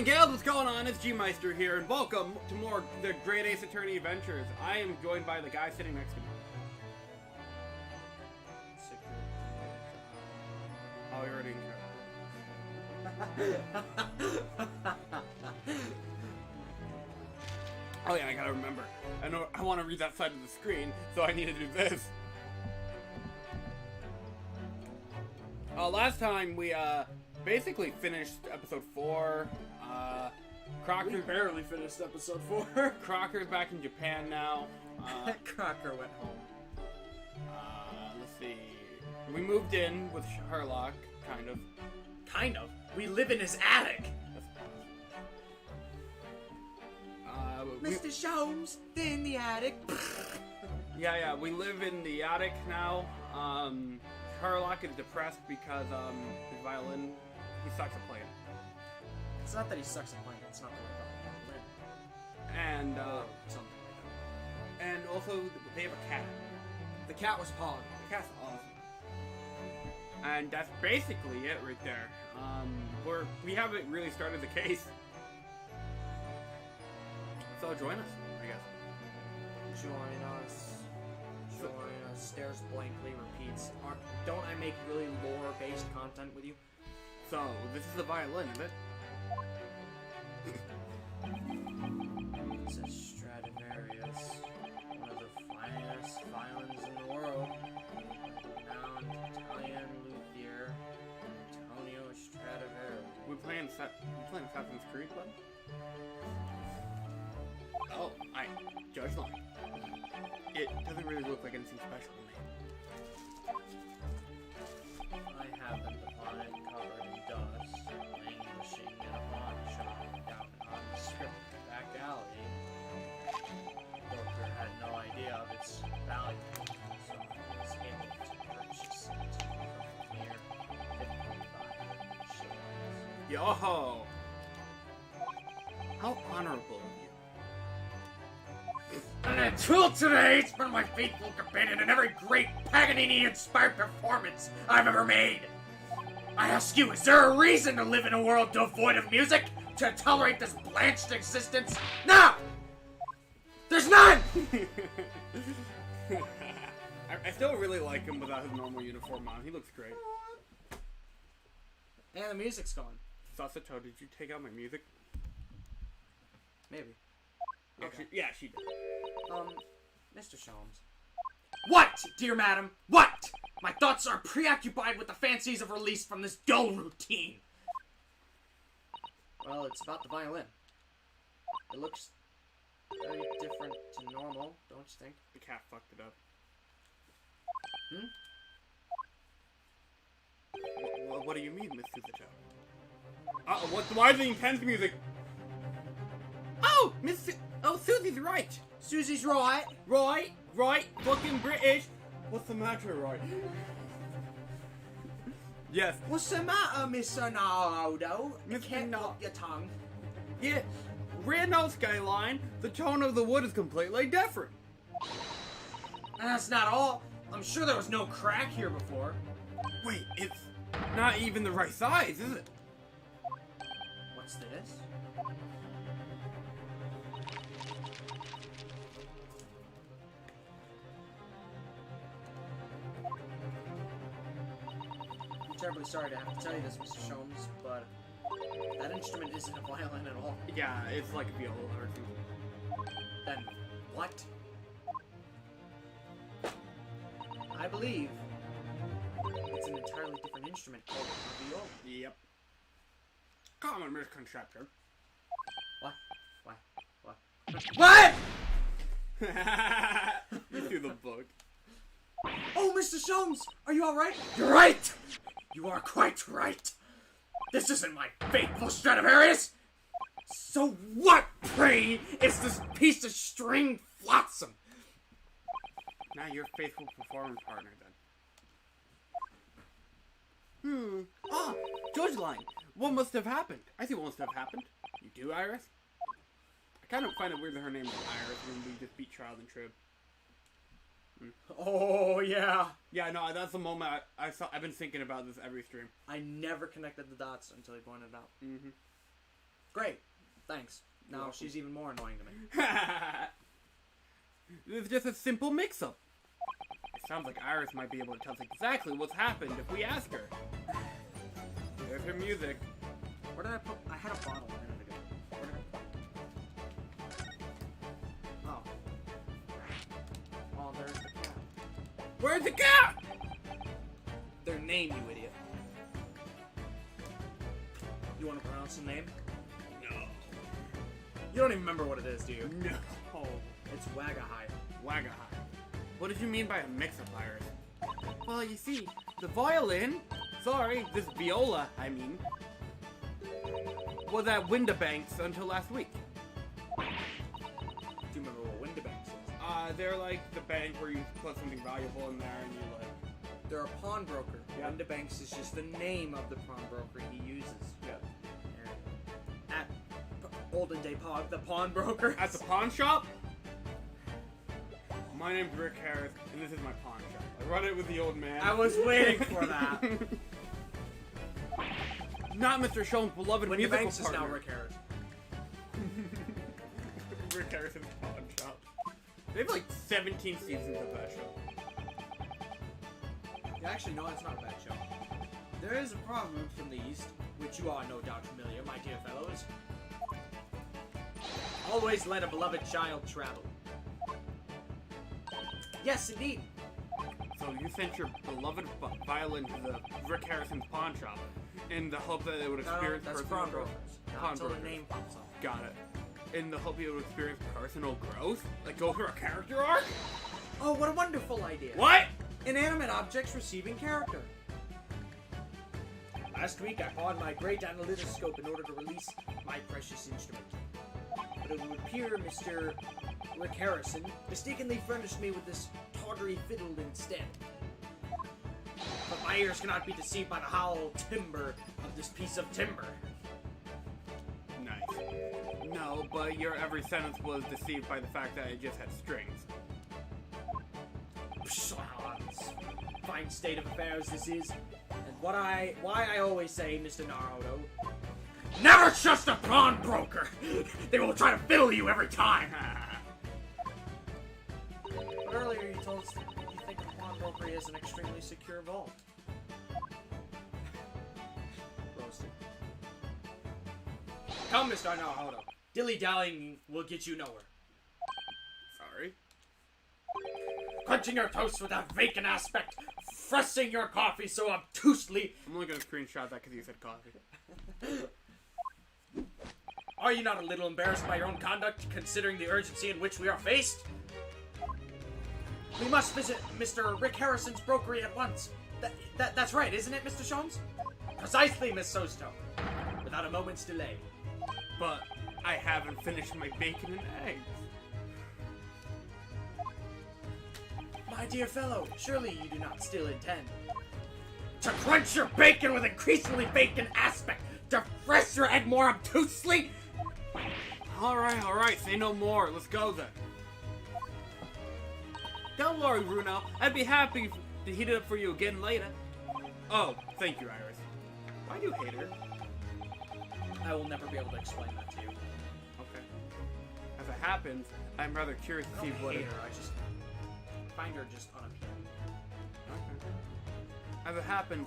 and gals, what's going on? It's G-Meister here, and welcome to more the Great Ace Attorney Adventures. I am joined by the guy sitting next to me. Oh, you're already in. Oh yeah, I gotta remember. I want to read that side of the screen, so I need to do this. Last time we basically finished episode 4. We barely finished episode 4. Crocker's back in Japan now. Crocker went home. Let's see. We moved in with Sherlock, kind of. Kind of. We live in his attic. Mr. Sholmes, in the attic. Yeah, we live in the attic now. Sherlock is depressed because his violin, he sucks at playing. It's not that he sucks at playing, it's not the way And something like that. And also they have a cat. The cat was pawing. The cat's awesome. And that's basically it right there. We haven't really started the case. So join us, I guess. Join us. Stares blankly, repeats. Don't I make really lore-based content with you? So, this is the violin, is it? It's a Stradivarius. One of the finest violins in the world. Renowned Italian luthier, Antonio Stradivari. We playing Assassin's Creed, bud? Oh, I judge line. It doesn't really look like anything special to me. I happened upon it covered in dust, languishing in a pawn shop down on the strip back alley. Broker had no idea of its value, so he was able to purchase it for mere 55 shillings. Yo! How honorable of you. And until today, it's been my faithful companion in every great Paganini-inspired performance I've ever made. I ask you, is there a reason to live in a world devoid of music? To tolerate this blanched existence? No! There's none! I still really like him without his normal uniform on. He looks great. And the music's gone. Sasato, did you take out my music? Maybe. Oh, Okay. she did. Mr. Sholmes. What, dear madam? What? My thoughts are preoccupied with the fancies of release from this dull routine. Well, it's about the violin. It looks very different to normal, don't you think? The cat fucked it up. What do you mean, Miss Suzuka? Why is the intense music? Oh, Susie's right. Susie's right. Right, fucking British. What's the matter, right? Yes. What's the matter, Mr. Nardo? You Mr. can't Nar- lock your tongue. Yeah, Randall Skyline, the tone of the wood is completely different. And that's not all. I'm sure there was no crack here before. Wait, it's not even the right size, is it? What's this? I'm terribly sorry to have to tell you this, Mr. Sholmes, but that instrument isn't a violin at all. Yeah, it's like a viola or something. Then what? I believe it's an entirely different instrument called a viola. Yep. Common misconception. What? What? You threw the book. Oh, Mr. Sholmes, are you alright? You're right! You are quite right. This isn't my faithful Stradivarius. So what, pray, is this piece of string flotsam? Not your faithful performance partner, then. Ah, George Line. What must have happened? I see what must have happened. You do, Iris? I kind of find it weird that her name is Iris when we just beat Child and Trib. Oh, yeah. Yeah, no, that's the moment I've been thinking about this every stream. I never connected the dots until you pointed it out. Mm-hmm. Great. Thanks. You're Now welcome. she's even more annoying to me. It's just a simple mix-up. It sounds like Iris might be able to tell us exactly what's happened if we ask her. There's her music. Where did I put... I had a bottle a minute ago. Where did I... Oh. Oh, there's the cat. Where's the cat? Their name, you idiot. You want to pronounce the name? No. You don't even remember what it is, do you? No. It's Wagahai. Wagahai. What did you mean by a mix-up, Iris? Well, you see, the violin, this viola, I mean, was at Windibanks until last week. Do you remember what Windibanks is? They're like the bank where you put something valuable in there and you like... They're a pawnbroker. Yeah. Windibanks is just the name of the pawnbroker he uses. Yeah. At olden day the pawnbroker. At the pawn shop? My name's Rick Harris, and this is my pawn shop. I run it with the old man. I was waiting for that. Not Mr. Schoen's beloved musical Windibanks is partner. now Rick Harris. Rick Harrison's pawn shop. They have like 17 seasons of that show. Yeah, actually, no, it's not a bad show. There is a proverb from the East, which you are no doubt familiar, my dear fellows. Always let a beloved child travel. Yes, indeed. So you sent your beloved violin to the Rick Harrison's pawn shop in the hope that it would experience that's personal growth. pawnbrokers. Not until the Pawnbrokers. name pops up. Got it. In the hope it would experience personal growth? Like go through a character arc? Oh, what a wonderful idea. What? Inanimate objects receiving character. Last week, I pawned my great analytoscope in order to release my precious instrument. But it would appear Mr. Rick Harrison mistakenly furnished me with this tawdry fiddle instead. But my ears cannot be deceived by the hollow timbre of this piece of timber. Nice. No, but your every sentence was deceived by the fact that it just had strings. Psh, fine state of affairs this is. And why I always say, Mr. Naruto, never trust a pawnbroker! They will try to fiddle you every time! But earlier you told us that you think a pawnbroker is an extremely secure vault. Roasted. Come, Mr. Naruto. Dilly-dallying will get you nowhere. Sorry. Crunching your toast with a vacant aspect, thrusting your coffee so obtusely. I'm only gonna screenshot that because you said coffee. Are you not a little embarrassed by your own conduct, considering the urgency in which we are faced? We must visit Mr. Rick Harrison's brokery at once. That's right, isn't it, Mr. Sholmes? Precisely, Miss Sosto. Without a moment's delay. But I haven't finished my bacon and eggs. My dear fellow, surely you do not still intend to crunch your bacon with increasingly bacon aspect, to fresh your egg more obtusely? Alright, say no more. Let's go then. Don't worry, Bruno. I'd be happy to heat it up for you again later. Oh, thank you, Iris. Why do you hate her? I will never be able to explain that to you. Okay. As it happens, I'm rather curious to I see don't what hate her, I just find her just unappealing. Okay. As it happens,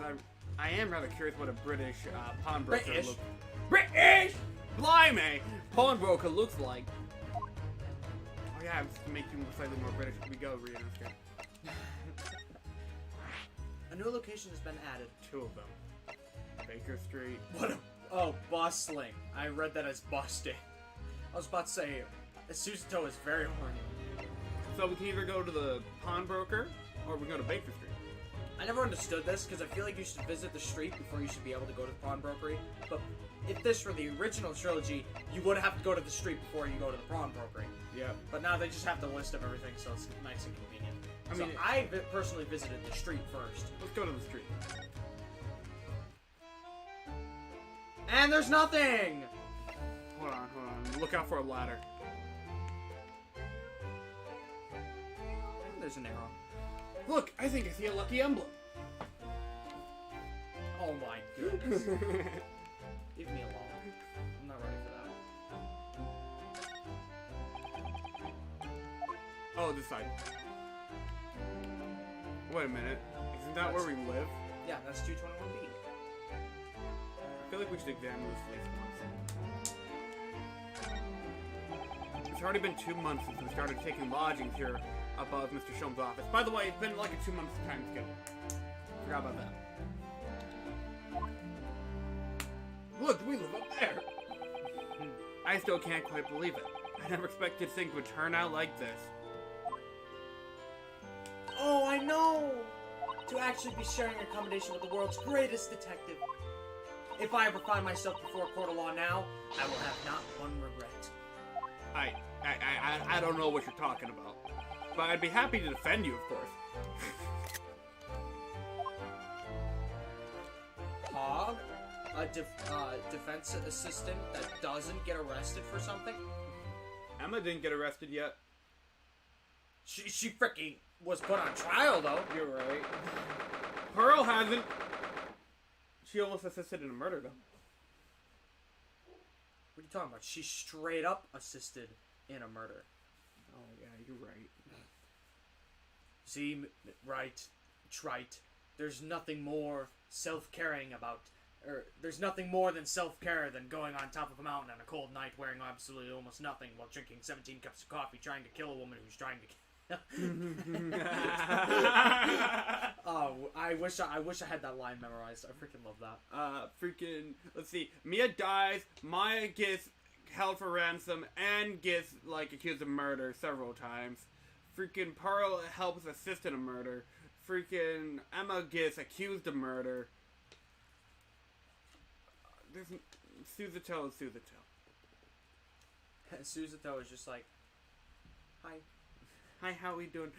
I am rather curious what a British pawnbroker British? looks. British! Blimey! Pawnbroker looks like. Oh yeah, I'm just making you slightly more British. Here we go, Rhiannon. A new location has been added. 2 of them. Baker Street. What a... Oh, bustling. I read that as busting. I was about to say, Susato is very horny. So we can either go to the pawnbroker, or we go to Baker Street. I never understood this, because I feel like you should visit the street before you should be able to go to the pawnbrokery. But if this were the original trilogy, you would have to go to the street before you go to the pawnbrokery. Yeah. But now they just have the list of everything, so it's nice and convenient. I mean, I personally visited the street first. Let's go to the street. And there's nothing! Hold on. Look out for a ladder. There's an arrow. Look, I think I see a lucky emblem. Oh my goodness. Leave me alone. I'm not ready for that. Oh, this side. Wait a minute. Isn't that where we live? Yeah, that's 221B. I feel like we should examine this place once. It's already been 2 months since we started taking lodgings here above Mr. Shum's office. By the way, it's been like a 2 month time skip. Forgot about that. Look, we live up there! I still can't quite believe it. I never expected things would turn out like this. Oh, I know! To actually be sharing accommodation with the world's greatest detective. If I ever find myself before a court of law now, I will have not one regret. I don't know what you're talking about. But I'd be happy to defend you, of course. Hog? A defense assistant that doesn't get arrested for something? Emma didn't get arrested yet. She freaking was put on trial, though. You're right. Pearl hasn't. She almost assisted in a murder, though. What are you talking about? She straight up assisted in a murder. Oh, yeah, you're right. See, right, trite. There's nothing more self-caring about... there's nothing more than self-care than going on top of a mountain on a cold night wearing absolutely almost nothing while drinking 17 cups of coffee trying to kill a woman who's trying to kill... Oh, I wish I had that line memorized. I freaking love that. Let's see. Mia dies, Maya gets held for ransom, and gets, like, accused of murder several times. Freaking Pearl helps assist in a murder. Freaking Emma gets accused of murder. There's Suzuto is Suzuto. Suzuto is just like, hi. Hi, how we doing?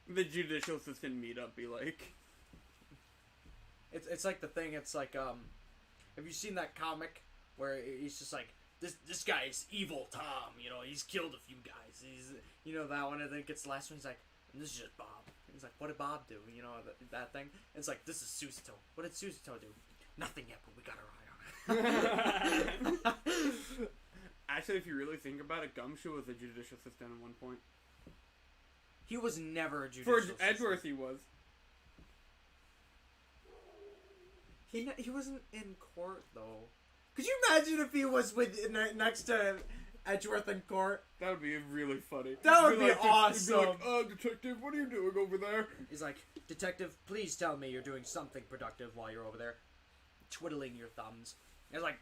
The judicial assistant meetup be like. It's like the thing, it's like, have you seen that comic where he's just like, this guy is evil Tom, you know, he's killed a few guys. He's, you know, that one, and then it gets the last one, he's like, and this is just Bob. He's like, what did Bob do? You know, that thing? It's like, this is Suzuto. What did Suzuto do? Nothing yet, but we got our eye on it. Actually, if you really think about it, Gumshoe was a judicial assistant at one point. He was never a judicial assistant. For Edgeworth, he was. He wasn't in court, though. Could you imagine if he was next to Edgeworth in court? That would be really funny. That would be like, awesome. He'd be like, detective, what are you doing over there? He's like, detective, please tell me you're doing something productive while you're over there. Twiddling your thumbs. He's like,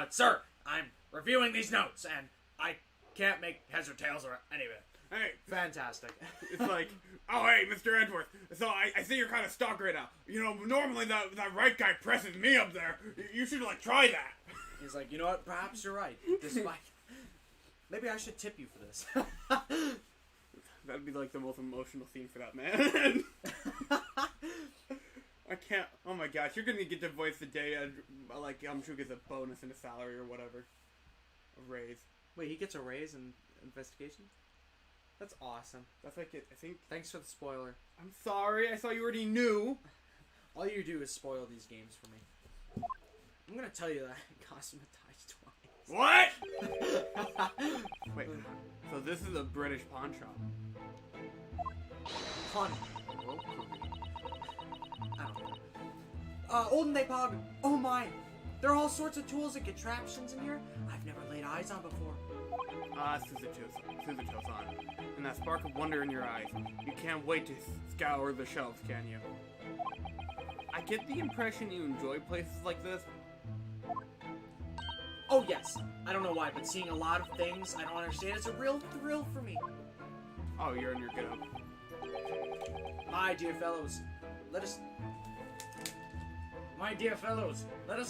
sir, I'm reviewing these notes, and I can't make heads or tails or any of it. Hey. Fantastic. It's like, oh, hey, Mr. Edgeworth. So I see you're kind of stuck right now. You know, normally that right guy presses me up there. You should, like, try that. He's like, you know what? Perhaps you're right. Despite... Maybe I should tip you for this. That'd be, like, the most emotional scene for that man. I can't... Oh, my gosh. You're going to get to voice the day, like, I'm sure gets a bonus in his salary or whatever. A raise. Wait, he gets a raise in investigation? That's awesome. That's like it, I think. Thanks for the spoiler. I'm sorry, I saw you already knew. All you do is spoil these games for me. I'm gonna tell you that cosmetized twice. What? Wait, so this is a British pawn shop. Pawn. I don't know. Olden Day Pog. Oh my. There are all sorts of tools and contraptions in here I've never laid eyes on before. Suzuto's on. And that spark of wonder in your eyes. You can't wait to scour the shelves, can you? I get the impression you enjoy places like this. Oh yes. I don't know why, but seeing a lot of things I don't understand is a real thrill for me. Oh, you're in your get-up. My dear fellows, let us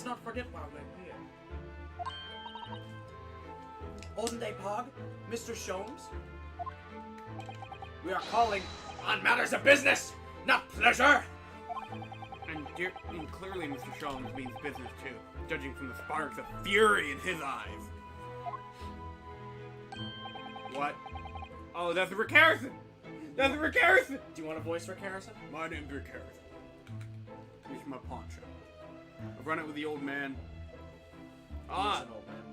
not forget why we're here. Olden Day Pog, Mr. Sholmes. We are calling on matters of business, not pleasure. And clearly Mr. Sholmes means business too, judging from the sparks of fury in his eyes. What? Oh, that's Rick Harrison! That's Rick Harrison! Do you want to voice Rick Harrison? My name's Rick Harrison. He's my pawn shop. I've run it with the old man. He's an old man.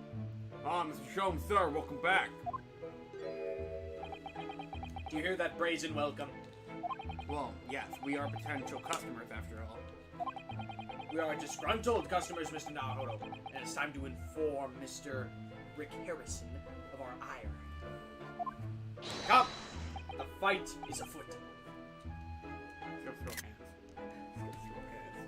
Mr. Sholmes, sir, welcome back. Do you hear that brazen welcome? Well, yes, we are potential customers after all. We are disgruntled customers, Mr. Naruto, and it's time to inform Mr. Rick Harrison of our ire. Come! The fight is afoot. Skip throw hands. Skip throw hands.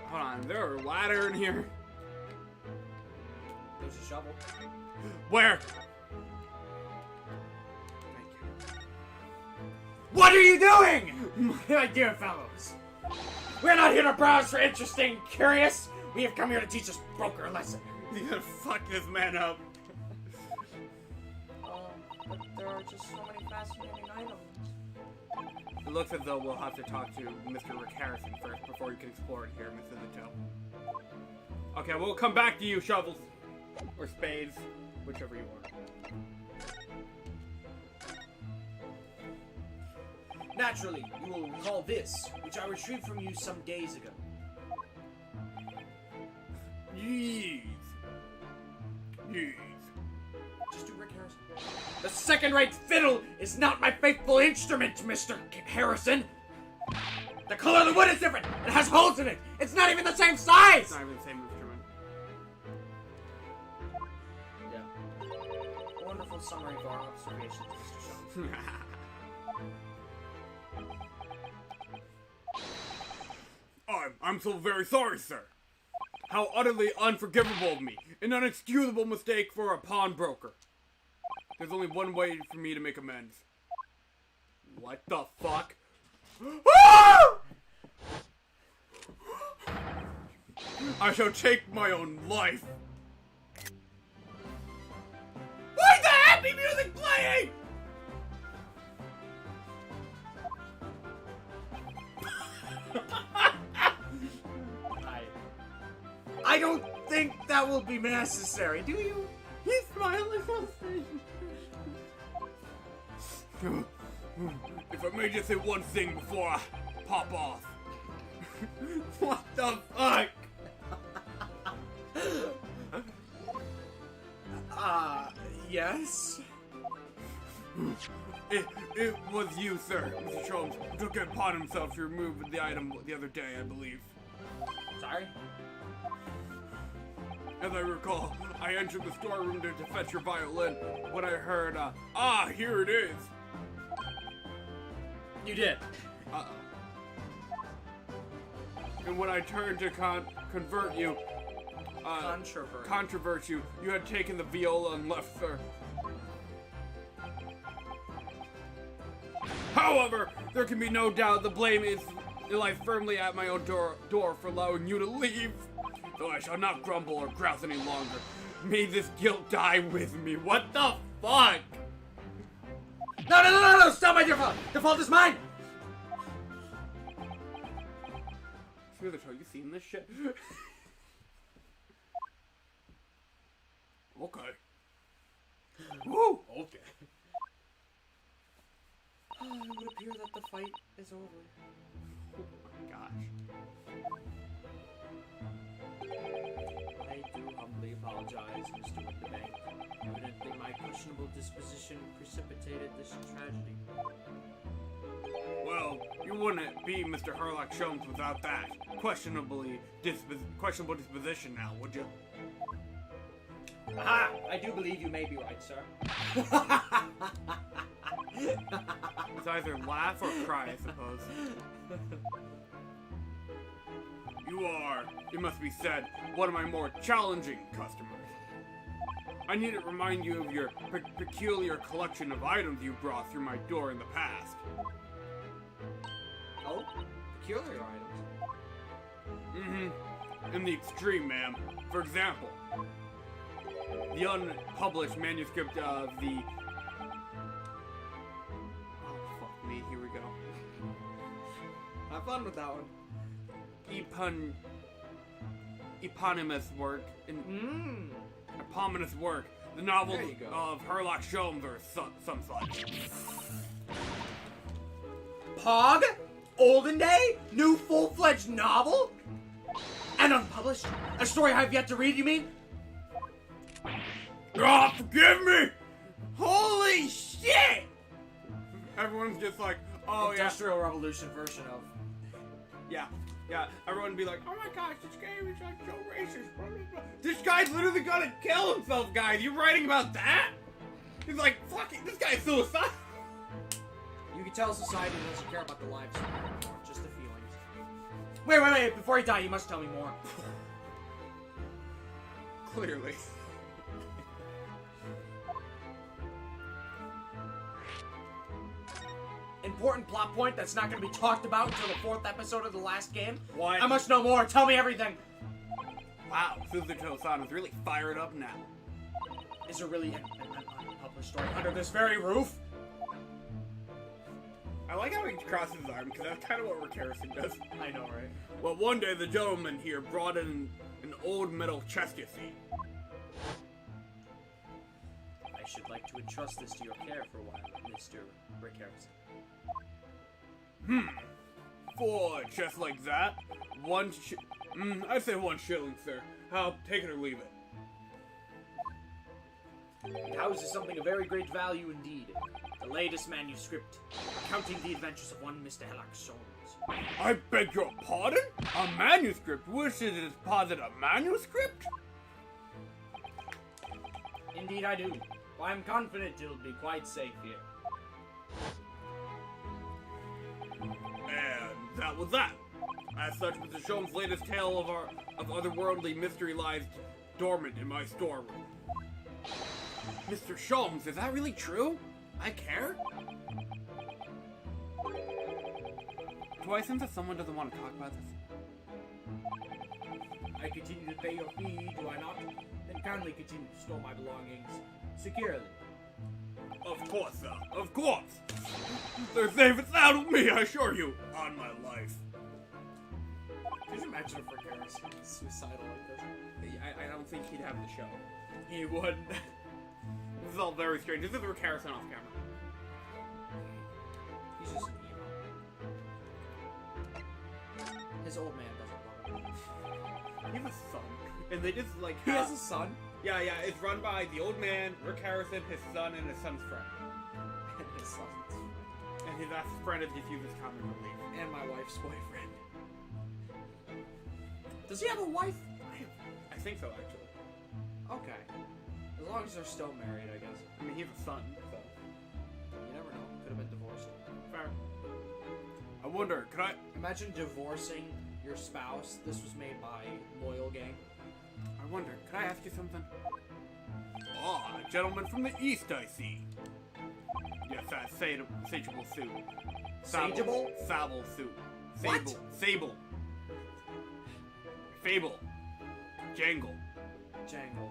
Hold on, is there a ladder in here? There's a shovel. Where? What are you doing? My dear fellows, we're not here to browse for interesting, curious. We have come here to teach this broker a lesson. You gotta fuck this man up. But there are just so many fascinating items. It looks as though we'll have to talk to Mr. Rick Harrison first before we can explore it here, Mr. Lito. Okay, we'll come back to you, shovels. Or spades, whichever you want. Naturally, you will recall this, which I retrieved from you some days ago. Yeez. Yeez. Just do Rick Harrison. The second-rate fiddle is not my faithful instrument, Mr. Harrison! The color of the wood is different! It has holes in it! It's not even the same size! It's not even the same instrument. Yeah. Wonderful summary of our observations, Mr. Shaw. I'm so very sorry, sir. How utterly unforgivable of me. An unexcusable mistake for a pawnbroker. There's only one way for me to make amends. What the fuck? I shall take my own life. Why is the happy music playing? I don't think that will be necessary, do you? He's smiling so sweet. If I may just say one thing before I pop off. What the fuck? Yes? It was you, sir, Mr. Sholmes, who took it upon himself to remove the item the other day, I believe. Sorry? As I recall, I entered the storeroom to fetch your violin when I heard, here it is. You did. Uh-oh. And when I turned to convert you, controvert you, you had taken the viola and left, sir. However, there can be no doubt the blame lies firmly at my own door for allowing you to leave. Though I shall not grumble or grouse any longer. May this guilt die with me. What the fuck? No! Stop my default! Default is mine! Have you seen this shit? Okay. Woo! Okay. It would appear that the fight is over. Oh my gosh. I do humbly apologize, Mr. Winterbank. Evidently, my questionable disposition precipitated this tragedy. Well, you wouldn't be Mr. Herlock Sholmes without that questionable disposition now, would you? Aha! I do believe you may be right, sir. It's either laugh or cry, I suppose. You are, it must be said, one of my more challenging customers. I need to remind you of your peculiar collection of items you brought through my door in the past. Oh? Peculiar items? Mm-hmm. In the extreme, ma'am. For example, the unpublished manuscript of the... Oh, fuck me. Here we go. Have fun with that one. Eponymous work. Eponymous work. The novel of Herlock Sholmes or some such. Pog? Olden Day? New full-fledged novel? And unpublished? A story I've yet to read, you mean? Oh, forgive me! Holy shit! Everyone's just like, oh Industrial Revolution version of. yeah. Yeah, everyone would be like, oh my gosh, this game is like so racist. Blah, blah, blah. This guy's literally gonna kill himself, guys. You're writing about that? He's like, fuck it, this guy's suicidal. You can tell society doesn't care about the lives anymore, just the feelings. Wait, before you die, you must tell me more. Clearly. Important plot point that's not going to be talked about until the 4th episode of the last game. What? I must know more. Tell me everything. Wow, Suzuto-san is really fired up now. Is there really an unpublished story under this very roof? I like how he crosses his arm, because that's kind of what Rick Harrison does. I know, right? Well, one day the gentleman here brought in an old metal chest, you see. I should like to entrust this to your care for a while, Mr. Rick Harrison. For a chest like that, I'd say 1 shilling, sir. I'll take it or leave it. It houses something of very great value indeed. The latest manuscript, recounting the adventures of one Mr. Hellock Soames. I beg your pardon? A manuscript? Wishes to deposit a manuscript? Indeed I do. I'm confident it'll be quite safe here. And that was that. As such, Mr. Sholmes' latest tale of otherworldly mystery lies dormant in my storeroom. Mr. Sholmes, is that really true? I care? Do I sense that someone doesn't want to talk about this? I continue to pay your fee, do I not? Then kindly continue to store my belongings securely. Of course, sir. Of course. They're safe and sound with me, I assure you. On my life. Could you imagine if Rick Harrison was suicidal like this? I don't think he'd have the show. He wouldn't. This is all very strange. This is Rick Harrison off camera. He's just an emo. His old man doesn't love him. He has a son. And they just like He has a son? Yeah, it's run by the old man, Rick Harrison, his son, and his son's friend. And his son's friend. And his last friend is just uses comic relief. And my wife's boyfriend. Does he have a wife? I think so, actually. Okay. As long as they're still married, I guess. I mean, he has a son, so. You never know. Could have been divorced. Fair. I wonder, could I... Imagine divorcing your spouse. This was made by Loyal Gang. I wonder, could I ask you something? Ah, a gentleman from the East, I see. Yes, that sageable suit. Sageable? Sable suit. What? Sable. Fable. Jangle. Jangle.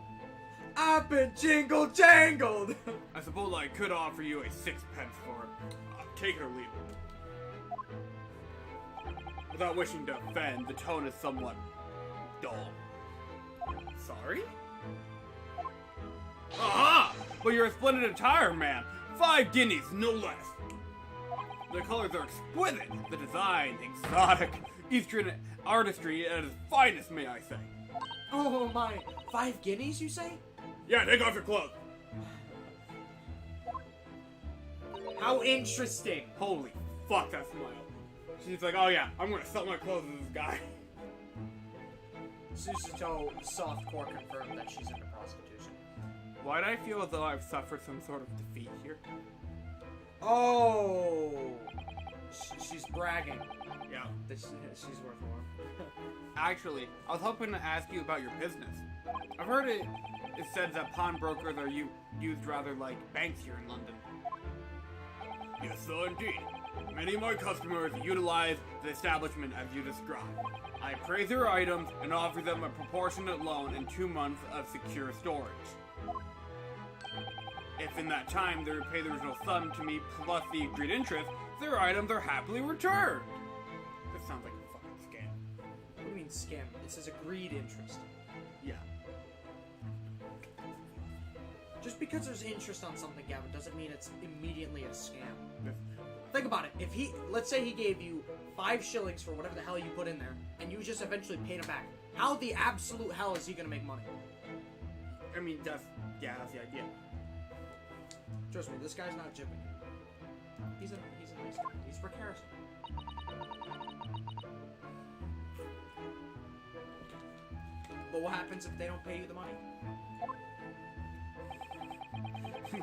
I've been jingled! I suppose I could offer you a 6-pence for it. Take it or leave it. Without wishing to offend, the tone is somewhat dull. Sorry? Aha! Well, you're a splendid attire, man. 5 guineas, no less. The colors are exquisite. The design, exotic. Eastern artistry at its finest, may I say. Oh my. 5 guineas, you say? Yeah, take off your clothes. How interesting. Holy fuck, that smile. She's like, oh yeah, I'm gonna sell my clothes to this guy. Susato softcore confirmed that she's into prostitution. Why do I feel as though I've suffered some sort of defeat here? Oh! She's bragging. Yeah. That she's worth more. Actually, I was hoping to ask you about your business. I've heard it said that pawnbrokers are used rather like banks here in London. Yes, sir, indeed. Many of my customers utilize the establishment as you described. I appraise their items and offer them a proportionate loan and 2 months of secure storage. If in that time they repay the original sum to me plus the agreed interest, their items are happily returned. This sounds like a fucking scam. What do you mean scam? It says agreed interest. Yeah. Just because there's interest on something, Gavin, doesn't mean it's immediately a scam. Think about it. If let's say he gave you 5 shillings for whatever the hell you put in there, and you just eventually paid him back, how the absolute hell is he gonna make money? I mean, that's Yeah, that's the idea. Trust me, this guy's not jipping. He's a nice guy. He's Rick Harrison. But what happens if they don't pay you the money?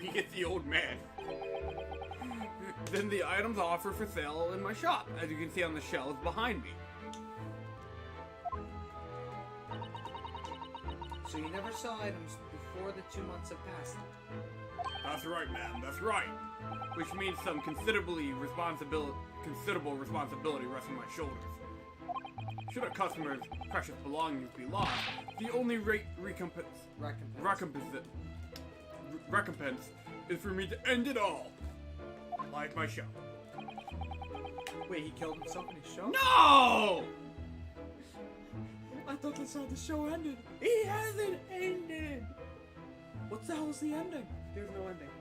He gets the old man. Then the items offered for sale in my shop, as you can see on the shelves behind me. So you never sell items before the 2 months have passed. That's right, ma'am. That's right. Which means some considerable responsibility rests on my shoulders. Should a customer's precious belongings be lost, the only recompense is for me to end it all. Like my show. Wait, he killed himself in his show? No! I thought that's how the show ended. He hasn't ended! What the hell is the ending? There's no ending.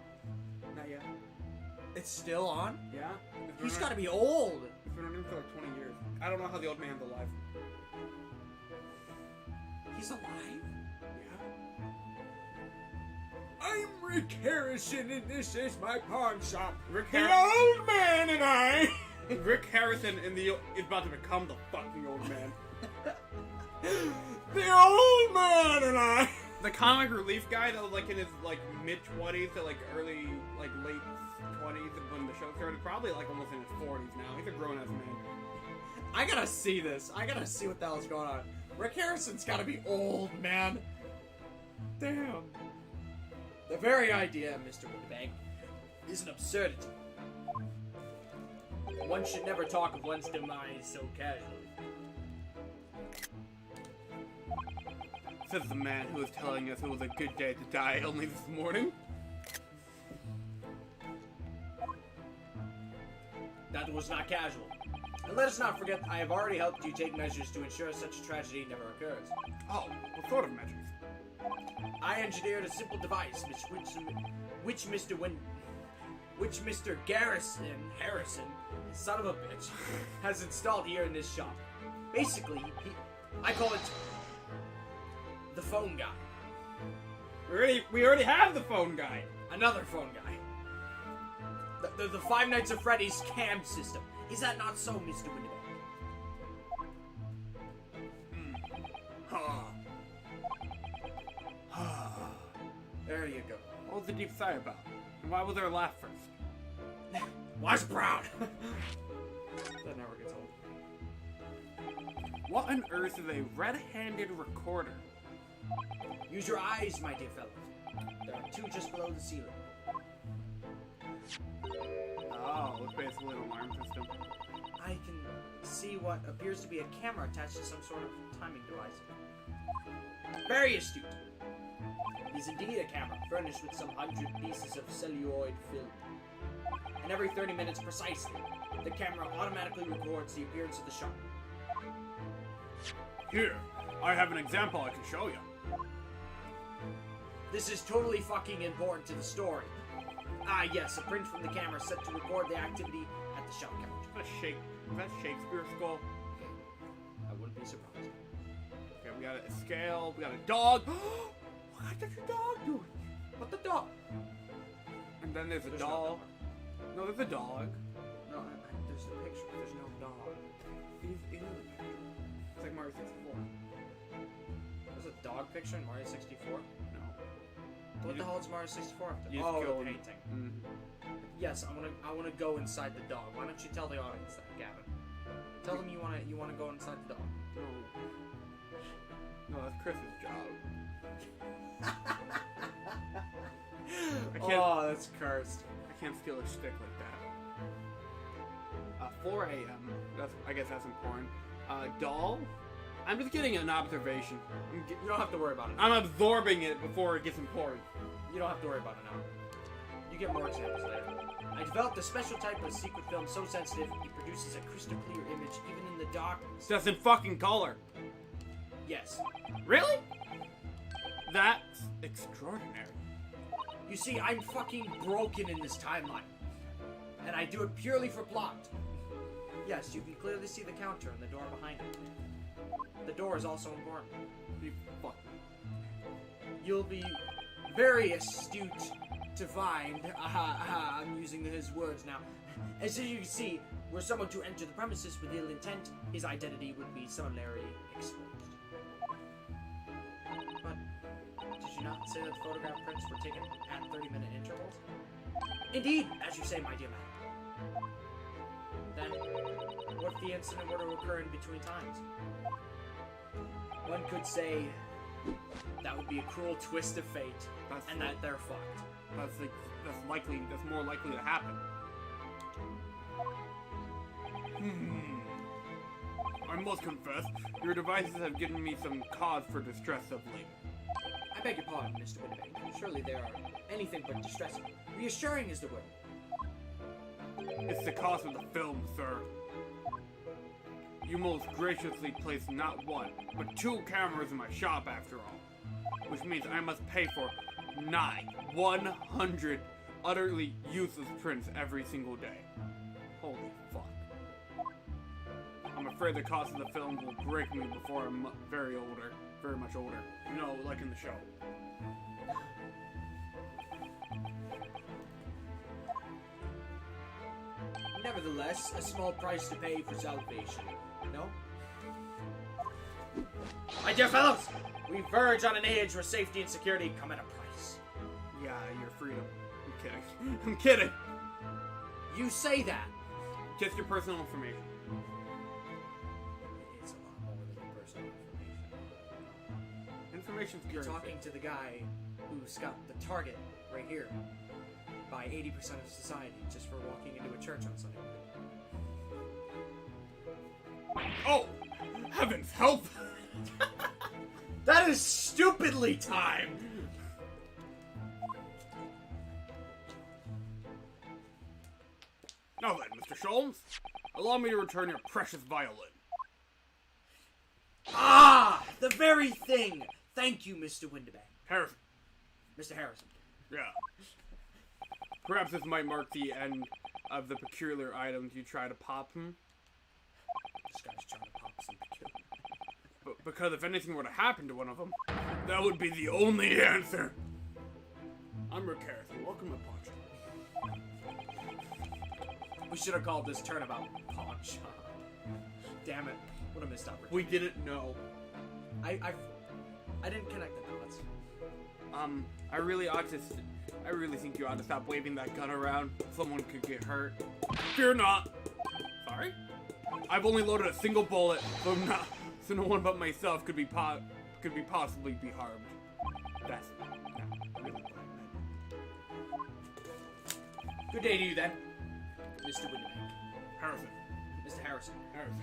Not yet. It's still on? Yeah? He's gotta be old! It's been running for like 20 years. I don't know how the old man's alive. He's alive? Yeah? I'm Rick Harrison and this is my pawn shop. Rick The Harrison. old man and I! Rick Harrison is about to become the fucking old man. The old man and I! The comic relief guy that was like in his like mid-20s to like early, like late 20s when the show started, probably like almost in his 40s now. He's a grown-ass man. I gotta see this. I gotta see what the hell's going on. Rick Harrison's gotta be old, man. Damn. The very idea, Mr. Windbag, is an absurdity. One should never talk of one's demise so casually. Says the man who was telling us it was a good day to die only this morning. That was not casual. And let us not forget, I have already helped you take measures to ensure such a tragedy never occurs. Oh, what sort of measures? I engineered a simple device which Mr. Harrison, son of a bitch, has installed here in this shop. Basically, I call it the phone guy. We already have the phone guy. Another phone guy. The Five Nights at Freddy's cam system. Is that not so, Mr. Winnebago? There you go. What was the deep sigh about? And why was there a laugh first? Why's proud? That never gets old. What on earth is a red-handed recorder? Use your eyes, my dear fellow. There are two just below the ceiling. Oh, it's basically an alarm system. I can see what appears to be a camera attached to some sort of timing device. Very astute. It is indeed a camera, furnished with some 100 pieces of celluloid film. And every 30 minutes precisely, the camera automatically records the appearance of the shop. Here, I have an example I can show you. This is totally fucking important to the story. Ah, yes, a print from the camera set to record the activity at the shop count. Is that Shakespeare skull? I wouldn't be surprised. Okay, we got a scale, we got a dog. What did your dog do? What the dog? And then there's a There's doll. No, there's a dog. No, there's a picture. There's no dog. He's in the picture. It's like Mario 64. There's a dog picture in Mario 64? No. What the hell is Mario 64 after? You just Oh, killed the him. painting. Mm-hmm. Yes, I wanna go inside the dog. Why don't you tell the audience that, Gavin? Tell them you wanna go inside the dog. No, that's Chris's job. Oh, that's cursed. I can't steal a stick like that. 4 a.m. I guess that's important. Doll? I'm just getting an observation. You don't have to worry about it. I'm absorbing it before it gets important. You don't have to worry about it now. You get more examples later. I developed a special type of secret film so sensitive it produces a crystal clear image even in the darkness. That's in fucking color. Yes. Really? That's extraordinary. You see, I'm fucking broken in this timeline. And I do it purely for plot. Yes, you can clearly see the counter and the door behind it. The door is also important. You fuck. You'll be very astute to find. I'm using his words now. As you can see, were someone to enter the premises with ill intent, his identity would be summarily exposed. But did you not say that the photograph prints were taken at 30-minute intervals? Indeed, as you say, my dear man. Then, what if the incident were to occur in between times? One could say that would be a cruel twist of fate, and that they're fucked. That's more likely to happen. I must confess, your devices have given me some cause for distress of late. I beg your pardon, Mr. Winnebank. Surely they are anything but distressing. Reassuring is the word. It's the cost of the film, sir. You most graciously placed not one, but 2 cameras in my shop after all. Which means I must pay for 100 utterly useless prints every single day. Holy fuck. I'm afraid the cost of the film will break me before I'm very much older. You know, like in the show. Nevertheless, a small price to pay for salvation. No? My dear fellows, we verge on an age where safety and security come at a price. Yeah, your freedom. I'm kidding. I'm kidding! You say that. Just your personal information. It's a lot more than your personal information. Information's You're currency. talking to the guy who's got the target right here by 80% of society just for walking into a church on Sunday morning. Oh! Heavens help! That is stupidly timed! Now then, Mr. Sholmes, allow me to return your precious violin. Ah! The very thing! Thank you, Mr. Windebank. Harrison. Mr. Harrison. Yeah. Perhaps this might mark the end of the peculiar items you try to pop him. This guy's trying to pop some peculiar. But because if anything were to happen to one of them, that would be the only answer. I'm Rick Harrison. Welcome to Pawn Shop. We should have called this Turnabout Pawn Shop. Damn it. What a missed opportunity. We didn't know. I didn't connect the dots. I really think you ought to stop waving that gun around. Someone could get hurt. Fear not. Sorry? I've only loaded a single bullet, so no one but myself could possibly be harmed. That's not really what I meant. Good day to you then, Mr. Windebank. Harrison. Mr. Harrison. Harrison.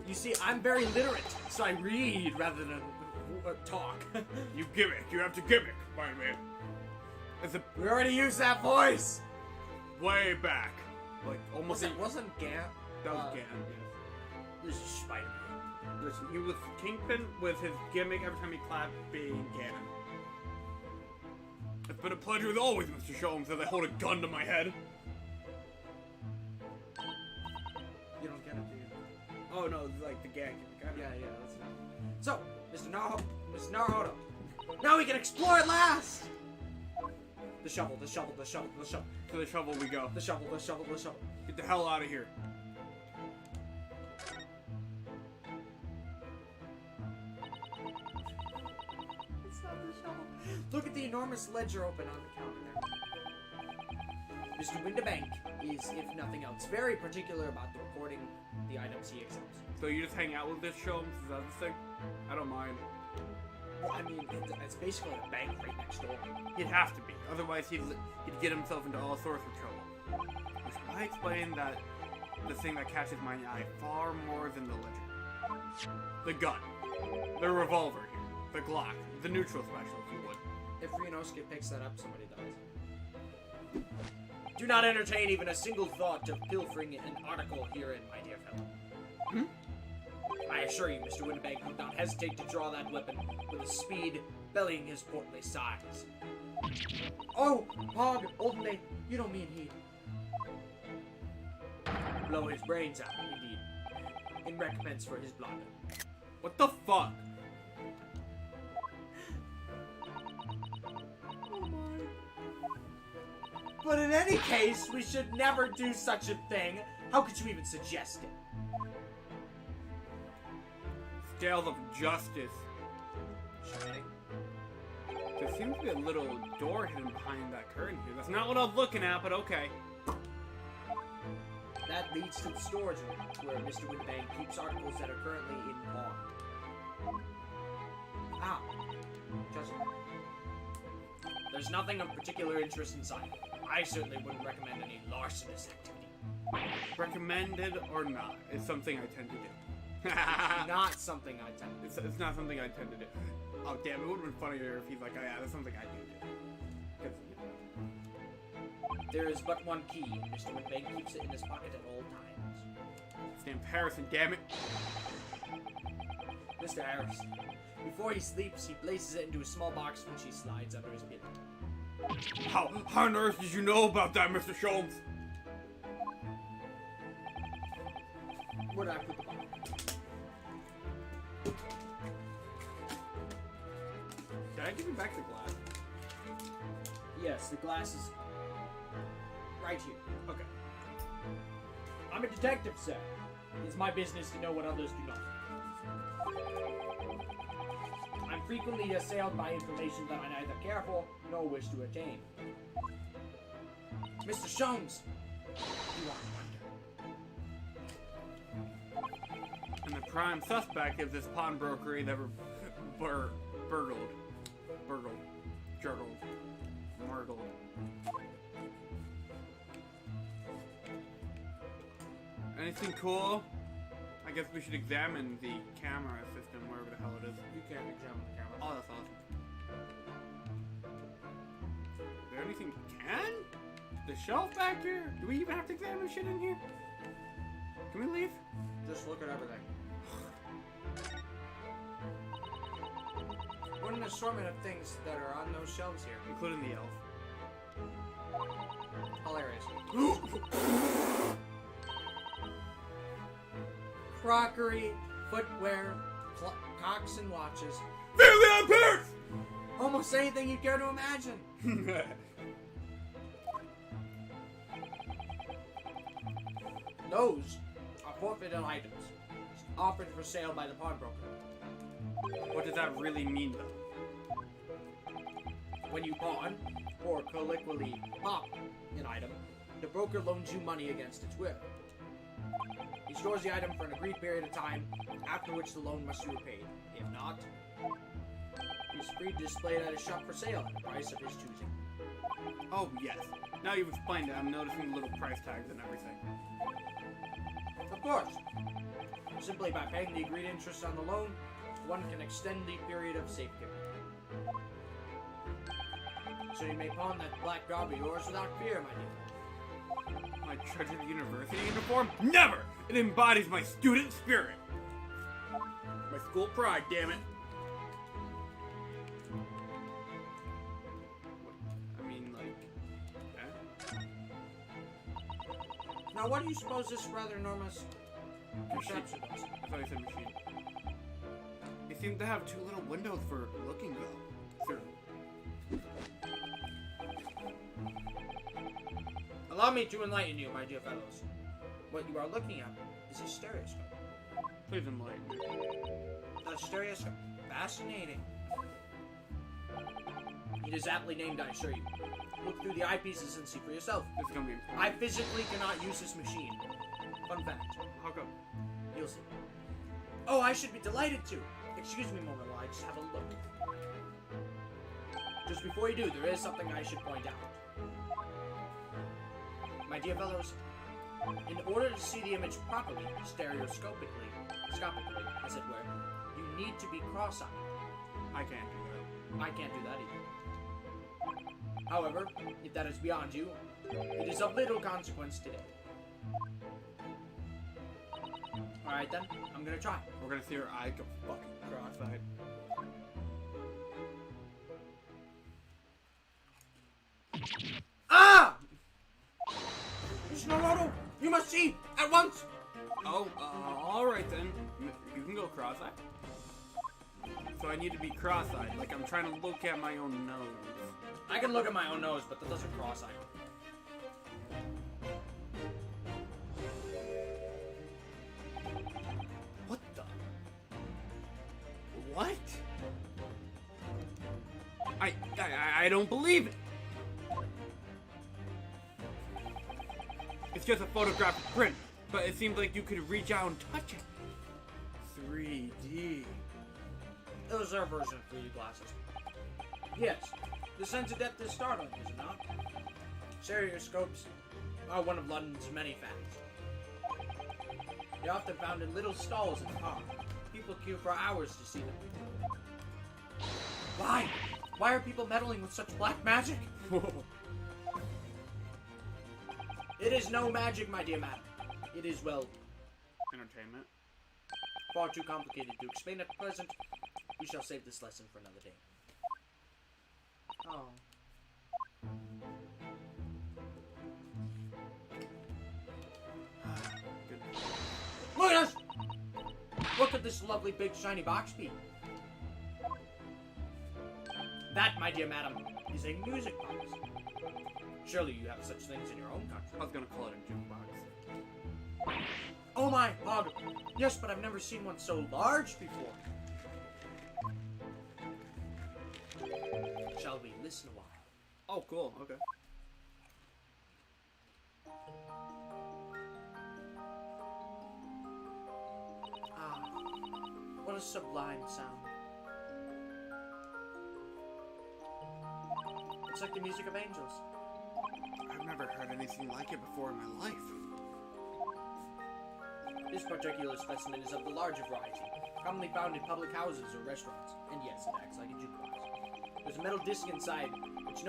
You see, I'm very literate, so I read rather than talk. You gimmick. You have to gimmick, my man. We already used that voice! Way back. Like, almost... It wasn't Gant. That was Gan, yes. This is Spider-Man. Listen, he was Kingpin with his gimmick every time he clapped being Ganon. It's been a pleasure as always, Mr. Sholmes, as I hold a gun to my head. You don't get it, do you? Oh no, it's like the gag gimmick. Yeah, that's it. So, Mr. Naruhodo, now we can explore at last! The shovel. To the shovel we go. The shovel. Get the hell out of here. It's not the shovel. Look at the enormous ledger open on the counter there. Mr. Windebank is, if nothing else, very particular about the recording the items he accepts. So you just hang out with this Sholmes? Is that the thing? I don't mind. Well, I mean, it's basically a bank right next door. He'd have to be. Otherwise, he'd get himself into all sorts of trouble. Which might explain that the thing that catches my eye far more than the ledger. The gun. The revolver here. The Glock. The neutral special, if you would. If Ryunosuke picks that up, somebody dies. Do not entertain even a single thought of pilfering an article herein, my dear fellow. I assure you, Mr. Winnebank would not hesitate to draw that weapon with a speed bellying his portly size. Oh, Pog, Oldenay, you don't mean he... Blow his brains out, indeed, in recompense for his blunder. What the fuck? But in any case, we should never do such a thing. How could you even suggest it? Scales of justice. Shining. There seems to be a little door hidden behind that curtain here. That's not what I was looking at, but okay. That leads to the storage room, where Mr. Windbang keeps articles that are currently in pawn. Ah, just... There's nothing of particular interest inside. I certainly wouldn't recommend any larcenous activity. Recommended or not, it's something I tend to do. Not something I tend to do. It's not something I tend to do. Oh damn, it would have been funnier if he's like, oh yeah, that's something I do. 'Cause, you know. There is but one key. Mr. Windbang keeps it in his pocket at all times. Stand Harrison, damn it. Mr. Harrison. Before he sleeps, he places it into a small box which he slides under his pillow. How on earth did you know about that, Mr. Sholmes? Where'd I put the box? Did I give you back the glass? Yes, the glass is right here. Okay. I'm a detective, sir. It's my business to know what others do not. I'm frequently assailed by information that I neither care for nor wish to attain. Mr. Sholmes, you are wonder. And the prime suspect is this pawnbrokery that burgled, juggled, murgled. Anything cool? I guess we should examine the camera system, wherever the hell it is. You can't examine the camera. Oh, that's awesome. Is there anything we can? The shelf back here? Do we even have to examine shit in here? Can we leave? Just look at everything. What an assortment of things that are on those shelves here. Including the elf. Hilarious. Crockery, footwear, clocks and watches. Fairly on Pierce! Almost anything you care to imagine. Those are forfeited items offered for sale by the pawnbroker. What does that really mean, though? When you pawn, or colloquially pop, an item, the broker loans you money against its will. He stores the item for an agreed period of time, after which the loan must be repaid. If not, he's free to display it at his shop for sale at a price of his choosing. Oh, yes. Now you've explained it, I'm noticing the little price tags and everything. Of course. Simply by paying the agreed interest on the loan, one can extend the period of safekeeping. So you may pawn that black garb of yours without fear, my dear. My treasured university uniform? Never! It embodies my student spirit. My school pride, damn it. I mean, like... Now, what do you suppose this rather enormous contraption does? I thought you said machine. They seem to have two little windows for looking, though. Sure. Allow me to enlighten you, my dear fellows. What you are looking at is a stereoscope. Please enlighten me. A stereoscope. Fascinating. It is aptly named, I assure you. Look through the eyepieces and see for yourself. This is gonna be important. I physically cannot use this machine. Fun fact. How come? You'll see. Oh, I should be delighted to. Excuse me a moment while I just have a look. Just before you do, there is something I should point out. My dear fellows, in order to see the image properly, stereoscopically, as it were, you need to be cross-eyed. I can't do I can't do that either. However, if that is beyond you, it is of little consequence today. Alright then, I'm gonna try. that. We're gonna see her eye go fucking cross-eyed. Ah! Shinomoto, you must see at once! Oh, alright then. You can go cross-eyed. So I need to be cross-eyed, like I'm trying to look at my own nose. I can look at my own nose, but that doesn't cross-eye. What? I don't believe it. It's just a photographic print, but it seems like you could reach out and touch it. 3D. Those are version of 3D glasses. Yes, the sense of depth is startling, is it not? Stereoscopes are one of London's many fads. They're often found in little stalls in the park. People queue for hours to see them. Why? Why are people meddling with such black magic? It is no magic, my dear madam. It is, well, entertainment. Far too complicated to explain at present. We shall save this lesson for another day. Oh. Look at us! What could this lovely big shiny box be? That, my dear madam, is a music box. Surely you have such things in your own country. I was gonna call it a jukebox. Oh my, Hog! Yes, but I've never seen one so large before. Shall we listen a while? Oh, cool. Okay. Ah, what a sublime sound. It's like the music of angels. I've never heard anything like it before in my life. This particular specimen is of the larger variety, commonly found in public houses or restaurants. And yes, it acts like a jukebox. There's a metal disc inside, which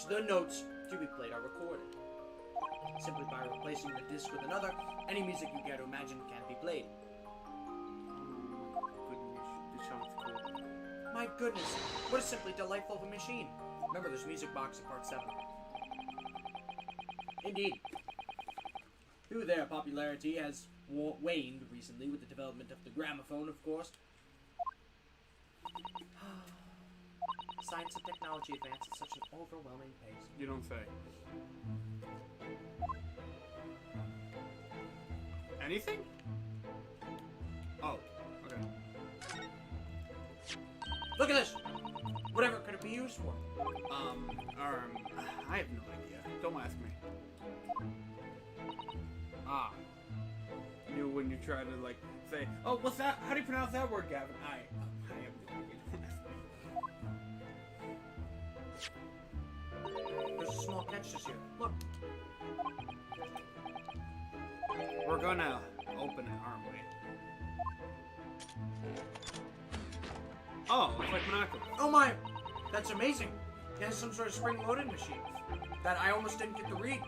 the notes to be played are recorded. Simply by replacing the disc with another, any music you care to imagine can be played. Goodness, this sounds cool. My goodness, what a simply delightful of a machine. Remember, there's music box in part 7. Indeed. Through their popularity has waned recently with the development of the gramophone, of course. Science and technology advance at such an overwhelming pace. You don't say. Anything? Oh, okay. Look at this! Whatever could it be used for? I have no idea. Don't ask me. Ah. You when you try to like say, oh, what's that? How do you pronounce that word, Gavin? I have no idea. Don't ask me. There's a small catch this year. Look. We're gonna open it, aren't we? Oh, it's like Monaco. Oh my! That's amazing. It has some sort of spring-loaded machine that I almost didn't get to read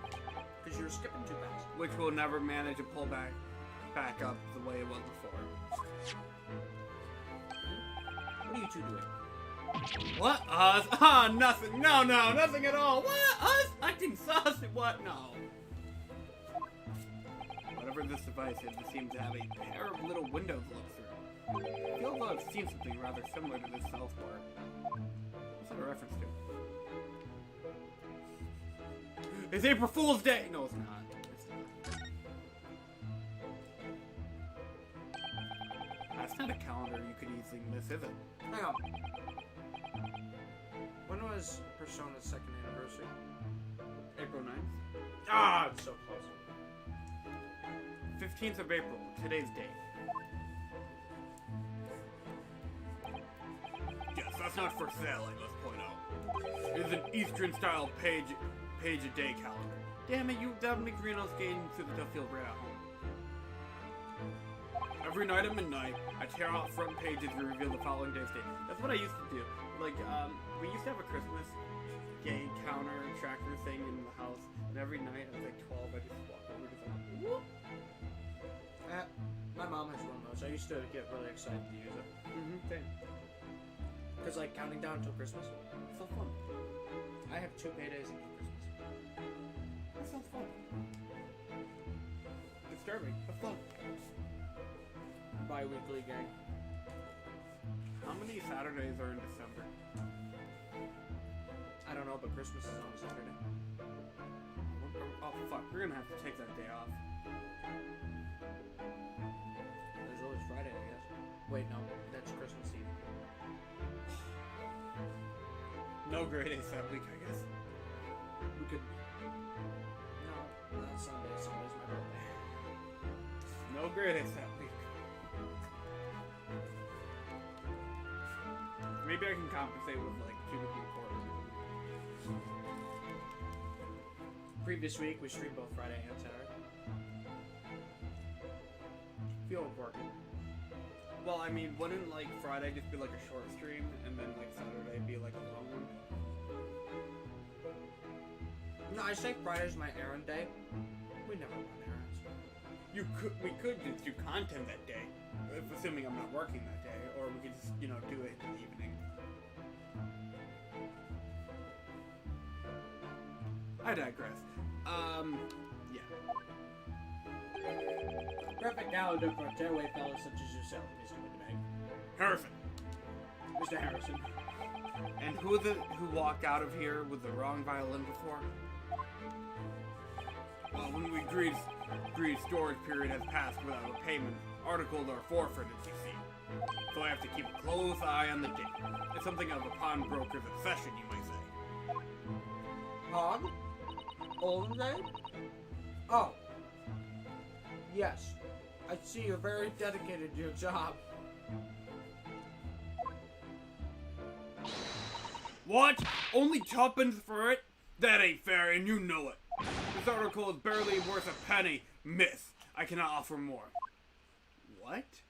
because you were skipping too fast. Which will never manage to pull back up the way it was before. What are you two doing? What? Us? Ah, nothing. No, nothing at all. What? Us? Acting sus? What? No. Whatever this device is, it seems to have a pair of little windows to look through. I feel as though I've seen something rather similar to this Southport. What's that a reference to? It's April Fool's Day! No, it's not. It's not. That's not a calendar you could easily miss, is it? Hang on. When was Persona's 2nd anniversary? April 9th? Ah, it's so close. 15th of April, today's date. Yes, that's not for sale, I must point out. It is an Eastern-style page-a-day calendar. Damn it, that makes Reno's getting to the Duffield right at home. Every night at midnight, I tear out front pages and reveal the following day's date. That's what I used to do. Like, we used to have a Christmas day counter tracker thing in the house, and every night at like 12, I just walk over to them. Whoop! My mom has one of those. I used to get really excited to use it. Same. Because, like, counting down till Christmas. So fun. I have 2 paydays until Christmas. That sounds fun. Disturbing, but fun. Bi-weekly gang. How many Saturdays are in December? I don't know, but Christmas is on a Saturday. Oh fuck, we're gonna have to take that day off. There's always Friday, I guess. Wait, no, that's Christmas Eve. No grade A's that week, I guess. We could. No, not Sunday. Sunday's my birthday. No grade A's that week. Maybe I can compensate with like cubicle quarter. Previous week, we streamed both Friday and Saturday. Feel important. Well, I mean, wouldn't like Friday just be like a short stream, and then like Saturday be like a long one? No, I say Friday's my errand day. We never run errands. We could just do content that day, if assuming I'm not working that day, or we could just, do it in the evening. I digress. Yeah. Perfect calendar for tearaway fellas such as yourself, Mr. Winnebago. Harrison. Mr. Harrison. And who walked out of here with the wrong violin before? Well, when we agreed storage period has passed without a payment, articles are forfeited, you see. So I have to keep a close eye on the date. It's something of a pawnbroker's obsession, you might say. Pawn? Old day? Oh. Yes. I see you're very dedicated to your job. What? Only tuppence for it? That ain't fair, and you know it. This article is barely worth a penny, miss. I cannot offer more. What?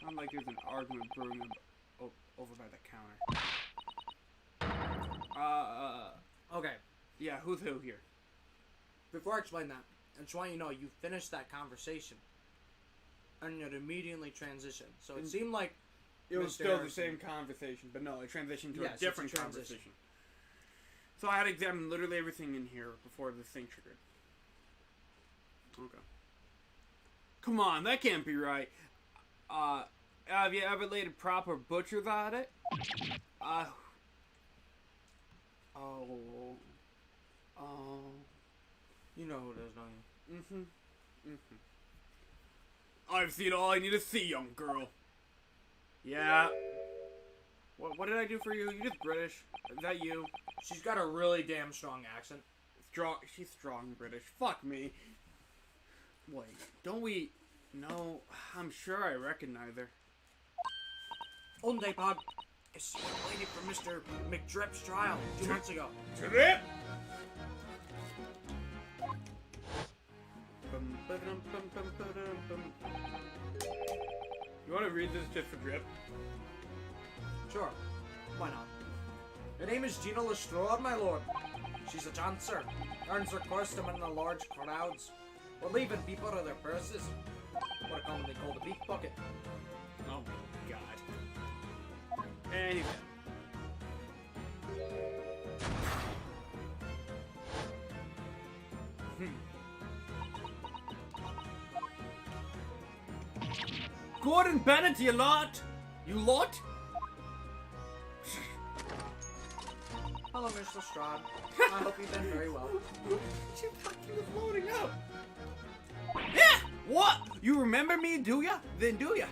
Sounds like there's an argument brewing over by the counter. Okay. Yeah, who's who here? Before I explain that, I just want you to know you finished that conversation. And it immediately transitioned. So it seemed like It was Mr. still Harrison. the same conversation, but no, it transitioned to Yes, a it's a different transition. conversation. So I had to examine literally everything in here before this thing triggered. Okay. Come on, that can't be right. Have you ever laid a proper butcher's at it? You know who it is, don't you? I've seen all I need to see, young girl. Yeah. What did I do for you? You just British. Is that you? She's got a really damn strong accent. She's strong British. Fuck me. Wait, don't we... No, I'm sure I recognize her. Day, Bob. It's the young lady from Mr. McDrip's trial 2 months ago. Drip! You want to read this just for drip? Sure. Why not? Her name is Gina Lestrade, my lord. She's a dancer. Earns her custom in the large crowds. Or leaving people to their purses. What are commonly called a pickpocket. Oh my god. Anyway. Gordon Bennett, you lot! You lot? Hello, Mr. Lestrade. I hope you've been very well. She fucking was loading up. Yeah! What? You remember me, do ya? Then do ya?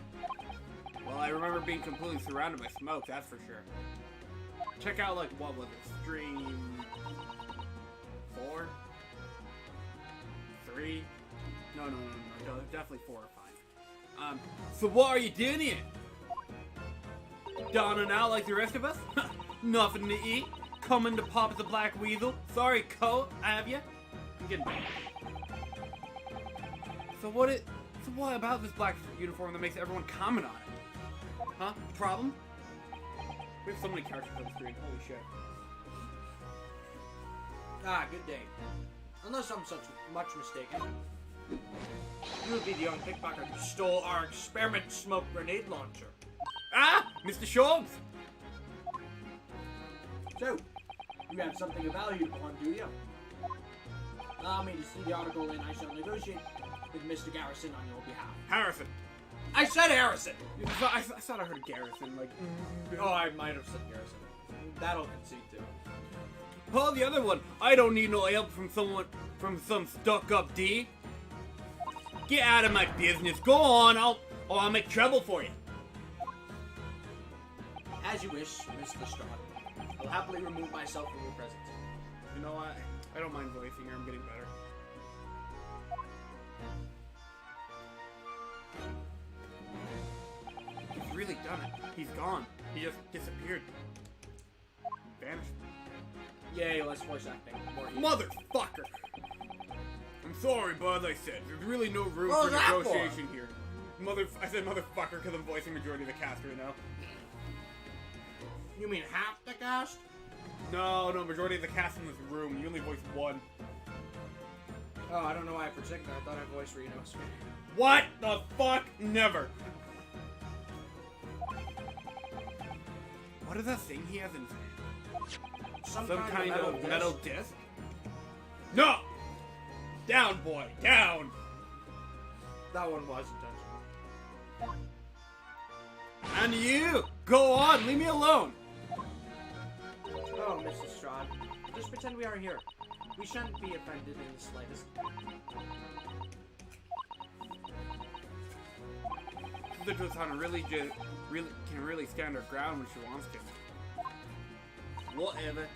Well, I remember being completely surrounded by smoke, that's for sure. Check out, like, what was it? Stream 4? 3? No, definitely 4 or 5. So what are you doing here? Dawning out like the rest of us? Nothing to eat? Coming to pop the black weasel? Sorry, coat, have ya? I'm getting back. So what about this black uniform that makes everyone comment on it? Huh? Problem? We have so many characters on the screen, holy shit. Ah, good day. Unless I'm such much mistaken. You would be the young pickpocket who stole our experiment smoke grenade launcher. Ah! Mr. Schultz! So, you have something of value to pawn, do you? Allow me to see the article and I shall negotiate with Mr. Garrison on your behalf. Harrison! I said Harrison! I thought I heard Garrison, like... Oh, I might have said Garrison. That'll concede too. Oh, the other one! I don't need no help from some stuck-up D. Get out of my business. Go on, I'll or I'll make trouble for you. As you wish, Mr. Straw. I'll happily remove myself from your presence. You know what? I don't mind voicing her. I'm getting better. He's really done it. He's gone. He just disappeared. Vanished. Yay, less voice acting. More easy. Motherfucker! I'm sorry, but as I said, there's really no room What for was that negotiation here. I said motherfucker because I'm voicing majority of the cast right now. You mean half the cast? No, majority of the cast in this room. You only voice one. Oh, I don't know why I projected. I thought I voiced Reno. What the fuck? Never. What is that thing he has in his hand? Some kind of disc. metal disc? No! Down, boy, down! That one was intentional. And you! Go on, leave me alone! Oh, Mrs. Strahd. Just pretend we are here. We shan't be offended in the slightest. Little really can really stand her ground when she wants to. Whatever.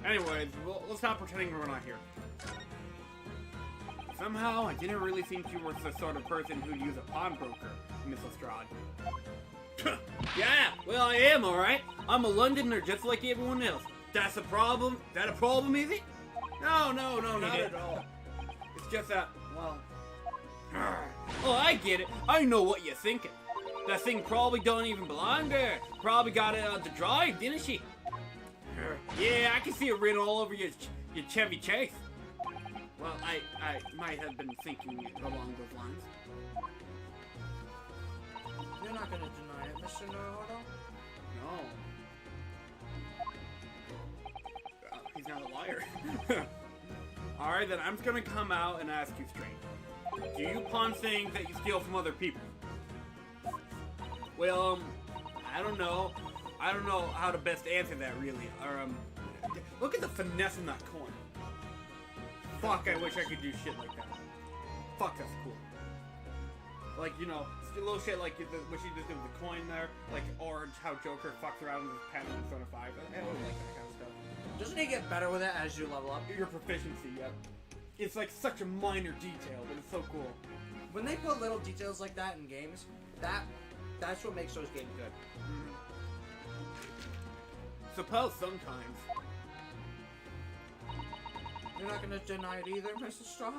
Anyways, let's stop pretending we're not here. Somehow, I didn't really think you were the sort of person who'd use a pawnbroker, Miss Lestrade. Yeah, well I am, alright. I'm a Londoner just like everyone else. That's a problem? Is that a problem, is it? No, not at all. It's just that, well... Oh, I get it. I know what you're thinking. That thing probably don't even belong there. Probably got it out the drive, didn't she? Yeah, I can see it written all over your Chevy Chase. Well, I might have been thinking along those lines. You're not gonna deny it, Mr. Naruto? No. He's not a liar. Alright, then I'm just gonna come out and ask you straight. Do you pawn things that you steal from other people? Well, I don't know. I don't know how to best answer that, really. Or, look at the finesse in that coin. Fuck, I wish I could do shit like that. Fuck, that's cool. Like, you know, little shit like what she just did with the coin there, like, or how Joker fucks around with his pen in front of 5. I don't like that kind of stuff. Doesn't he get better with it as you level up? Your proficiency, yep. It's like such a minor detail, but it's so cool. When they put little details like that in games, that's what makes those games good. Mm-hmm. Suppose sometimes. You're not gonna deny it either, Mr. Straw?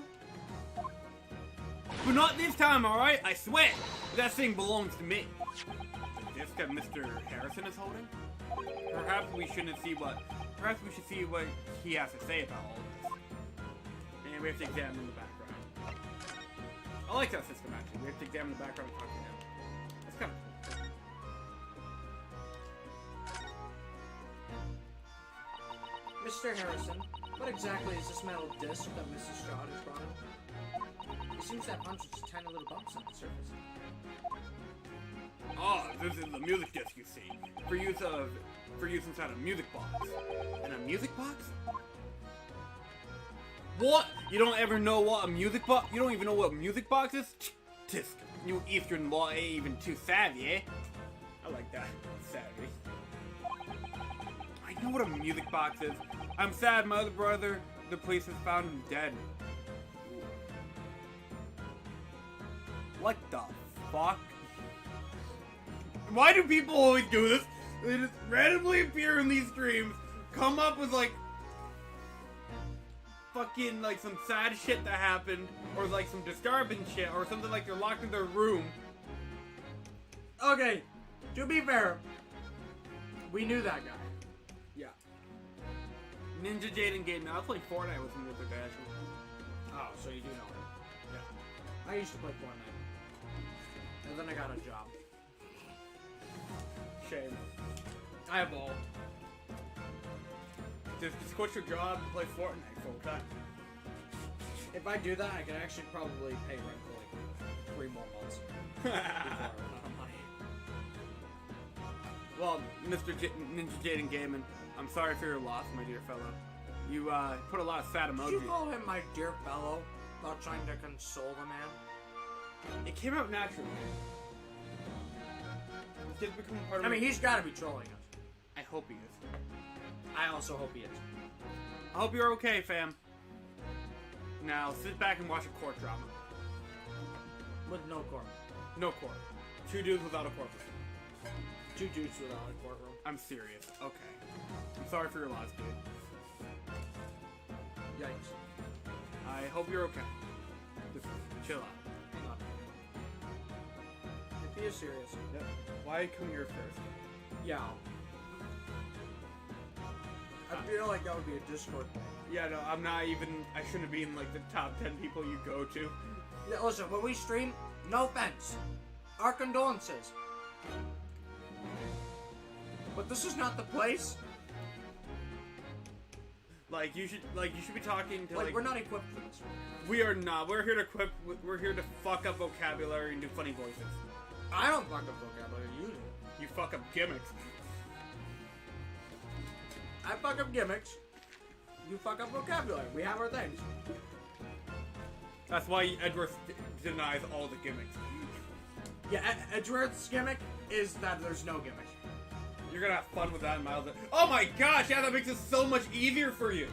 But not this time, alright? I swear! That thing belongs to me. The disc that Mr. Harrison is holding? Perhaps we should see what he has to say about all of this. And we have to examine the background. I like that system, actually. We have to examine the background and talk to him. That's kind of cool. Mr. Harrison, what exactly is this metal disc that Mrs. Strahd has brought in? It seems to have hundreds of tiny little bumps on the surface. Ah, this is the music disc you see. For use inside a music box. And a music box? What? You don't ever know what a music box? You don't even know what a music box is? Tisk. You Eastern law ain't even too savvy, eh? I like that. Savvy. I know what a music box is. I'm sad my other brother, the police has found him dead. What the fuck? Why do people always do this? They just randomly appear in these streams, come up with like fucking like some sad shit that happened, or like some disturbing shit, or something like they're locked in their room. Okay, to be fair, we knew that guy. Yeah. Ninja Jaden Game. Now I was playing Fortnite with him the other day, actually. Oh, so you do know him. Yeah. I used to play Fortnite. And then I got a job. Shame. I evolved. Just quit your job and play Fortnite full time. If I do that, I can actually probably pay rent for like 3 more months. Before I run out of money. Well, Ninja Jaden Gaming, I'm sorry for your loss, my dear fellow. You put a lot of sad emojis. Did you call him my dear fellow? Not trying to console the man. It came out naturally. It's just become part of I mean, he's got to be trolling us. I hope he is. I also hope he is. I hope you're okay, fam. Now, sit back and watch a court drama. With no court. No court. 2 dudes without a courtroom. 2 dudes without a courtroom. I'm serious. Okay. I'm sorry for your loss, dude. Yikes. I hope you're okay. Just chill out. Hang on. If he is serious. Yep. Why come here first? Yeah. I feel like that would be a Discord thing. Yeah, no, I'm not even... I shouldn't be in, like, the top 10 people you go to. Yeah, listen, when we stream, no offense. Our condolences. But this is not the place. Like, you should be talking to, Like, we're not equipped for this. We are not. We're here to we're here to fuck up vocabulary and do funny voices. I don't fuck up vocabulary, you do. You fuck up gimmicks. I fuck up gimmicks. You fuck up vocabulary. We have our things. That's why Edward denies all the gimmicks. Yeah, Edgeworth's gimmick is that there's no gimmicks. You're gonna have fun with that, Miles. Oh my gosh, yeah, that makes it so much easier for you.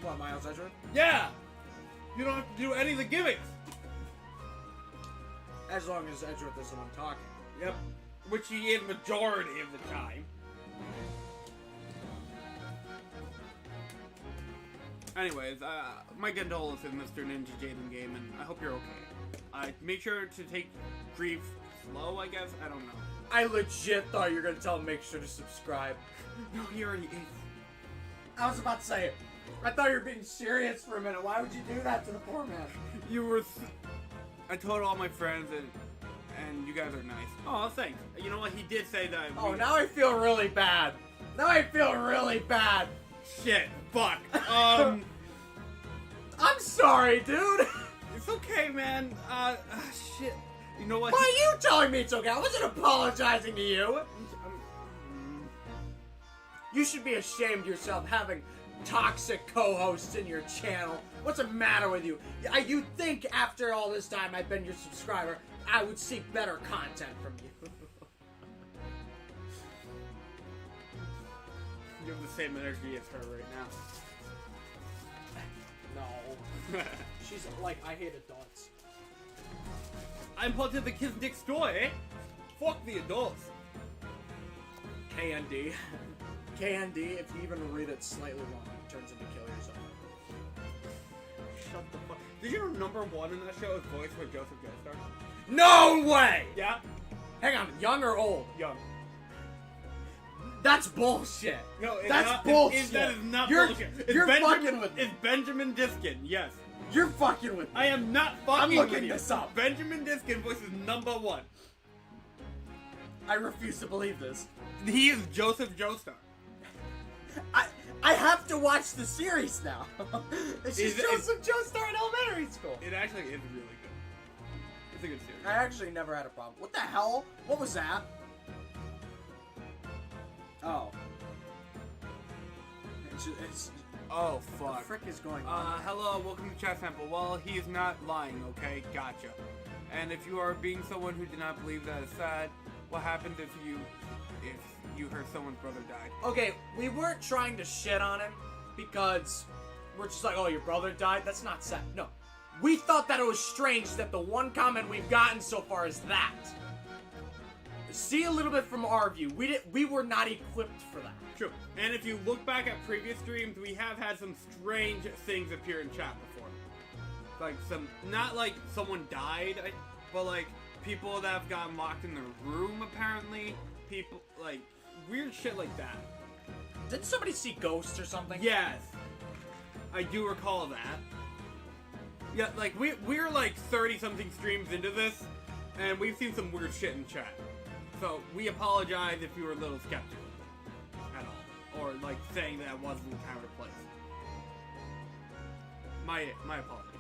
What, Miles Edgeworth? Yeah! You don't have to do any of the gimmicks. As long as Edgeworth is the one talking. Yep. Which he is majority of the time. Anyways, my condolences, Mr. Ninja Jaden Game, and I hope you're okay. Make sure to take grief slow, I guess? I don't know. I legit thought you were gonna tell him make sure to subscribe. No, he already is. I was about to say it. I thought you were being serious for a minute. Why would you do that to the poor man? You were... I told all my friends, and you guys are nice. Oh, thanks. You know what? He did say that... Oh, now I feel really bad. Now I feel really bad. Shit. Fuck. I'm sorry, dude. It's okay, man. Shit. You know what? Why are you telling me it's okay? I wasn't apologizing to you. You should be ashamed of yourself having toxic co-hosts in your channel. What's the matter with you? You'd think after all this time I've been your subscriber, I would seek better content from you. You have the same energy as her right now. No. She's like, I hate adults. I'm part of the kids next door, eh? Fuck the adults. KND. KND, if you even read it slightly wrong, it turns into kill yourself. Shut the fuck. Did you know #1 in that show is voiced by Joseph Joestar? No way! Yeah? Hang on, young or old? Young. That's bullshit. No, it's that's not, bullshit. That is not you're, bullshit. You're fucking with me. It's Benjamin Diskin, yes. You're fucking with me. I am not fucking I'm looking with you. this up. Benjamin Diskin voices #1. I refuse to believe this. He is Joseph Joestar. I have to watch the series now. It's just It's- Joseph Joestar in elementary school. It actually is really good. It's a good series. I actually never had a problem. What the hell? What was that? Oh. It's Oh, what fuck. the frick is going on? Hello, welcome to Chat Sample. Well, he is not lying, okay? Gotcha. And if you are being someone who did not believe that is sad, what happens if you heard someone's brother died? Okay, we weren't trying to shit on him because we're just like, oh, your brother died? That's not sad. No. We thought that it was strange that the one comment we've gotten so far is that. See a little bit from our view. We were not equipped for that. True. And if you look back at previous streams, we have had some strange things appear in chat before. Like not like someone died, but like people that have gotten locked in their room apparently. People, like, weird shit like that. Didn't somebody see ghosts or something? Yes. I do recall that. Yeah, like, we're like 30-something streams into this, and we've seen some weird shit in chat. So, we apologize if you were a little skeptical. At all. Or, like, saying that wasn't the time or place. My apologies.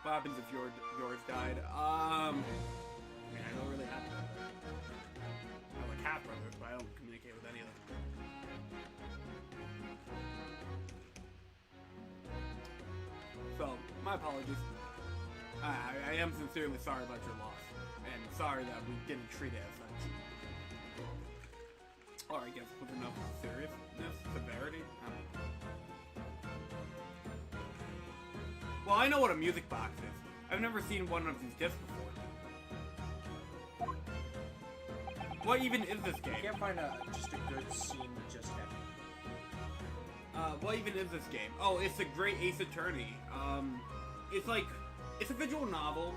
What happens if yours died? I mean, I don't really have brothers. I have like half brothers, but I don't communicate with any of them. My apologies. I am sincerely sorry about your loss, and sorry that we didn't treat it as such. Or I guess with enough seriousness, severity. I don't know. Well, I know what a music box is. I've never seen one of these discs before. What even is this I game? can't find just a good scene with just him. What even is this game? Oh, it's the Great Ace Attorney. It's a visual novel.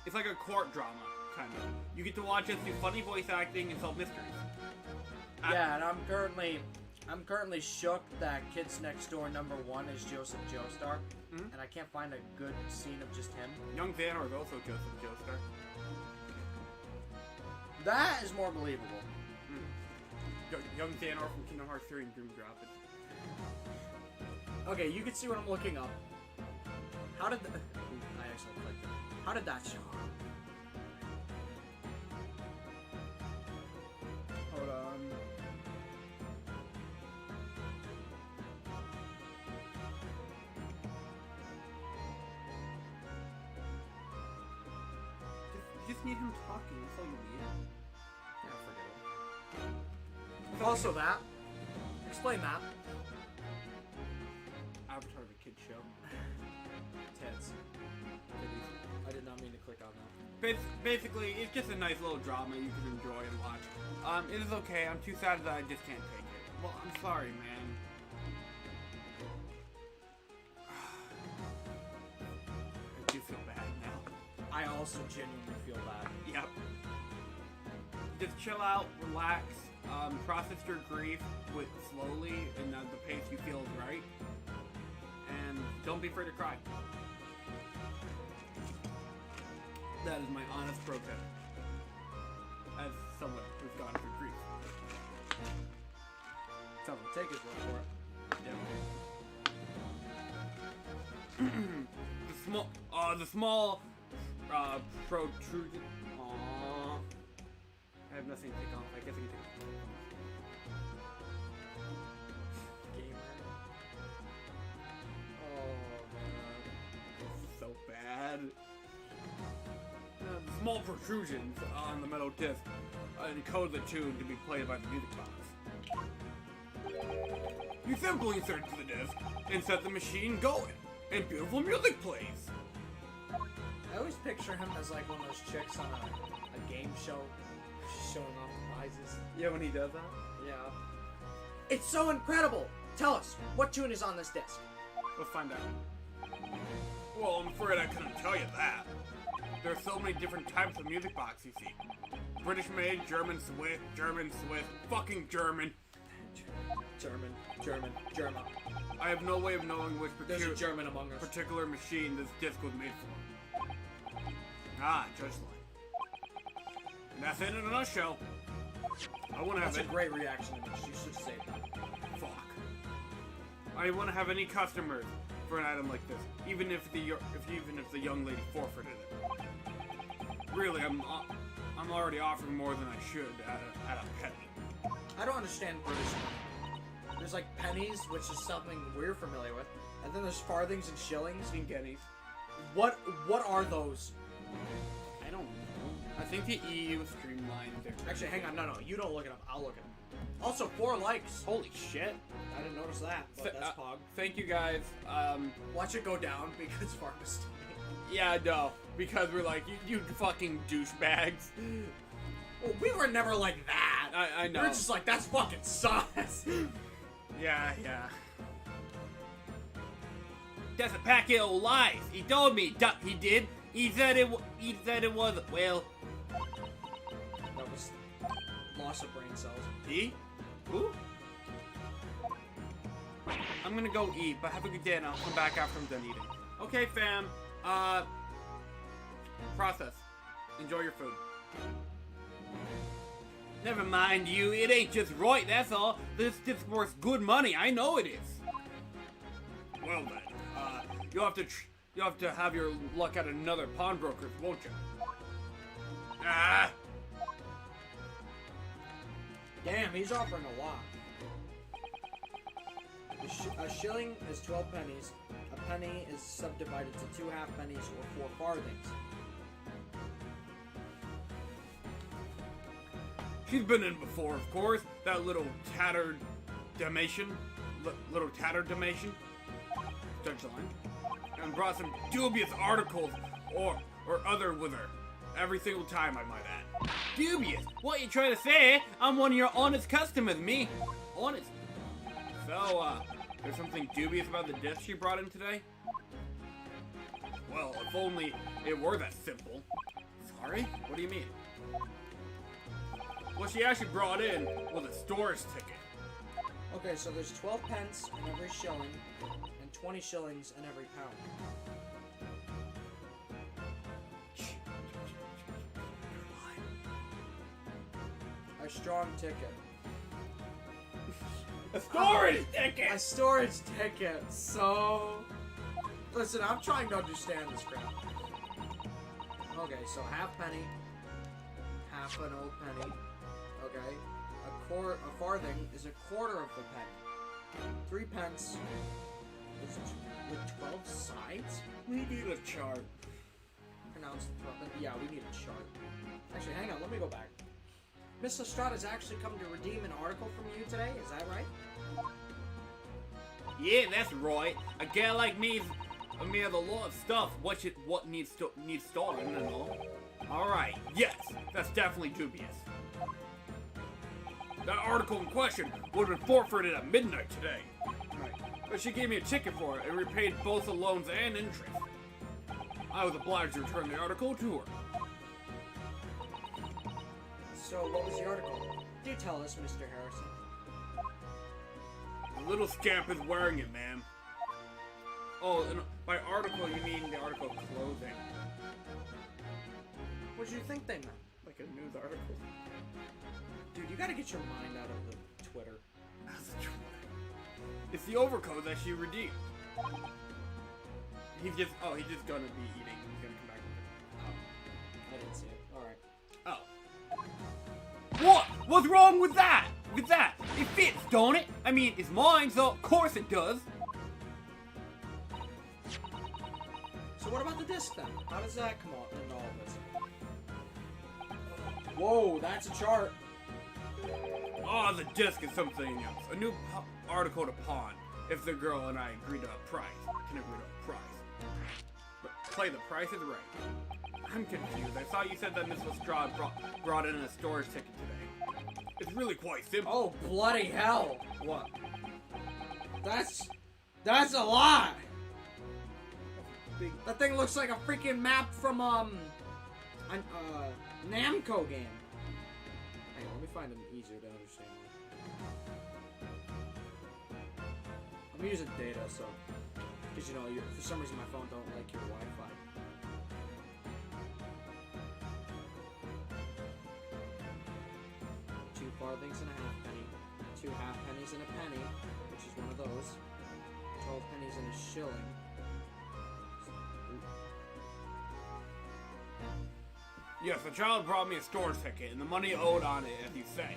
It's like a court drama, kind of. You get to watch us do funny voice acting and solve mysteries. Yeah, and I'm currently shook that Kids Next Door #1 is Joseph Joestar, and I can't find a good scene of just him. Young Xanor is also Joseph Joestar. That is more believable. Young Xanor from Kingdom Hearts 3 and Dream Drop. Okay, you can see what I'm looking up. How did the... I actually clicked it. How did that show? Hold on. You just need him talking, that's all you need. Yeah, forget it. Also that. Explain that. Avatar of a Kid Show. Tits. I did not mean to click on that. Basically, it's just a nice little drama you can enjoy and watch. It is okay. I'm too sad that I just can't take it. Well, I'm sorry, man. I do feel bad now. I also genuinely feel bad. Yep. Just chill out, relax, process your grief slowly and at the pace you feel is right. And don't be afraid to cry. That is my honest protest. As someone who's gone through grief. Someone take his word for it. Yeah. the small protrusion. Aww. I have nothing to take off. I guess I can take it. Gamer. Oh man. So bad. The small protrusions on the metal disc encode the tune to be played by the music box. You simply insert the disc and set the machine going, and beautiful music plays. I always picture him as like one of those chicks on a game show, showing off the prizes. Yeah, when he does that? Yeah. It's so incredible! Tell us, what tune is on this disc? Let's find out. Well, I'm afraid I couldn't tell you that. There are so many different types of music box, you see. British made, German, Swiss, fucking German. German. I have no way of knowing which There's a German among us. particular machine this disc was made for. Ah, just like. And that's it in a nutshell. I want to have That's a great reaction to this. You should say that. Fuck. I want to have any customers for an item like this, even if the young lady forfeited it. Really, I'm already offering more than I should at a penny. I don't understand British money. There's like pennies, which is something we're familiar with, and then there's farthings and shillings. And guineas. What are those? I don't know. I think the EU streamlined their... Actually, hang on. No. You don't look it up. I'll look it up. Also, 4 likes. Holy shit. I didn't notice that, but that's Pog. Thank you guys. Watch it go down because of our mistake. Yeah, no. Because we're like, you fucking douchebags. Well, we were never like that. I know. We're just like, that's fucking sus. Yeah. That's a packet of lies. He told me. He did. He said it wasn't. Well. That was loss of brain cells. E? Who? I'm gonna go eat, but have a good day and I'll come back after I'm done eating. Okay, fam. Process. Enjoy your food. Never mind you, it ain't just right, that's all. This is worth good money, I know it is. Well then, you'll have to have your luck at another pawnbroker's, won't you? Ah! Damn, he's offering a lot. A shilling is 12 pennies. A penny is subdivided to 2 half pennies or 4 farthings. She's been in before, of course. That little tattered Dalmatian. Little tattered Dalmatian. Judge the line. And brought some dubious articles or other with her. Every single time, I might add. Dubious? What you trying to say? I'm one of your honest customers, me. Honest. So, there's something dubious about the disc she brought in today? Well, if only it were that simple. Sorry? What do you mean? What she actually brought in was a storage ticket. Okay, so there's 12 pence in every shilling and 20 shillings in every pound. A strong ticket. A storage ticket! A storage ticket. So, listen, I'm trying to understand this crap. Okay, so half penny, half an old penny. Okay, a farthing is a quarter of the penny. 3 pence is with 12 sides. We need a chart. Pronounced. Yeah, we need a chart. Actually, hang on. Let me go back. Miss Lestrada's actually come to redeem an article from you today. Is that right? Yeah, that's right. A gal like me, has a lot of stuff. What needs storing and all. All right. Yes, that's definitely dubious. That article in question would have been forfeited at midnight today. Right. But she gave me a ticket for it and repaid both the loans and interest. I was obliged to return the article to her. So, what was the article? Do tell us, Mr. Harrison. The little scamp is wearing it, ma'am. Oh, and by article, you mean the article clothing. What did you think they meant? Like a news article. Dude, you gotta get your mind out of the Twitter. That's true. It's the overcoat that she redeemed. He's just gonna be eating. He's gonna come back with it. Oh. I didn't see it. Alright. Oh. What? What's wrong with that? With that? It fits, don't it? I mean, it's mine, so of course it does. So what about the disc then? How does that come out into all this? Whoa, that's a chart. Oh, the disc is something else. A new article to pawn. If the girl and I agree to a price. Can agree to a price. But play the price is right. I'm confused. I thought you said that Miss Lestrade brought in a storage ticket today. It's really quite simple. Oh, bloody hell. What? That's a lot. That thing looks like a freaking map from, Namco game. Hang on, let me find an easier to understand one. I'm using data, so... Because, you know, for some reason my phone don't like your Wi-Fi. Two farthings and a half penny. 2 half pennies and a penny, which is one of those. 12 pennies and a shilling. Yes, the child brought me a storage ticket, and the money owed on it, as you say.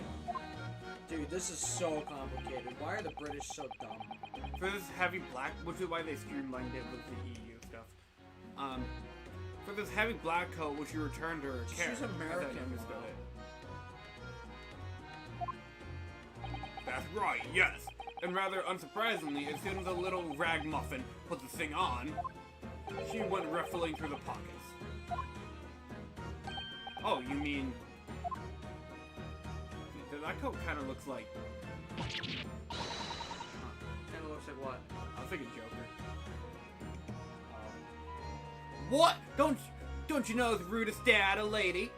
Dude, this is so complicated. Why are the British so dumb? For this heavy black, which is why they streamlined it with the EU stuff. For this heavy black coat, which you returned to her care. She's American. That's right, yes. And rather unsurprisingly, as soon as the little ragamuffin put the thing on, she went riffling through the pockets. Oh, you mean... That coat kind of looks like... Kind of looks like what? I was thinking Joker. What? Don't you know it's rude to stare at a lady?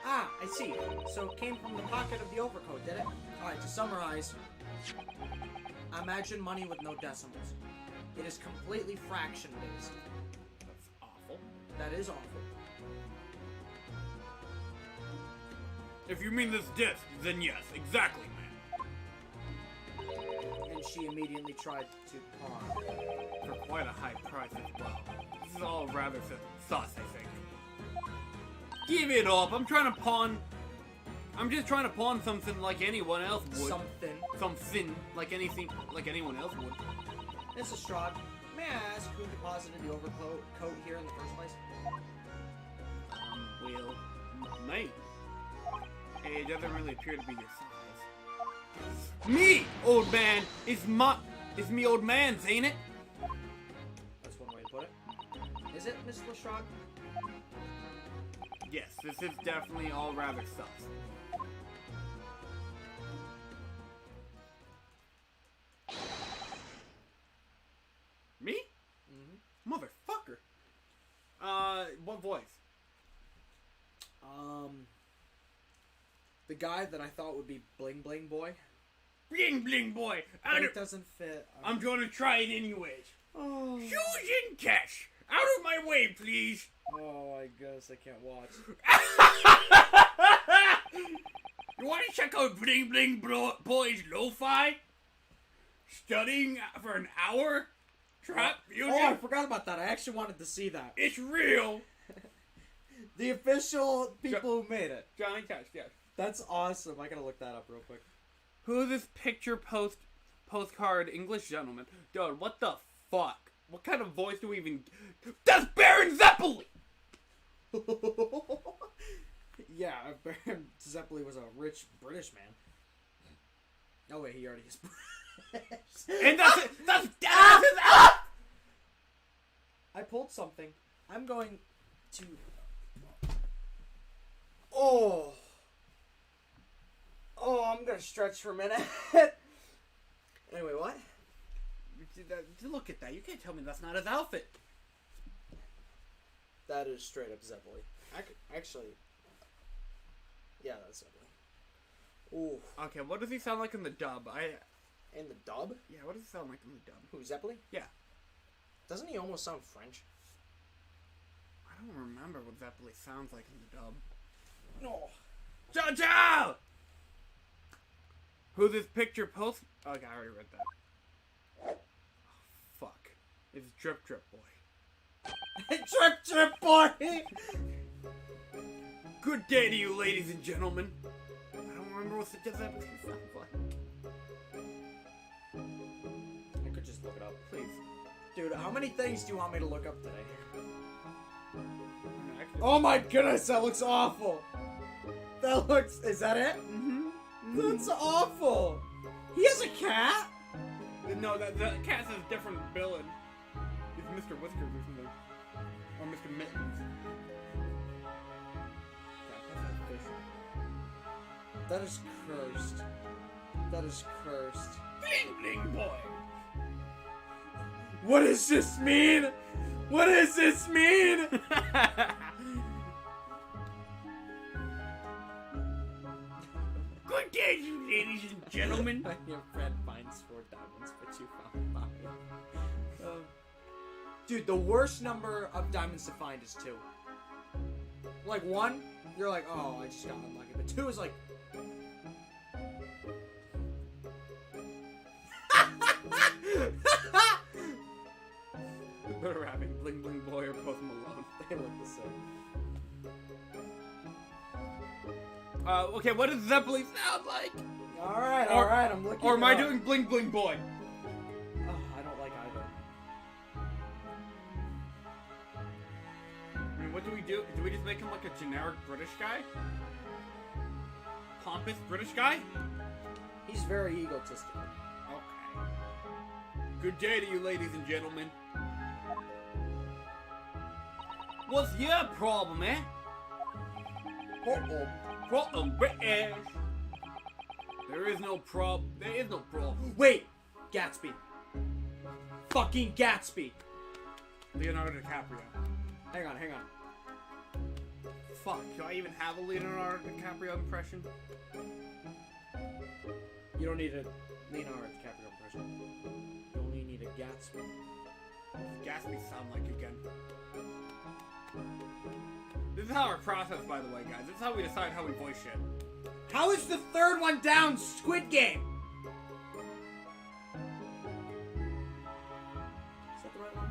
Ah, I see. So it came from the pocket of the overcoat, did it? Alright, to summarize, imagine money with no decimals. It is completely fraction-based. That's awful. That is awful. If you mean this disc, then yes, exactly, man. And she immediately tried to pawn. For quite a high price as well. This is all rather sus, I think. Give it up! I'm trying to pawn I'm just trying to pawn something like anyone else would. Something. Like anything, like anyone else would. Mr. Strahd, may I ask who deposited the overcoat here in the first place? Well, mate. It doesn't really appear to be your size. Me, old man, is me old man's, ain't it? That's one way to put it. Is it, Mr. Strahd? Yes, this is definitely all rather sus. Me? Mm-hmm. Motherfucker. What voice? The guy that I thought would be Bling Bling Boy. Bling bling boy. But it doesn't fit. I'm gonna try it anyways. Oh. Susan Cash, out of my way, please. Oh, I guess I can't watch. You want to check out Bling Bling Boy's lo-fi? Studying for an hour? Trap music? Oh, I forgot about that. I actually wanted to see that. It's real. The official people who made it. Johnny Cash, yes. That's awesome. I gotta look that up real quick. Who is this picture postcard English gentleman? Dude, what the fuck? What kind of voice do we even... That's Baron Zeppelin! Yeah, Baron Zeppelin was a rich British man. Oh wait, he already is British. And that's his up! I pulled something. I'm going to... Oh, I'm gonna stretch for a minute. Anyway, what? Look at that. You can't tell me that's not his outfit. That is straight up Zeppelin. Actually, yeah, that's Zeppelin. Ooh. Okay, what does he sound like in the dub? In the dub? Yeah, what does he sound like in the dub? Who, Zeppelin? Yeah. Doesn't he almost sound French? I don't remember what Zeppelin sounds like in the dub. No. Ciao, ciao! Who this picture post? Okay, I already read that. Oh, fuck. It's Drip Drip Boy. Drip Drip Boy! Good day to you, ladies and gentlemen. I don't remember what the Zeppelin sounds like. I could just look it up. Please. Dude, how many things do you want me to look up today? Actually, Oh my goodness, that looks awful! That looks... Is that it? Mm-hmm. That's awful! He has a cat? No, the cat has a different villain. It's Mr. Whiskers or something. Or Mr. Mittens. That is cursed. That is cursed. Bling bling boy! What does this mean? What does this mean? Good day, you ladies and gentlemen. Your friend finds 4 diamonds, but you found 5. Dude, the worst number of diamonds to find is 2. Like 1, you're like, oh, I just got unlucky. But 2 is like... Better having Bling Bling Boy or Post Malone. They look the same. Okay, what does Zeppelin sound like? Alright, I'm looking. Or am I doing Bling Bling Boy? Oh, I don't like either. I mean, what do we do? Do we just make him like a generic British guy? Pompous British guy? He's very egotistical. Okay. Good day to you, ladies and gentlemen. What's your problem, eh? Problem, British. There is no problem. There is no problem. Wait! Gatsby. Fucking Gatsby. Leonardo DiCaprio. Hang on. Fuck, do I even have a Leonardo DiCaprio impression? You don't need a Leonardo DiCaprio impression. You only need a Gatsby. Gatsby sound like again. This is how our process, by the way, guys. This is how we decide how we voice shit. How is the third one down, Squid Game? Is that the right one?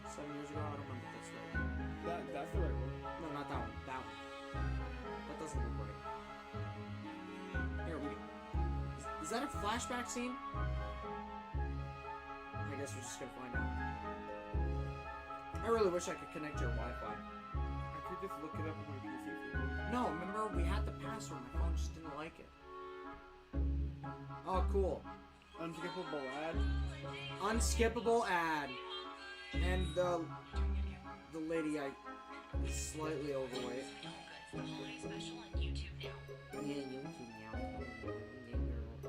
7 years ago? I don't remember if that's the right one. That's the right one. No, not that one. That one. That doesn't look right. Is that a flashback scene? I guess we're just gonna find out. I really wish I could connect your Wi-Fi. I could just look it up on my PC. No, remember we had the password. My phone just didn't like it. Oh, cool. Unskippable ad. Unskippable ad. And the lady is slightly overweight. Yeah, YouTube now.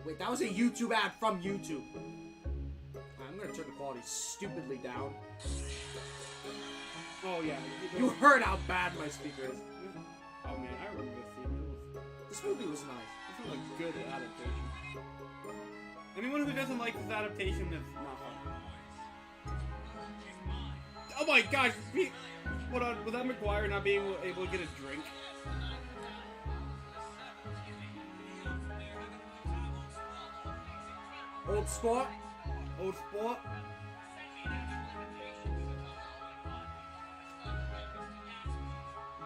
Wait, that was a YouTube ad from YouTube. I'm gonna turn the quality stupidly down. Oh yeah. You heard how bad my speaker is. Oh man, I remember this scene. This movie was nice. This was a good adaptation. Anyone who doesn't like this adaptation is not fun. Oh my gosh! Hold on, was that McGuire not being able to get a drink? Old sport. Old sport?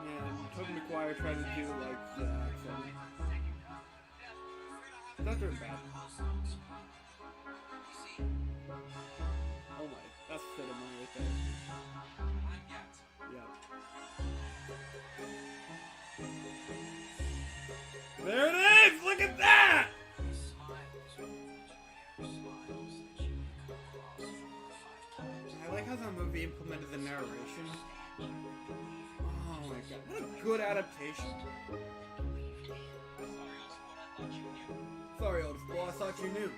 Man, Tobey McGuire trying to do like the accent. It's not doing bad. Oh my, that's cinema right there. Yeah. There it is! Look at that! I like how that movie implemented the narration. Oh my god, what a good adaptation. Sorry, old sport, I thought you knew.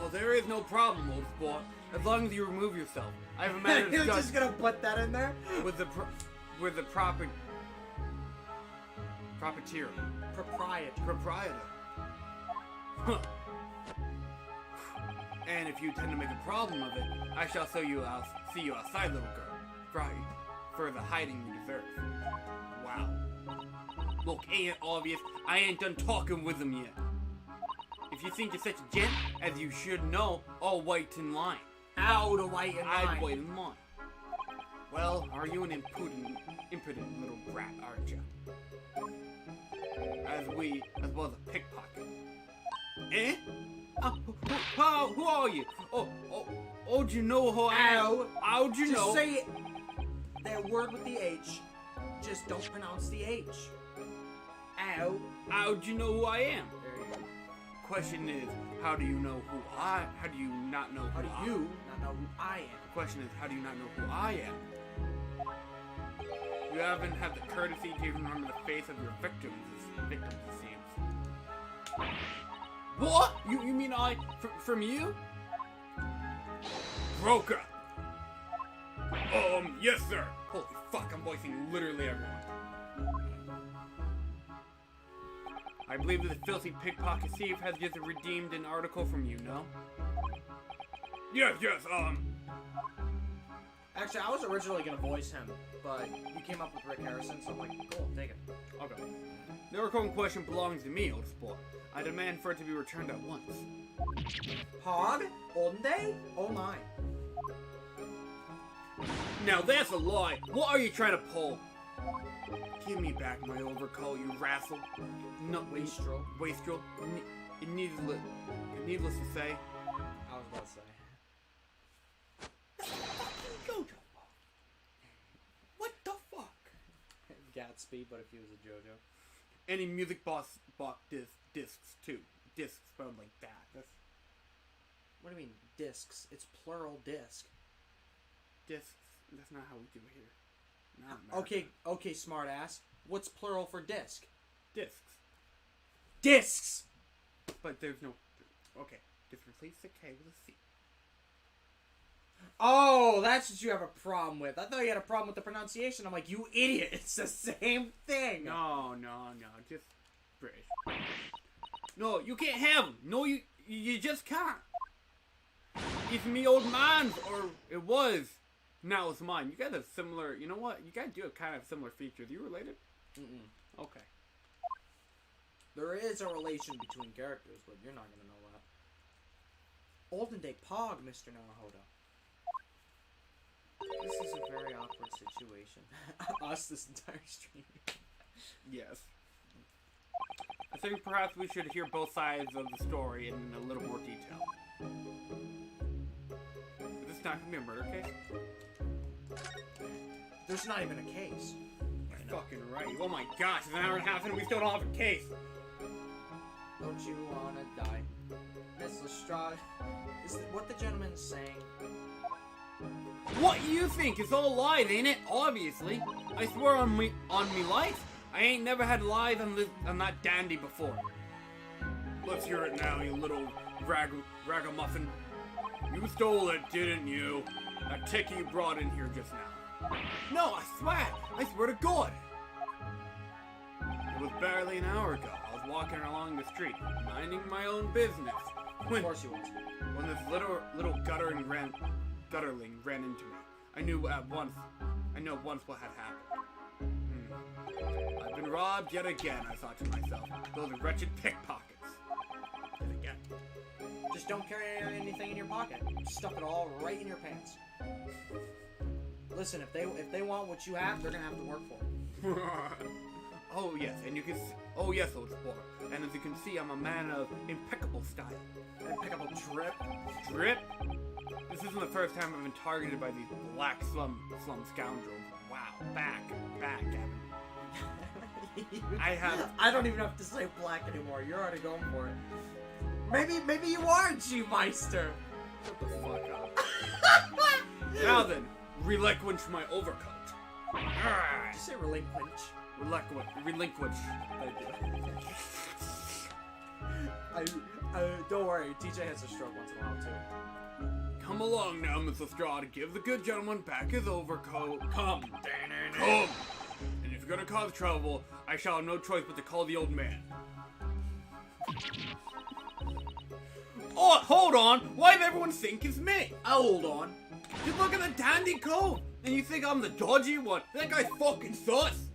Oh, there is no problem, old sport. As long as you remove yourself. I have a matter of You're discuss just gonna put that in there? with the proprietor. Proprietor. Huh. And if you tend to make a problem of it, I shall see you outside, little girl. For the hiding you deserve. Wow. Look, ain't it obvious? I ain't done talking with him yet. If you think you're such a gent, as you should know, I'll wait in line. Ow, to wait in line. I'd wait in line. Well, are you an impudent little brat, aren't you? As well as a pickpocket. Eh? Who are you? Oh, do you know who I am? Ow. How'd you Just know? say that word with the H. Just don't pronounce the H. Ow. How'd you know who I am? There you go. Question is, how do you not know who I am? How do you not know who I am? The question is, how do you not know who I am? You haven't had the courtesy to even remember the face of your victims, it seems. What? You mean from you? Broker! Yes sir! Holy fuck, I'm voicing literally everyone. I believe that the filthy pickpocket thief has just redeemed an article from you, no? Yes, Actually, I was originally gonna voice him, but you came up with Rick Harrison, so I'm like, cool, take it. Okay. The article in question belongs to me, old sport. I demand for it to be returned at once. Hog? Olden Day? Oh my. Now that's a lie! What are you trying to pull? Give me back my overcoat, you rascal. No, Wastrel. Wastrel. Needless to say. I was about to say. Jojo. What the fuck? Gatsby, but if he was a JoJo. Any music box bought discs too. Discs spelled like that. What do you mean, discs? It's plural disc. Discs. That's not how we do it here. Not Okay, smartass. What's plural for disc? Discs. Discs! But there's no. Okay. Just replace the K with a C. Oh, that's what you have a problem with. I thought you had a problem with the pronunciation. I'm like, you idiot. It's the same thing. No. Just British. No, you can't have them. No, you just can't. It's me old man's, or it was. Now it's mine. You guys have similar. You know what? You guys do have kind of similar features. You related? Mm-mm. Okay. There is a relation between characters, but you're not going to know that. Olden Day Pog, Mr. Naruhodo. This is a very awkward situation. Us this entire stream. Yes. think perhaps we should hear both sides of the story in a little more detail. Is this not gonna be a murder case? There's not even a case. You're fucking right. Oh my gosh, it's an hour and a half and we still don't have a case. Don't you wanna die? Miss Lestrade, is what the gentleman's saying? What you think? It's all lies, ain't it? Obviously. I swear on me life, I ain't never had lies on that dandy before. Let's hear it now, you little ragamuffin. You stole it, didn't you? That ticket you brought in here just now. No, I swear to God. It was barely an hour ago. I was walking along the street, minding my own business. Of course you was. When this little gutterling ran into me. I knew at once what had happened. I've been robbed yet again, I thought to myself. Those wretched pickpockets. Yet again. Just don't carry anything in your pocket. Stuff it all right in your pants. Listen, if they want what you have, they're gonna have to work for it. Oh yes, and you can. Oh yes, old sport. And as you can see, I'm a man of impeccable style. Impeccable drip. Drip? This isn't the first time I've been targeted by these black slum scoundrels. Wow, back, Gavin. I don't even have to say black anymore. You're already going for it. Maybe you are G-Meister. Shut the fuck up. Now then, relinquish my overcoat. Did you say relinquish? Relinquish. Don't worry, TJ has a stroke once in a while too. Come along now, Miss Lestrade. Give the good gentleman back his overcoat. Come. And if you're gonna cause trouble, I shall have no choice but to call the old man. Oh, hold on! Why does everyone think it's me? Hold on. Just look at the dandy coat, and you think I'm the dodgy one? That guy's fucking sus.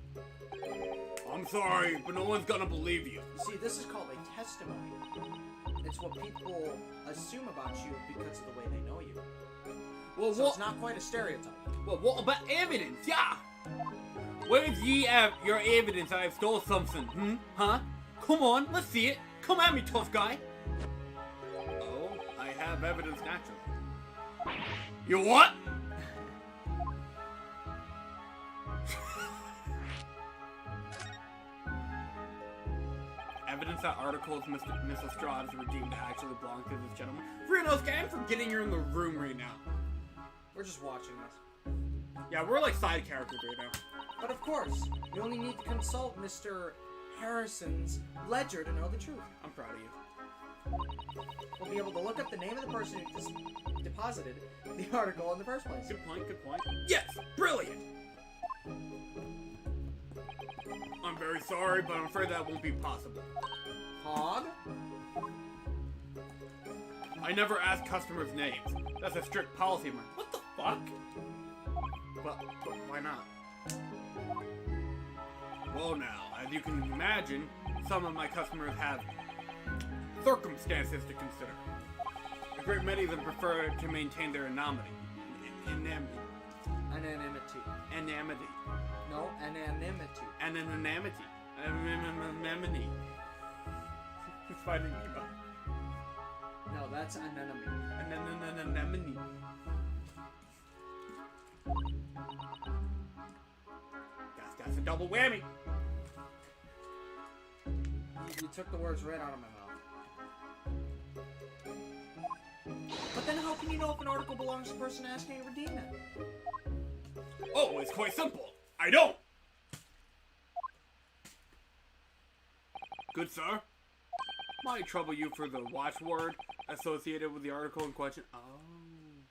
I'm sorry, but no one's gonna believe you. You see, this is called a testimony. It's what people assume about you because of the way they know you. Well, so what? It's not quite a stereotype. Well, what about evidence? Yeah. Where's your evidence I have stole something? Huh? Come on, let's see it. Come at me, tough guy. Oh, I have evidence naturally. You what? Evidence that articles Miss Lestrade is redeemed to actually belong to this gentleman. Bruno, I'm forgetting you're in the room right now. We're just watching this. Yeah, we're like side characters right now. But of course, you only need to consult Mr. Harrison's ledger to know the truth. I'm proud of you. We'll be able to look up the name of the person who just deposited the article in the first place. Good point, good point. Yes! Brilliant! I'm very sorry, but I'm afraid that won't be possible. Hog? I never ask customers' names. That's a strict policy of mine. What the fuck? But why not? Well now, as you can imagine, some of my customers have circumstances to consider. A great many of them prefer to maintain their anonymity. Anonymity. Anonymity. No, anonymity. Anonymity. Anonymity. Who's fighting Nemo? No, that's anemone. Anemone. That's a double whammy. You took the words right out of my mouth. But then how can you know if an article belongs to the person asking to redeem it? Oh, it's quite simple. I don't. Good sir. Might trouble you for the watchword associated with the article in question. Oh.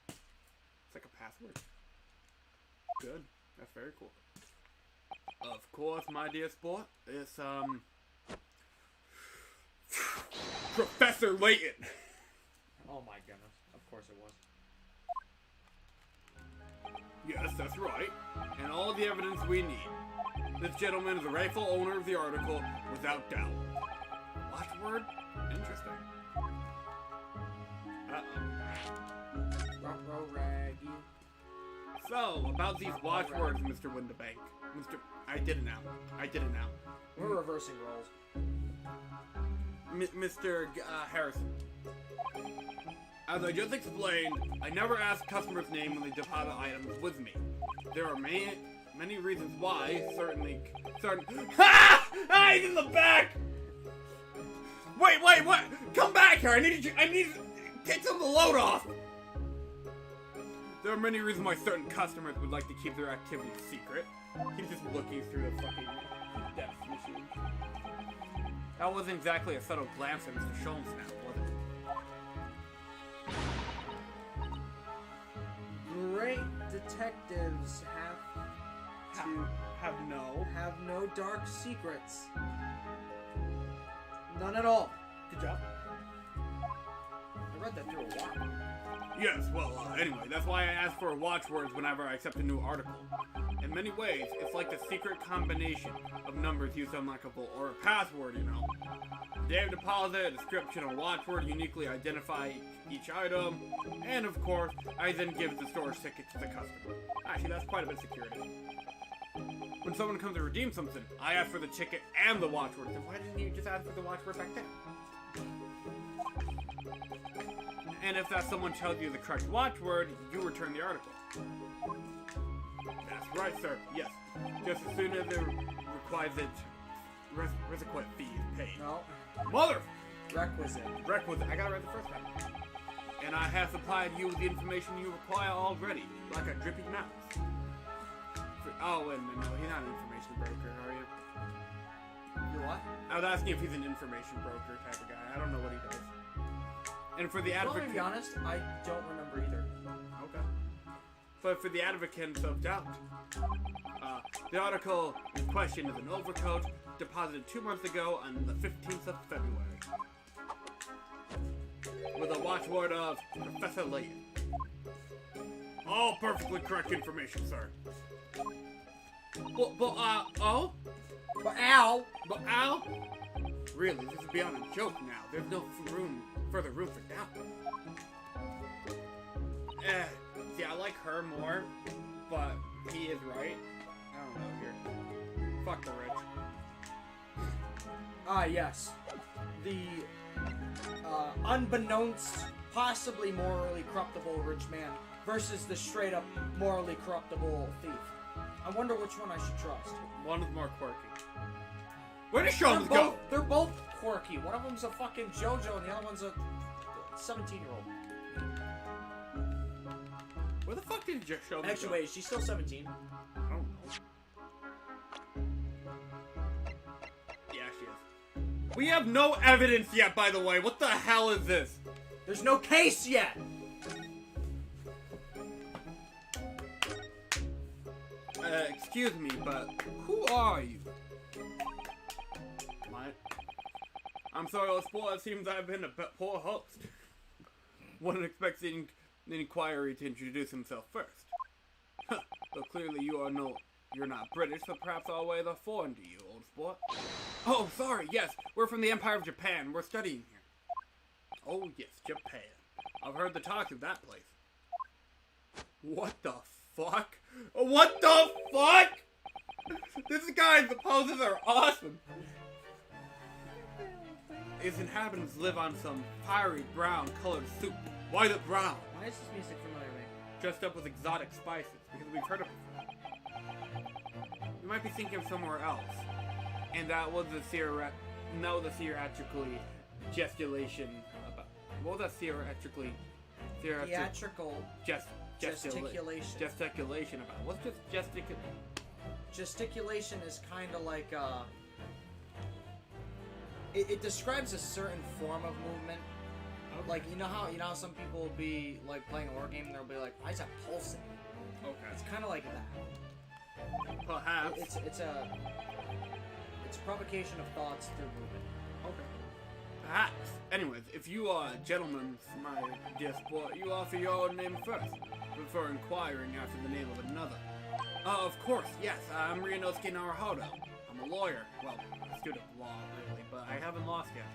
It's like a password. Good. That's very cool. Of course, my dear sport. It's, Professor Layton. Oh my goodness. Of course it was. Yes, that's right. And all the evidence we need. This gentleman is the rightful owner of the article, without doubt. Watchword? Interesting. Raggy. So, about these watchwords, Mr. Windabank. I did it now. We're reversing roles. Mr. Harrison. As I just explained, I never ask customers' name when they deposit items with me. There are many reasons why, certain... Ha! Ah, he's in the back! Wait, what? Come back here! I need to take some of the load off! There are many reasons why certain customers would like to keep their activities secret. He's just looking through the fucking depth machine. That wasn't exactly a subtle glance at Mr. Sholmes now, was it? Great detectives have no dark secrets. None at all. Good job. I read that through a while. Yes, well, anyway, that's why I ask for watchwords whenever I accept a new article. In many ways, it's like the secret combination of numbers used unlockable, or a password, you know. Day of deposit, a description, a watchword uniquely identify each item, and of course, I then give the storage ticket to the customer. Actually, that's quite a bit of security. When someone comes to redeem something, I ask for the ticket and the watchword. Then why didn't you just ask for the watchword back then? And if that someone tells you the correct watchword, you return the article. That's right, sir. Yes. Just as soon as it requires it, requisite fee is paid. No. Mother! Requisite. I got it right the first time. And I have supplied you with the information you require already, like a dripping mouse. Oh, wait a minute. No, he's not an information broker, are you? You what? I was asking if he's an information broker type of guy. I don't know what he does. And for the advocate... Well, to be honest, I don't remember either. Okay. But for the advocates of doubt, the article in question is an overcoat deposited 2 months ago on the 15th of February. With a watchword of Professor Layton. All perfectly correct information, sir. But Al? Really, this is beyond a joke now. There's no further room for doubt. See, I like her more, but he is right. I don't know here. Fuck the rich. Yes. The, unbeknownst, possibly morally corruptible rich man versus the straight up morally corruptible thief. I wonder which one I should trust. One is more quirky. Where did Sholmes go? They're both quirky. One of them's a fucking JoJo and the other one's a 17-year-old. Where the fuck did Sholmes go? Actually, wait, is she still 17? I don't know. Yeah, she is. We have no evidence yet, by the way. What the hell is this? There's no case yet! Excuse me, but who are you? What? I'm sorry, old sport. It seems I've been a poor host. One expects the inquiry to introduce himself first. But clearly you're not British, so perhaps I'll weigh the foreign to you, old sport. Oh, sorry, yes, we're from the Empire of Japan. We're studying here. Oh, yes, Japan. I've heard the talk of that place. What the fuck? What the fuck? This guy's poses are awesome. Its inhabitants live on some fiery brown colored soup. Why the brown? Why is this music familiar to me? Dressed up with exotic spices, because we've heard it before. You might be thinking of somewhere else. And that was the theatrical gesticulation about. What was that theatrical gesticulation. Gesticulation about. What's just Gesticulation is kind of like it describes a certain form of movement. Okay. Like you know how some people will be like playing a war game and they'll be like, why is that pulsing? Okay. It's kind of like that. Perhaps. It's a provocation of thoughts through movement. Okay. Perhaps. Anyways, if you are a gentleman, my dear sport, you offer your own name first, before inquiring after the name of another. Of course, yes, I'm Ryunosuke Naruhodo. I'm a lawyer. Well, a student of law, really, but I haven't lost yet.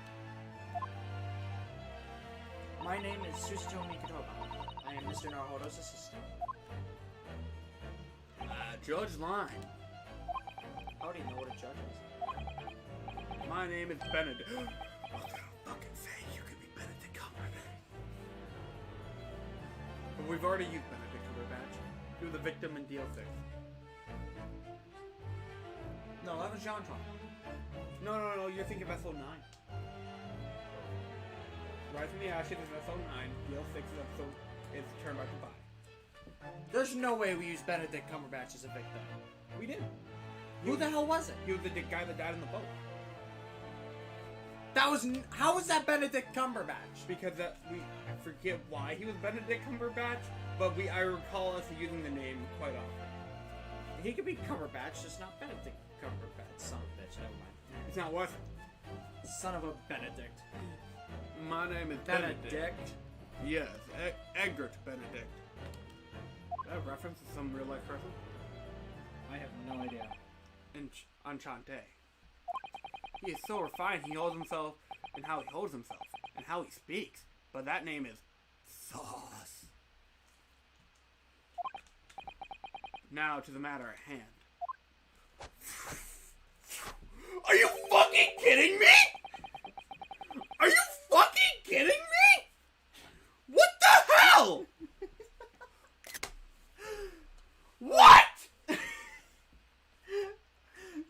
My name is Susuto Mikotoba. I am Mr. Naruhodo's assistant. Judge Line. How do you know what a judge is? My name is Benedict. I was gonna fucking say you could be Benedict Cumberbatch. But we've already used Benedict Cumberbatch. He was the victim in DL6. No, that was John Tron. No, you're thinking of SO9. Rise from the Ashes is SO9. DL6 is Turnabout to 5. There's no way we use Benedict Cumberbatch as a victim. We did. Who the hell was it? He was the guy that died in the boat. How was that Benedict Cumberbatch? Because I forget why he was Benedict Cumberbatch, but I recall us using the name quite often. He could be Cumberbatch, just not Benedict Cumberbatch. Son of a bitch, never mind. It's not what? Son of a Benedict. My name is Benedict? Yes, Egbert Benedict. Is that a reference to some real life person? I have no idea. Enchante. He is so refined, he holds himself, and how he holds himself, and how he speaks. But that name is Sauce. Now to the matter at hand. Are you fucking kidding me? Are you fucking kidding me? What the hell? What?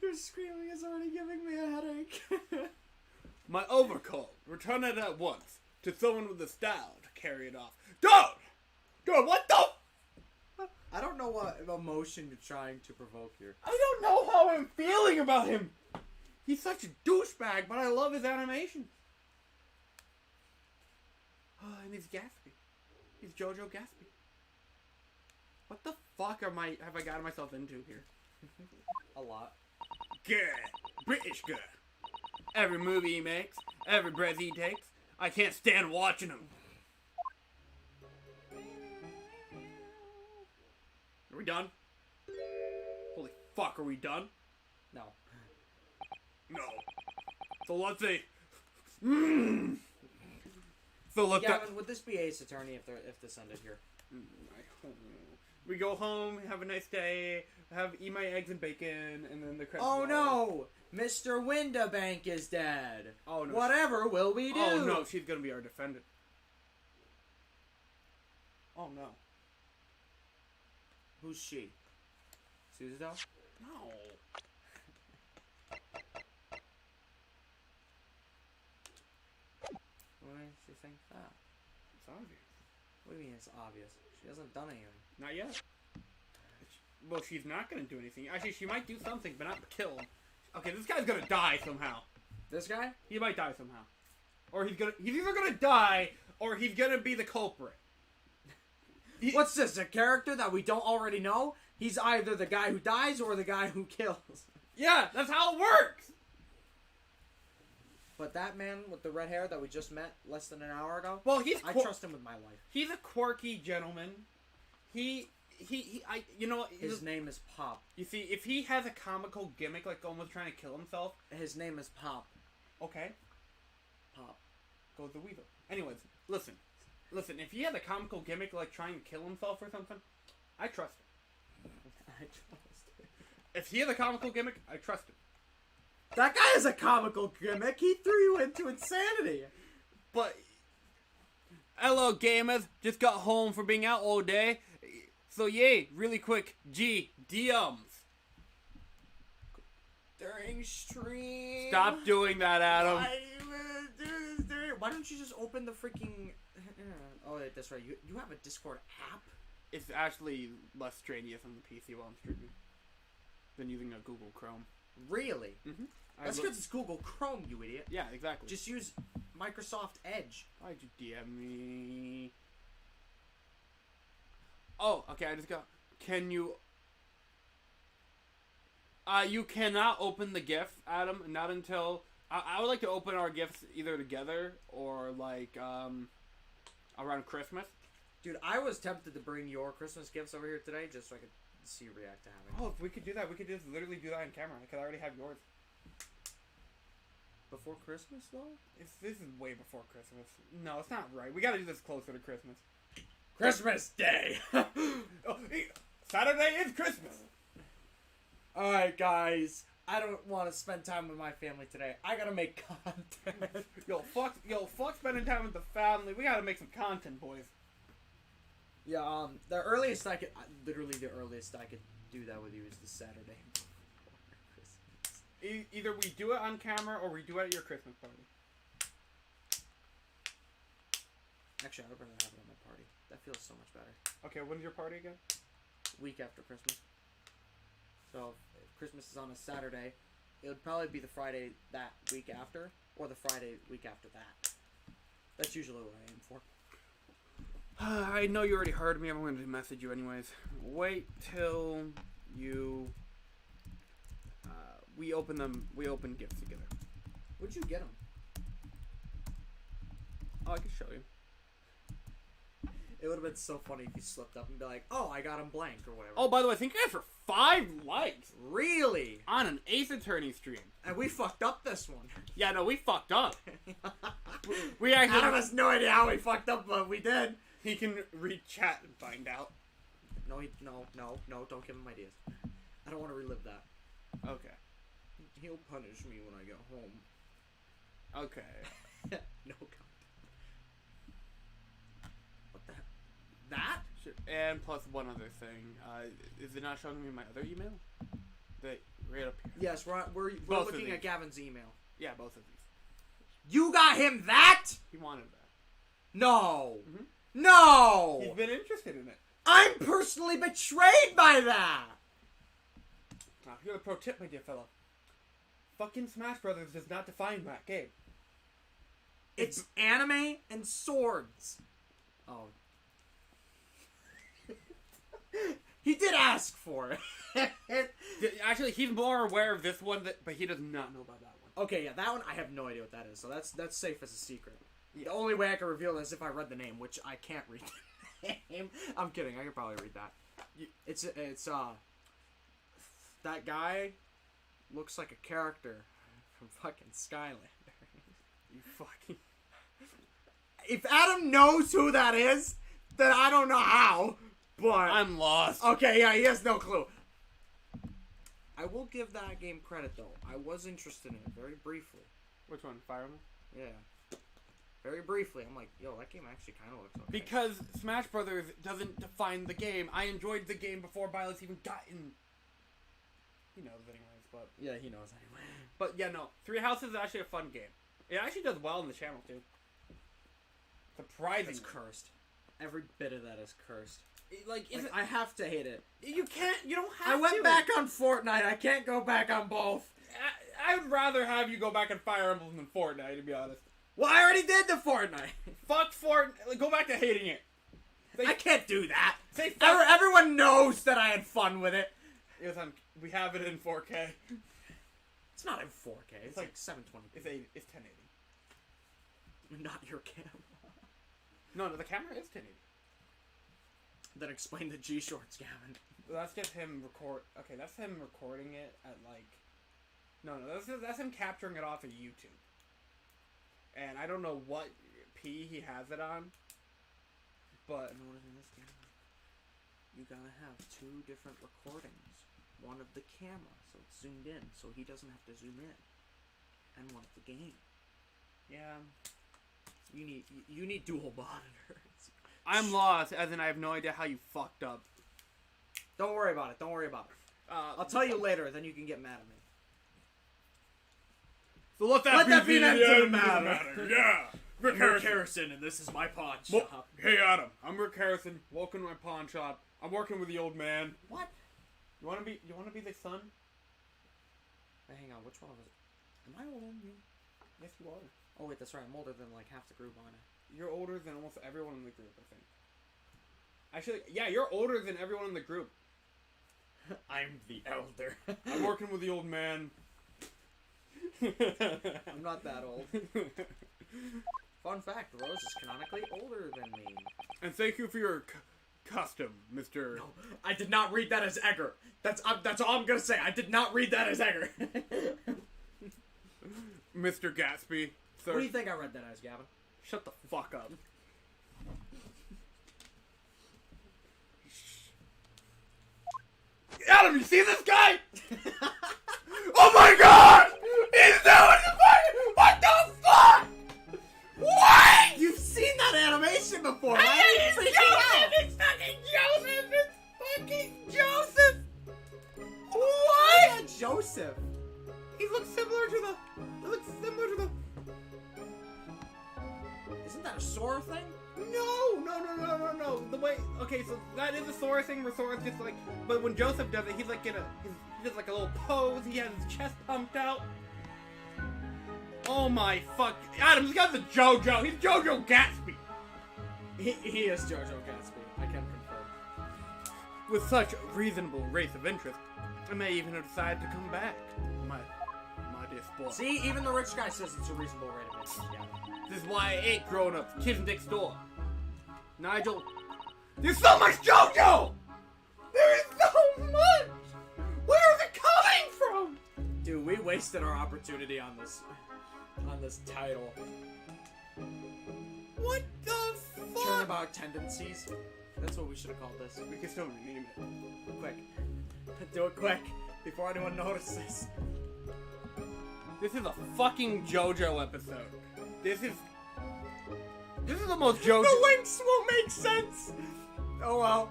Your screaming is already giving me a headache. My overcoat. Return it at once to someone with the style to carry it off. Dude, what the? I don't know what emotion you're trying to provoke here. I don't know how I'm feeling about him. He's such a douchebag, but I love his animation. Oh, and he's Gatsby. He's Jojo Gatsby. What the fuck have I gotten myself into here? A lot. Good. British good. Every movie he makes, every breath he takes, I can't stand watching him. Are we done? Holy fuck, are we done? No. No. So let's see. So let's. Gavin, would this be Ace Attorney if this ended here? We go home, have a nice day, eat my eggs and bacon, and then the credits. Oh no! Mr. Windabank is dead. Oh no! Whatever will we do? Oh no! She's gonna be our defendant. Oh no! Who's she? Suzuto? No. What makes you think that? It's obvious. What do you mean it's obvious? She hasn't done anything. Not yet. Well, she's not gonna do anything. Actually, she might do something, but not kill him. Okay, this guy's gonna die somehow. This guy? He might die somehow. Or he's either gonna die, or he's gonna be the culprit. What's this, a character that we don't already know? He's either the guy who dies or the guy who kills. Yeah, that's how it works! But that man with the red hair that we just met less than an hour ago, well, I trust him with my life. He's a quirky gentleman. His name is Pop. You see, if he has a comical gimmick, like almost trying to kill himself. His name is Pop. Okay. Pop. Goes the weasel. Anyways, listen, if he had a comical gimmick, like trying to kill himself or something, I trust him. I trust him. If he has a comical gimmick, I trust him. That guy has a comical gimmick. He threw you into insanity. But, hello gamers, just got home from being out all day. So yay, really quick, DMs. During stream. Stop doing that, Adam. Why don't you just open the freaking... Oh, wait, that's right. You have a Discord app? It's actually less strenuous on the PC while I'm streaming than using a Google Chrome. Really? Mm-hmm. That's because it's Google Chrome, you idiot. Yeah, exactly. Just use Microsoft Edge. Why'd you DM me? Oh, okay, I just got... Can you... you cannot open the GIF, Adam, not until... I would like to open our GIFs either together or, like, around Christmas. Dude, I was tempted to bring your Christmas gifts over here today just so I could see you react to having them. Oh, if we could do that, we could just literally do that on camera. I could already have yours. Before Christmas, though? This is way before Christmas. No, it's not right. We gotta do this closer to Christmas. Christmas Day! Oh, Saturday is Christmas! Alright, guys. I don't want to spend time with my family today. I gotta make content. Yo, fuck spending time with the family. We gotta make some content, boys. Yeah, the earliest I could, literally the earliest I could do that with you is the Saturday before Christmas. Either we do it on camera or we do it at your Christmas party. Actually, I would rather have it on my party. That feels so much better. Okay, when's your party again? Week after Christmas. So if Christmas is on a Saturday, it would probably be the Friday that week after, or the Friday week after that. That's usually what I aim for. I know you already heard me. I'm going to message you anyways. Wait till you. We open them. We open gifts together. Where'd you get them? Oh, I can show you. It would have been so funny if you slipped up and be like, "Oh, I got them blank" or whatever. Oh, by the way, thank you guys for 5 likes Really? on an Ace Attorney stream. And we fucked up this one. Yeah, no, we fucked up. We actually. Adam has no idea how we fucked up, but we did. He can read chat and find out. No, don't give him ideas. I don't want to relive that. Okay. He'll punish me when I get home. Okay. No comment. What the heck? That? Sure. And plus one other thing. Is it not showing me my other email? Right up here. Yes, we're Both of looking these. at Gavin's email. Yeah, both of these. You got him that? He wanted that. No. Mhm. No. He's been interested in it. I'm personally betrayed by that. Now, here's a pro tip, my dear fellow. Fucking Smash Brothers does not define that game. It's anime and swords. Oh. He did ask for it. Actually, he's more aware of this one, but he does not know about that one. Okay, yeah, that one I have no idea what that is, so that's safe as a secret. The only way I can reveal it is if I read the name, which I can't read the name. I'm kidding, I can probably read that. It's that guy looks like a character from fucking Skylanders. You fucking... If Adam knows who that is, then I don't know how, but... I'm lost. Okay, yeah, he has no clue. I will give that game credit, though. I was interested in it very briefly. Which one? Fire Emblem? Yeah. Very briefly. I'm like, yo, that game actually kind of looks okay. Because Smash Brothers doesn't define the game. I enjoyed the game before Violet's even gotten... He knows anyways, but... Yeah, he knows anyway. But yeah, no. Three Houses is actually a fun game. It actually does well on the channel, too. Surprisingly. It's cursed. Every bit of that is cursed. I have to hate it. You can't... You don't have I to. went back on Fortnite. I can't go back on both. I'd rather have you go back on Fire Emblem than Fortnite, to be honest. Well, I already did the Fortnite. Fuck Fortnite. Go back to hating it. I can't do that. Say fuck. Everyone knows that I had fun with it. We have it in 4K. It's not in 4K. It's like 720p. It's 1080. Not your camera. No, the camera is 1080. Then explain the G-shorts, Gavin. That's just him Okay, that's him recording it at like... No, that's him capturing it off of YouTube. And I don't know what P he has it on. But... In order in this game, you gotta have 2 different recordings. One of the camera, so it's zoomed in, so he doesn't have to zoom in. And one of the game. Yeah. You need dual monitors. I'm lost, as in I have no idea how you fucked up. Don't worry about it. Don't worry about it. I'll tell you later, then you can get mad at me. So let that be the end of the matter. Yeah. Rick Harrison, and this is my pawn shop. Hey, Adam. I'm Rick Harrison. Welcome to my pawn shop. I'm working with the old man. What? You wanna be the son? Hey, hang on. Which one was it? Am I older than you? Yes, you are. Oh wait, that's right. I'm older than like half the group on it. You're older than almost everyone in the group, I think. Actually, yeah, you're older than everyone in the group. I'm the elder. I'm working with the old man. I'm not that old. Fun fact, Rose is canonically older than me. And thank you for your custom, Mr. No, I did not read that as Egger. That's all I'm gonna say. I did not read that as Egger. Mr. Gatsby. Sir. What do you think I read that as, Gavin? Shut the fuck up. Adam, you see this guy? Oh my Isn't that a Sora thing? No. The way, okay, so that is a Sora thing where Sora's just like, but when Joseph does it, he's like he does like a little pose. He has his chest pumped out. Oh my fuck, Adam, this guy's a JoJo. He's JoJo Gatsby. He is JoJo Gatsby. I can confirm. With such reasonable race of interest, I may even have decided to come back. My dear sport. See, even the rich guy says it's a reasonable rate of interest. Yeah. This is why I ate grown-ups, kids next door. Nigel, there's so much JoJo! There is so much! Where is it coming from? Dude, we wasted our opportunity on this title. What the fuck? Turnabout Tendencies. That's what we should have called this. We can still rename it. Quick. Do it quick, before anyone notices. This is a fucking JoJo episode. This is the most JoJo. The links won't make sense! Oh well.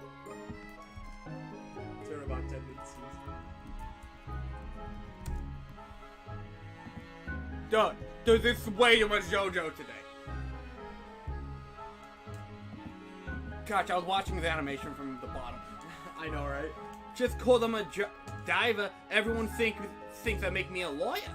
Turnabout Tendencies. Dude, there's this way too much JoJo today. Gosh, I was watching this animation from the bottom. I know, right? Just call them a diver. Everyone thinks that make me a lawyer.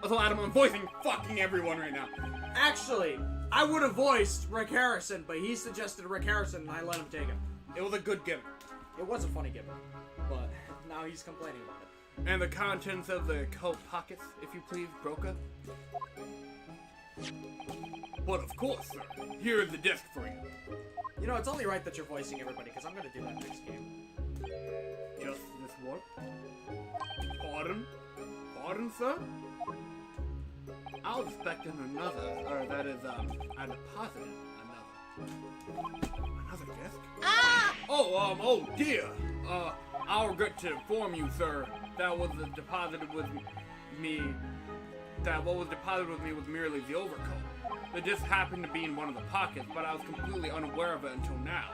Also, Adam, I'm voicing fucking everyone right now. Actually, I would have voiced Rick Harrison, but he suggested Rick Harrison and I let him take it. It was a good gimmick. It was a funny gimmick, but now he's complaining about it. And the contents of the coat pockets, if you please, broker. But of course, sir, here is the disc for you. You know, it's only right that you're voicing everybody, because I'm gonna do that next game. Just this one? Pardon? Pardon, sir? I was expecting another, or that is, I deposited another disc? Ah! Oh dear! I'll regret to inform you, sir, that what was deposited with me was merely the overcoat. The disc happened to be in one of the pockets, but I was completely unaware of it until now.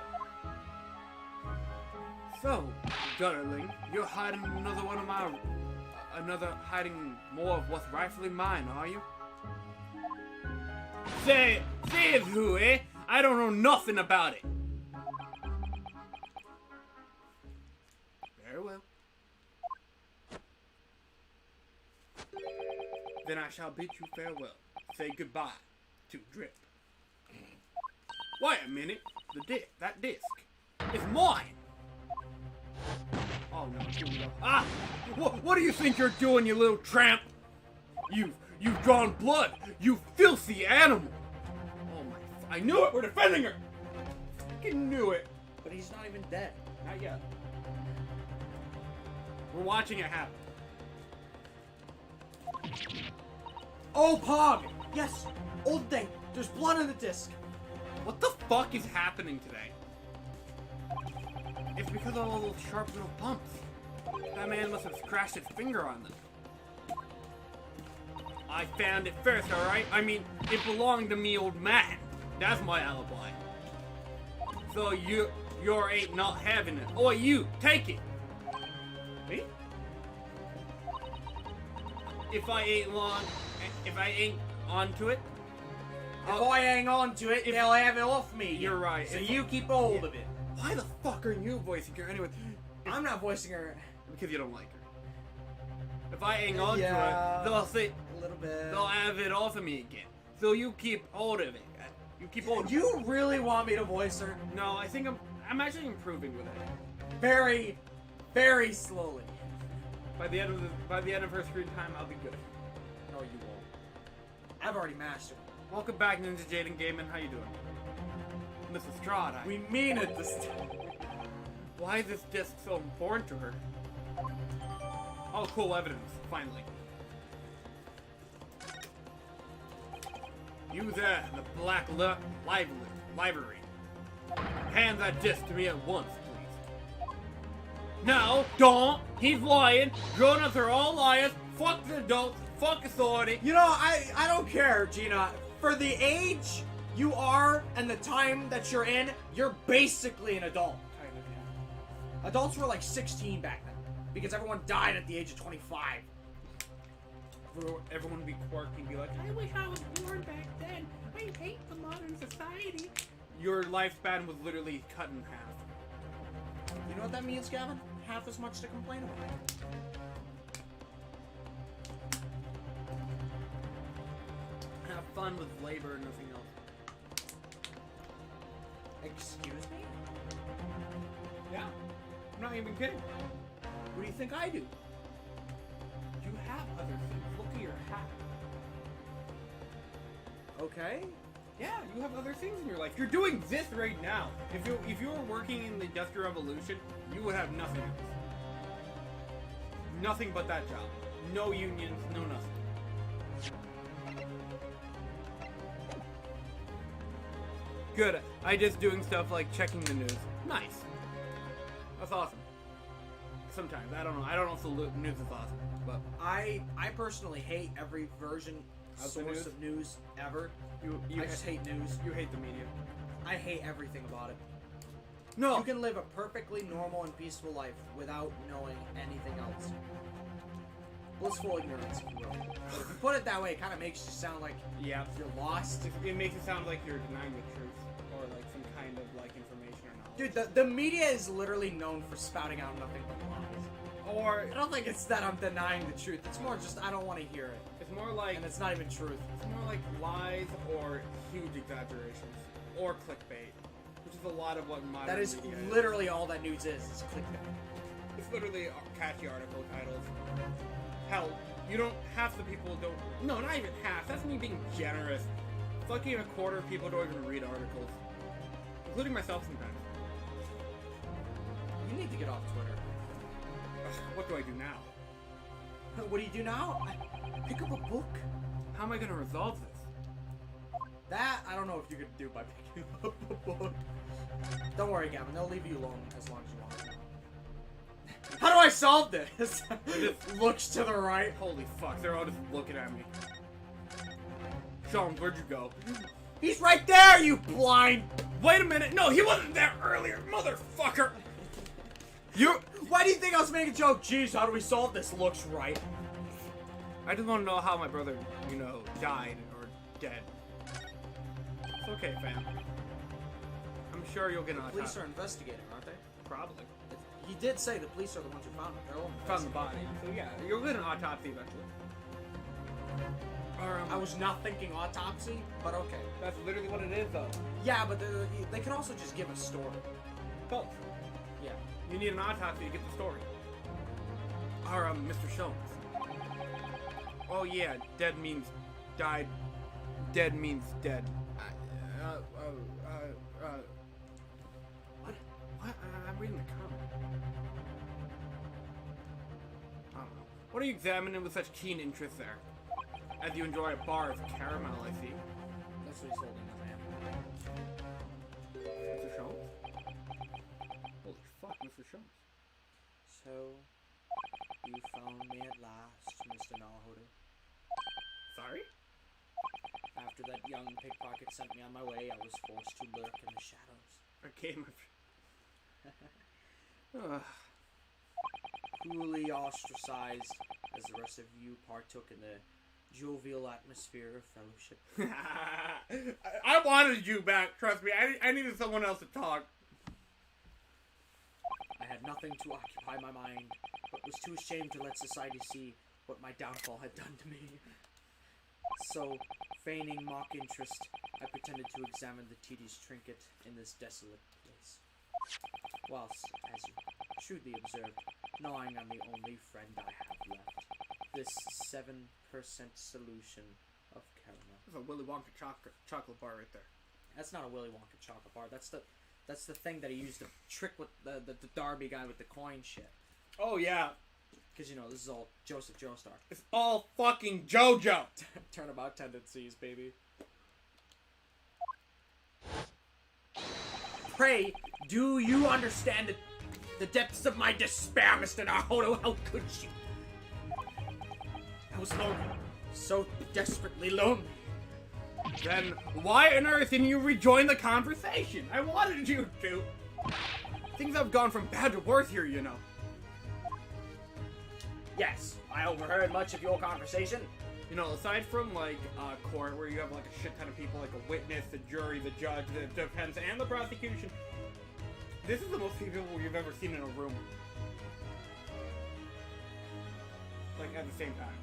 So, Gutterling, you're hiding hiding more of what's rightfully mine, are you? Say it who, eh? I don't know nothing about it. Very well. Then I shall bid you farewell. Say goodbye to Drip. Wait a minute. That disc is mine. Oh no, here we go. Ah! What do you think you're doing, you little tramp? You've drawn blood, you filthy animal! Oh my, I knew it, we're defending her! Fucking knew it. But he's not even dead. Not yet. We're watching it happen. Oh, Pog! Yes! Old day! There's blood on the disc! What the fuck is happening today? It's because of all those sharp little bumps. That man must have scratched his finger on them. I found it first, alright? I mean, it belonged to me, old man. That's my alibi. So you're ain't not having it. Oh, you, take it. Me? If I ain't onto it, if I hang on to it, they'll have it off me. You're right. So you keep a hold of it. Why the fuck are you voicing her anyway? I'm not voicing her. Because you don't like her. If I hang on to it, they'll say a little bit. They'll have it off of me again. So you keep hold of it. You keep hold of it. You really want me to voice her? No, I think I'm actually improving with it. Very, very slowly. By the end of her screen time, I'll be good. No, you won't. I've already mastered. Welcome back, Ninja Jaden Gaming. How you doing? Mrs. Strahd, We mean it this time. Why is this disc so important to her? Oh, cool evidence, finally. You there, the black library. Hand that disc to me at once, please. No, don't! He's lying! Grown-ups are all liars! Fuck the adults! Fuck authority! You know, I don't care, Gina. For the age you are and the time that you're in, you're basically an adult. Kind of, yeah. Adults were like 16 back then. Because everyone died at the age of 25. Everyone would be quirky and be like, I wish I was born back then. I your lifespan was literally cut in half. You know what that means, Gavin? Half as much to complain about. Have fun with labor and nothing else. Excuse me? Yeah, I'm not even kidding. What do you think I do? You have other things. Look at your hat. Okay. Yeah, you have other things in your life. You're doing this right now. If you were working in the Industrial Revolution, you would have nothing else. Nothing but that job. No unions, no nothing. Good. I just doing stuff like checking the news. Nice. That's awesome. Sometimes. I don't know. I don't know if the news is awesome, but I personally hate every version Of the source news? of news ever. you I just hate news. you hate the media. I hate everything about it. No. You can live a perfectly normal and peaceful life without knowing anything else. Blissful ignorance, if you will. But if you put it that way, it kind of makes you sound like Yeah. you're lost. It makes it sound like you're denying the truth or like some kind of like information or knowledge. Dude, the media is literally known for spouting out nothing but lies. Or I don't think it's that I'm denying the truth. It's more just I don't want to hear it. it's more like And it's not even truth. it's more like lies or huge exaggerations or clickbait, which is a lot of what modern That is media literally all that news is clickbait. It's literally catchy article titles. Hell, you don't half the people don't. No, not even half. That's me being generous. Fucking a quarter of people don't even read articles, including myself sometimes. You need to get off Twitter. Ugh, what do I do now? What do you do now? Pick up a book. How am I gonna resolve this? That, I don't know if you could do by picking up a book. Don't worry, Gavin. They'll leave you alone as long as you want. How do I solve this? It looks to the right. Holy fuck, they're all just looking at me. Sean, where'd you go? He's right there, you blind! Wait a minute! No, he wasn't there earlier, motherfucker! Why do you think I was making a joke? Jeez, how do we solve this? Looks right. I just want to know how my brother, died or dead. It's okay, fam. I'm sure you'll get an Police autopsy. are investigating, aren't they? Probably. He did say the police are the ones who found it. They're all Found the body. So yeah, you'll get an autopsy eventually. Or, I was not thinking autopsy, but okay. That's literally what it is, though. Yeah, but they could also just give a story. Both. Yeah. You need an autopsy to get the story. Or, Mr. Sholmes. Oh yeah, dead means died. Dead means dead. What? What? I'm reading the comment. I don't know. What are you examining with such keen interest there? As you enjoy a bar of caramel, I see. That's what he's holding in his hand. Mr. Sholmes? Holy fuck, Mr. Sholmes. So, you found me at last, Mr. Nahodo. Sorry? After that young pickpocket sent me on my way, I was forced to lurk in the shadows. Okay, my Ugh. Cruelly ostracized as the rest of you partook in the jovial atmosphere of fellowship. I wanted you back, trust me. I needed someone else to talk. I had nothing to occupy my mind, but was too ashamed to let society see what my downfall had done to me. So, feigning mock interest, I pretended to examine the tedious trinket in this desolate place. Whilst, as you shrewdly observed, gnawing on the only friend I have left, this 7% solution of caramel. That's a Willy Wonka chocolate bar right there. That's not a Willy Wonka chocolate bar. That's the thing that he used to trick with the Darby guy with the coin shit. Oh yeah, Because, this is all Joseph Joestar. it's all fucking JoJo. Turnabout tendencies, baby. Pray, do you understand the depths of my despair, Mr. Nahodo? How could you? I was lonely. So desperately lonely. Then why on earth didn't you rejoin the conversation? I wanted you to. Things have gone from bad to worse here, you know. Yes, I overheard much of your conversation. You know, aside from like court, where you have like a shit ton of people, like a witness, the jury, the judge, the defense, and the prosecution, this is the most people you've ever seen in a room. Like at the same time.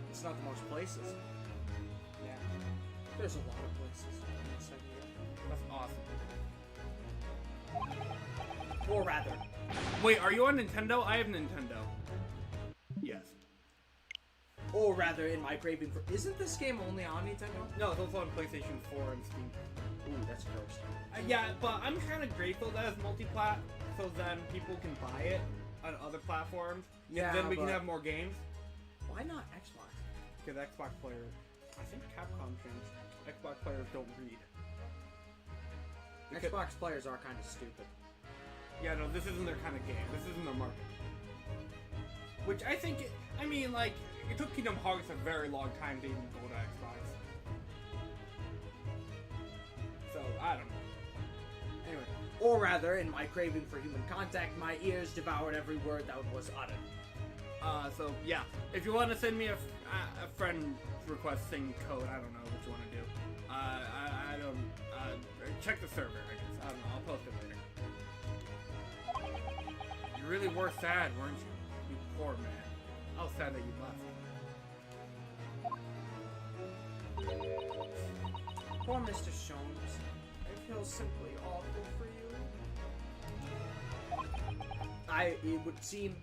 It's not the most places. Yeah. There's a lot of places. in this idea. That's awesome. Or rather, Wait, are you on Nintendo? I have Nintendo. Yes. or rather, in my craving for, isn't this game only on Nintendo? No, it's also on PlayStation 4 and Steam. Ooh, that's gross. Yeah, but I'm kind of grateful that it's multi-plat, so then people can buy it on other platforms. Yeah, Then we can but- have more games. Why not Xbox? Because Xbox players, I think Capcom changed. Xbox players don't read. Because- Xbox players are kind of stupid. Yeah, no, this isn't their kind of game. This isn't their market. Which I think, I mean, like, it took Kingdom Hearts a very long time to even go to Xbox. So, I don't know. Anyway, or rather, in my craving for human contact, my ears devoured every word that was uttered. So, yeah. If you want to send me a friend requesting code, I don't know what you want to do. I don't, check the server, I guess. I don't know, I'll post it later. You really were sad, weren't you? You poor man. I was sad that you left. Poor Mr. Shones. I feel simply awful for you. It would seem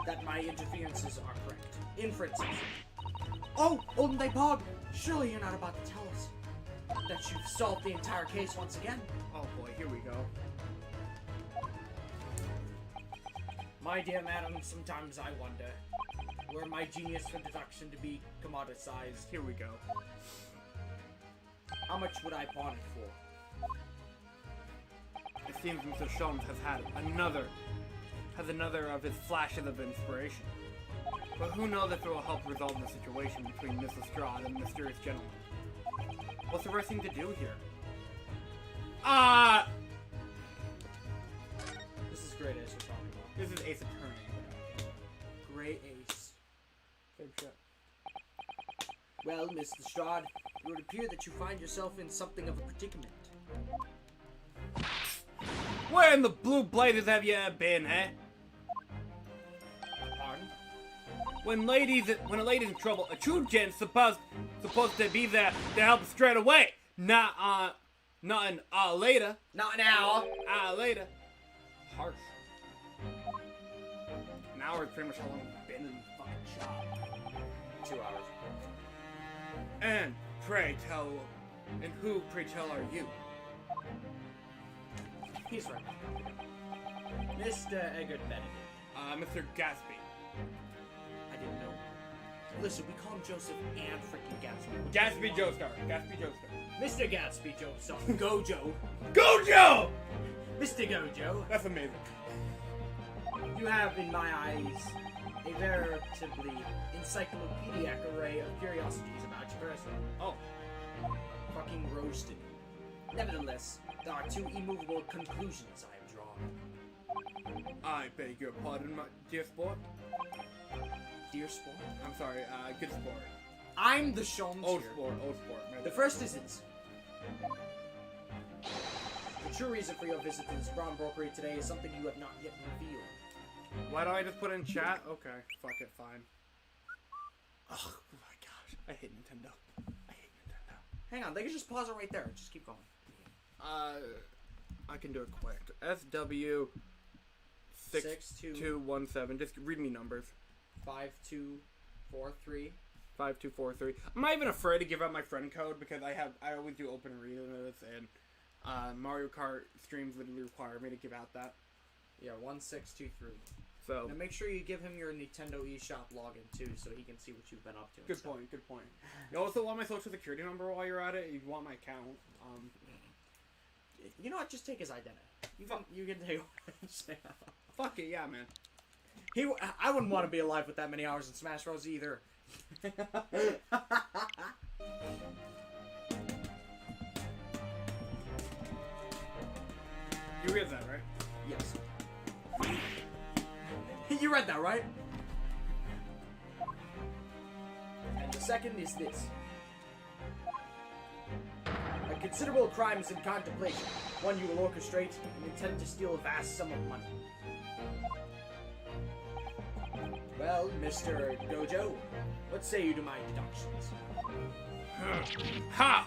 that my interferences are correct. Inferences. Oh, Olden Pog! Surely you're not about to tell us that you've solved the entire case once again. Oh boy, here we go. My dear madam, sometimes I wonder, were my genius for deduction to be commoditized, Here we go. how much would I pawn it for? It seems Mr. Sholmes has had another of his flashes of inspiration. But who knows if it will help resolve the situation between Mrs. Strahd and the mysterious gentleman. What's the worst thing to do here? This is great Ace we're talking about. This is Ace Attorney. Great Ace. Same shit. Well, Mr. Strahd, it would appear that you find yourself in something of a predicament. Where in the blue blazes have you been, eh? Pardon? When a lady's in trouble, a true gent's supposed to be there to help straight away. Not an hour later. Not an hour. Hour later. Harsh. An hour is pretty much how long we've been in the fucking shop. 2 hours. And who, pray tell, are you? He's right. Mr. Eggert Benedict. Mr. Gatsby. I didn't know. Listen, we call him Joseph and freaking Gatsby. Gatsby Joestar. Gatsby Joestar. Mr. Gatsby Joseph. Gojo. Gojo! Mr. Gojo. That's amazing. You have, in my eyes, a veritably encyclopedic array of curiosities about your person. Oh. Fucking roasted. Nevertheless, there are two immovable conclusions I have drawn. I beg your pardon, my dear sport. Dear sport? I'm sorry, good sport. I'm the Shones Old here. sport. The first is this. The true reason for your visit to this brown brokery today is something you have not yet revealed. Why don't I just put it in chat? Okay, fuck it, fine. Oh my gosh, I hate Nintendo. Hang on, they can just pause it right there. Just keep going. I can do it quick. SW6217. Just read me numbers. 5243. 5243. I'm not even afraid to give out my friend code because I always do open arenas and Mario Kart streams literally require me to give out that. Yeah, 1623. So Now make sure you give him your Nintendo eShop login too, so he can see what you've been up to. good point. Good point. You also want my social security number while you're at it. You want my account. You know what? Just take his identity. You can take. Fuck it, yeah, man. I wouldn't want to be alive with that many hours in Smash Bros. Either. You read that, right? Yes. You read that, right? second is this. A considerable crime is in contemplation. One you will orchestrate and intend to steal a vast sum of money. Well, Mr. Dojo, what say you to my deductions? How?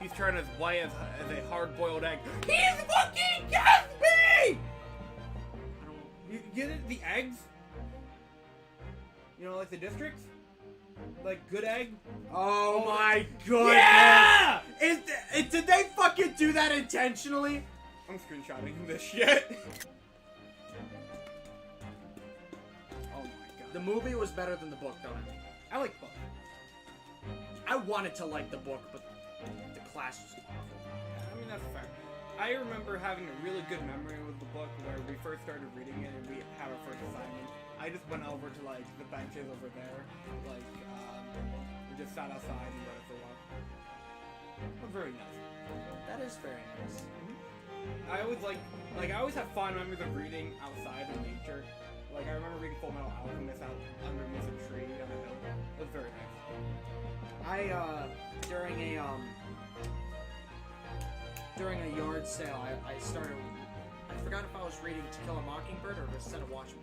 He's turned as white as a hard-boiled egg. He's fucking Gatsby! You get it? The eggs? You know, like the districts? Like good egg? Oh my goodness! Yeah! Did they fucking do that intentionally? I'm screenshotting this shit. Oh my god. The movie was better than the book, though. I like both. I wanted to like the book, but the class was awful. I mean, that's fair. I remember having a really good memory with the book where we first started reading it and we had our first assignment. I just went over to, like, the benches over there. Like, we just sat outside and read it for a while. It was very nice. That is very nice. I always I always have fond memories of reading outside in nature. Like, I remember reading Full Metal Alchemist out underneath a tree on a hill. It was very nice. During a yard sale, I started, I forgot if I was reading To Kill a Mockingbird or Set of Watchmen.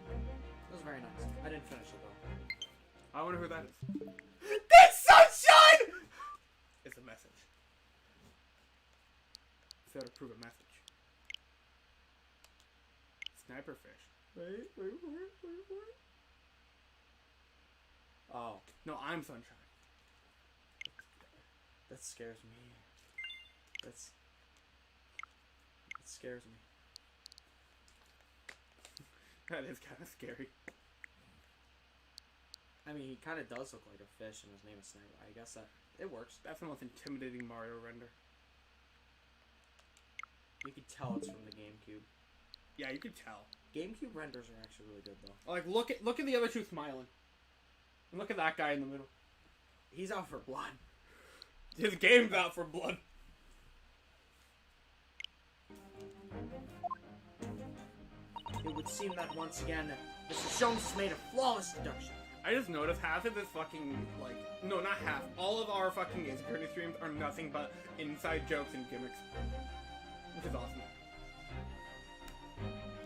It was very nice. I didn't finish it, though. I wonder who that is. That's sunshine! It's a message. It's got to prove a message. Sniper fish. Wait. Oh, No, I'm Sunshine. that scares me. That scares me. That is kind of scary. I mean, he kind of does look like a fish, and his name is Sniper. I guess that it works. That's the most intimidating Mario render. You can tell it's from the GameCube. Yeah, you could tell. GameCube renders are actually really good, though. Like, look at the other two smiling. And look at that guy in the middle. He's out for blood. His game's out for blood. It would seem that once again, Mr. Sholmes has made a flawless deduction. I just noticed half of this fucking, like, no, not half. All of our fucking insecurity streams are nothing but inside jokes and gimmicks. Which is awesome.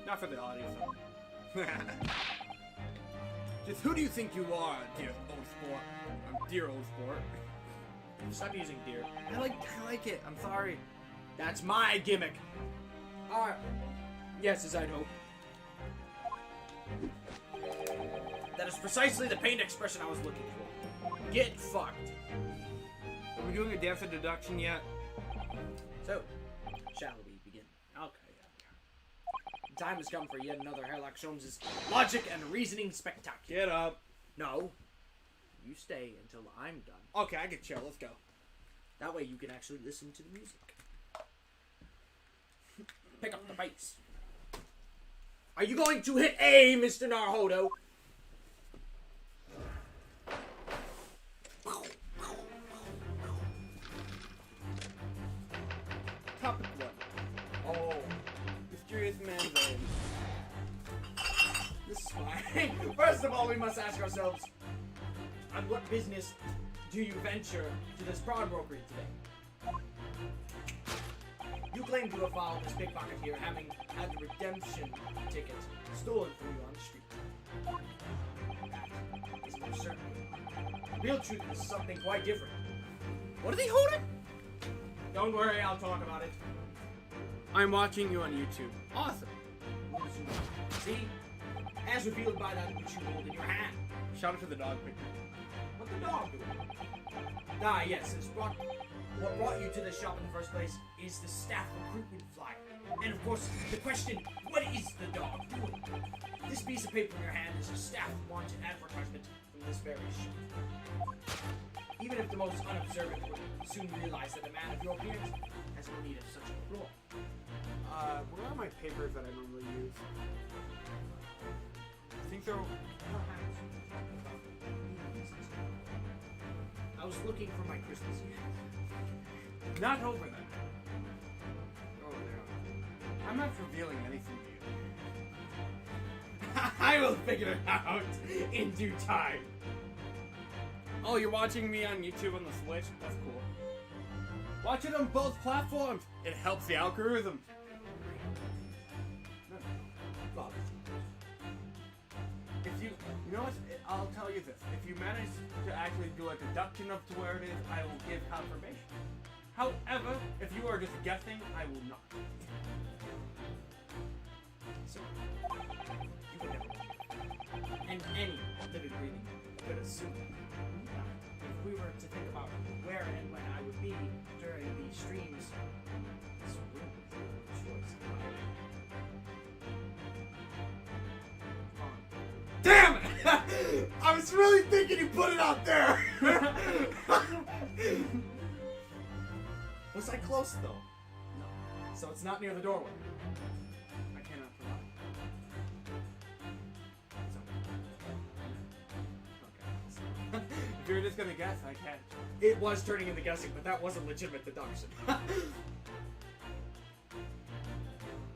Not for the audience, though. Just who do you think you are, dear old sport? Dear old sport. Stop using deer. I like it. I'm sorry. That's my gimmick. Alright. Yes, as I'd hope. That is precisely the pained expression I was looking for. Get fucked. Are we doing a dance of deduction yet? So, shall we begin? Okay, yeah. The time has come for yet another Herlock Sholmes' logic and reasoning spectacular. Get up. No. You stay until I'm done. Okay, I can chill. Let's go. That way you can actually listen to the music. Pick up the pace. Are you going to hit A, Mr. Naruhodo? Topic 1. Oh. Mysterious man vein. This is fine. First of all, we must ask ourselves, on what business do you venture to this pawnbrokery today? You claim to have followed this pickpocket here, having had the redemption ticket stolen from you on the street. That is most certainly. The real truth is something quite different. What are they holding? Don't worry, I'll talk about it. I'm watching you on YouTube. Awesome. See? As revealed by that which you hold in your hand. Shout out to the dog picture. What the dog doing? Ah, yes, what brought you to the shop in the first place is the staff recruitment flyer. And of course, the question, what is the dog doing? This piece of paper in your hand is a staff wanted advertisement from this very shop. Even if the most unobservant would soon realize that a man of your appearance has no need of such a role. Where are my papers that I normally use? I think they're... I was looking for my Christmas gift. Not over there. Oh, there. I'm not revealing anything to you. I will figure it out in due time. Oh, you're watching me on YouTube on the Switch? That's cool. Watch it on both platforms. It helps the algorithm. Well, If you know what? I'll tell you this. If you manage to actually do a deduction of to where it is, I will give confirmation. However, if you are just guessing, I will not. so you would never. And any living breathing could assume if we were to think about where and when I would be during the streams, this wouldn't be a choice. Damn it! I was really thinking you put it out there. Was I close though? No, So it's not near the doorway. I cannot provide. Okay. If you're just gonna guess, I can't. It was turning into guessing, but that wasn't legitimate deduction.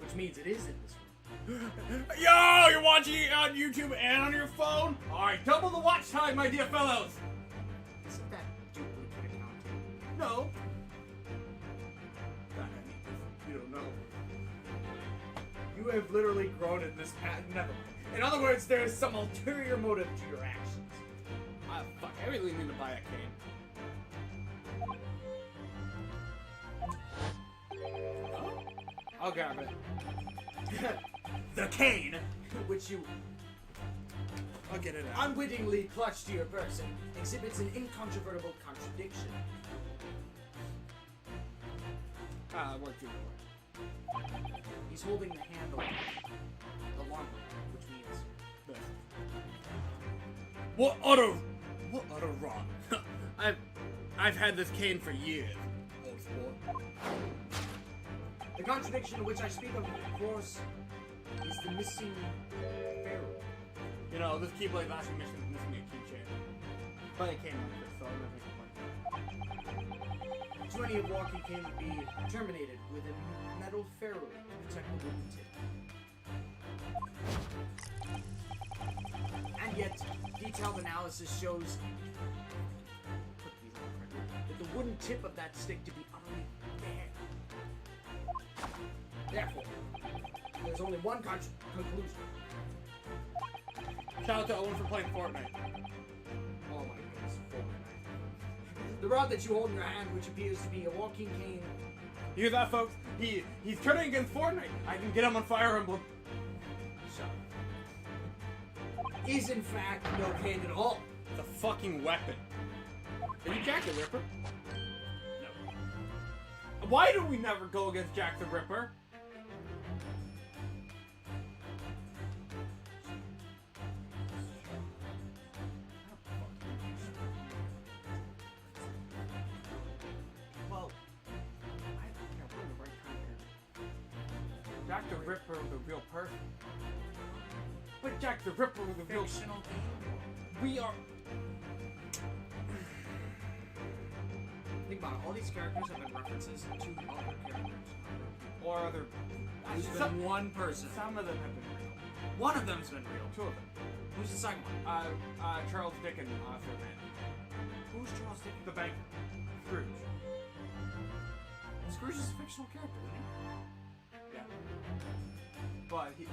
Which means it is in this room. Yo, you're watching it on YouTube and on your phone? Alright, double the watch time, my dear fellows! Isn't that duplicate accounting? No. You don't know. You have literally grown in this path. Never mind. In other words, there is some ulterior motive to your actions. Fuck, I really need to buy a cane. I'll grab it. The cane, which you I'll get it out. unwittingly clutch to your person, exhibits an incontrovertible contradiction. Work through the He's holding the handle, the long one, which means this. What utter wrong? I've had this cane for years, old sport. the contradiction of which I speak of course, is the missing barrel. You know, this Keyblade last mission is missing a keychain. But it came with it, so I'm not making Too many of walking cane would be terminated with a metal ferrule to protect the wooden tip. And yet, detailed analysis shows that the wooden tip of that stick to be utterly bare. Therefore, there's only one conclusion. Shout out to Owen for playing Fortnite. Oh my goodness, Fortnite. The rod that you hold in your hand, which appears to be a walking cane. You hear that, folks? He's turning against Fortnite. I can get him on Fire Emblem. Shut up. Is in fact no cane at all. It's a fucking weapon. Are you Jack the Ripper? No. Why do we never go against Jack the Ripper? Well, I think I'm on the right time here. Jack the Ripper was a real person. But Jack the Ripper was a real... Fictional game. We are... Think about it. All these characters have been references to other characters. Or other... There's Some, been one person. some of them have been real. One of them's been real. Two of them. Who's the second one? Charles Dickens, Superman. Who's Charles Dickens? The banker. Scrooge. Scrooge is a fictional character, isn't he? Yeah. But he's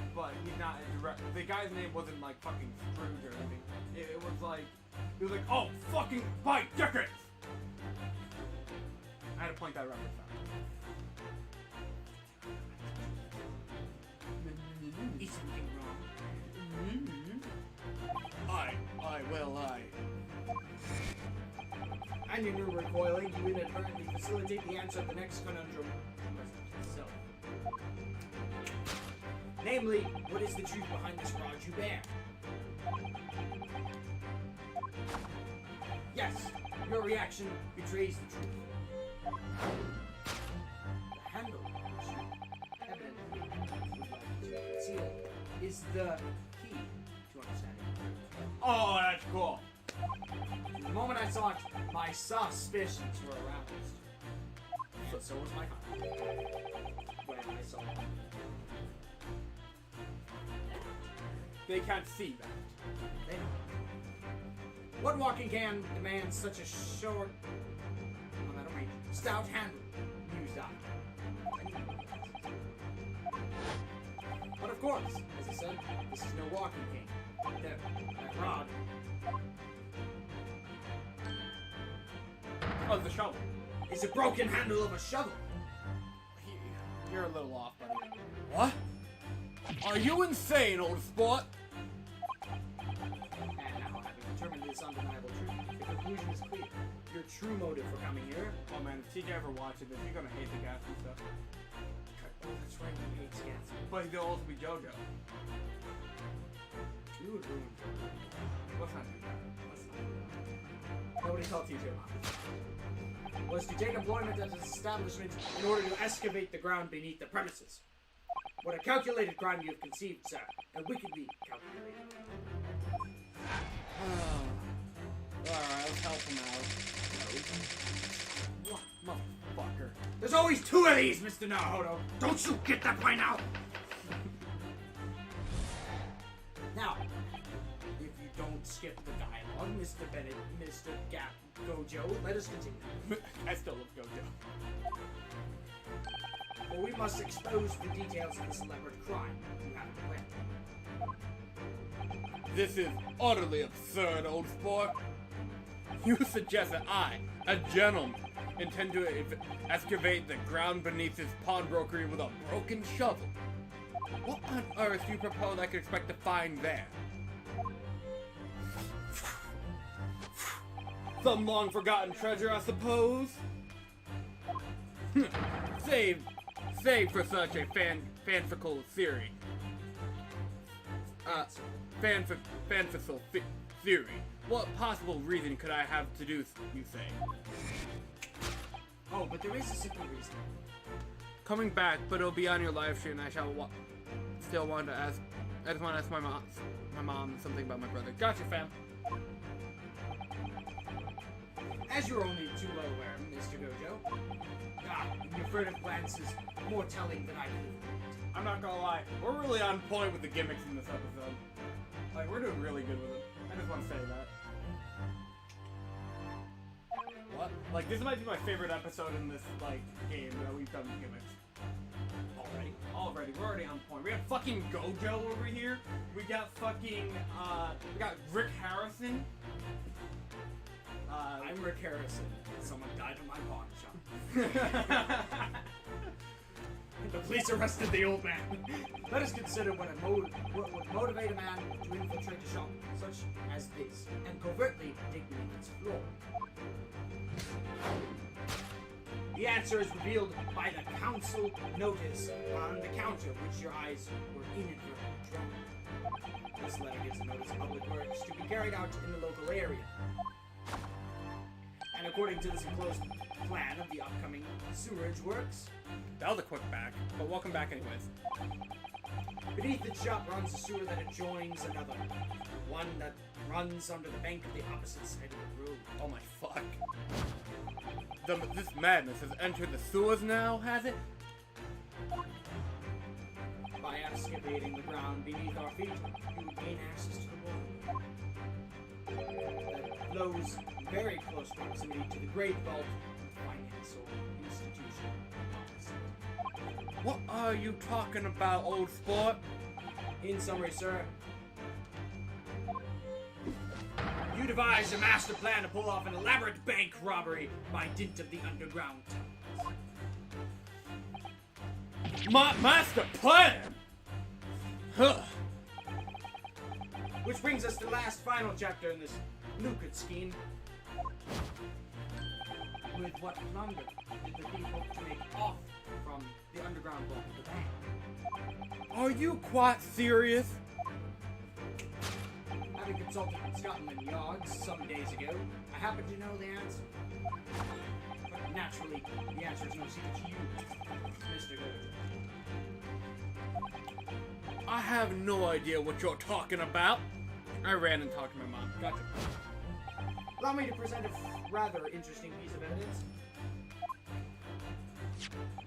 not a direct. The guy's name wasn't like fucking Scrooge or anything. It was like, oh, fucking buy tickets! I had to point that reference out. Is something wrong? And in your recoiling, you inadvertently facilitate the answer of the next conundrum. So, namely, what is the truth behind this rod you bear? Yes, your reaction betrays the truth. The handle, which you evidently would like to conceal, is the key to understanding. Oh, that's cool. The moment I saw it, my suspicions were aroused. And so was my confidence when I saw it. They can't see that. They know. What walking can demands such a short, stout handle? Mused I. But of course, as I said, this is no walking cane. That rod. Oh, the shovel. Is a broken handle of a shovel. You're a little off, buddy. What? Are you insane, old sport? And now, having determined this undeniable truth, the conclusion is clear. Your true motive for coming here. Oh man, if TK ever watches this, he's gonna hate the gas and stuff. Oh, that's right, he hates gas. But he'll also be JoJo. You would ruin JoJo. Let's not do that. Let's not do that. Nobody told TJ about it. Was to take employment at his establishment in order to excavate the ground beneath the premises. What a calculated crime you have conceived, sir. And wickedly calculated. Alright, let's help him out. What motherfucker? There's always two of these, Mr. Naruto. Don't you get that by now? Now, if you don't skip the dialogue, Mr. Bennett, Mr. Gap, Gojo, let us continue. I still love Gojo. For we must expose the details of this elaborate crime. You have a plan. This is utterly absurd, old sport. You suggest that I, a gentleman, intend to excavate the ground beneath this pawnbrokery with a broken shovel. What on earth do you propose I could expect to find there? Some long-forgotten treasure, I suppose? Save for such a fanciful theory. Fanciful theory. What possible reason could I have to do, you say? Oh, but there is a simple reason. Coming back, but it'll be on your live stream, and I shall still want to ask. I just want to ask my mom something about my brother. Gotcha, fam. As you're only too well aware, Mr. Gojo, your furtive glance is more telling than I could have. I'm not gonna lie, we're really on point with the gimmicks in this episode. Like, we're doing really good with it. I just want to say that. What? Like, this might be my favorite episode in this, like, game that we've done with gimmicks. Already. We're already on point. We have fucking Gojo over here. We got fucking, we got Rick Harrison. I'm Rick Harrison. Someone died in my pawn shop. The police arrested the old man. Let us consider what would motivate a man to infiltrate a shop such as this and covertly dig beneath its floor. The answer is revealed by the council notice on the counter, which your eyes were inadvertently drawn. This letter gives a notice of public works to be carried out in the local area. And according to this enclosed plan of the upcoming sewerage works, That was a quick back, but welcome back anyways. beneath the shop runs a sewer that adjoins another, one that runs under the bank of the opposite side of the road. Oh my fuck. This madness has entered the sewers now, has it? By excavating the ground beneath our feet, you would gain access to the water that flows in very close proximity to the great vault financial institution opposite. What are you talking about, old sport? In summary, sir, you devised a master plan to pull off an elaborate bank robbery by dint of the underground tunnels. My master plan? Huh. Which brings us to the last final chapter in this lucid scheme. With what plunder did the thief hope to make off from the underground vault of the bank? Are you quite serious? Having consulted with Scotland Yard some days ago, I happen to know the answer. But naturally, the answer is no secret to you, Mr. Gojo. I have no idea what you're talking about. I ran and talked to my mom. Gotcha. Allow me to present a rather interesting piece of evidence.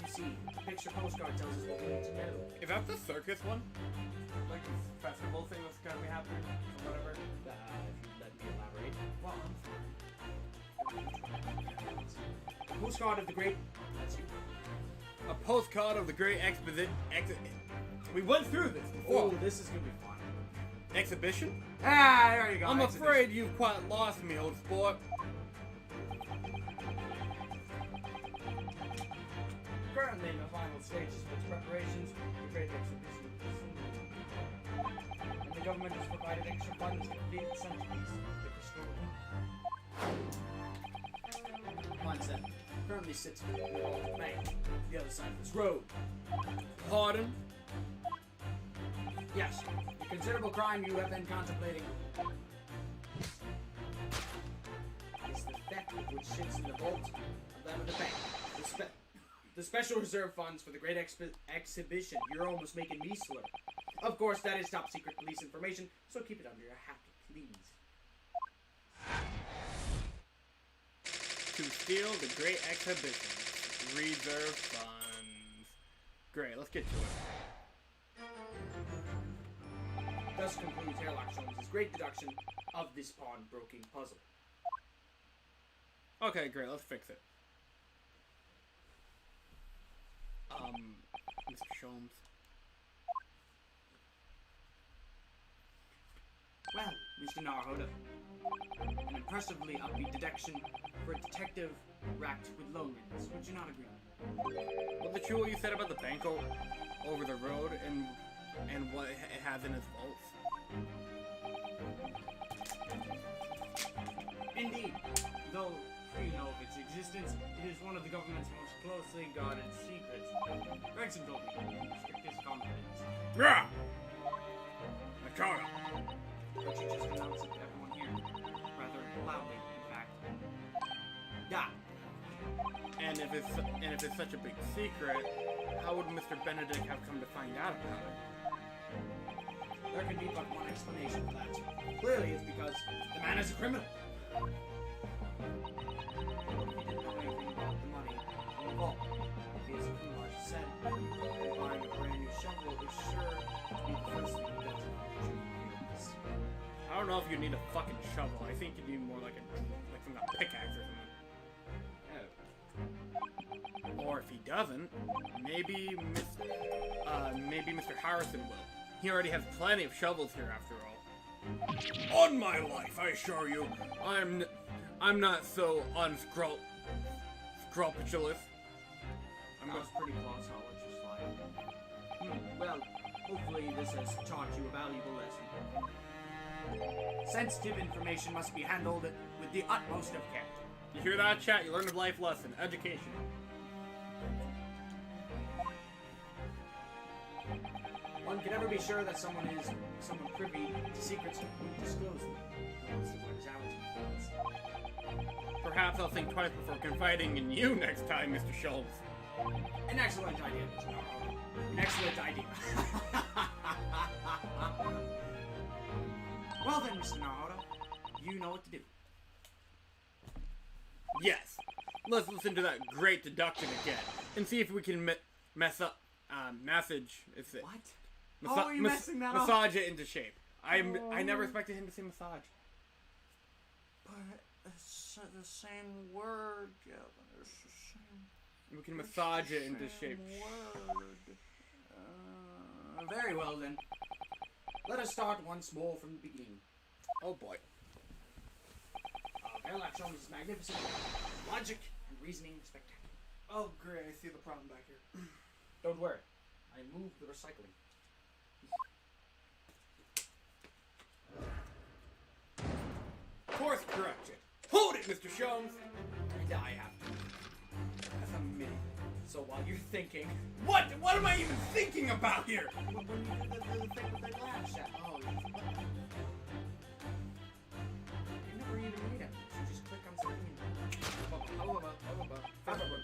You see, the picture postcard tells us what we need to know. Is that the circus one? Like this festival thing that's gonna be happening? Or whatever? If you let me me elaborate. Well, a postcard of the great. That's you. A postcard of the great exposition. We went through this Oh, before. this is gonna be fun. Exhibition? Ah, there you go. I'm exhibition. afraid you've quite lost me, old sport. Currently in the final stages of its preparations for the great exhibition. And the government has provided extra funds to complete its centerpiece, the crystal. Mindset currently sits in the bank, the other side of this road. Pardon? Yes, the considerable crime you have been contemplating is the theft which sits in the vault of that of the bank. The special reserve funds for the great exhibition. You're almost making me slur. Of course, that is top secret police information, so keep it under your hat, please. To steal the great exhibition. Reserve funds. Great, let's get to it. Thus concludes Hairlock Sholmes' great deduction of this pawn-broking puzzle. Okay, great, let's fix it. Mr. Sholmes. Well, Mr. Naruhodo, an impressively upbeat deduction for a detective racked with loneliness. Would you not agree? Was it true what you said about the bank over the road and what it has in its vaults? Indeed, though few know of its existence, it is one of the government's most closely guarded secrets. Gregson told me, strictest confidence. Yeah! I told him. But you just announced it to everyone here. Rather loudly, in fact. Yeah. And if it's such a big secret, how would Mr. Benedict have come to find out about it? There can be but one explanation for that. Clearly, it's because the man is a criminal. What if he didn't know anything about the money in the vault? If he is a criminal, as you said, then buying a brand new shovel is sure to be the first thing he does. I don't know if you need a fucking shovel. I think you need more like some kind of pickaxe or something. Or if he doesn't, maybe Mr. Harrison will. He already has plenty of shovels here after all. On my life, I assure you, I'm not so unscrupulous. That was pretty close, I'll let you slide. Well, hopefully this has taught you a valuable lesson. Sensitive information must be handled with the utmost of care. You hear that, chat? You learned a life lesson. Education. One can never be sure that someone privy to secrets who disclose them. Once it works out. Perhaps I'll think twice before confiding in you next time, Mr. Schultz. An excellent idea, Mr. Naruhodo. An excellent idea. Well then, Mr. Naruhodo, you know what to do. Yes. Let's listen to that great deduction again and see if we can mess up message. Is it? What? How are you messing that up? Massage it into shape. I never expected him to say massage. But it's the same word, Gavin. It's the same. We can massage it into shape. Word. Very well then. Let us start once more from the beginning. Oh boy. Hairlock Sholmes is magnificent. Logic and reasoning spectacular. Oh great, I see the problem back here. Don't worry. I moved the recycling. Course correction. Hold it, Mr. Sholmes. And I have to. That's a me. So while you're thinking, What am I even thinking about here? when you did the thing with the glass shot, you never even read it. You just click on something and really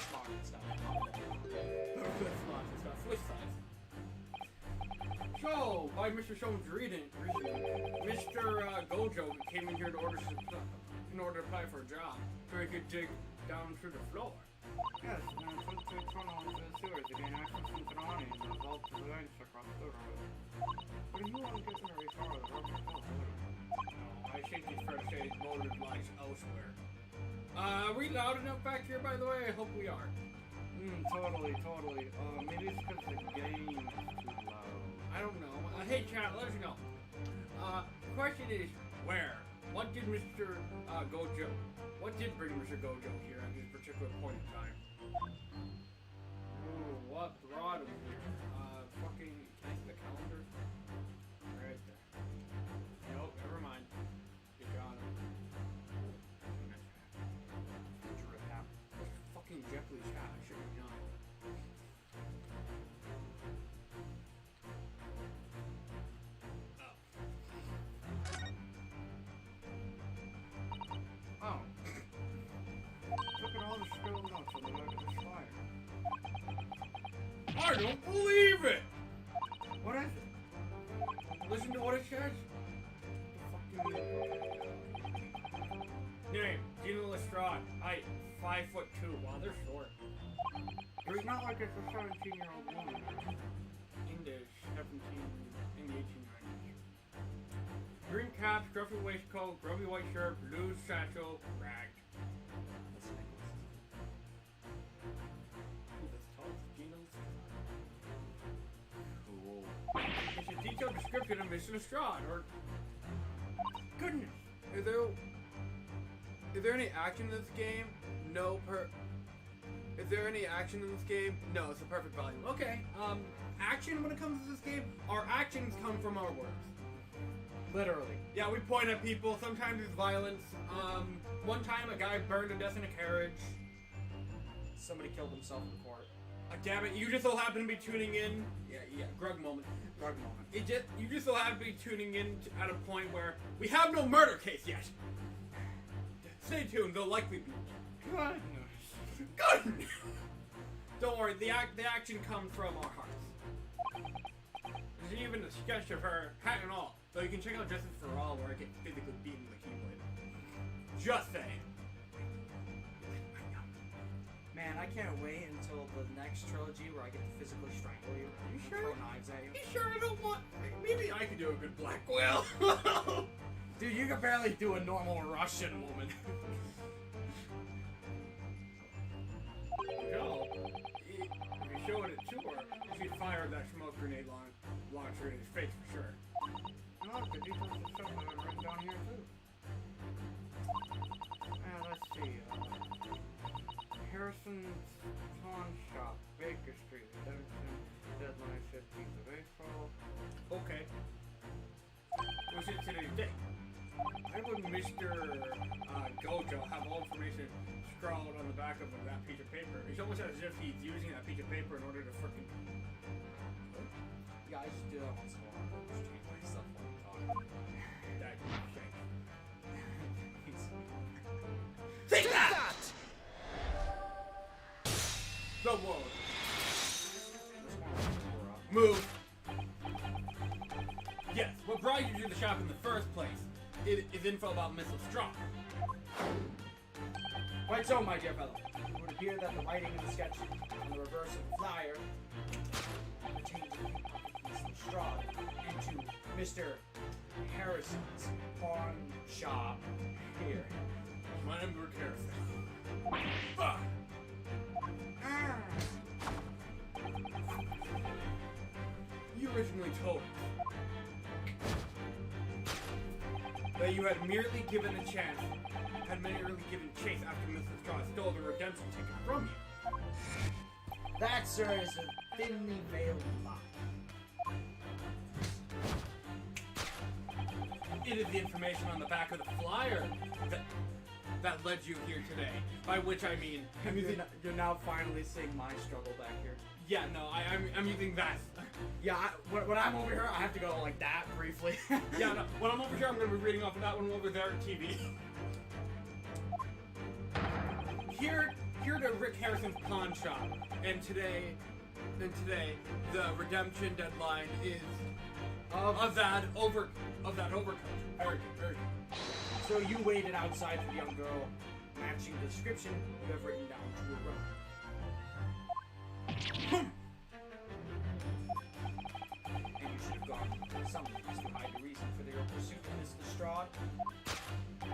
smart and stuff. Switch sides. So, by Mr. Sholmes' reading, Mr. Gojo came in here in order to apply for a job, so he could dig down through the floor. Yes, and it's to tunnel into the sewers to gain access to Tanani and the vault to the range across the road. But if you want to get very far, the road is still no, I think it's fair to say his motive lies elsewhere. Are we loud enough back here, by the way? I hope we are. Totally. Maybe it's because the game is too loud. I don't know. Hey, chat, let us know. Question is, where? What did Mr. Gojo, what did bring Mr. Gojo here at this particular point in time? Ooh, what brought him here? Fucking, can I see the calendar? Right there. Nope, never mind. You got him. Fucking Jepley's hat, I should have known. Oh. Look at all the spill notes on the back of this flyer. I don't believe it! What is it? Listen to what it says. Name, Gina Lestrade. Height, 5'2". Wow, they're short. It's not like it's a 17-year-old woman. In the 1890s. Green cap, scruffy waistcoat, grubby white shirt, blue satchel, rag. That's Nicholas. Ooh, that's tall. Gina Lestrade. Cool. It's a detailed description of Miss Lestrade, or... Goodness! Is there any action in this game? No Is there any action in this game? No, it's a perfect volume. Okay, action when it comes to this game, our actions come from our words. Literally. Yeah, we point at people, sometimes it's violence. One time a guy burned to death in a carriage. Somebody killed himself in court. Damn it, you just so happen to be tuning in. Yeah, Grug moment. You just so happen to be tuning in at a point where we have no murder case yet. Stay tuned, they'll likely be. Goodness. Don't worry, the action comes from our hearts. There's even a sketch of her hat and all. So you can check out Justice for All where I get physically beaten with a keyblade. Just saying. Man, I can't wait until the next trilogy where I get to physically strangle you. You and sure? Throw knives at you. You sure I don't want... Maybe I could do a good Black Whale. Dude, you can barely do a normal Russian woman. Joe, if you showed it to her, she'd fire that smoke grenade launcher in his face for sure. Oh, the details of stuff that I've written down here too. Let's see. Harrison's Pawn Shop, Baker Street, Redemption, deadline 15th of April. Okay. What's it today's date? Why would Mr. Gojo have all information scrawled on the back of that piece of paper? It's almost as if he's using that piece of paper in order to frickin'... Yeah, I just do that once in a while. I just change my stuff when I'm talking. That can be changed. Take that! The world. Move. Yes, what brought you to the shop in the first place is info about Miss Lestrade. Quite so, my dear fellow. It would appear that the writing in the sketch on the reverse of the flyer pertains to Miss Lestrade and to Mr. Harrison's pawn shop here. My name's Rick Harrison. Fuck! You originally told us that you had merely given chase after Miss Lestrade stole the redemption ticket from you. That, sir, is a thinly veiled lie. It is the information on the back of the flyer that led you here today. By which I mean... You're now finally seeing my struggle back here. Yeah, no, I'm using that. Yeah, when I'm over here, I have to go like that briefly. Yeah, no, when I'm over here, I'm going to be reading off of that one over there on TV. Here to Rick Harrison's pawn shop, and today, the redemption deadline is of that overcoat. Very good, very good. So you waited outside for the young girl matching the description you have written down to a row. And you should have gone some means to hide the reason for their pursuit of Miss Lestrade.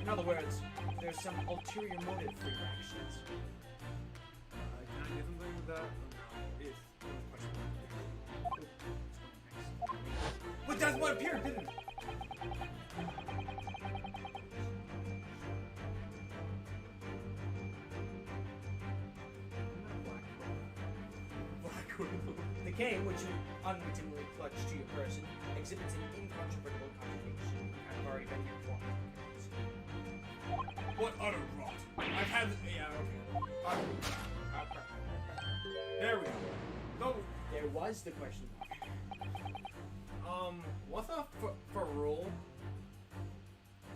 In other words, there's some ulterior motive for your actions. Can I get something with that? It's But that's what appeared, didn't it? The cane, which you unwittingly clutch to your person, exhibits an incontrovertible contradiction. I've already been here before. what utter rot? I've had. Yeah, okay. There we go. So, There was the question mark. what's a ferrule?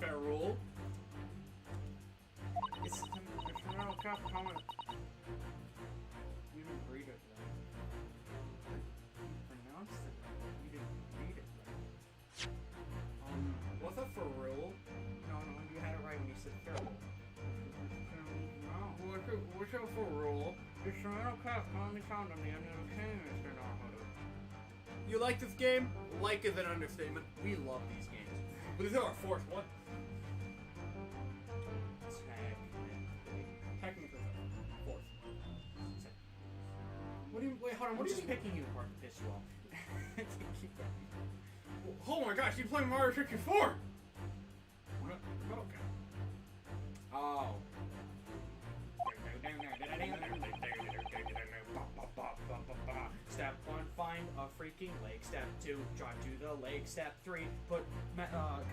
Ferrule? It's no cap comment. You didn't read it right. You pronounced it right. You didn't read it right. What's a ferrule? No, you had it right when you said feral. What's a ferrule? It's a metal cap commonly found on the end of a G-Meister novel. You like this game? Like is an understatement. We love these games. But this is our fourth one. Technically, fourth. What do you? Wait, hold on. We're just picking you apart to piss you off. Keep going. Oh my gosh, you playing Mario 64? Okay. Oh. Step 1, find a freaking lake. Step 2, drive to the lake. Step 3, put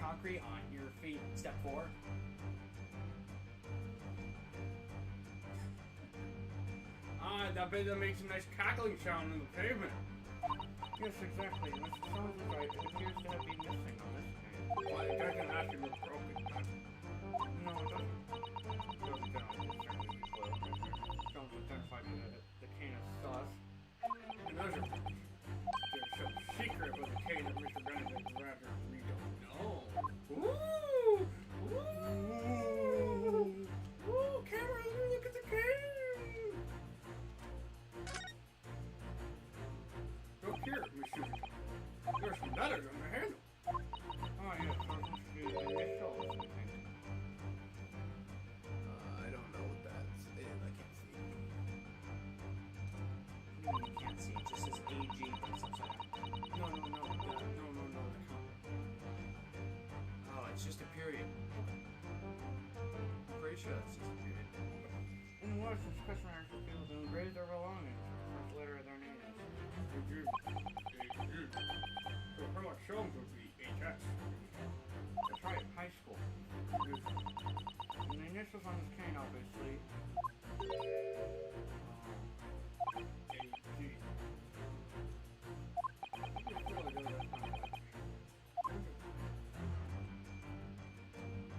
concrete on your feet. Step 4. That bit that makes a nice cackling sound in the pavement. Yes, exactly. This sounds right. It appears to have been missing on this page. Well, it doesn't actually look broken. No, it doesn't. Jones identified the cane as sus. And there's some secret about the cane that Mr. Bennett would rather we don't know. Ooh! Ooh! Ooh! Camera, look at the cane! Look here, Mr. There's some letters on the handle. Oh, yeah, so it must be the initial. I don't know what that's. I can't see. You can't see, it just says AG, but it's upside down. No. Oh, it's just a period. I'm pretty sure that's just a period. In words, it's customary for people to engrave their belongings with the first letter of their names. So how much shows would be HS? That's right, high school. And the initials on this cane, obviously.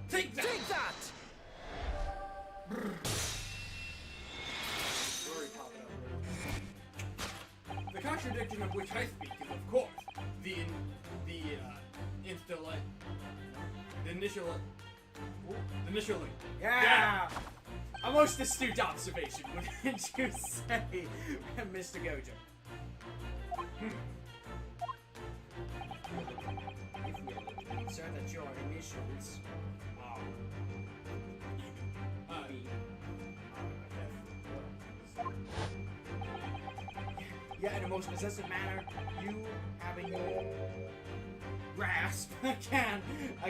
Take that! Take that! The contradiction of which I speak is, of course, the initial link. Yeah! A most astute observation, wouldn't you say, Mr. Gojo? If we are looking, sir, that your initials are B. Yeah, in a most possessive manner, you having your grasp a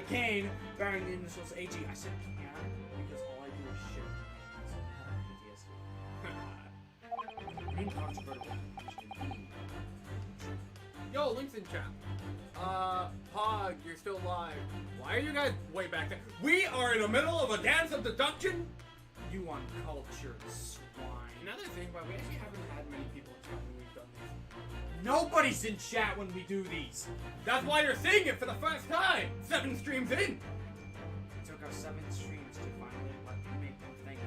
cane bearing the initials AG. I said can because all I do is shit. Incontrovertible. Yo, Link's in chat. Pog, you're still live. Why are you guys way back there? We are in the middle of a dance of deduction. You uncultured swine. Another thing, but we actually haven't had many people in chat when we've done this. Nobody's in chat when we do these. That's why you're seeing it for the first time. 7 streams in. It took us 7 streams to finally let them make them think.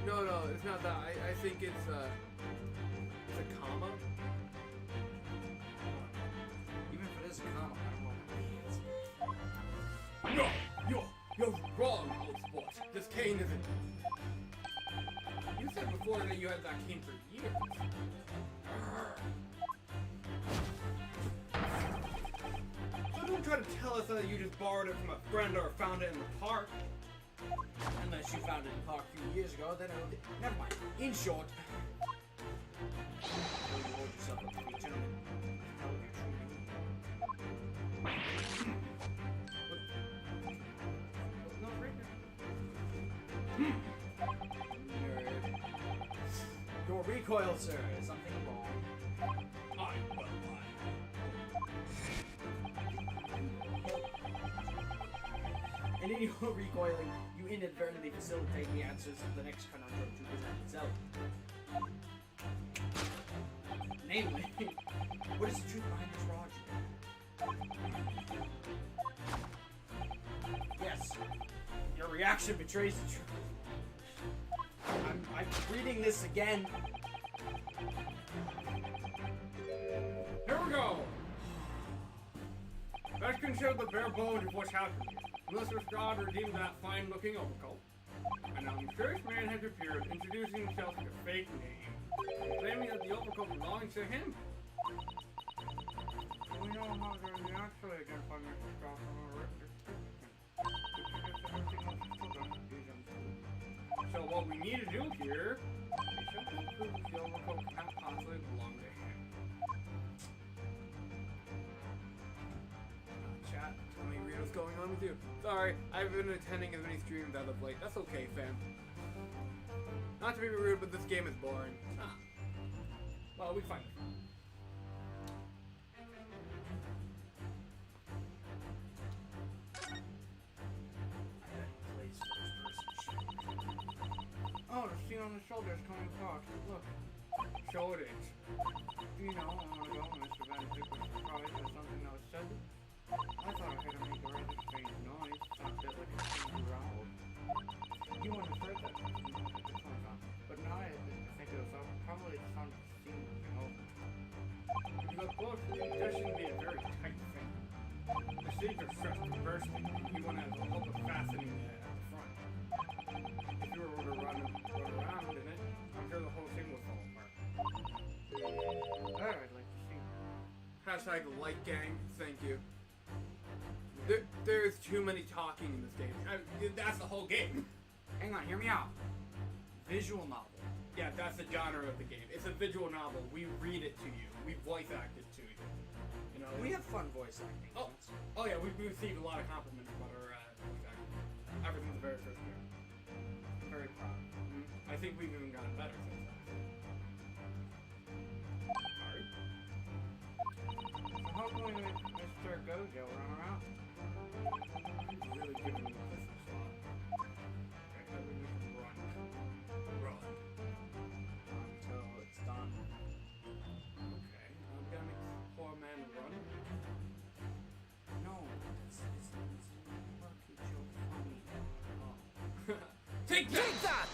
No, it's not that. I think it's a comma. Even if it is a comma, I don't know what it means. wrong, old sport. This cane isn't... You said before that you had that cane for years. So don't try to tell us that you just borrowed it from a friend or found it in the park. Unless you found it in the park a few years ago, then it would... Never mind. In short... Will you hold yourself up to be a gentleman? Tell your true meaning. No, right Nerd. Your recoil, sir, is something wrong. And in your recoiling, you inadvertently facilitate the answers of the next conundrum to present itself. Namely, what is the truth behind this Roger? Yes, your reaction betrays the truth. I'm reading this again. Here we go! That can show the bare bones of what's happened here. Mr. Scott redeemed that fine-looking overcoat. And now the mysterious man has appeared, introducing himself with a fake name, claiming that the overcoat belongs to him. We know how to actually identify Mr. Scott from a written description. So what we need to do here is simply prove the overcoat can't possibly belong to him. Chat, tell me what's going on with you. Sorry, I've been attending as many streams as of late. That's okay, fam. Not to be rude, but this game is boring. Ah. Well, we find it. Oh, the scene on the shoulder is coming across. Look. Show it is. You know, a moment ago, Mr. Van Dyck was surprised by something that was said. I thought I heard him make a rather strange noise. Sounded like a thing growled. You wouldn't have heard that. But now I think it was probably the sound of steam moving over. If you look closely, it does seem to be a very tight thing. The seams are stretched and bursting. You want to have a hope of fastening it at the front. If you were to run around in it, I'm sure the whole thing would fall apart. That I'd like to see. Hashtag like gang, thank you. There's too many talking in this game. That's the whole game. Hang on, hear me out. Visual novel. Yeah, that's the genre of the game. It's a visual novel. We read it to you. We voice act it to you. You know. We have fun voice acting. Oh yeah, we've received a lot of compliments about our voice acting. Ever since the very first year. I'm very proud. I think we've even gotten better since then. Alright. So how can we make Mr. Gojo run around? Really giving me a Christmas slot. Okay, how do we make him run? Run. Until it's done. Okay, I'm gonna make this poor man run. No, it's lucky joke funny. Oh. Take that!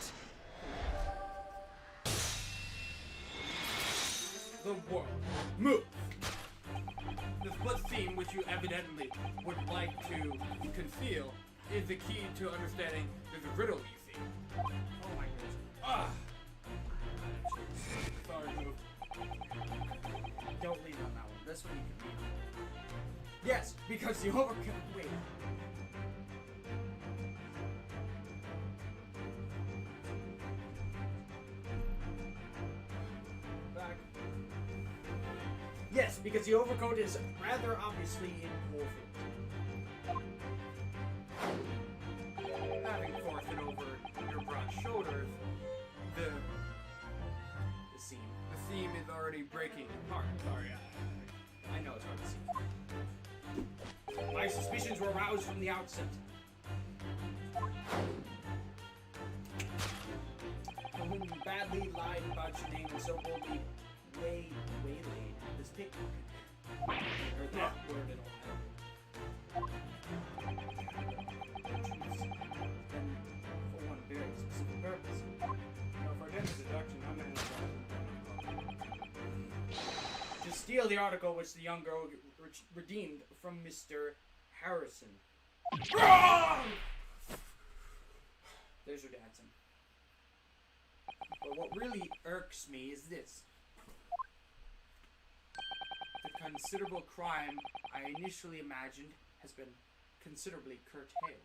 The world. Move! The split seam, which you evidently would like to conceal, is the key to understanding the riddle you see. Oh my goodness. Ah! Sorry, move. Don't lean on that one. This one you can read. Yes, because you overcome. Wait. Back. Yes, because the overcoat is rather obviously in poor fit. Having forced it over your broad shoulders, the seam is already breaking apart. Sorry, I know it's hard to see. My suspicions were aroused from the outset. For whom you badly lied about your name and so boldly waylaid this pickpocket. Or that word in Ohio. Then, for one very specific purpose. now for this deduction, I'm going To steal the article which the young girl redeemed from Mr. Harrison. Wrong! There's your dancing. But what really irks me is this. The considerable crime I initially imagined has been considerably curtailed.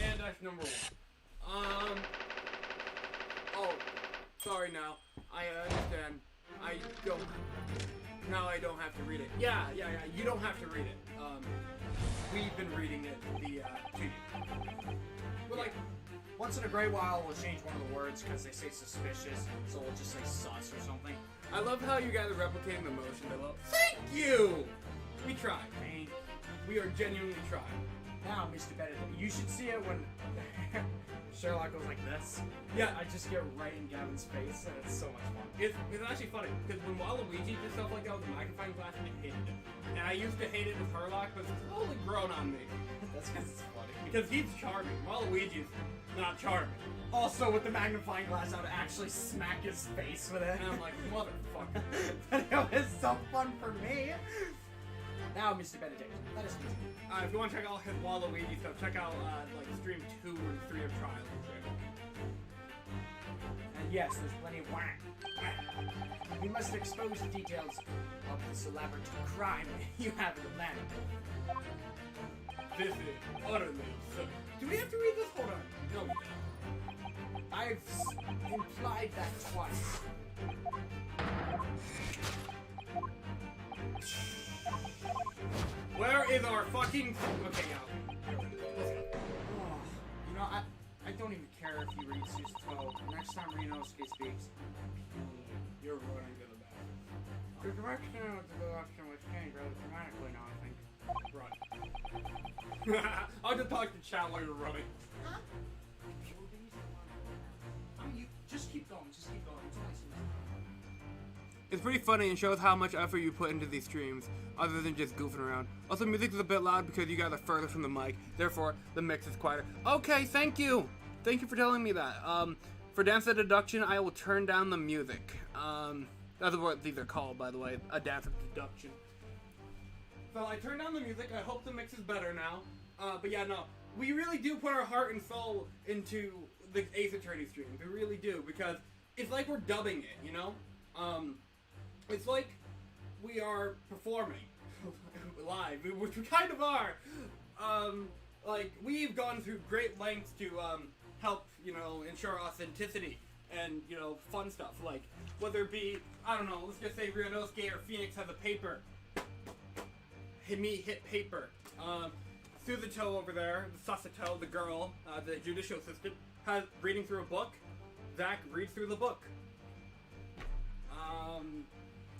And that's number 1. Oh, sorry now. I understand. Now I don't have to read it. Yeah, you don't have to read it. We've been reading it to you. We're like, once in a great while we'll change one of the words because they say suspicious, so we'll just say sus or something. I love how you guys are replicating the motion. I love. Thank you! We tried. Thank We are genuinely trying. Now, Mr. Benedict, you should see it when Sherlock goes like this. Yeah, I just get right in Gavin's face, and it's so much fun. It's actually funny, because when Waluigi did stuff like that with the magnifying glass, I hated it. And I used to hate it with Sherlock, but it's slowly grown on me. That's because it's funny. Because he's charming. Waluigi's not charming. Also, with the magnifying glass, I would actually smack his face with it. And I'm like, motherfucker. But it was so fun for me. Now, Mr. Benedict, let us continue. If you want to check out his Waluigi stuff, check out like stream 2 and 3 of Trials. And yes, there's plenty of whack. We must expose the details of this elaborate crime you have in the land. This is utterly absurd. Do we have to read this? Hold on. No, we don't. I've implied that twice. Where is our fucking... Okay, yeah. Let's go. Oh, you know, I don't even care if you read Susato. Next time Rinosuke speaks, You're running to the back. the direction of the direction was changed rather dramatically now, I think. Run. I'll just talk to Chow while you're running. Huh? Just keep going, It's only It's pretty funny and shows how much effort you put into these streams, other than just goofing around. Also, music is a bit loud because you guys are further from the mic, therefore the mix is quieter. Okay, thank you! Thank you for telling me that. For dance of deduction, I will turn down the music. That's what these are called, by the way, a dance of deduction. So I turned down the music, I hope the mix is better now. But yeah, no, we really do put our heart and soul into the Ace Attorney streams, we really do, because it's like we're dubbing it, you know? It's like we are performing live, which we kind of are. Like, we've gone through great lengths to help, you know, ensure authenticity and, you know, fun stuff. Like, whether it be, I don't know, let's just say Ryunosuke or Phoenix has a paper. Hit paper. Susato over there, the Susato, the girl, the judicial assistant, has reading through a book. Zach reads through the book.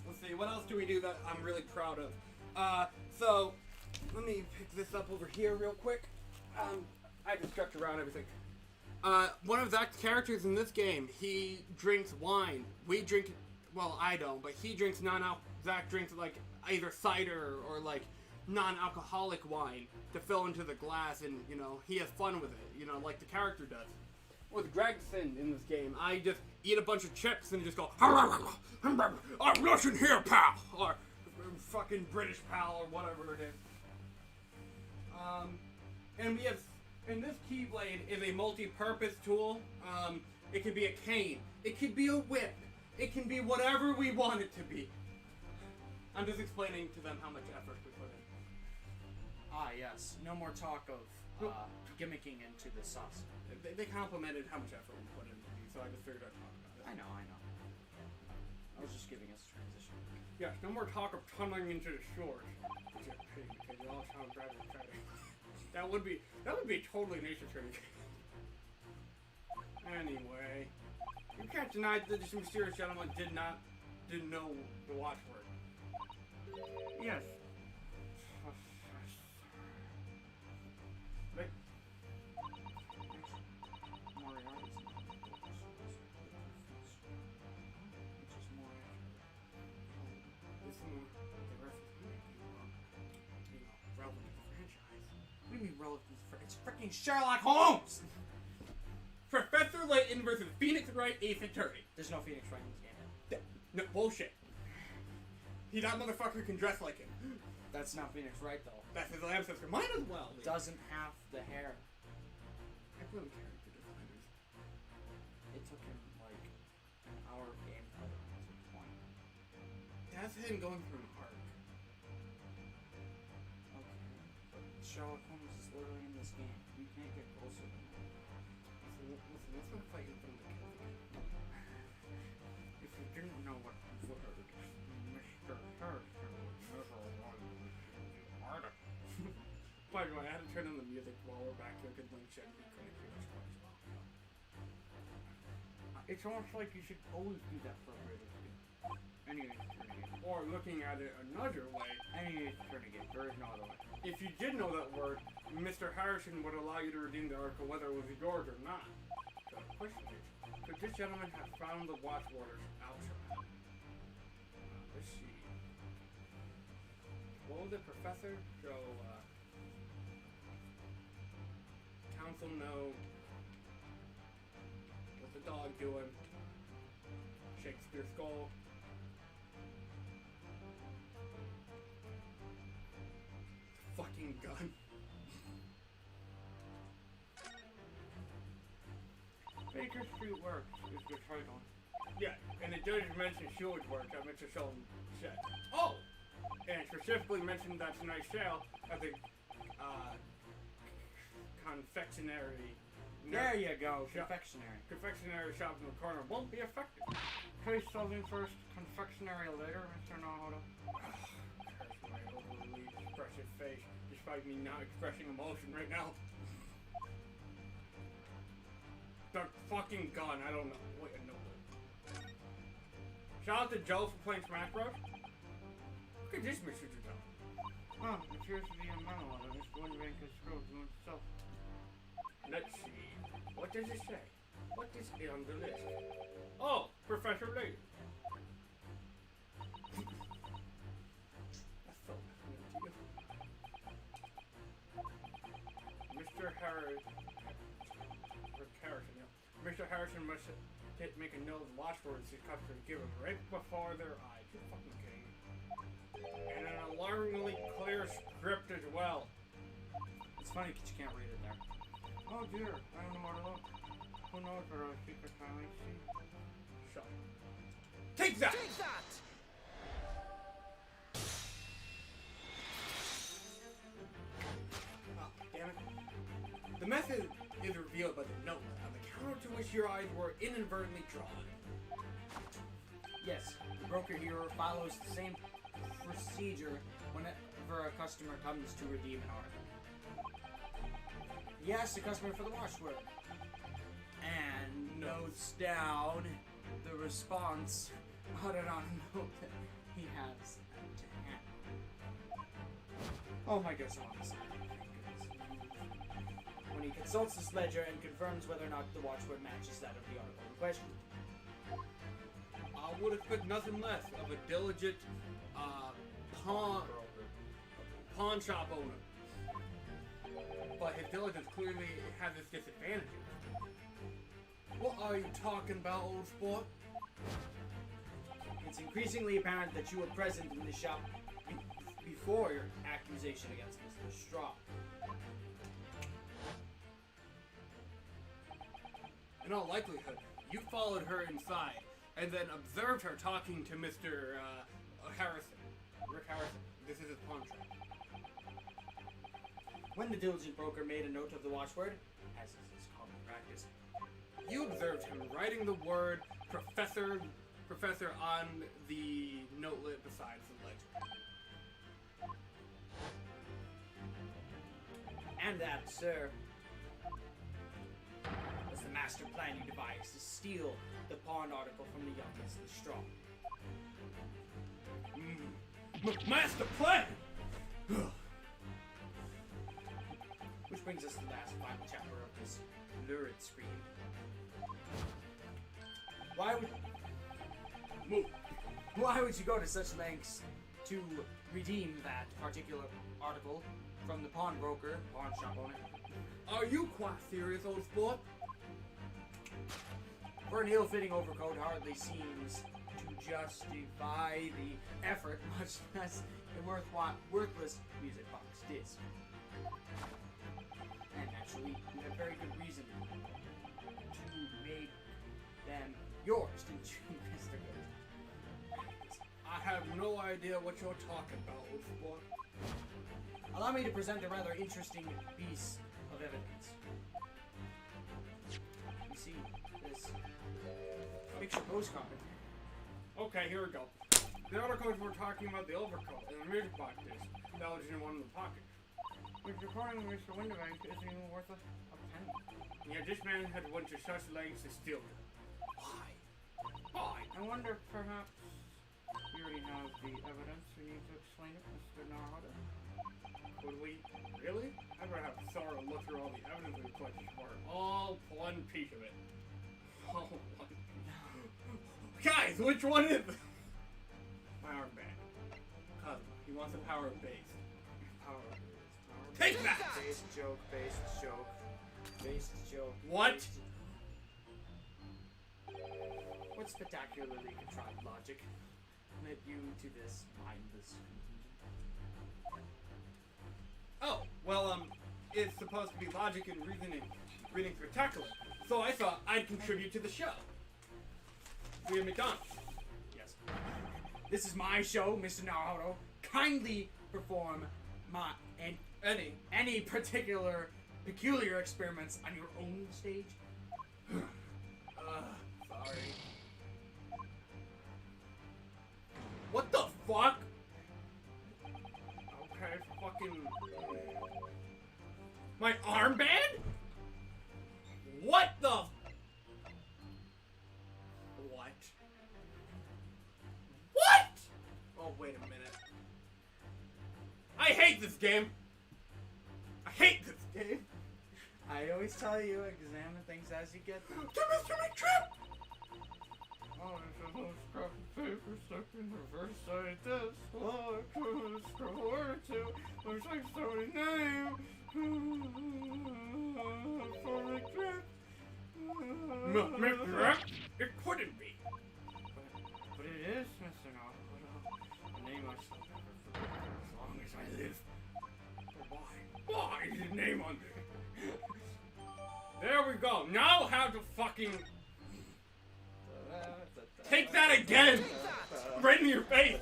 Let's see, what else do we do that I'm really proud of? So, let me pick this up over here real quick. I just stretch around everything. One of Zach's characters in this game, he drinks wine. We drink, well, I don't, but he drinks Zach drinks, like, either cider or, like, non-alcoholic wine to fill into the glass, and, you know, he has fun with it, you know, like the character does. With Gregson in this game, I just eat a bunch of chips and just go, I'm Russian here, pal! Or fucking British pal, or whatever it is. And we have, and this Keyblade is a multi-purpose tool. It could be a cane, it could be a whip, it can be whatever we want it to be. I'm just explaining to them how much effort we put in. Ah, yes. No more talk of gimmicking into the sauce. They complimented how much effort we put into these, so I just figured I'd talk about it. I know. I was just giving us a transition. Yes, no more talk of tunneling into the shores. Which is pity, because you all sound rather exciting. That would be totally nature training. Anyway, you can't deny that this mysterious gentleman didn't know the watchword. Yes. What do you mean relevant? It's freaking Sherlock Holmes! Professor Layton versus Phoenix Wright Ace Attorney. There's no Phoenix Wright in this game. No, bullshit. That motherfucker can dress like him. That's not Phoenix Wright, though. That's his ancestor. Mine as well. Doesn't have the hair. blame character designers. It took him like an hour of gameplay to the point. That's him going through an arc. Okay. But Sherlock Holmes is literally in this game. You can't get closer than that. Listen, let's not fight in front of the kids. If you didn't know what Mr. Harrison was miserable on the article. By the way, I had to turn on the music while we're back here because Link said we couldn't hear what's going on. It's almost like you should always do that for a radio game. Any game. Or looking at it another way, any game. There is no other way. If you did know that word, Mr. Harrison would allow you to redeem the article whether it was yours or not. So the question is, could this gentleman have found the watchworders out somehow? Let's see. What was it, Professor? So, council no. What's the dog doing? Shakespeare skull. Fucking gun. Baker Street Works is the title. Yeah, and it does mention Sewage Works. I meant to show them shit. Oh! And specifically mentioned that tonight's sale at the confectionery. There you go, confectionery. Confectionery shop in the corner won't be affected. Taste something first, confectionery later, Mr. Nahoto. Curse my overly expressive face, despite me not expressing emotion right now. The fucking gun, I don't know. Wait, no. Shout out to Joe for playing Smash Bros. Look at this, Mr. Joe. Huh, it appears to be a monologue. I'm just wondering if it's doing itself. Let's see. What does it say? What is it on the list? Oh, Professor Lee. That's so nice. Mr. Mr. Harrison must make a note of watchwords his customers give him right before their eyes. You're fucking kidding me. And an alarmingly clear script as well. It's funny because you can't read it there. Oh dear, I don't know where to look. Who knows where our secret finally see? Shut up. Take that! Take that! Oh, damn it. The method is revealed by the note on the counter to which your eyes were inadvertently drawn. Yes, the broker here follows the same procedure whenever a customer comes to redeem an article. He asks the customer for the watchword and notes down the response uttered on a note that he has to hand. Oh my goodness, honestly. When he consults this ledger and confirms whether or not the watchword matches that of the article in question. I would expect nothing less of a diligent pawn shop owner. But his diligence clearly has its disadvantages. What are you talking about, old sport? It's increasingly apparent that you were present in the shop before your accusation against Mr. Straw. In all likelihood, you followed her inside and then observed her talking to Mr. Harrison. Rick Harrison. This is his pawn shop. When the diligent broker made a note of the watchword, as is his common practice, You observed him writing the word professor on the notelet besides the ledger. and that, sir, was the master plan you devised to steal the pawn article from the youngest and strong. Master plan! Which brings us to the last final chapter of this lurid scream. Why would you go to such lengths to redeem that particular article from the pawnbroker, pawn shop owner? Are you quite serious, old sport? For an ill-fitting overcoat hardly seems to justify the effort, much less a worthless music box disc. And actually, you have very good reason yours, didn't you, Mr. Good? I have no idea what you're talking about, boy. Allow me to present a rather interesting piece of evidence. You see, this picture postcard. Okay, here we go. The articles were talking about the overcoat and the music box disc that was in one of the pockets. Which according to Mr. Winterbank isn't even worth a penny. Yet this man had went to such lengths to steal it. Why? Why? I wonder perhaps we already have the evidence we need to explain it, Mr. Naruto. Would we? Really? I'd rather have Sora look through all the evidence we collected for all one piece of it. All one. Guys, which one is it? My armband. Cosmo. He wants the power of base. Power. Take that! Base joke, base joke, base joke. What? Base what spectacularly contrived logic led you to this mindless conclusion? Oh, well, it's supposed to be logic and reading spectacular. So I thought I'd contribute to the show. We at McDonald's. Yes. This is my show, Mr. Naruto. Kindly perform any particular peculiar experiments on your own stage. Sorry. What the fuck? Okay, fucking... My armband? What the... What? What? Oh, wait a minute. I hate this game. I hate this game. I always tell you, examine things as you get them. To Mr. McTrip! Oh, there's a little scrap of paper stuck in reverse side this. Oh, I couldn't scroll a word or two. Looks like somebody's name. For McTrip. McTrip? It couldn't be. But it is, Mr. Naruto. A name I shall never forget as long as I live. But why? Why is his name on there? There we go. Now how to fucking... Take that again! Right in your face!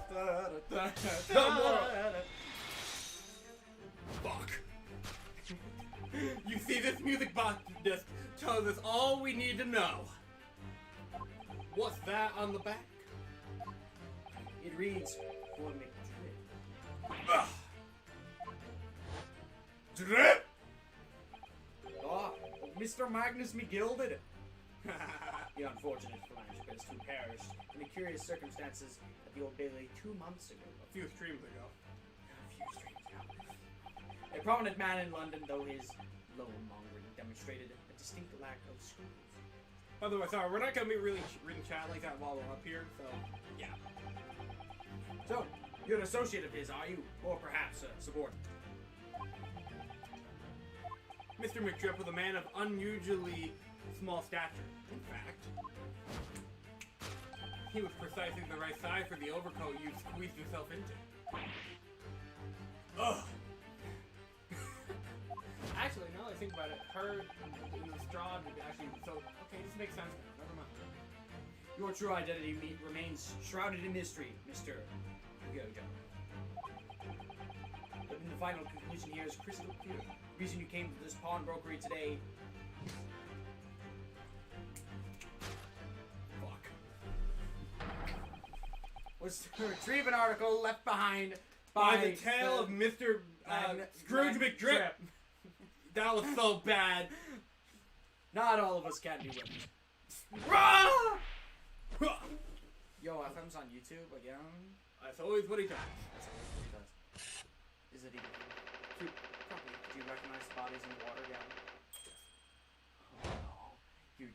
Fuck. You see, this music box disc tells us all we need to know. What's that on the back? It reads, for McDrip. Ugh. Drip! Ah, Mr. Magnus McGilded. The unfortunate philanthropist who perished in the curious circumstances at the Old Bailey 2 months ago. A few streams ago. A prominent man in London, though his low-mongering demonstrated a distinct lack of scruples. By the way, sorry, we're not gonna be really reading chat like that while we're up here, so yeah. So, you're an associate of his, are you? Or perhaps a subordinate? Mr. McDrip was a man of unusually small stature. In fact, he was precisely the right size for the overcoat you squeezed yourself into. Ugh. Actually, now that I think about it, her in the straw would actually... So, okay, this makes sense now. Never mind. Your true identity remains shrouded in mystery, Mr. Gojo. But in the final conclusion here is crystal clear. The reason you came to this pawnbrokery today... was to retrieve an article left behind by the tale of Mr. Scrooge McDrip. That was so bad. Not all of us can be winners. Yo, FM's on YouTube again. That's always what he does. That's always what he does. Is it even? Probably. Do you recognize the bodies in the water? Yeah. Oh no. You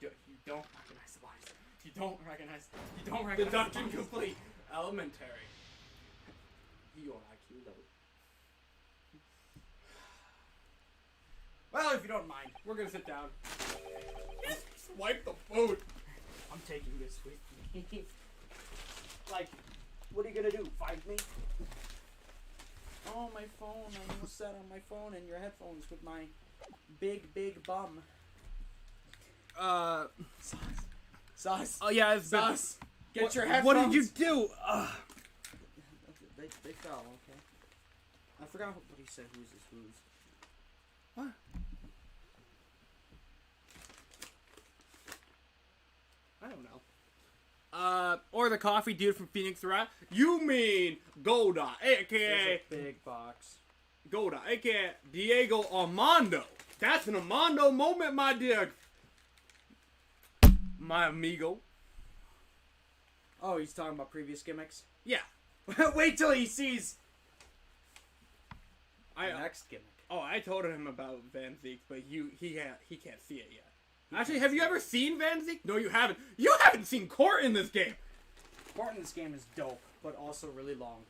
don't recognize the bodies. You don't recognize the Deduction complete. Elementary. Your IQ level. Well, if you don't mind, we're gonna sit down. Swipe the food. I'm taking this with me. Like, what are you gonna do? Fight me? Oh, my phone. I'm almost set on my phone and your headphones with my big bum. Sus. Oh yeah, it's been. Sus. Get What- your headphones. What did you do? They fell, okay. I forgot what he said. Who's is who's. What? I don't know. Or the coffee dude from Phoenix Rat. You mean Golda, aka There's a big box. Golda, aka Diego Armando. That's an Armando moment, my dear. My amigo. Oh, he's talking about previous gimmicks? Yeah. Wait till he sees the I next gimmick. I told him about Van Zeke, but he can't see it yet. Actually, have you ever seen Van Zeke? No, you haven't. You haven't seen Court in this game. Part in this game is dope, but also really long.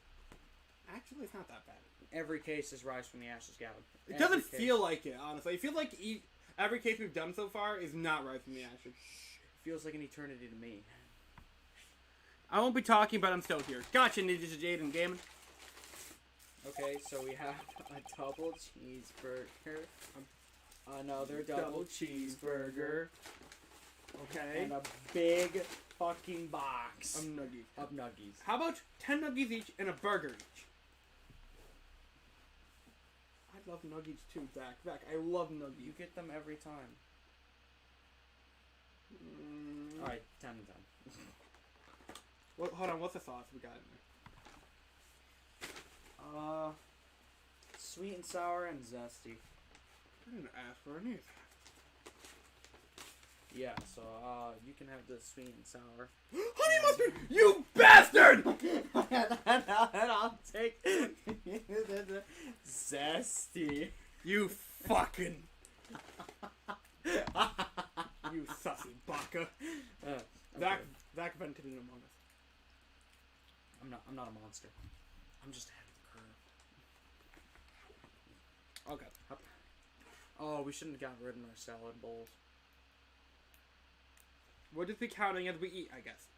Actually, it's not that bad. Every case is Rise from the Ashes, Gavin. It doesn't feel like it, honestly. I feel like every case we've done so far is not Rise from the Ashes. It feels like an eternity to me. I won't be talking, but I'm still here. Gotcha, Ninja Jaden Gaming. Okay, so we have a double cheeseburger, another double cheeseburger, Okay. and a big fucking box Nuggies. of nuggies. How about 10 nuggies each and a burger each? I love nuggies too, Zach. I love nuggies. You get them every time. Mm. Alright, 10 and 10. Hold on, what's the sauce we got in there? Sweet and sour and zesty. I didn't ask for any of Yeah, so, you can have the sweet and sour. that. Honey mustard! You bastard! And I'll take the zesty. You fucking... you sussy baka. Okay. Zach vented in Among Us. I'm not a monster. I'm just ahead of the curve. Okay. Oh, we shouldn't have gotten rid of our salad bowls. We'll just be counting as we eat, I guess.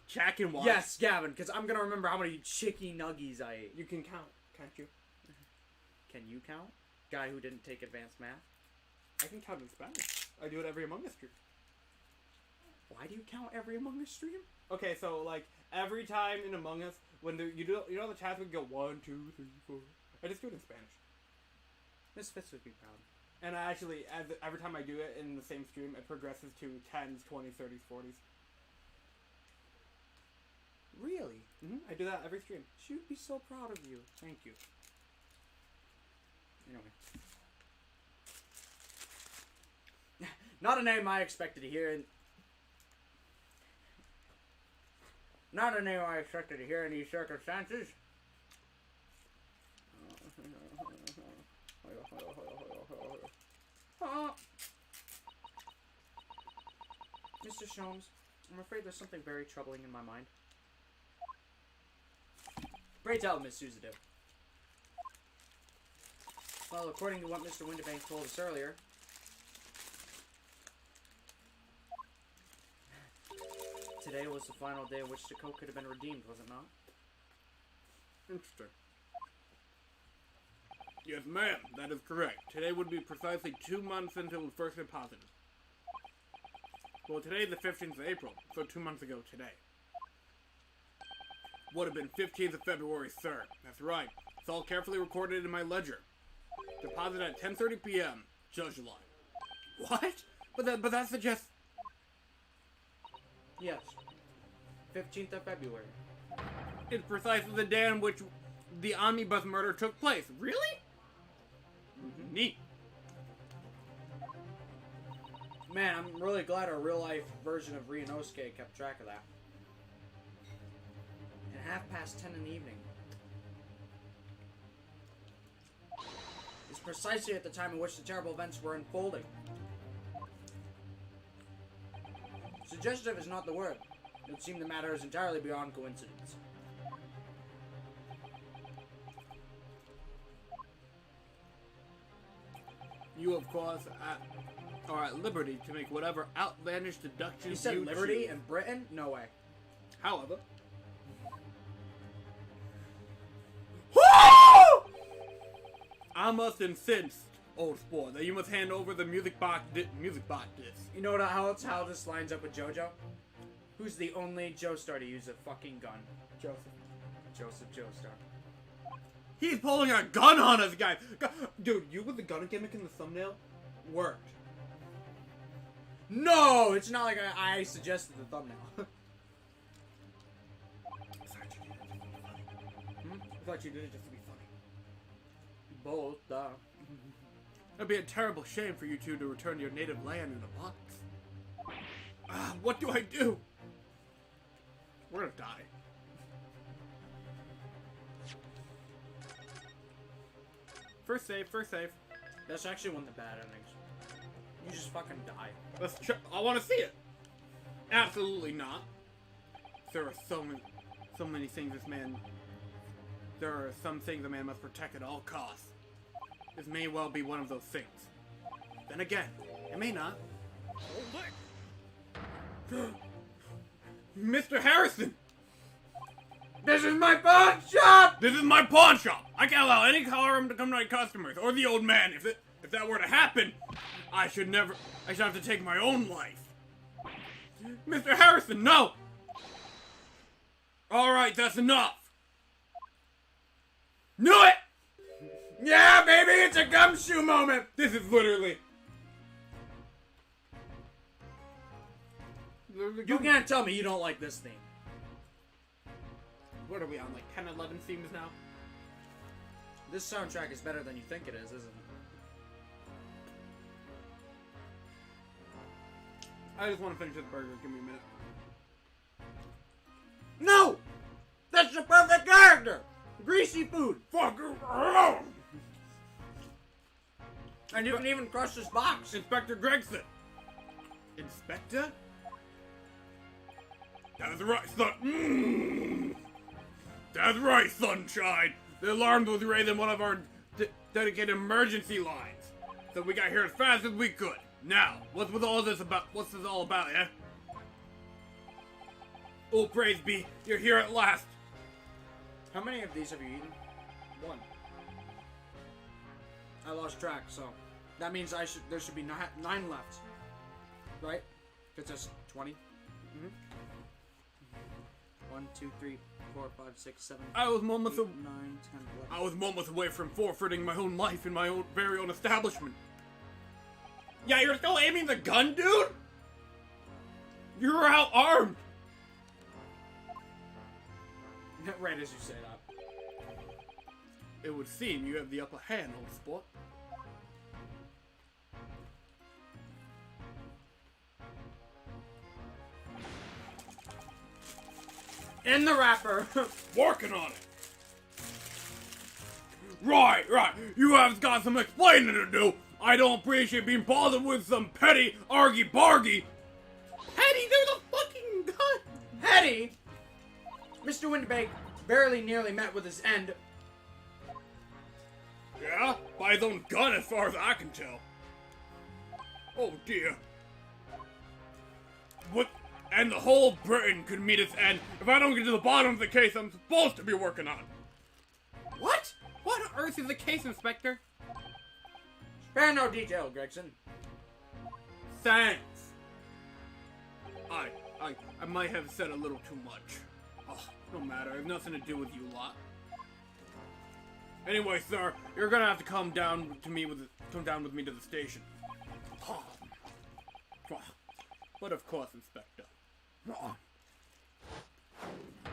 Jack and watch. Yes, Gavin, because I'm gonna remember how many chicky nuggies I ate. You can count, can't you? Can you count? Guy who didn't take advanced math. I can count in Spanish. I do it every Among Us stream. Why do you count every Among Us stream? Okay, so like every time in Among Us, when you know the chat would go 1, 2, 3, 4. I just do it in Spanish. Misfits would be proud. And I actually, every time I do it in the same stream, it progresses to 10s, 20s, 30s, 40s. Really? I do that every stream. She would be so proud of you. Thank you. Anyway. Not a name I expected to hear. Not a name I expected to hear in these circumstances. Mr. Sholmes, I'm afraid there's something very troubling in my mind. Pray tell, Miss Suzadoo. Well, according to what Mr. Winterbank told us earlier, today was the final day in which the code could have been redeemed, was it not? Interesting. Yes, ma'am, that is correct. Today would be precisely 2 months until the first deposit. Well, today is the 15th of April, so 2 months ago today. Would have been 15th of February, sir. That's right. It's all carefully recorded in my ledger. Deposit at 10:30 p.m. Judge line. What? But that suggests... Yes. 15th of February. It's precisely the day on which the omnibus murder took place. Really? Neat. Man, I'm really glad our real-life version of Ryunosuke kept track of that. At 10:30 in the evening. It's precisely at the time in which the terrible events were unfolding. Suggestive is not the word. It would seem the matter is entirely beyond coincidence. You, of course, are at liberty to make whatever outlandish deductions You said liberty choose. in Britain? No way. However... I must insist old sport. That you must hand over the music box disc. You know how this lines up with JoJo? Who's the only Joestar to use a fucking gun? Joseph Joestar. He's pulling a gun on us, guys. Dude, you with the gun gimmick in the thumbnail worked. No, it's not like I suggested the thumbnail. I thought you did it just to be funny. Both, It'd be a terrible shame for you two to return to your native land in a box. What do I do? We're gonna die. First save. That's actually one of the bad endings. You just fucking die. I want to see it. Absolutely not. There are so many things this man. There are some things a man must protect at all costs. This may well be one of those things. Then again, it may not. Mr. Harrison! This is my pawn shop! This is my pawn shop! I can't allow any harm to come to my customers, or the old man. If that were to happen, I should have to take my own life. Mr. Harrison, no! Alright, that's enough! Knew it! Yeah, baby, it's a gumshoe moment! This is literally... You can't tell me you don't like this theme. What are we on, like 10, 11 themes now? This soundtrack is better than you think it is, isn't it? I just want to finish this burger. Give me a minute. No! That's the perfect character! Greasy food! Fuck you! Alone! And you can even crush this box! Inspector Gregson! Inspector? That's right, son. That's right, Sunshine. The alarm was raised in one of our dedicated emergency lines, so we got here as fast as we could. Now, what's all about, eh? Oh, praise be, you're here at last. How many of these have you eaten? One. I lost track, so that means there should be 9 left, right? Because that's 20. 1, 2, 3, 4, 5, 6, 7. I was moments 8, 9, 10, 11. I was moments away from forfeiting my own life in my very own establishment. Yeah, you're still aiming the gun, dude? You're out armed. Right as you say that. It would seem you have the upper hand, old sport. In the wrapper. Working on it. Right. You have got some explaining to do. I don't appreciate being bothered with some petty argy-bargy. Petty, there's a fucking gun. Petty? Mr. Windbag barely nearly met with his end. Yeah? By his own gun as far as I can tell. Oh dear. What? And the whole Britain could meet its end if I don't get to the bottom of the case I'm supposed to be working on. What? What on earth is the case, Inspector? Spare no detail, Gregson. Thanks. I might have said a little too much. Oh, no matter. It has nothing to do with you lot. Anyway, sir, you're gonna have to come down with me to the station. But of course, Inspector.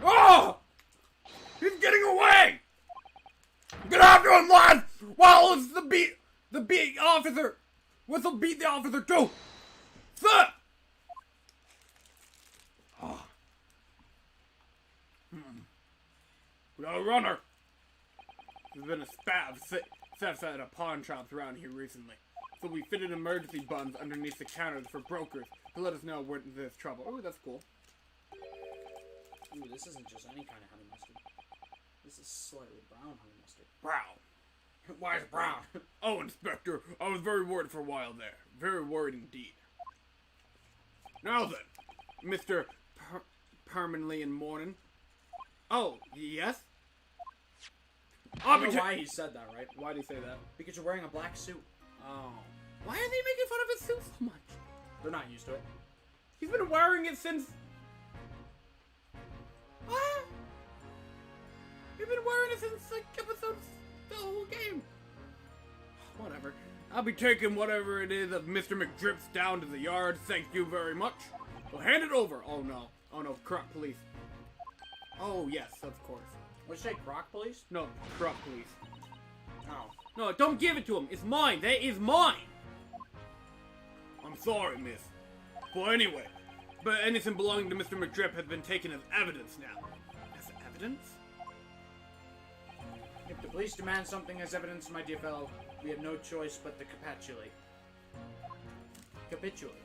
Oh! He's getting away! Get after him, lad! While it's the beat officer! Whistle beat the officer too! Sir! We got a runner! There's been a spat of thefts at a pawn shops around here recently. So we fitted emergency buttons underneath the counters for brokers to let us know when there's trouble. Oh, that's cool. Ooh, this isn't just any kind of honey mustard. This is slightly brown honey mustard. Brown. Why is it brown? Oh, Inspector, I was very worried for a while there. Very worried indeed. Now then, Mr. Permanently in mourning. Oh, yes? I don't know why he said that, right? Why did he say that? Because you're wearing a black suit. Oh. Why are they making fun of his suit so much? They're not used to it. He's been wearing it since... What? He's been wearing it since, like, episodes, the whole game. Whatever. I'll be taking whatever it is of Mr. McDrips down to the yard. Thank you very much. Well, hand it over. Oh, no. Oh, no. Croc police. Oh, yes, of course. What'd you say, Croc Police? No, Croc police. Oh. No, don't give it to him. It's mine. That is mine. I'm sorry, miss. Well, anyway. But anything belonging to Mr. McDrip has been taken as evidence now. As evidence? If the police demand something as evidence, my dear fellow, we have no choice but to capitulate. Capitulate.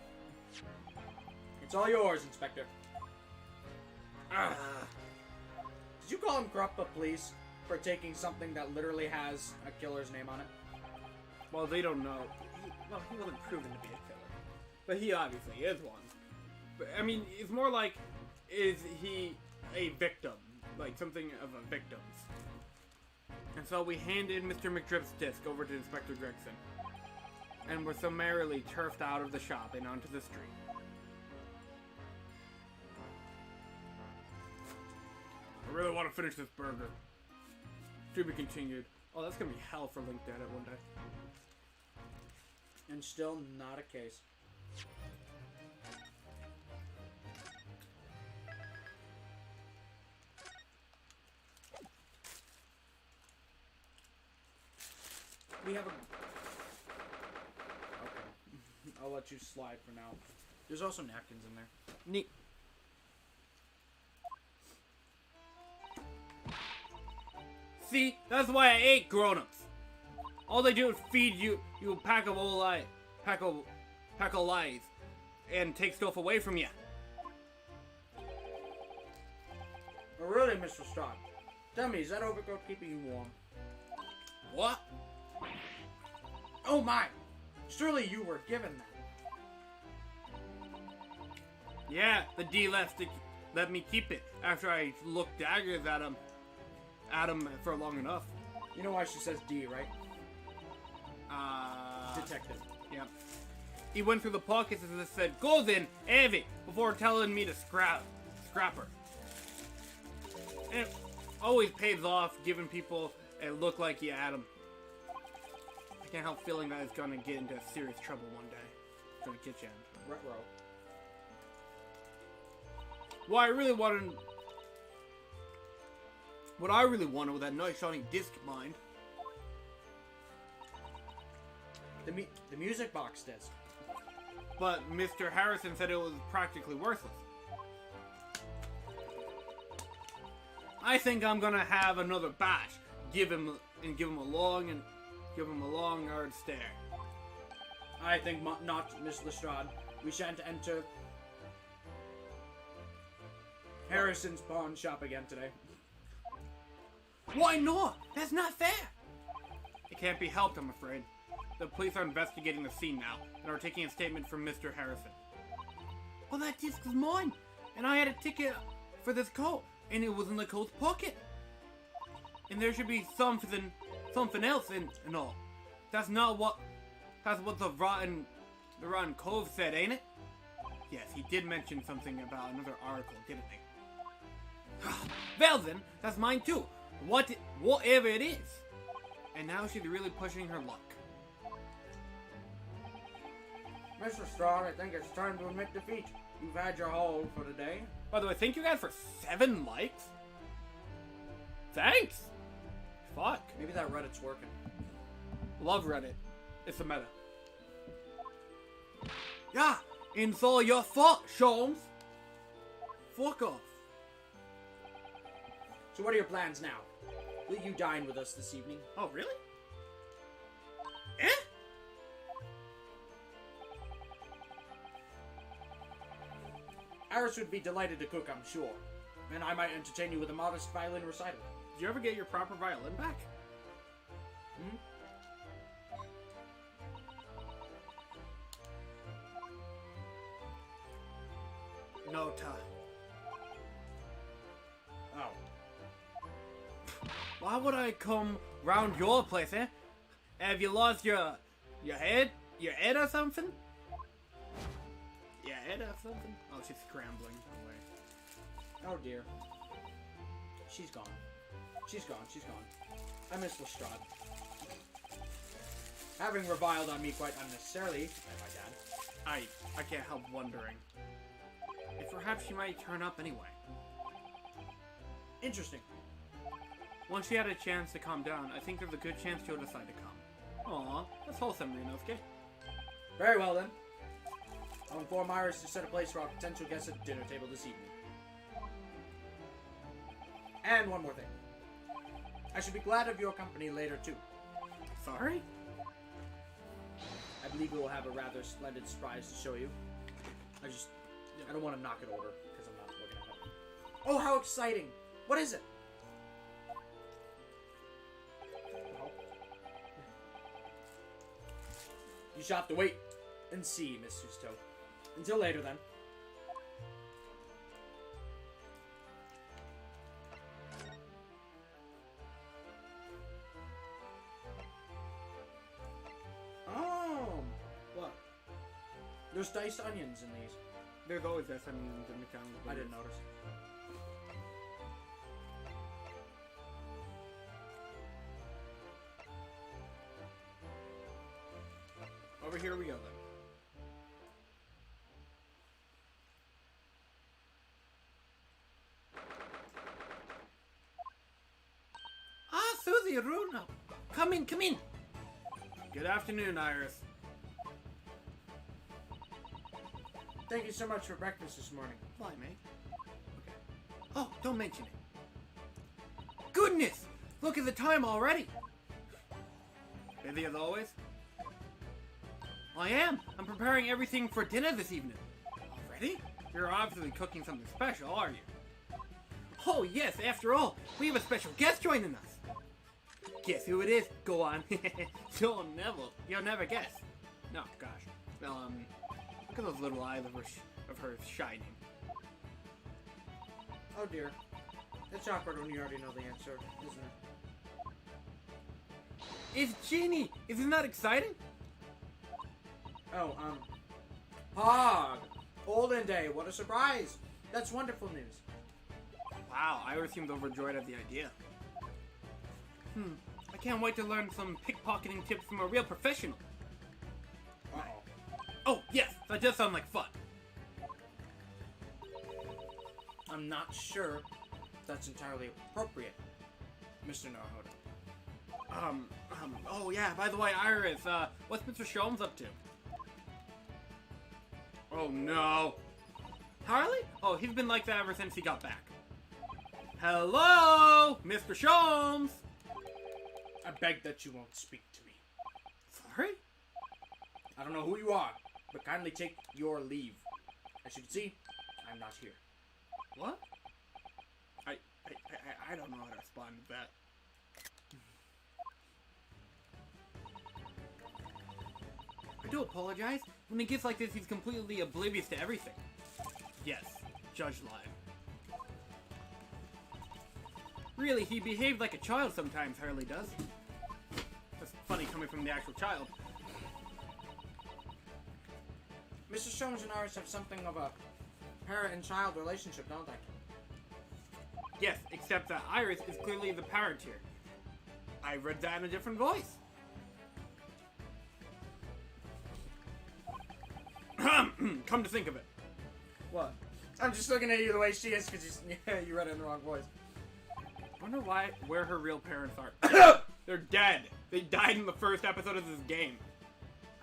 It's all yours, Inspector. Did you call him Gruppa Police for taking something that literally has a killer's name on it? Well, they don't know. He wasn't proven to be a killer. But he obviously is one. But, I mean, it's more like, is he a victim? Like, something of a victim's. And so we handed Mr. McDrip's disc over to Inspector Gregson. And were summarily turfed out of the shop and onto the street. I really want to finish this burger. To be continued. Oh, that's gonna be hell for Link Dead at one day. And still not a case. We have a... Okay. I'll let you slide for now. There's also napkins in there. Neat. See, that's why I ate grown-ups. All they do is feed you a pack of lies, and take stuff away from you. Oh, really, Mr. Strong? Tell me, is that overcoat keeping you warm? What? Oh my! Surely you were given that. Yeah, the D let me keep it after I looked daggers at him for long enough. You know why she says D, right? Detective. Yep. He went through the pockets and said, "Go then, have it," before telling me to scrap her. And it always pays off giving people a look like you at them. I can't help feeling that it's gonna get into serious trouble one day. It's gonna get you in. Ruh-roh. What I really wanted was that nice shiny disc of mine. The music box disc. But Mr. Harrison said it was practically worthless. I think I'm gonna have another bash. Give him a long hard stare. I think not, Miss Lestrade. We shan't enter Harrison's pawn shop again today. Why not? That's not fair. It can't be helped, I'm afraid. The police are investigating the scene now and are taking a statement from Mr. Harrison. Well, that disc is mine, and I had a ticket for this coat, and it was in the coat's pocket. And there should be something else in all. That's what the rotten cove said, ain't it? Yes, he did mention something about another article, didn't he? Well then, that's mine too. Whatever it is. And now she's really pushing her luck. Mr. Strong, I think it's time to admit defeat. You've had your haul for today. By the way, thank you guys for 7 likes. Thanks. Fuck. Maybe that Reddit's working. Love Reddit. It's a meta. Yeah, it's all your fault, Sholmes. Fuck off. So what are your plans now? Will you dine with us this evening? Oh, really? Eh? Aris would be delighted to cook, I'm sure. And I might entertain you with a modest violin recital. Did you ever get your proper violin back? Hmm? No time. Oh. Why would I come round your place, eh? Have you lost your Your head or something? Your head or something? Oh, she's scrambling away. Oh dear. She's gone. She's gone. I miss Lestrade. Having reviled on me quite unnecessarily, by my dad. I can't help wondering if perhaps she might turn up anyway. Interesting. Once she had a chance to calm down, I think there's a good chance she'll decide to come. Aw, that's wholesome, Ryunosuke. Very well then. I'll inform Iris to set a place for our potential guests at the dinner table this evening. And one more thing. I should be glad of your company later too. Sorry? I believe we will have a rather splendid surprise to show you. I don't want to knock it over because I'm not looking at it. Oh, how exciting! What is it? You shall have to wait and see, Miss Susto. Until later, then. Oh! What? There's diced onions in these. There's always this onions in the calendar. I didn't notice. Over here we go then. Ah, Susie, Runo. Come in. Good afternoon, Iris. Thank you so much for breakfast this morning. Why, mate? Okay. Oh, don't mention it. Goodness! Look at the time already. Busy as always? I am. I'm preparing everything for dinner this evening. Already? You're obviously cooking something special, are you? Oh, yes, after all, we have a special guest joining us. Guess who it is? Go on. You'll never guess. No, gosh. Look at those little eyes of hers shining. Oh dear. It's awkward when you already know the answer, isn't it? It's Jeannie! Isn't that exciting? Oh, Hog! Olden Day, what a surprise! That's wonderful news. Wow, Iris seems overjoyed at the idea. I can't wait to learn some pickpocketing tips from a real professional. Uh-oh. Oh, yes, that does sound like fun. I'm not sure that's entirely appropriate, Mr. Naruhodo. Oh yeah, by the way, Iris, what's Mr. Sholmes up to? Oh no. Harley? Oh, he's been like that ever since he got back. Hello, Mr. Sholmes! I beg that you won't speak to me. Sorry? I don't know who you are, but kindly take your leave. As you can see, I'm not here. What? I don't know how to respond to that. I do apologize. When he gets like this, he's completely oblivious to everything. Yes, Judge lied. Really, he behaved like a child sometimes, Harley does. That's funny coming from the actual child. Mr. Sholmes and Iris have something of a parent and child relationship, don't they? Yes, except that Iris is clearly the parent here. I read that in a different voice. Come to think of it. What? I'm just looking at you the way she is because you read it in the wrong voice. I wonder where her real parents are. They're dead. They died in the first episode of this game.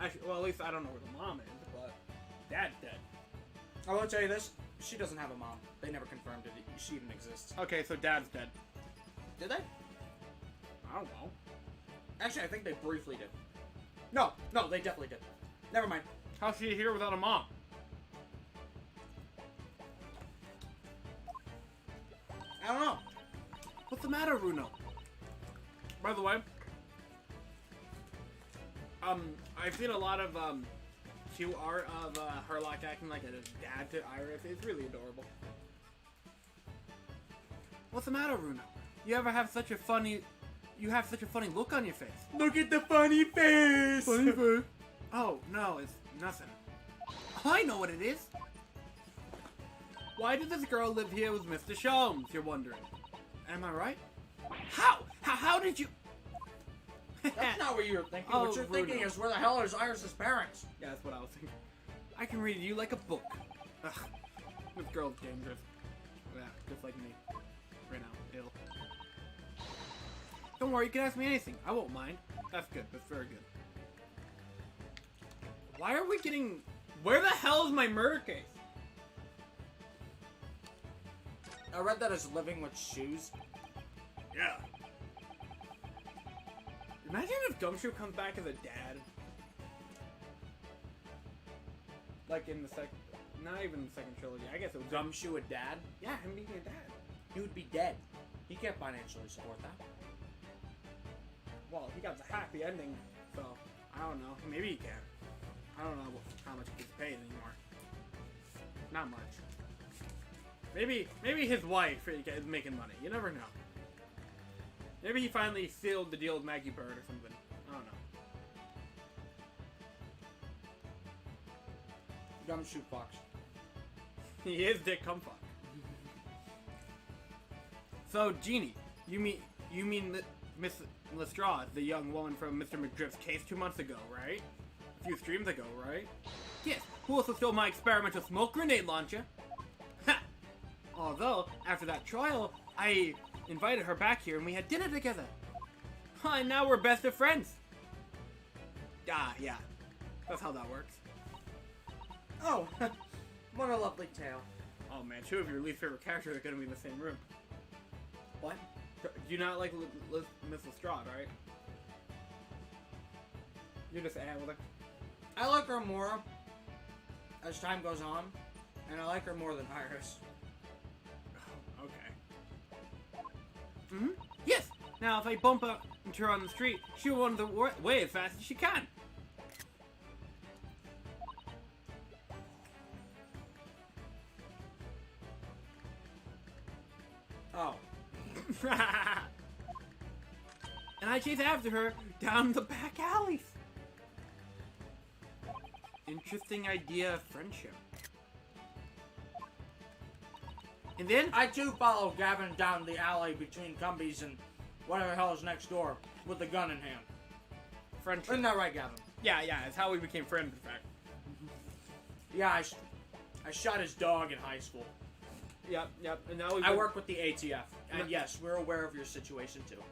Actually, well, at least I don't know where the mom is, but Dad's dead. I will tell you this: she doesn't have a mom. They never confirmed it. She even exists. Okay, so Dad's dead. Did they? I don't know. Actually, I think they briefly did. No, they definitely did. Never mind. How's she here without a mom? I don't know. What's the matter, Runo? By the way, I've seen a lot of cute art of Herlock acting like a dad to Iris. It's really adorable. What's the matter, Runo? You ever have such a funny You have such a funny look on your face. Look at the funny face! Funny face. Oh, no, it's nothing. Oh, I know what it is. Why did this girl live here with Mr. Sholmes, you're wondering? Am I right? How? How did you... That's not what you were thinking. Oh, what you're thinking Bruno. is, where the hell is Iris's parents? Yeah, that's what I was thinking. I can read you like a book. Ugh. This girl's dangerous. Yeah, just like me. Right now. Ill. Don't worry, you can ask me anything. I won't mind. That's good. That's very good. Why are we getting... Where the hell is my murder case? I read that as living with shoes. Yeah. Imagine if Gumshoe comes back as a dad. Like in the second... Not even the second trilogy. I guess it was... Gumshoe a dad? Yeah, him being a dad. He would be dead. He can't financially support that. Well, he got the happy ending, so... I don't know. Maybe he can. I don't know how much he gets paid anymore. Not much. Maybe his wife is making money. You never know. Maybe he finally sealed the deal with Maggie Bird or something. I don't know. Gumshoe fucks. He is Dick Cumfuck. So, Jeannie, you mean Miss Lestrade, the young woman from Mr. McDrift's case 2 months ago, right? A few streams ago, right? Yes, who also stole my experimental smoke grenade launcher? Ha! Although, after that trial, I invited her back here and we had dinner together. And now we're best of friends. Ah, yeah. That's how that works. Oh, what a lovely tale. Oh man, two of your least favorite characters are gonna be in the same room. What? Do you not like Miss Lestrade, right? You're just with her. I like her more as time goes on, and I like her more than Iris. Oh, okay. Mm-hmm. Yes! Now, if I bump into her on the street, she'll run away as fast as she can. Oh. And I chase after her down the back alleys. Interesting idea of friendship. And then I too follow Gavin down the alley between Cumbies and whatever the hell is next door with the gun in hand. friendship. Isn't that right, Gavin? Yeah, it's how we became friends, in fact. Yeah, I shot his dog in high school. Yep. And now I work with the ATF, and Yeah. yes, we're aware of your situation too.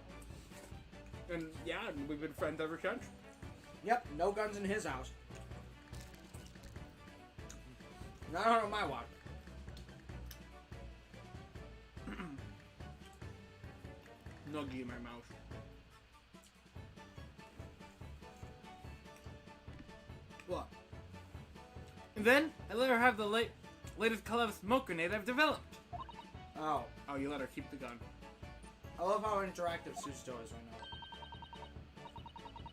And yeah, we've been friends ever since. Yep, no guns in his house. Not on my watch. Nuggie in my mouth. What? And then I let her have the latest color of smoke grenade I've developed. Oh, You let her keep the gun. I love how interactive Susto is right now.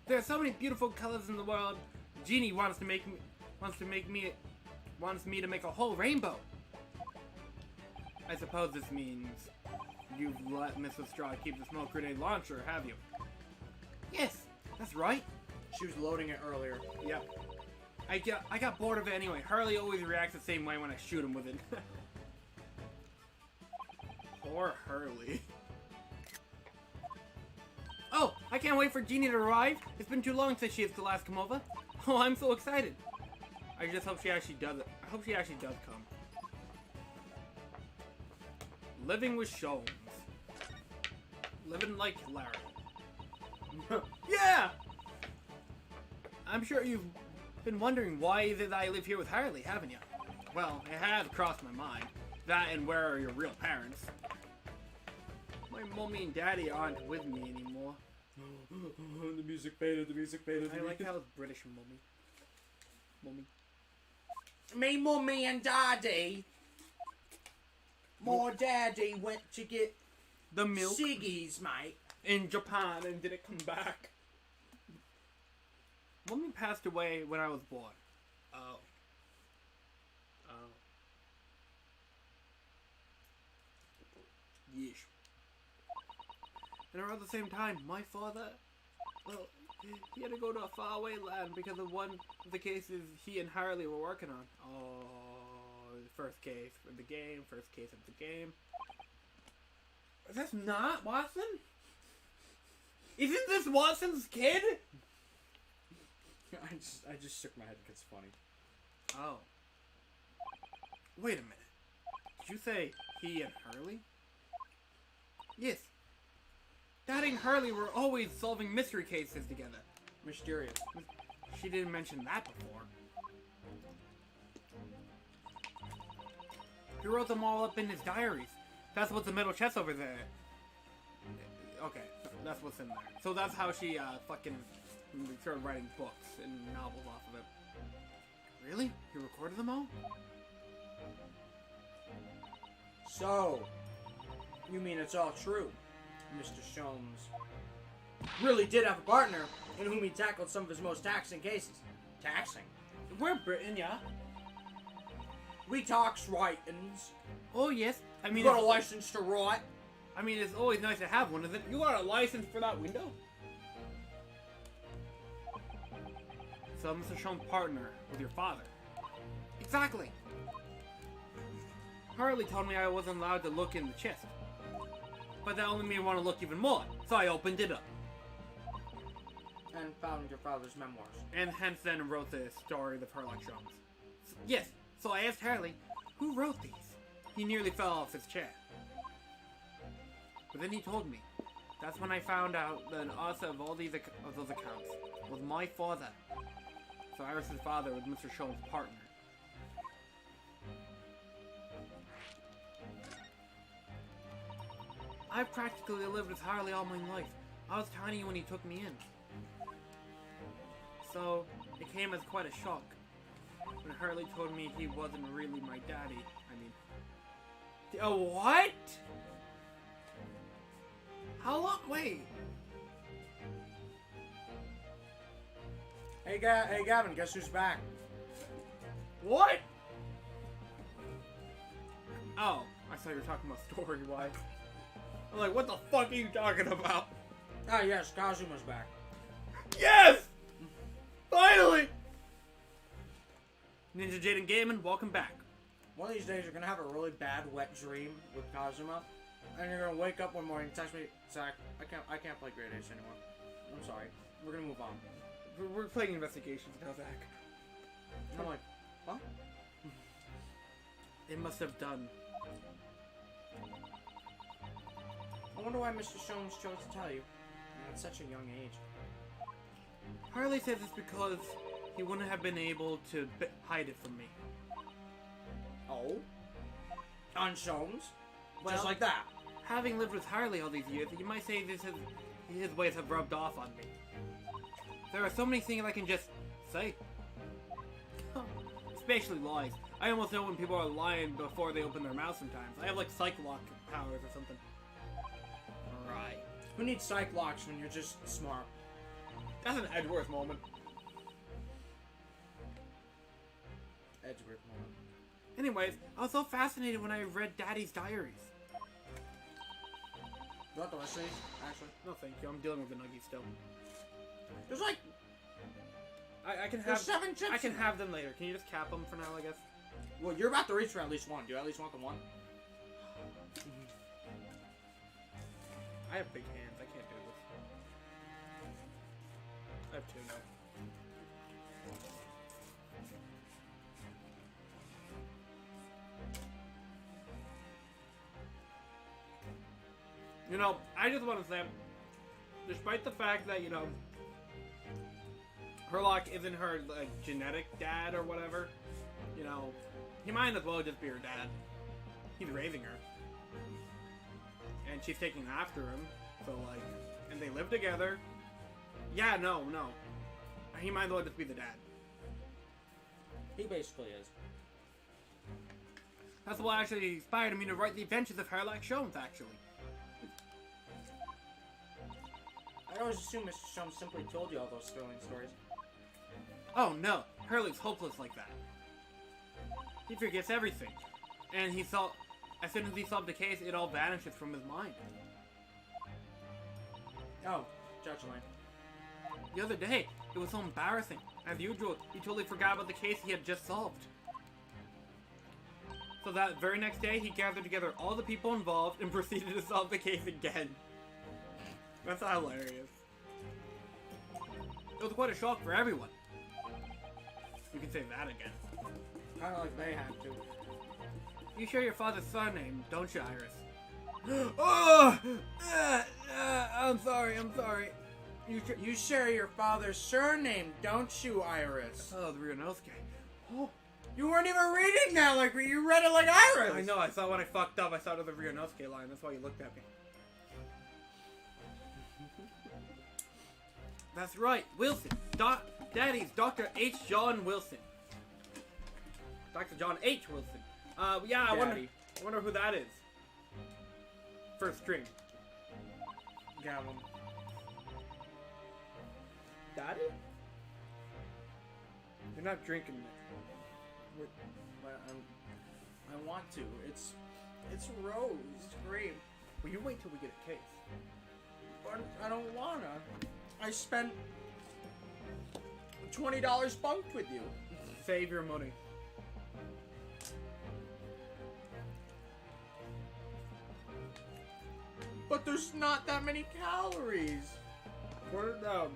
There are so many beautiful colors in the world. Genie wants me to make a whole rainbow. I suppose this means you've let Mrs. Straw keep the smoke grenade launcher, have you? Yes, that's right. She was loading it earlier. Yep. I got bored of it anyway. Harley always reacts the same way when I shoot him with it. Poor Hurley. Oh, I can't wait for Jeannie to arrive. It's been too long since she has the last come over. Oh, I'm so excited. I just hope she actually does it. I hope she actually does come. Living with Sholmes. Living like Larry. Yeah! I'm sure you've been wondering why did I live here with Harley, haven't you? Well, it has crossed my mind. That and where are your real parents? My mommy and daddy aren't with me anymore. The music faded, I like how it's British mommy. Mommy. Me, mummy, and daddy. My daddy went to get The milk ciggies, mate. in Japan and didn't come back. Mommy passed away when I was born. Oh. Yeesh. And around the same time, my father, well, he had to go to a faraway land because of one of the cases he and Harley were working on. Oh, first case of the game, first case of the game. Is this not Watson? Isn't this Watson's kid? I just shook my head because it's funny. Oh. Wait a minute. Did you say he and Harley? Yes. Daddy and Harley were always solving mystery cases together. Mysterious. She didn't mention that before. He wrote them all up in his diaries. That's what's the middle chest over there. Okay, that's what's in there. So that's how she fucking started writing books and novels off of it. Really? He recorded them all? So, you mean it's all true? Mr. Sholmes really did have a partner in whom he tackled some of his most taxing cases. Taxing? We're Britain, yeah. We talks writings. Oh yes. I mean, You got a license to write? I mean, it's always nice to have one, isn't it? You got a license for that window? So, Mr. Sholmes' partner with your father. Exactly. Harley told me I wasn't allowed to look in the chest. But that only made me want to look even more, so I opened it up. And found your father's memoirs. And hence then wrote the story of Sherlock Sholmes. Yes, so I asked Harley, who wrote these? He nearly fell off his chair. But then he told me. That's when I found out that the author of all those accounts was my father. So Iris's father was Mr. Sholmes' partner. I practically lived with Harley all my life. I was tiny when he took me in. So, it came as quite a shock when Harley told me he wasn't really my daddy. I mean... Oh, what? How long? Wait. Hey Gavin, guess who's back? What? Oh, I thought you were talking about story-wise. I'm like, what the fuck are you talking about? Ah, yes, Kazuma's back. Yes! Finally! Ninja Jaden Gaming, welcome back. One of these days, you're gonna have a really bad wet dream with Kazuma, and you're gonna wake up one morning and text me, Zach, I can't play Great Ace anymore. I'm sorry. We're gonna move on. We're playing investigations now, Zach. And I'm like, huh? It must have done. I wonder why Mr. Sholmes chose to tell you at such a young age. Harley says it's because he wouldn't have been able to hide it from me. Oh? On Sholmes? Well, Just like that? Having lived with Harley all these years, you might say his ways have rubbed off on me. There are so many things I can just say. Especially lies. I almost know when people are lying before they open their mouth sometimes. I have like psych lock powers or something. Right. Who needs psych locks when you're just smart? That's an Edgeworth moment. Edgeworth moment. Anyways, I was so fascinated when I read Daddy's diaries. You want the rest of these, actually? No, thank you. I'm dealing with the nuggies still. There's like... I can There's have 7 chips. I can have them later. Can you just cap them for now, I guess? Well, you're about to reach for at least one. Do you at least want the one? I have big hands. I can't do this. I have 2 now. You know, I just want to say, despite the fact that, you know, Herlock isn't her, like, genetic dad or whatever, you know, he might as well just be her dad. He's raising her. And she's taking after him, so, like, and they live together. Yeah, no. He might as well just be the dad. He basically is. That's what actually inspired me to write The Adventures of Sherlock Sholmes, actually. I always assume Mr. Sholmes simply told you all those thrilling stories. Oh no, Hurley's hopeless like that. He forgets everything. And as soon as he solved the case, it all vanishes from his mind. Oh, Judge Lane. The other day, it was so embarrassing. As usual, he totally forgot about the case he had just solved. So that very next day, he gathered together all the people involved and proceeded to solve the case again. That's hilarious. It was quite a shock for everyone. You can say that again. Kind of like they had to. You share your father's surname, don't you, Iris? Oh! I'm sorry. You share your father's surname, don't you, Iris? Oh, the Ryunosuke. Oh. You weren't even reading that like me. You read it like Iris. I know, I saw when I fucked up. I saw it was the Ryunosuke line. That's why you looked at me. That's right, Wilson. Daddy's Dr. H. John Wilson. Dr. John H. Wilson. Yeah, I wonder who that is. First string. Got him. Daddy? You're not drinking it. I want to. It's rose. It's grape. Well, you wait till we get a case. But I don't wanna. I spent $20 bunked with you. Save your money. But there's not that many calories. Put it down.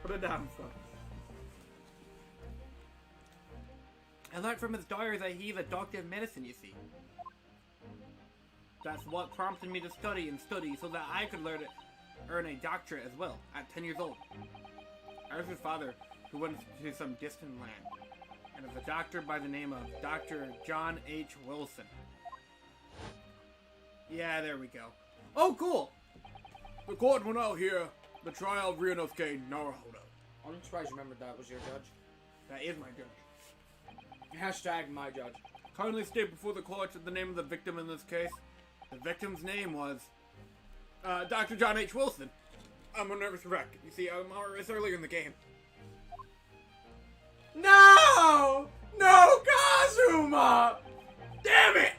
Put it down, son. I learned from his daughter that he's a doctor of medicine, you see. That's what prompted me to study so that I could earn a doctorate as well, at 10 years old. I was his father, who went to some distant land, and is a doctor by the name of Dr. John H. Wilson. Yeah, there we go. Oh, cool! The court will now hear the trial of Ryunosuke Naruhodo. I'm surprised you remembered that was your judge. That is my judge. Hashtag my judge. Kindly state before the court the name of the victim in this case. The victim's name was Dr. John H. Wilson. I'm a nervous wreck. You see, it's earlier in the game. No! No, Kazuma! Damn it!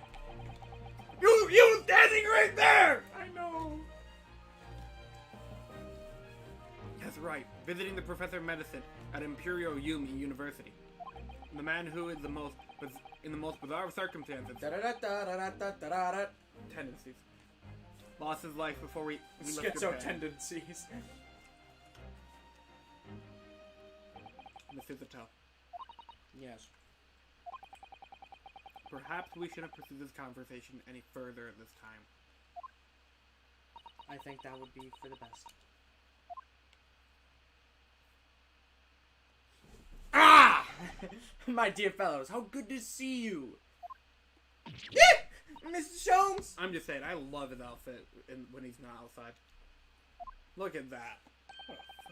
You were standing right there! I know. That's right. Visiting the professor of medicine at Imperial Yumi University. The man who is in the most bizarre circumstances. Tendencies. Lost his life before we left Japan. tendencies. Mr. Zato. Yes. Perhaps we shouldn't pursue this conversation any further at this time. I think that would be for the best. Ah! My dear fellows, how good to see you. Mr. Jones! I'm just saying, I love his outfit when he's not outside. Look at that.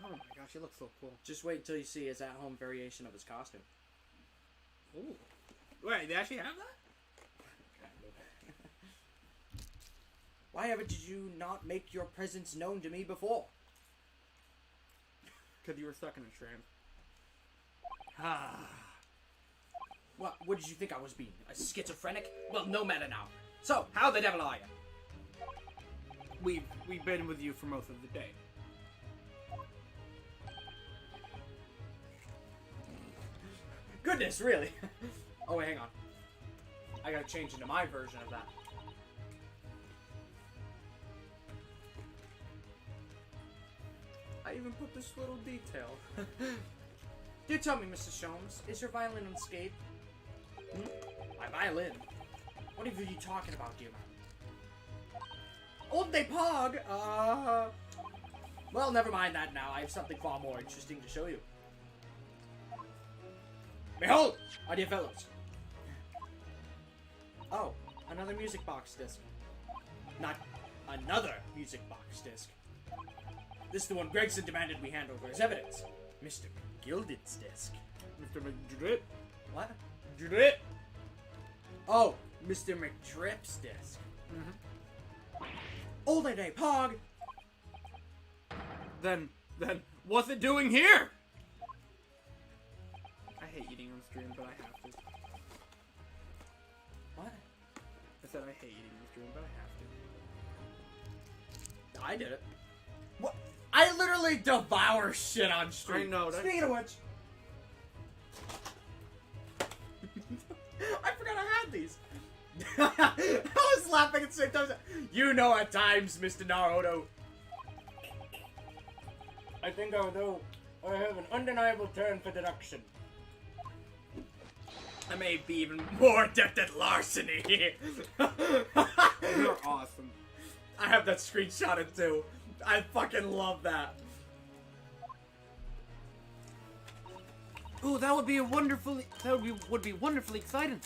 Oh my gosh, he looks so cool. Just wait until you see his at-home variation of his costume. Ooh. Wait, they actually have that? Why did you not make your presence known to me before? Because you were stuck in a train. Ah. What did you think I was being? A schizophrenic? Well, no matter now. So, how the devil are you? We've been with you for most of the day. Goodness, really? Oh, wait, hang on. I gotta change into my version of that. I even put this little detail. Do tell me, Mr. Sholmes, is your violin unscathed? My violin? What are you talking about, dear man? Old day Pog! Well, never mind that now. I have something far more interesting to show you. Behold, my dear fellows. Oh, another music box disc. Not another music box disc. This is the one Gregson demanded we hand over as evidence. Mr. Gilded's disc. Mr. McDrip? What? Drip? Oh, Mr. McDrip's disc. Old day Pog! Then, what's it doing here? I hate eating on stream, but I have to. What? I said I hate eating on stream, but I have I did it. What? I literally devour shit on stream. I know. Speaking of which, I forgot I had these. I was laughing at the same time. You know, at times, Mr. Naruto. I think I have an undeniable turn for deduction. I may be even more adept at larceny. You're awesome. I have that screenshotted too. I fucking love that. Ooh, that would be wonderfully exciting.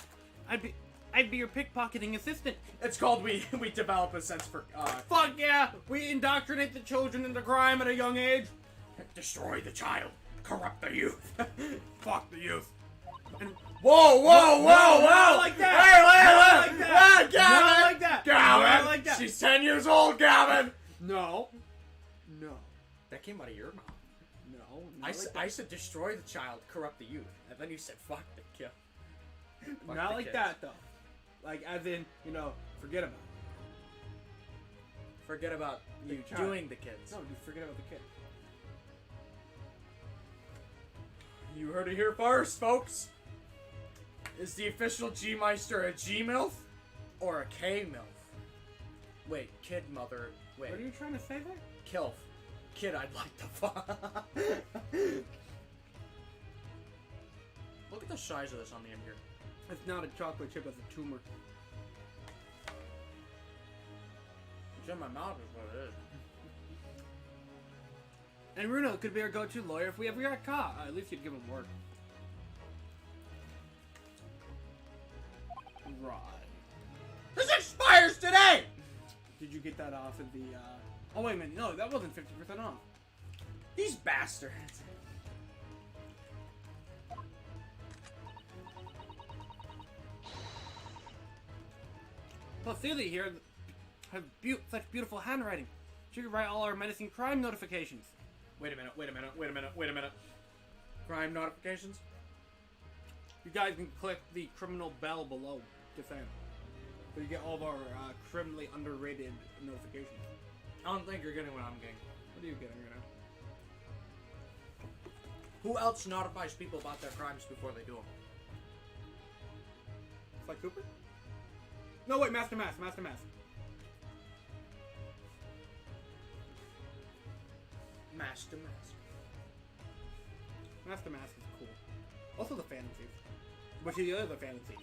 I'd be your pickpocketing assistant. It's called we develop a sense for Fuck yeah! We indoctrinate the children into crime at a young age. destroy the child, corrupt the youth. Fuck the youth. And Whoa! not like that. Wait! Not like that. Gavin! Not like that. Gavin! Not like that. She's 10 years old, Gavin! No. That came out of your mouth. No. I said destroy the child, corrupt the youth. And then you said fuck the kid. Fuck Not the like kids. that though. Like as in, forget about it. Forget about The you child. doing the kids. No, just forget about the kid. You heard it here first, folks. Is the official G-Meister a G-MILF or a K-MILF? Wait, kid mother. Wait, What are you trying to say there? KILF. Kid I'd like to fuck. Look at the size of this on the end here. It's not a chocolate chip, it's a tumor. It's in my mouth is what it is. And Bruno could be our go-to lawyer if we ever got caught. At least you'd give him work. Right. This expires today! Did you get that off of the, Oh, wait a minute. No, that wasn't 50% off. These bastards. Well, Celia here has such beautiful handwriting. She could write all our menacing crime notifications. Wait a minute. Crime notifications? You guys can click the criminal bell below. Just saying. So you get all of our criminally underrated notifications. I don't think you're getting what I'm getting. What are you getting right now? Who else notifies people about their crimes before they do them? Sly Cooper? No, wait, Master Mask. Master Mask. Master Mask is cool. Also the Phantom Thief. Which is the other Phantom Thief.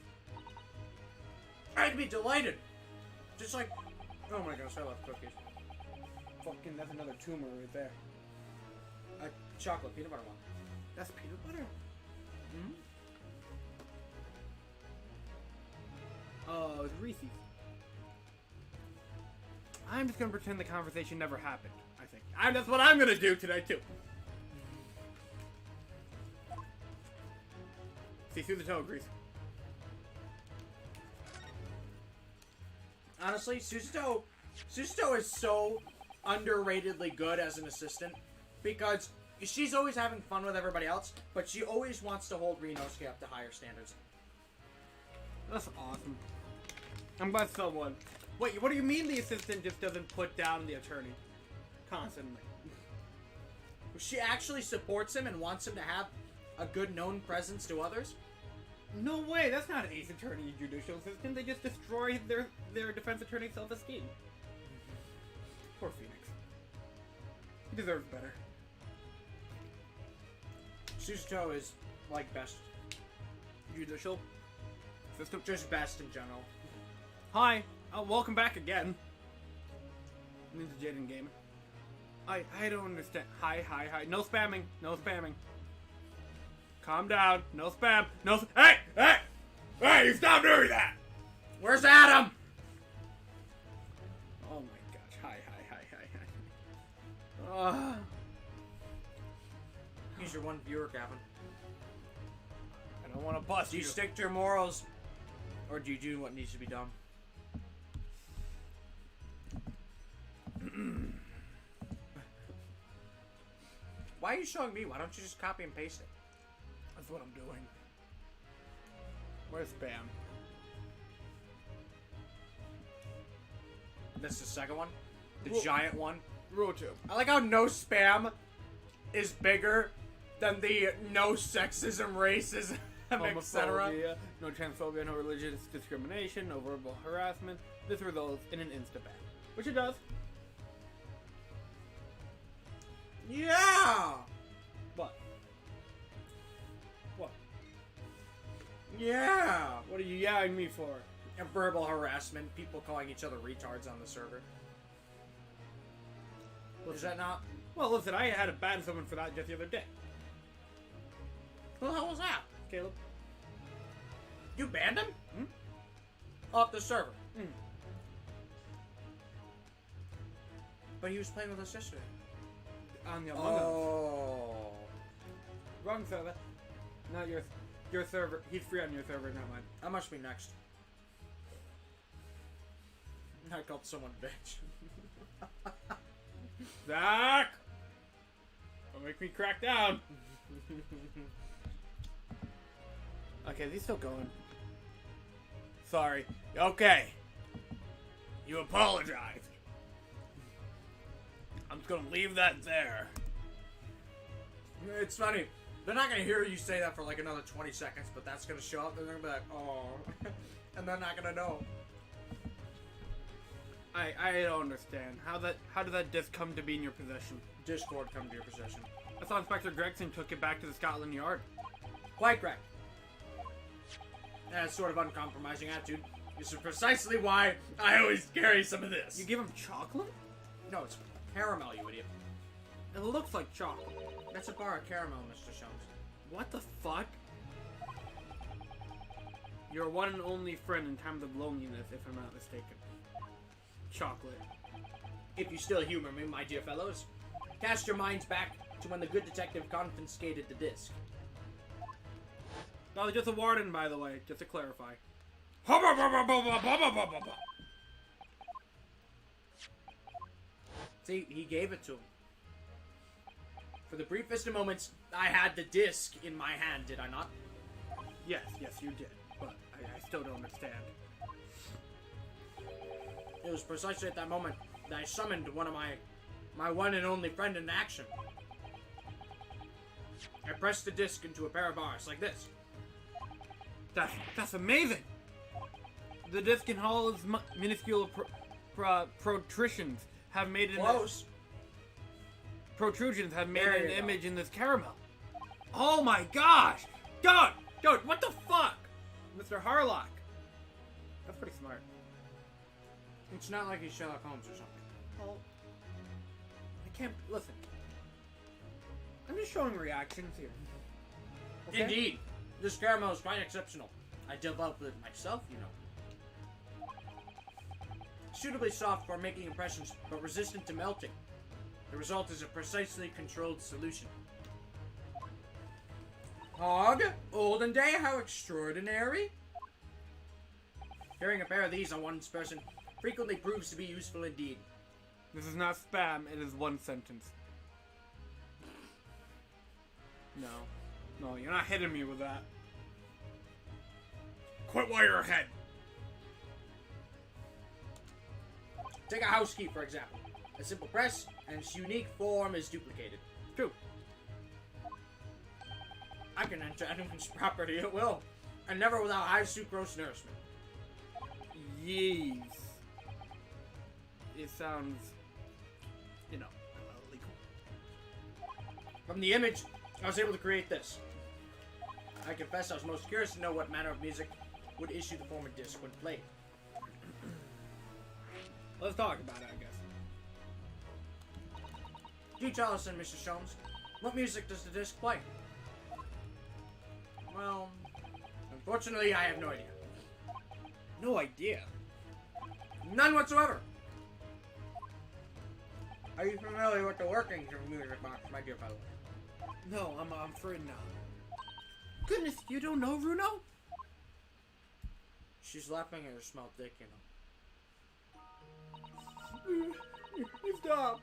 I'd be delighted. Just like, oh my gosh, I love cookies. Fucking, that's another tumor right there. A chocolate peanut butter one. That's peanut butter? Mm-hmm. Oh, it's Reese's. I'm just gonna pretend the conversation never happened, I think. That's what I'm gonna do today, too. See through the toe, Grease. Honestly, Suzuto is so underratedly good as an assistant because she's always having fun with everybody else, but she always wants to hold Rinosuke up to higher standards. That's awesome. I'm glad someone... Wait, what do you mean the assistant just doesn't put down the attorney? Constantly. She actually supports him and wants him to have a good known presence to others? No way, that's not an ace attorney judicial system. They just destroy their defense attorney's self-esteem. Poor Phoenix. He deserves better. Suzuto is, like, best. Judicial system. Just best in general. Hi, welcome back again. Ninja Jaden Gamer. I don't understand. Hi. No spamming. No spamming. Calm down. No spam. No. Hey! You stop doing that! Where's Adam? Oh my gosh. Hi. He's your one viewer, Gavin. I don't want to bust Do you. you stick to your morals, or do you do what needs to be done? Why are you showing me? Why don't you just copy and paste it? That's what I'm doing. Where's spam? This is the second one? The Well- giant one. Rule 2. I like how no spam is bigger than the no sexism, racism, etc. Homophobia, no transphobia, no religious discrimination, no verbal harassment. This results in an insta-ban. Which it does. Yeah! What? What? Yeah! What are you yelling me for? And verbal harassment, people calling each other retards on the server. Is that not? Well, listen, I had to ban someone for that just the other day. Who the hell was that? Caleb? You banned him? Hmm? Off the server. Hmm. But he was playing with us yesterday. On the Among Us. Oh. Wrong server. Not your server. He's free on your server, not mine. That must be next. I called someone bitch. Zach! Don't make me crack down. Okay, is he still going? Sorry. Okay. You apologized. I'm just gonna leave that there. It's funny. They're not gonna hear you say that for like another 20 seconds, but that's gonna show up. They're gonna be like, oh. And they're not gonna know. I don't understand. How did that disc come to be in your possession? Discord come to your possession. I saw Inspector Gregson took it back to the Scotland Yard. Quite correct. That sort of uncompromising attitude. This is precisely why I always carry some of this. You give him chocolate? No, it's caramel, you idiot. It looks like chocolate. That's a bar of caramel, Mr. Shones. What the fuck? Your one and only friend in times of loneliness, if I'm not mistaken. Chocolate. If you still humor me, my dear fellows, cast your minds back to when the good detective confiscated the disc. That was just a warden, by the way, just to clarify. See, he gave it to him. For the briefest of moments, I had the disc in my hand, did I not? Yes, you did. But I still don't understand. It was precisely at that moment that I summoned one of my one and only friend into action. I pressed the disc into a pair of bars, like this. That's amazing! The disc and all its minuscule protrusions have made an Close. protrusions have made There an you go. image in this caramel. Oh my gosh! Dude, what the fuck? Mr. Harlock. That's pretty smart. It's not like he's Sherlock Holmes or something. Well, I can't listen. I'm just showing reactions here. Okay? Indeed. This caramel is quite exceptional. I developed it myself, you know. Suitably soft for making impressions, but resistant to melting. The result is a precisely controlled solution. Hog, olden day, how extraordinary. Carrying a pair of these on one's person frequently proves to be useful indeed. This is not spam, it is one sentence. No, you're not hitting me with that. Quit while you're ahead. Take a house key, for example. A simple press, and its unique form is duplicated. True. I can enter anyone's property at will, and never without high sucrose nourishment. Yes. It sounds, illegal. From the image, I was able to create this. I confess I was most curious to know what manner of music would issue the former disc when played. Let's talk about it, I guess. Do tell us then, Mr. Shones, what music does the disc play? Well, unfortunately, I have no idea. No idea. None whatsoever. Are you familiar with the workings of a music box, my dear fellow? No, I'm afraid not. Goodness, you don't know, Runo? She's laughing at her small dick, you know. Stop.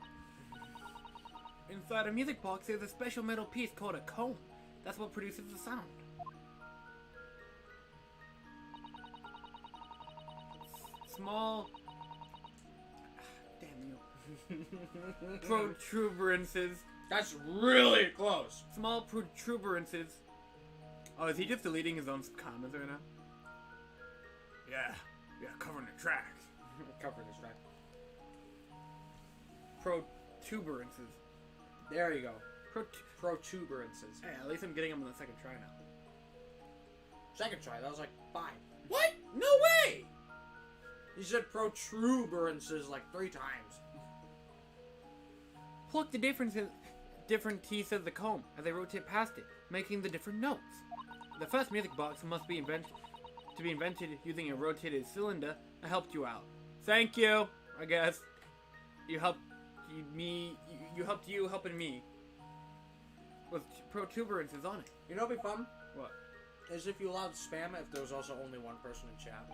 Inside a music box, there's a special metal piece called a comb. That's what produces the sound. Small. Damn you. Protuberances. That's really close. Small protuberances. Oh, is he just deleting his own comments right now? Yeah, covering the tracks. Covering this track. Protuberances. There you go. Protuberances. Hey, at least I'm getting them on the second try now. Second try, that was like 5. What? No way! You said protuberances like 3 times. Pluck the different teeth of the comb as they rotate past it, making the different notes. The first music box must be invented using a rotated cylinder. I helped you out. Thank you, I guess. You helped you helping me. With protuberances on it. You know what'd be fun? What? Is if you allowed spam if there was also only one person in chat.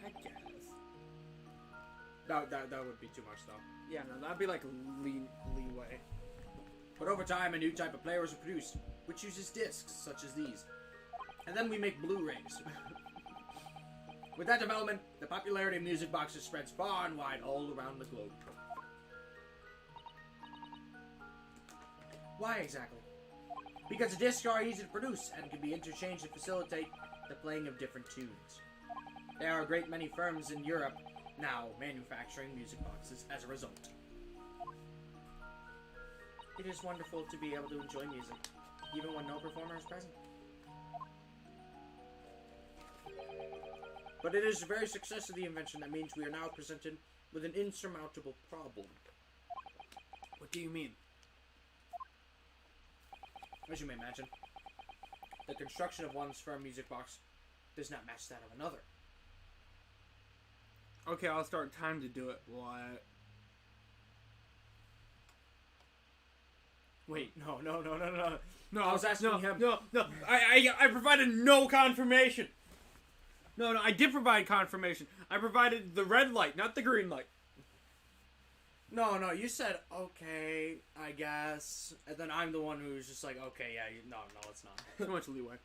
I guess. That would be too much though. Yeah, no, that'd be like leeway. But over time, a new type of player was produced, which uses discs such as these. And then we make Blu-rays. With that development, the popularity of music boxes spreads far and wide all around the globe. Why exactly? Because the discs are easy to produce and can be interchanged to facilitate the playing of different tunes. There are a great many firms in Europe now manufacturing music boxes as a result. It is wonderful to be able to enjoy music, even when no performer is present. But it is the very success of the invention that means we are now presented with an insurmountable problem. What do you mean? As you may imagine, the construction of one's firm music box does not match that of another. Okay, I'll start time to do it. What? Wait, no. No, I was asking him. No. I provided no confirmation. No, I did provide confirmation. I provided the red light, not the green light. No, you said, okay, I guess. And then I'm the one who's just like, okay, yeah, no, it's not. Too much leeway.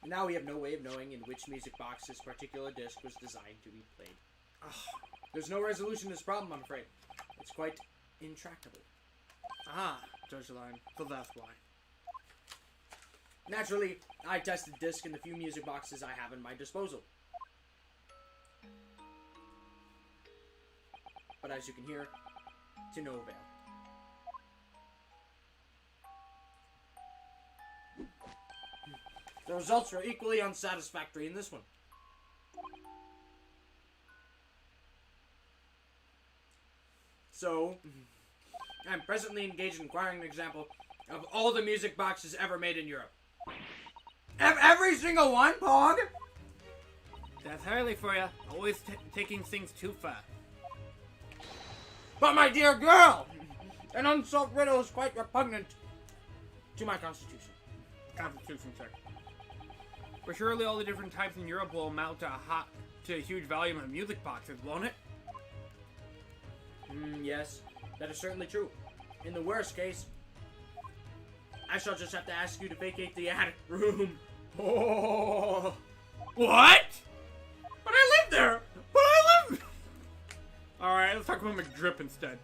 Now we have no way of knowing in which music box this particular disc was designed to be played. There's no resolution to this problem, I'm afraid. It's quite intractable. Ah, Judge Line. So that's why. Naturally, I tested disc in the few music boxes I have in my disposal. But as you can hear, to no avail. The results were equally unsatisfactory in this one. So, I'm presently engaged in acquiring an example of all the music boxes ever made in Europe. Every single one, Pog? That's Harley for you. Always taking things too far. But my dear girl, an unsolved riddle is quite repugnant to my constitution. Constitution check. But surely all the different types in Europe will amount to a huge volume of music boxes, won't it? Yes, that is certainly true. In the worst case, I shall just have to ask you to vacate the attic room. Oh, what? But I live there! Alright, let's talk about McDrip instead.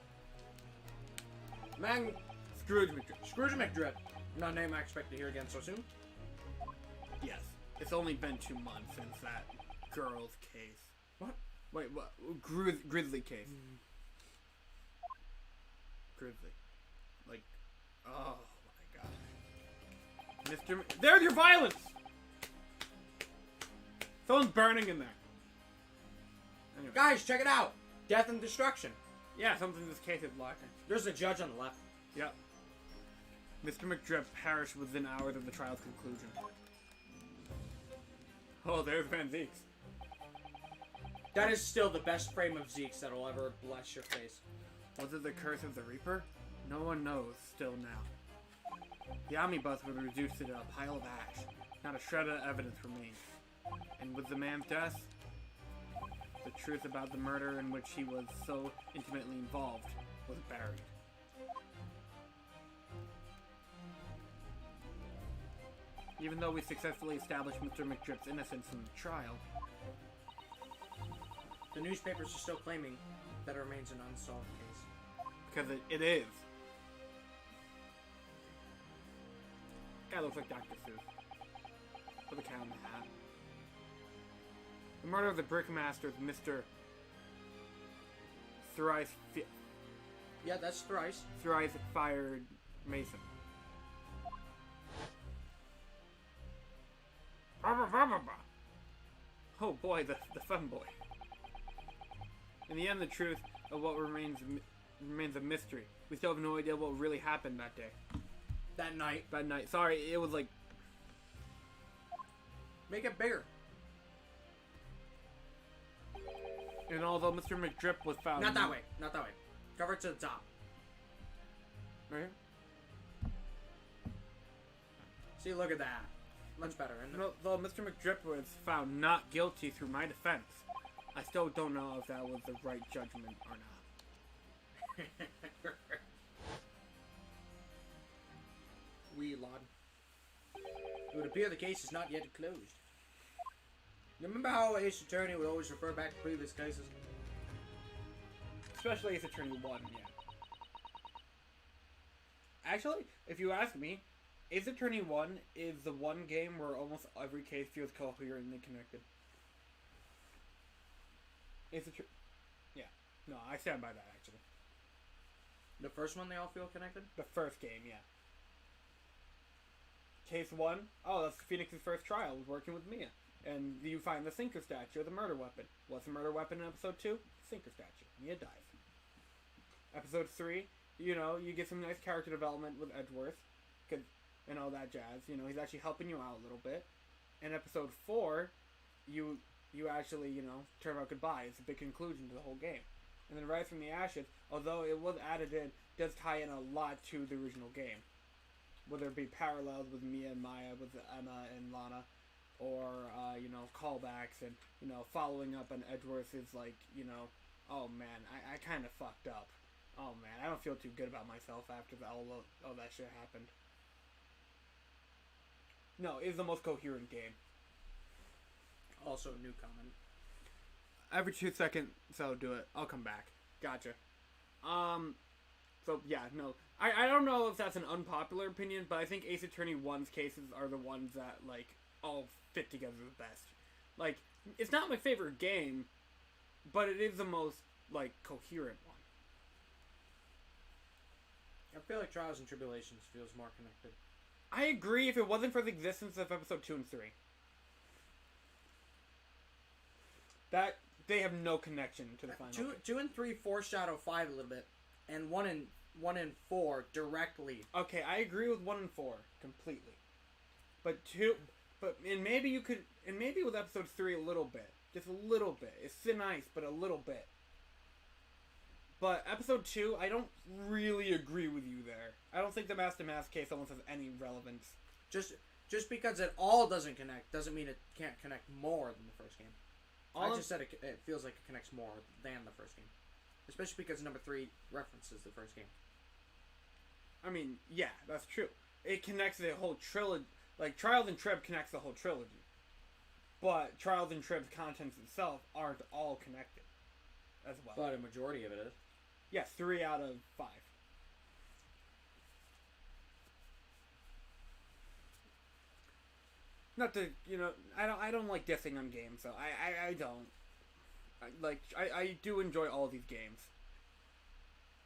Scrooge McDrip. Scrooge McDrip. Not a name I expect to hear again so soon. Yes. It's only been 2 months since that girl's case. What? Wait, what? Grizzly case. Grizzly. Like, oh my god. Mr. There's your violence! Someone's burning in there. Anyway. Guys, check it out! Death and destruction. Yeah, something in this case is lacking. There's a judge on the left. Yep. Mr. McDrip perished within hours of the trial's conclusion. Oh, there's Van Zeke's. That is still the best frame of Zeke's that'll ever bless your face. Was it the curse of the Reaper? No one knows, still now. The omnibus was reduced to a pile of ash. Not a shred of evidence remained. And with the man's death, the truth about the murder in which he was so intimately involved was buried. Even though we successfully established Mr. McDrip's innocence in the trial. The newspapers are still claiming that it remains an unsolved case. Because it is. Guy looks like Dr. Seuss. With a cat in the hat. The murder of the brickmaster, Mr. Thrice Yeah, that's thrice. Thrice fired Mason. Oh boy, the femboy. In the end, the truth of what remains a mystery. We still have no idea what really happened that day. That night. That night. Sorry, it was like... Make it bigger. And although Mr. McDrip was found... Not that way. Not that way. Cover it to the top. Right here? See, look at that. Much better, isn't it? No, though Mr. McDrip was found not guilty through my defense, I still don't know if that was the right judgment or not. We lord. It would appear the case is not yet closed. Remember how Ace Attorney would always refer back to previous cases? Especially Ace Attorney 1, yeah. Actually, if you ask me, Ace Attorney 1 is the one game where almost every case feels coherently connected. Ace Attorney... Yeah. No, I stand by that, actually. The first one they all feel connected? The first game, yeah. Case 1, oh, that's Phoenix's first trial, working with Mia. And you find the sinker statue of the murder weapon. What's the murder weapon in episode 2? Sinker statue. Mia dies. Episode 3, you know, you get some nice character development with Edgeworth. And all that jazz. You know, he's actually helping you out a little bit. In episode 4, you actually, you know, turn out goodbye. It's a big conclusion to the whole game. And then Rise from the Ashes, although it was added in, does tie in a lot to the original game. Whether it be parallels with Mia and Maya, with Emma and Lana, or, you know, callbacks and, you know, following up on Edgeworth is like, you know, oh man, I kind of fucked up. Oh man, I don't feel too good about myself after all that shit happened. No, it's the most coherent game. Also, new comment. Every 2 seconds, so do it. I'll come back. Gotcha. So, yeah, no. I don't know if that's an unpopular opinion, but I think Ace Attorney 1's cases are the ones that, like, all fit together the best. Like, it's not my favorite game, but it is the most, like, coherent one. I feel like Trials and Tribulations feels more connected. I agree if it wasn't for the existence of episode 2 and 3. That, they have no connection to the final. 2 and 3 foreshadow 5 a little bit, and 1 and 4 directly. Okay, I agree with 1 and 4 completely. But maybe with episode 3 a little bit. Just a little bit. It's thin ice, but a little bit. But episode 2, I don't really agree with you there. I don't think the Master Mask case almost has any relevance. Just because it all doesn't connect doesn't mean it can't connect more than the first game. I just said it feels like it connects more than the first game. Especially because number 3 references the first game. I mean, yeah, that's true. It connects the whole trilogy. Like, Trials and Trib connects the whole trilogy. But Trials and Trib's contents itself aren't all connected as well. But a majority of it is. Yes, 3 out of 5. Not to, you know, I don't like dissing on games, so I don't. I do enjoy all these games.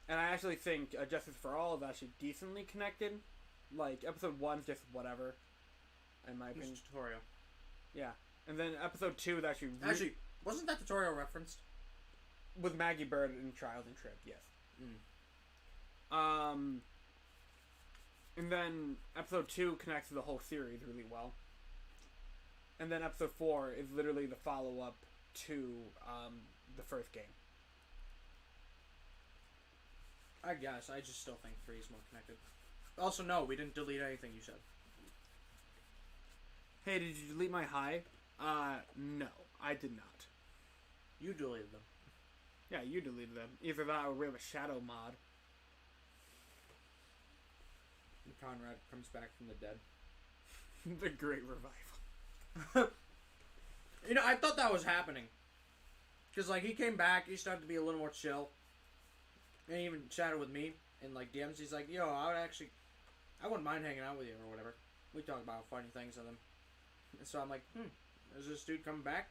And I actually think Justice for All is actually decently connected. Like, episode 1's just whatever, in my opinion. It's a tutorial. Yeah. And then episode 2 is actually... Actually, wasn't that tutorial referenced? With Maggie Bird in Trials and Trib, yes. And then episode 2 connects to the whole series really well. And then episode 4 is literally the follow-up to the first game. I guess. I just still think 3 is more connected. Also, no, we didn't delete anything you said. Hey, did you delete my high? No, I did not. You deleted them. Yeah, you deleted them. Either that or we have a shadow mod. And Conrad comes back from the dead. The Great Revival. You know, I thought that was happening. Because, like, he came back, he started to be a little more chill. And he even chatted with me in, like, DMs. He's like, yo, I wouldn't mind hanging out with you or whatever. We talk about funny things and then. And so I'm like, is this dude coming back?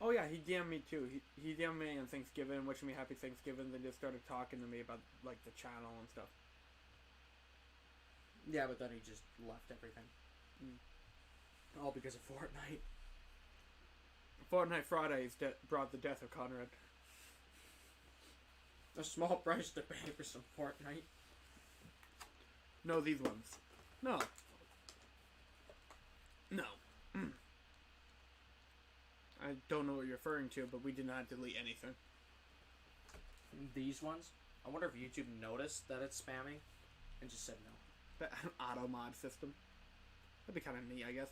Oh yeah, he DM'd me too. He DM'd me on Thanksgiving, wishing me happy Thanksgiving, then just started talking to me about, like, the channel and stuff. Yeah, but then he just left everything. All because of Fortnite. Fortnite Fridays brought the death of Conrad. A small price to pay for some Fortnite. No, these ones. No. No. I don't know what you're referring to, but we did not delete anything. These ones? I wonder if YouTube noticed that it's spamming and just said no. That auto mod system. That'd be kind of neat, I guess.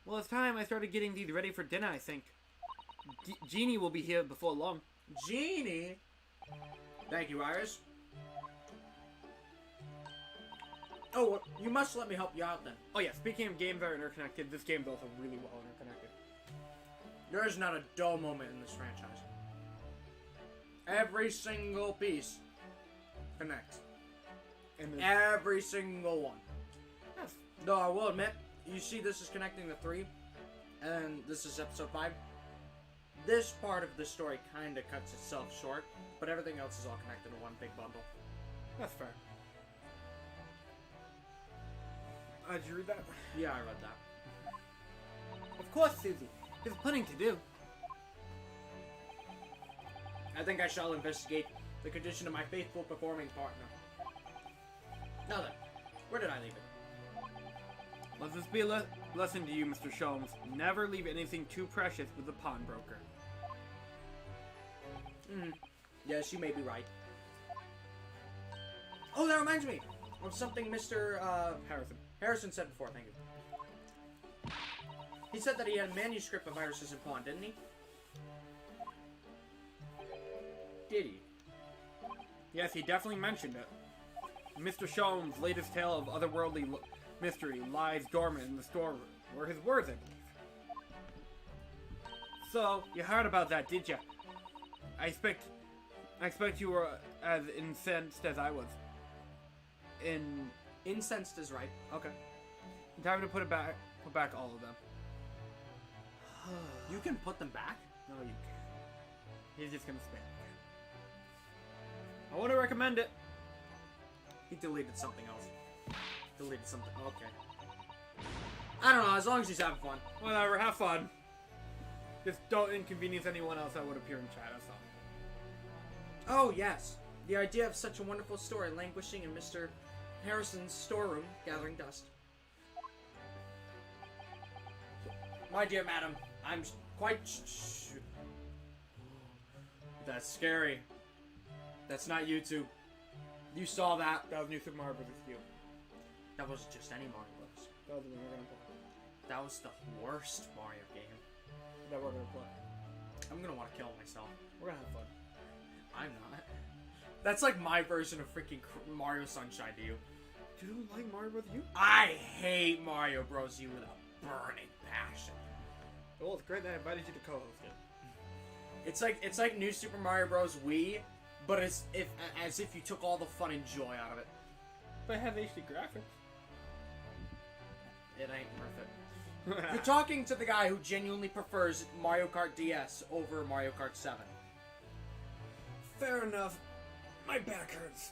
Well, it's time I started getting these ready for dinner, I think. Genie will be here before long. Genie? Thank you, Iris. Oh, well, you must let me help you out then. Oh yeah, speaking of games that are interconnected, this game's also really well interconnected. There is not a dull moment in this franchise. Every single piece connects. And Every single one. yes. Though I will admit, you see this is connecting the 3, and this is episode 5. This part of the story kind of cuts itself short, but everything else is all connected in one big bundle. That's fair. Did you read that? Yeah, I read that. Of course, Susie. There's plenty to do. I think I shall investigate the condition of my faithful performing partner. Now then, where did I leave it? Let this be a lesson to you, Mr. Sholmes. Never leave anything too precious with the pawnbroker. Yes, you may be right. Oh, that reminds me of something Mr. Harrison said before, thank you. He said that he had a manuscript of Iris's in pawn, didn't he? Did he? Yes, he definitely mentioned it. Mr. Sholmes' latest tale of otherworldly mystery lies dormant in the storeroom, were his words, I believe. So, you heard about that, did ya? I expect you were as incensed as I was. Incensed is right. Okay. Time to put back all of them. You can put them back? No, you can't. He's just gonna spam. I want to recommend it. He deleted something else. Deleted something. Okay. I don't know, as long as he's having fun. Whatever, have fun. Just don't inconvenience anyone else that would appear in chat, that's all. Oh, yes. The idea of such a wonderful story languishing in Mr. Harrison's storeroom, gathering dust. My dear madam, I'm quite That's scary. That's not YouTube. You saw that. That was New Super Mario Bros. U. That wasn't just any Mario Bros. That was the one we're gonna play. That was the worst Mario game. That we're gonna play. I'm gonna want to kill myself. We're gonna have fun. I'm not. That's like my version of freaking Mario Sunshine to you. You don't like Mario Bros. U? I hate Mario Bros. U with a burning passion. Well, it's great that I invited you to co-host it. It's like New Super Mario Bros. Wii, but as if you took all the fun and joy out of it. But it has HD graphics. It ain't worth it. You're talking to the guy who genuinely prefers Mario Kart DS over Mario Kart 7. Fair enough. My back hurts.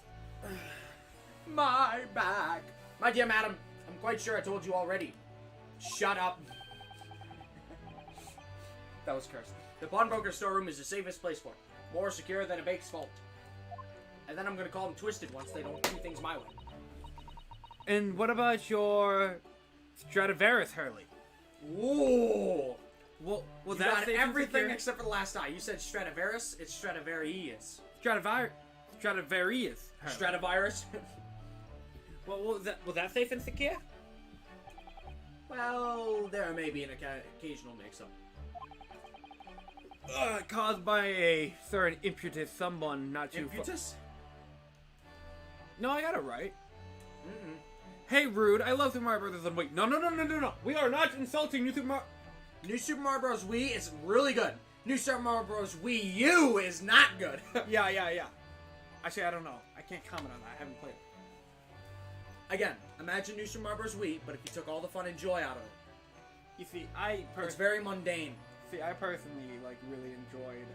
My back. My dear madam, I'm quite sure I told you already. Shut up. That was cursed. The pawnbroker storeroom is the safest place for it. More secure than a bake's vault. And then I'm gonna call them twisted once they don't do things my way. And what about your Stradivarius, Hurley? Whoa! Well, You got everything except for the last I. You said Stradivarius, it's Stradivarius. Stradivarius. Hurley. Stradivirus? Well, was that safe and secure? Well, there may be an occasional mix-up. Caused by a certain impetus someone not too Impetus? No, I got it right. Hey, rude, I love Super Mario Brothers and Wii. No. We are not insulting New Super Mario... New Super Mario Bros. Wii is really good. New Super Mario Bros. Wii U is not good. Yeah. Actually, I don't know. I can't comment on that. I haven't played it. Again, imagine New Super Mario Bros. Wii, but if you took all the fun and joy out of it. You see, It's very mundane. I personally, like, really enjoyed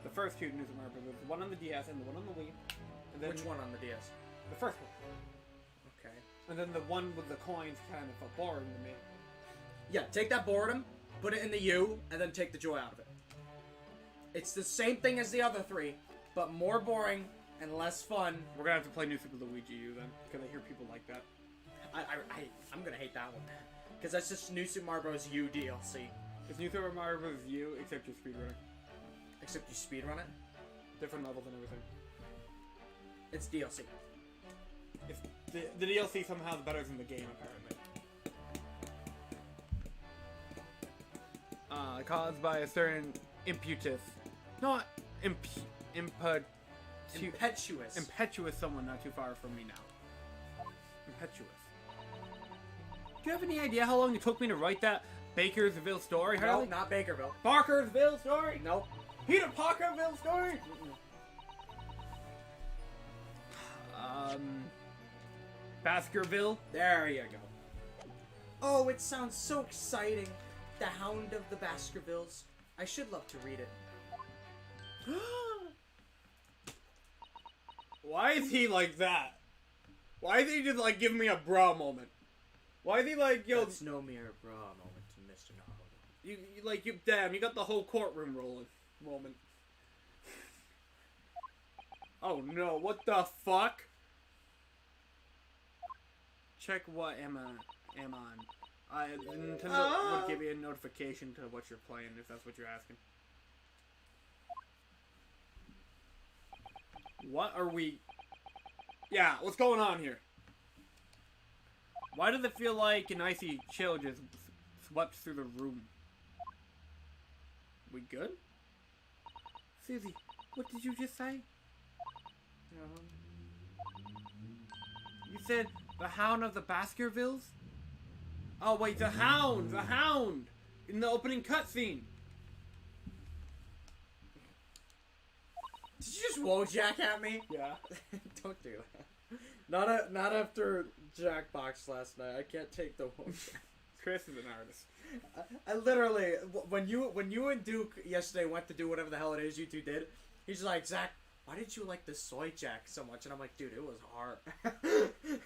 the first two New Super Mario Brothers. The one on the DS and the one on the Wii. And then Which one on the DS? The first one. Okay. And then the one with the coins kind of felt boring to me. Yeah, take that boredom, put it in the U, and then take the joy out of it. It's the same thing as the other three, but more boring and less fun. We're gonna have to play New Super Luigi U then, because I hear people like that. I'm gonna hate that one. Because that's just New Super Mario Bros. U DLC. It's New Super Mario Bros. U, except you're speedrunning. Except you speedrun it? Different levels and everything. It's DLC. It's, the DLC somehow is better than the game, apparently. Caused by a certain impetus. Not impetuous someone not too far from me now. Impetuous. Do you have any idea how long it took me to write that Bakersville story, Harley? No, not Bakerville. Parkersville story? Nope. Peter Parkerville story? Baskerville? There you go. Oh, it sounds so exciting. The Hound of the Baskervilles. I should love to read it. Why is he like that? Why is he just like giving me a bra moment? Why is he like, yo? That's no mere bra moment, Mr. Naruto. You got the whole courtroom rolling moment. Oh no, what the fuck? Check what am on. Nintendo would give you a notification to what you're playing if that's what you're asking. What are we... Yeah, what's going on here? Why does it feel like an icy chill just swept through the room? We good? Susie, what did you just say? You said the Hound of the Baskervilles? Oh wait, the Hound! The Hound! In the opening cutscene! Did you just Wojak at me? Yeah. Don't do that. Not after Jackbox last night. I can't take the Wojak. Chris is an artist. I literally, when you and Duke yesterday went to do whatever the hell it is you two did, he's like, Zach, why did you like the Soy Jack so much? And I'm like, dude, it was hard.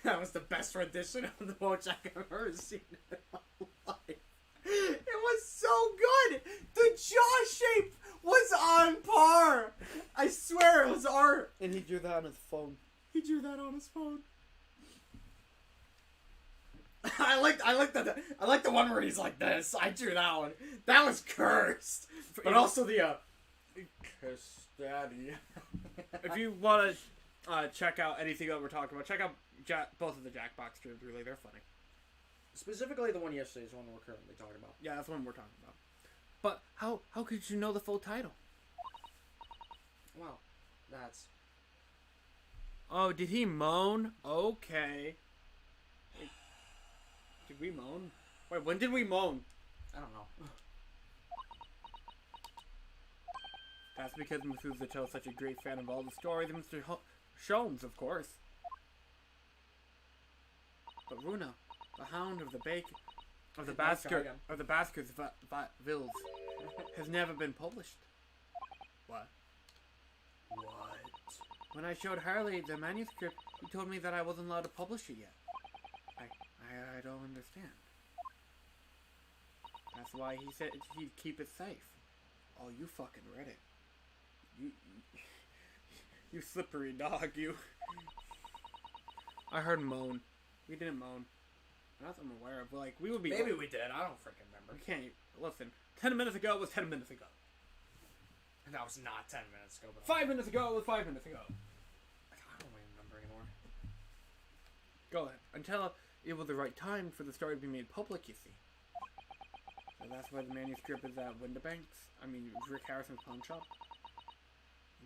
That was the best rendition of the Wojak I've ever seen in my life. It was so good. The jaw shape was on par. I swear it was art. And he drew that on his phone. He drew that on his phone. I like the one where he's like this. I drew that one. That was cursed. But also the cursed daddy. If you want to check out anything that we're talking about, check out both of the Jackbox streams. Really, they're funny. Specifically, the one yesterday is the one we're currently talking about. Yeah, that's the one we're talking about. But how could you know the full title? Well, that's... Oh, did he moan? Okay. Wait, did we moan? Wait, when did we moan? I don't know. That's because Masuza is such a great fan of all the stories of Mr. Sholmes, of course. But Runa, the Hound of the Baskervilles has never been published. What? When I showed Harley the manuscript, he told me that I wasn't allowed to publish it yet. I don't understand. That's why he said he'd keep it safe. Oh, you fucking read it. You slippery dog, you. I heard moan. We didn't moan. Not that I'm aware of. Like, we would be... Maybe we did. I don't freaking remember. We can't... Listen. 10 minutes ago was 10 minutes ago. That was not 10 minutes ago. But 5 minutes ago was 5 minutes ago. I don't even remember anymore. Go ahead. Until it was the right time for the story to be made public, you see. So that's why the manuscript is at Rick Harrison's pawn shop.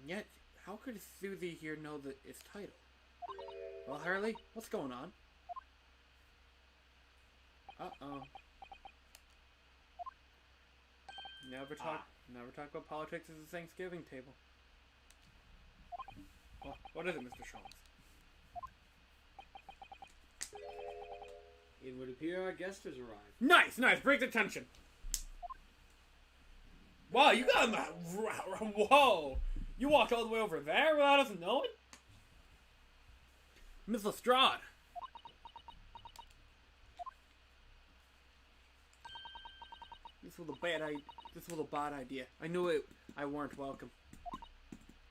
And yet, how could Susie here know its title? Well, Harley, what's going on? Uh-oh. Never talk about politics at the Thanksgiving table. Well, what is it, Mr. Sholmes? It would appear our guest has arrived. Nice, nice. Break the tension. Wow, you got him. Whoa. You walked all the way over there without us knowing? Miss Lestrade. This was a bad idea. I knew it. I weren't welcome.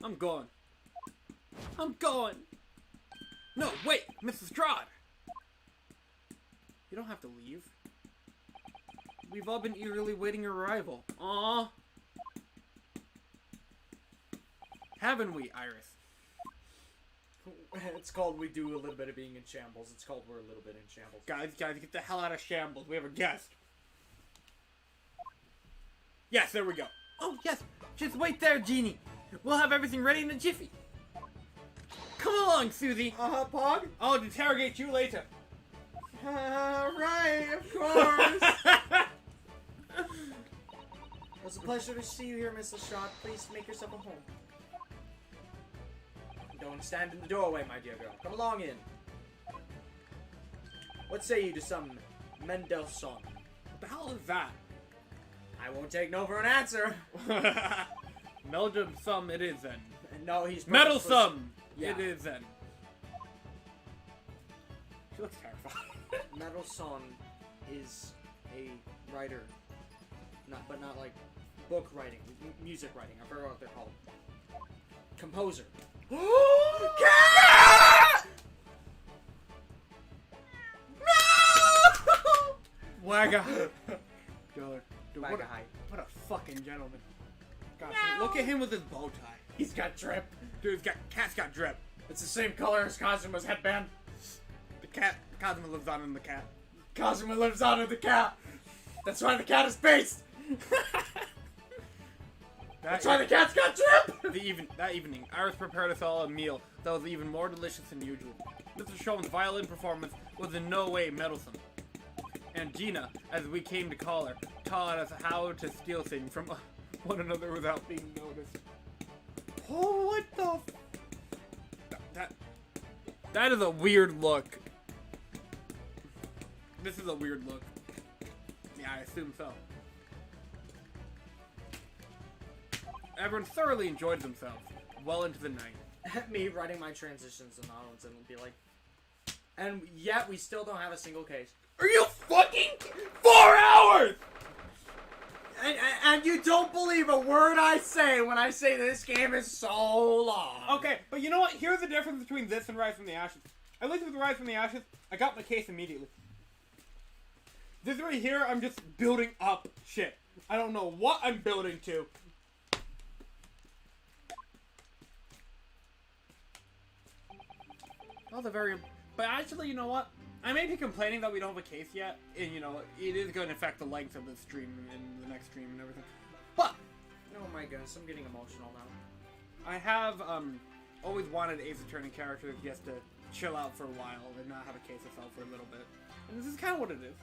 I'm going. No, wait, Miss Lestrade. You don't have to leave. We've all been eagerly waiting your arrival. Aww. Haven't we, Iris? It's called we do a little bit of being in shambles. It's called we're a little bit in shambles. Guys, get the hell out of shambles. We have a guest. Yes, there we go. Oh, yes. Just wait there, Genie. We'll have everything ready in a jiffy. Come along, Susie. Pog? I'll interrogate you later. Right, of course. It was a pleasure to see you here, Miss Lestrade. Please make yourself at home. Don't stand in the doorway, my dear girl. Come along in. What say you to some Mendelssohn? What the hell is that? I won't take no for an answer. Meldum it is then. No, he's Meddlesome! Yeah. It is then. She looks terrified. Mendelssohn is a writer, but not like book writing, music writing. I forgot what they're called. Composer. Cat! No! Wagga. What a fucking gentleman. Gosh, look at him with his bow tie. He's got drip. Dude, cat's got drip. It's the same color as Kazuma's headband. The cat, Kazuma lives on in the cat. Kazuma lives on in the cat. That's why the cat is based. That's why the cat's got drip. That evening, Iris prepared us all a meal that was even more delicious than usual. Mr. Schoen's violin performance was in no way meddlesome. And Gina, as we came to call her, taught us how to steal things from one another without being noticed. Oh, what the That is a weird look. This is a weird look. Yeah, I assume so. Everyone thoroughly enjoyed themselves, well into the night. Me writing my transitions and onwards and be like, and yet we still don't have a single case. Are you fucking 4 hours? And you don't believe a word I say when I say this game is so long. Okay, but you know what? Here's the difference between this and Rise from the Ashes. At least with Rise from the Ashes, I got my case immediately. This right here, I'm just building up shit. I don't know what I'm building to. Oh, but actually, you know what? I may be complaining that we don't have a case yet, and you know, it is going to affect the length of the stream and the next stream and everything. But oh my goodness, I'm getting emotional now. I have always wanted Ace Attorney character just to chill out for a while and not have a case itself for a little bit. And this is kind of what it is.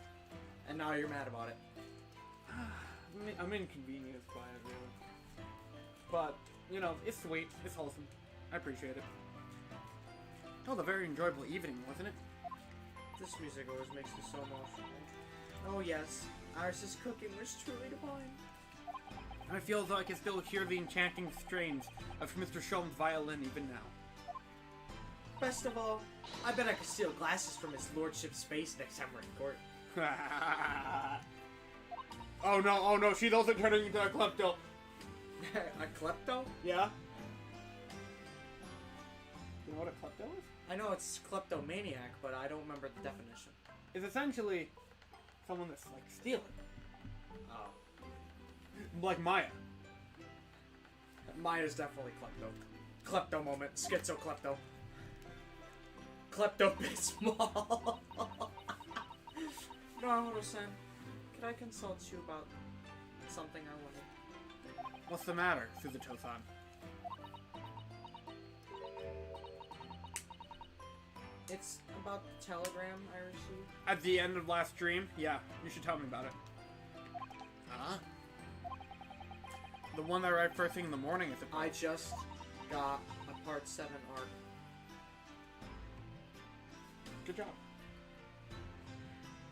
And now you're mad about it. I'm inconvenienced by it, really. But, you know, it's sweet. It's wholesome. I appreciate it. Oh, a very enjoyable evening, wasn't it? This music always makes me so emotional. Oh yes, Iris's cooking was truly divine. I feel as though I can still hear the enchanting strains of Mr. Schoen's violin even now. Best of all, I bet I could steal glasses from his lordship's space next time we're in court. Oh no, she's also turning into a klepto. A klepto? Yeah. You know what a klepto is? I know it's kleptomaniac, but I don't remember the definition. It's essentially someone that's like stealing. Oh. Like Maya. Maya's definitely klepto. Klepto moment. Schizo-klepto. Klepto-bismol. Naruto-san, could I consult you about something I wanted? What's the matter, Suzuto-san? It's about the telegram I received. At the end of last stream? Yeah, you should tell me about it. Ah. The one that I read first thing in the morning is I just got a part 7 arc. Good job.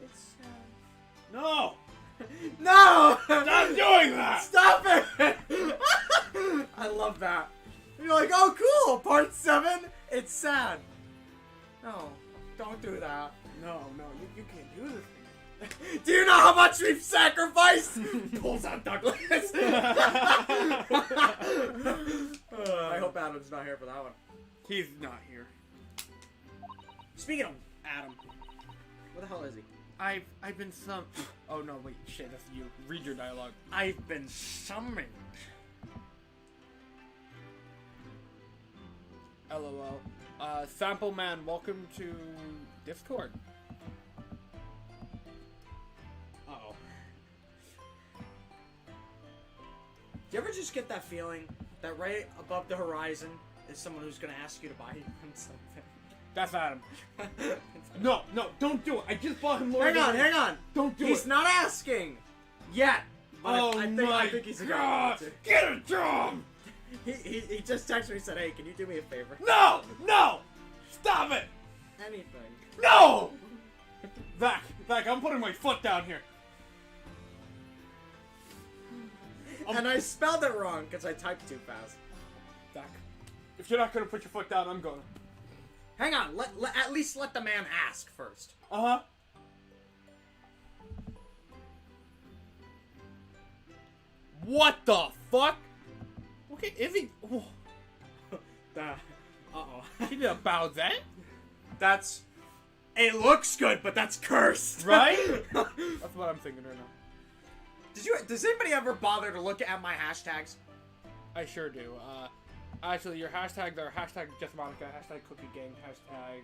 It's No! No! Stop doing that! Stop it! I love that. You're like, oh cool, part 7, it's sad. No, don't do that. No, you can't do this to me. Do you know how much we've sacrificed? Pulls out Douglas. I hope Adam's not here for that one. He's not here. Speaking of Adam, where the hell is he? I've been Oh no, wait, shit, that's you. Read your dialogue. I've been summoned. LOL. Sample Man, welcome to Discord. Uh-oh. Do you ever just get that feeling that right above the horizon is someone who's gonna ask you to buy him something? That's Adam. No, don't do it. I just bought him Lord. Hang on. Don't do it. He's not asking yet. But Oh I think he's God! Get a job! He just texted me and said, hey, can you do me a favor? No! Stop it! Anything. No! Zach, I'm putting my foot down here. And I spelled it wrong because I typed too fast. Zach, if you're not gonna put your foot down, I'm going. Hang on, at least let the man ask first. Uh-huh. What the fuck? Okay, Izzy. Oh. Uh-oh. He did about that? That's... It looks good, but that's cursed. Right? That's what I'm thinking right now. Does anybody ever bother to look at my hashtags? I sure do. Actually, your hashtags are hashtag JustMonica, hashtag Cookie Gang, hashtag,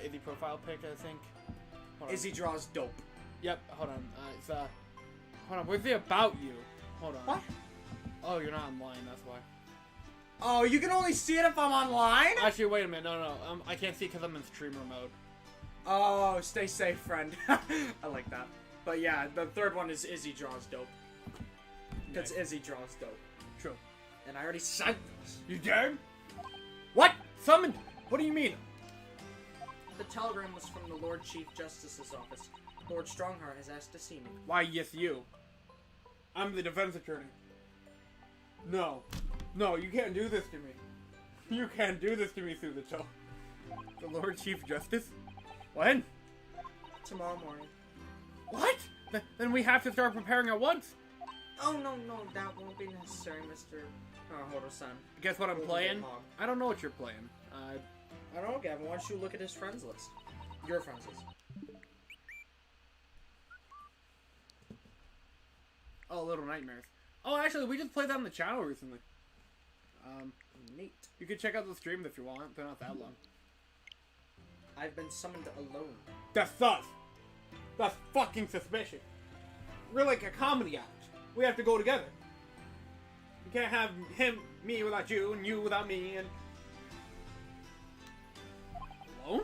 Izzy profile pic, I think. Hold on. Izzy draws dope. Yep, hold on. Hold on, where's the about you? Hold on. What? Oh, you're not online, that's why. Oh, you can only see it if I'm online? Actually, wait a minute, no. I can't see because I'm in streamer mode. Oh, stay safe, friend. I like that. But yeah, the third one is Izzy draws dope. Because Nice. Izzy draws dope. True. And I already said this. You did? What? Summoned? What do you mean? The telegram was from the Lord Chief Justice's office. Lord Strongheart has asked to see me. Why, yes, you. I'm the defense attorney. No, you can't do this to me. You can't do this to me, Suzuto. The Lord Chief Justice? When? Tomorrow morning. What? Then we have to start preparing at once. Oh, no, that won't be necessary, Mr. Horo-san. Guess what I'm Golden playing? Hog. I don't know what you're playing. I don't know, Gavin. Why don't you look at his friends list? Your friends list. Oh, Little Nightmares. Oh, actually, we just played that on the channel recently. Neat. You can check out the streams if you want. They're not that long. I've been summoned alone. That's sus. That's fucking suspicious. We're like a comedy act. We have to go together. You can't have me without you, and you without me, and... Alone?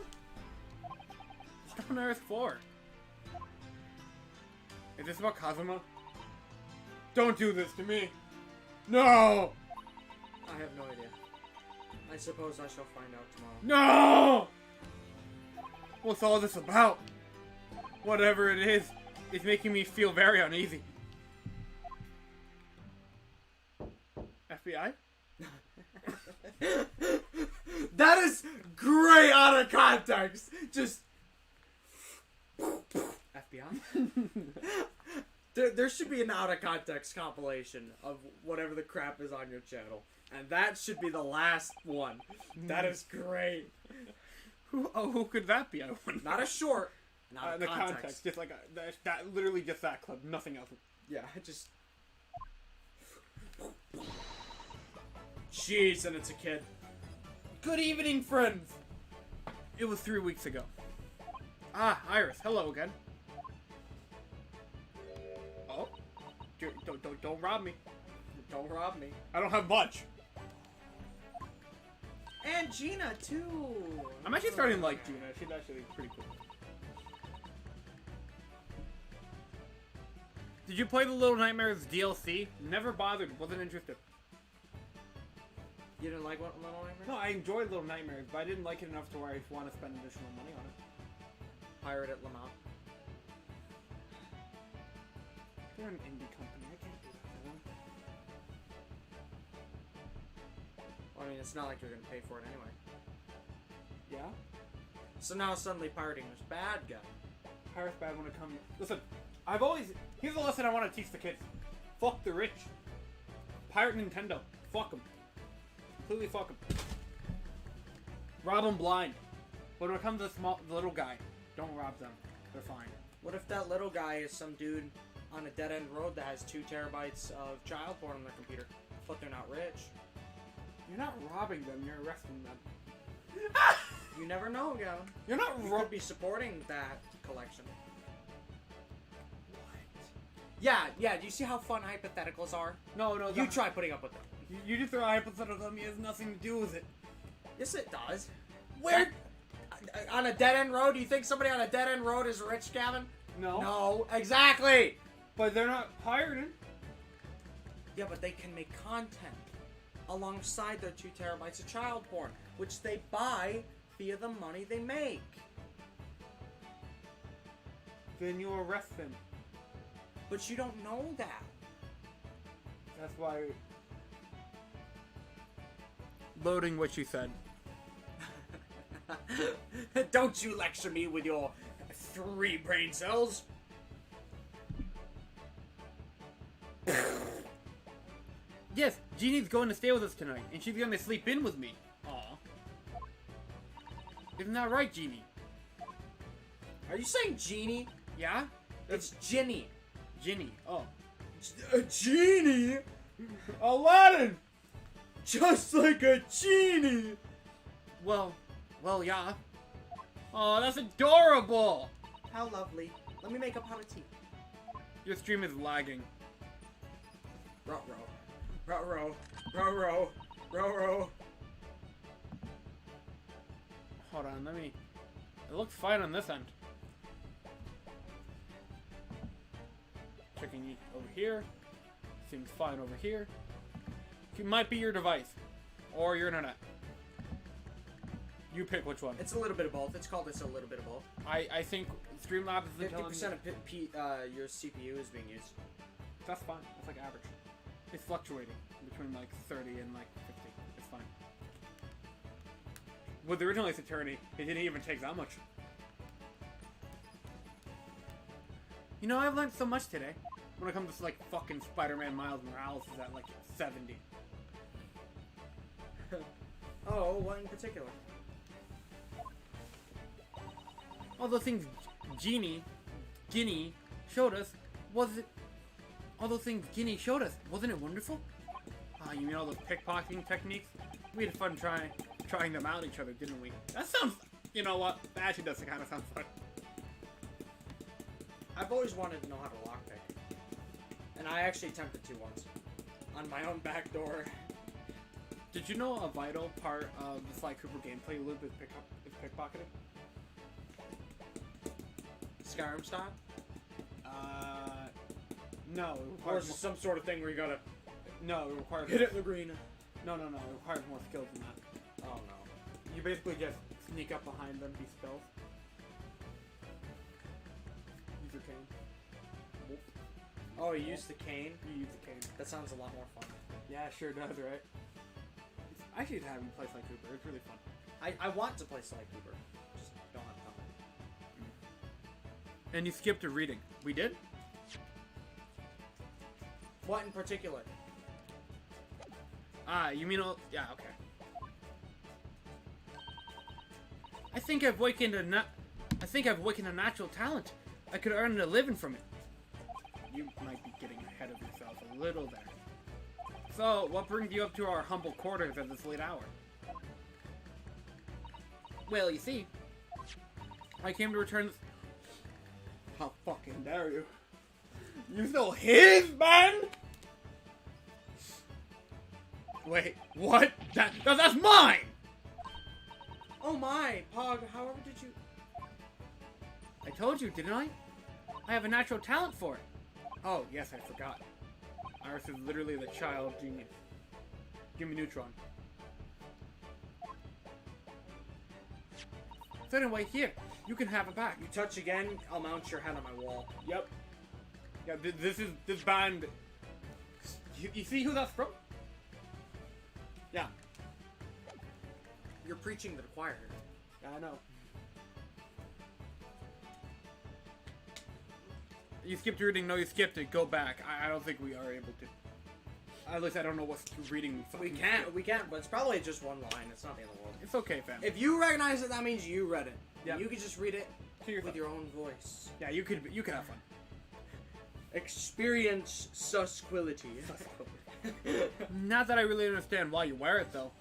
What on earth for? Is this about Kazuma? Don't do this to me. No! I have no idea. I suppose I shall find out tomorrow. No! What's all this about? Whatever it is, it's making me feel very uneasy. FBI? That is great out of context. Just FBI. There should be an out of context compilation of whatever the crap is on your channel, and that should be the last one. That is great. Who could that be? I wonder. Not a short. Not a the context. just like that, literally just that clip, nothing else. Yeah, just. Jeez, and it's a kid. Good evening, friends. It was 3 weeks ago. Ah, Iris, hello again. Oh, don't rob me. Don't rob me. I don't have much. And Gina, too. I'm actually starting to like Gina. She's actually pretty cool. Did you play the Little Nightmares DLC? Never bothered. Wasn't interested. You didn't like what Little Nightmares? No, I enjoyed Little Nightmares, but I didn't like it enough to where I want to spend additional money on it. Pirate at Lamont. They're an indie company. I can't do that for them. Well, I mean, it's not like you're gonna pay for it anyway. Yeah? So now suddenly pirating is bad, guy. Pirate's bad when it comes... Listen, I've always... Here's a lesson I want to teach the kids. Fuck the rich. Pirate Nintendo. Fuck them. Completely fuck them. Rob them blind. But when it comes to the little guy, don't rob them. They're fine. What if that little guy is some dude on a dead-end road that has 2 terabytes of child porn on their computer, but they're not rich? You're not robbing them, you're arresting them. You never know, Gavin. You're not You robbing... could be supporting that collection. What? Yeah, do you see how fun hypotheticals are? No, You try putting up with them. You just throw a hypothetical at me, it has nothing to do with it. Yes, it does. Where? On a dead-end road? Do you think somebody on a dead-end road is rich, Gavin? No. No, exactly! But they're not pirating. Yeah, but they can make content alongside their 2 terabytes of child porn, which they buy via the money they make. Then you arrest them. But you don't know that. That's why... Loading what you said. Don't you lecture me with your 3 brain cells. Yes, Jeannie's going to stay with us tonight, and she's going to sleep in with me. Aw. Isn't that right, Jeannie? Are you saying genie? Yeah? It's Ginny. Ginny. Oh. Genie? Aladdin! Just like a genie! Well, yeah. Oh, that's adorable! How lovely. Let me make a pot of tea. Your stream is lagging. Ruh-roh. Ruh-roh. Ruh-roh. Ruh-roh. Hold on, let me... It looks fine on this end. Checking over here. Seems fine over here. It might be your device. Or your internet. You pick which one. It's a little bit of both. It's called It's a little bit of both. I think Streamlabs is 50% of your CPU is being used. That's fine. That's like average. It's fluctuating between like 30 and like 50. It's fine. With the original Ace Attorney, it didn't even take that much. You know, I've learned so much today. When it comes to like fucking Spider-Man Miles Morales is at like 70. Oh, what in particular? All those things Ginny showed us, all those things Ginny showed us, wasn't it wonderful? You mean all those pickpocketing techniques? We had fun trying them out each other, didn't we? That sounds, you know what? That actually does kind of sound fun. I've always wanted to know how to lockpick. And I actually attempted to once. On my own back door. Did you know a vital part of the Sly Cooper gameplay loop is pickpocketing? Skyrim style? No. It Or requires is it some sort of thing where you gotta no, it requires hit it in the green? No, it requires more skills than that. Oh no. You basically just sneak up behind them, be stealth. Use your cane. Whoop. Oh, you use the cane? You use the cane. That sounds a lot more fun. Yeah, it sure does, right? I should have him play Sly Cooper. It's really fun. I want to play Sly Cooper. Just don't have time. And you skipped a reading. We did? What in particular? You mean all... Yeah, okay. I think I've awakened a natural talent. I could earn a living from it. You might be getting ahead of yourself a little there. So, what brings you up to our humble quarters at this late hour? Well, you see, I came to return this... How fucking dare you? You stole his man? Wait, what? That's mine! Oh my, Pog, however did you... I told you, didn't I? I have a natural talent for it. Oh, yes, I forgot. Iris is literally the child genius. Give me Neutron. So anyway, here, you can have it back. You touch again, I'll mount your head on my wall. Yep. Yeah, this band. You see who that's from? Yeah. You're preaching to the choir. Yeah, I know. You skipped reading. No, you skipped it. Go back. I don't think we are able to. At least I don't know what reading. We can't, but it's probably just one line. It's not the end of the world. It's okay, fam. If you recognize it, that means you read it. Yeah. You could just read it To with your own voice. Yeah, you could have fun. Experience susquility. Not that I really understand why you wear it, though.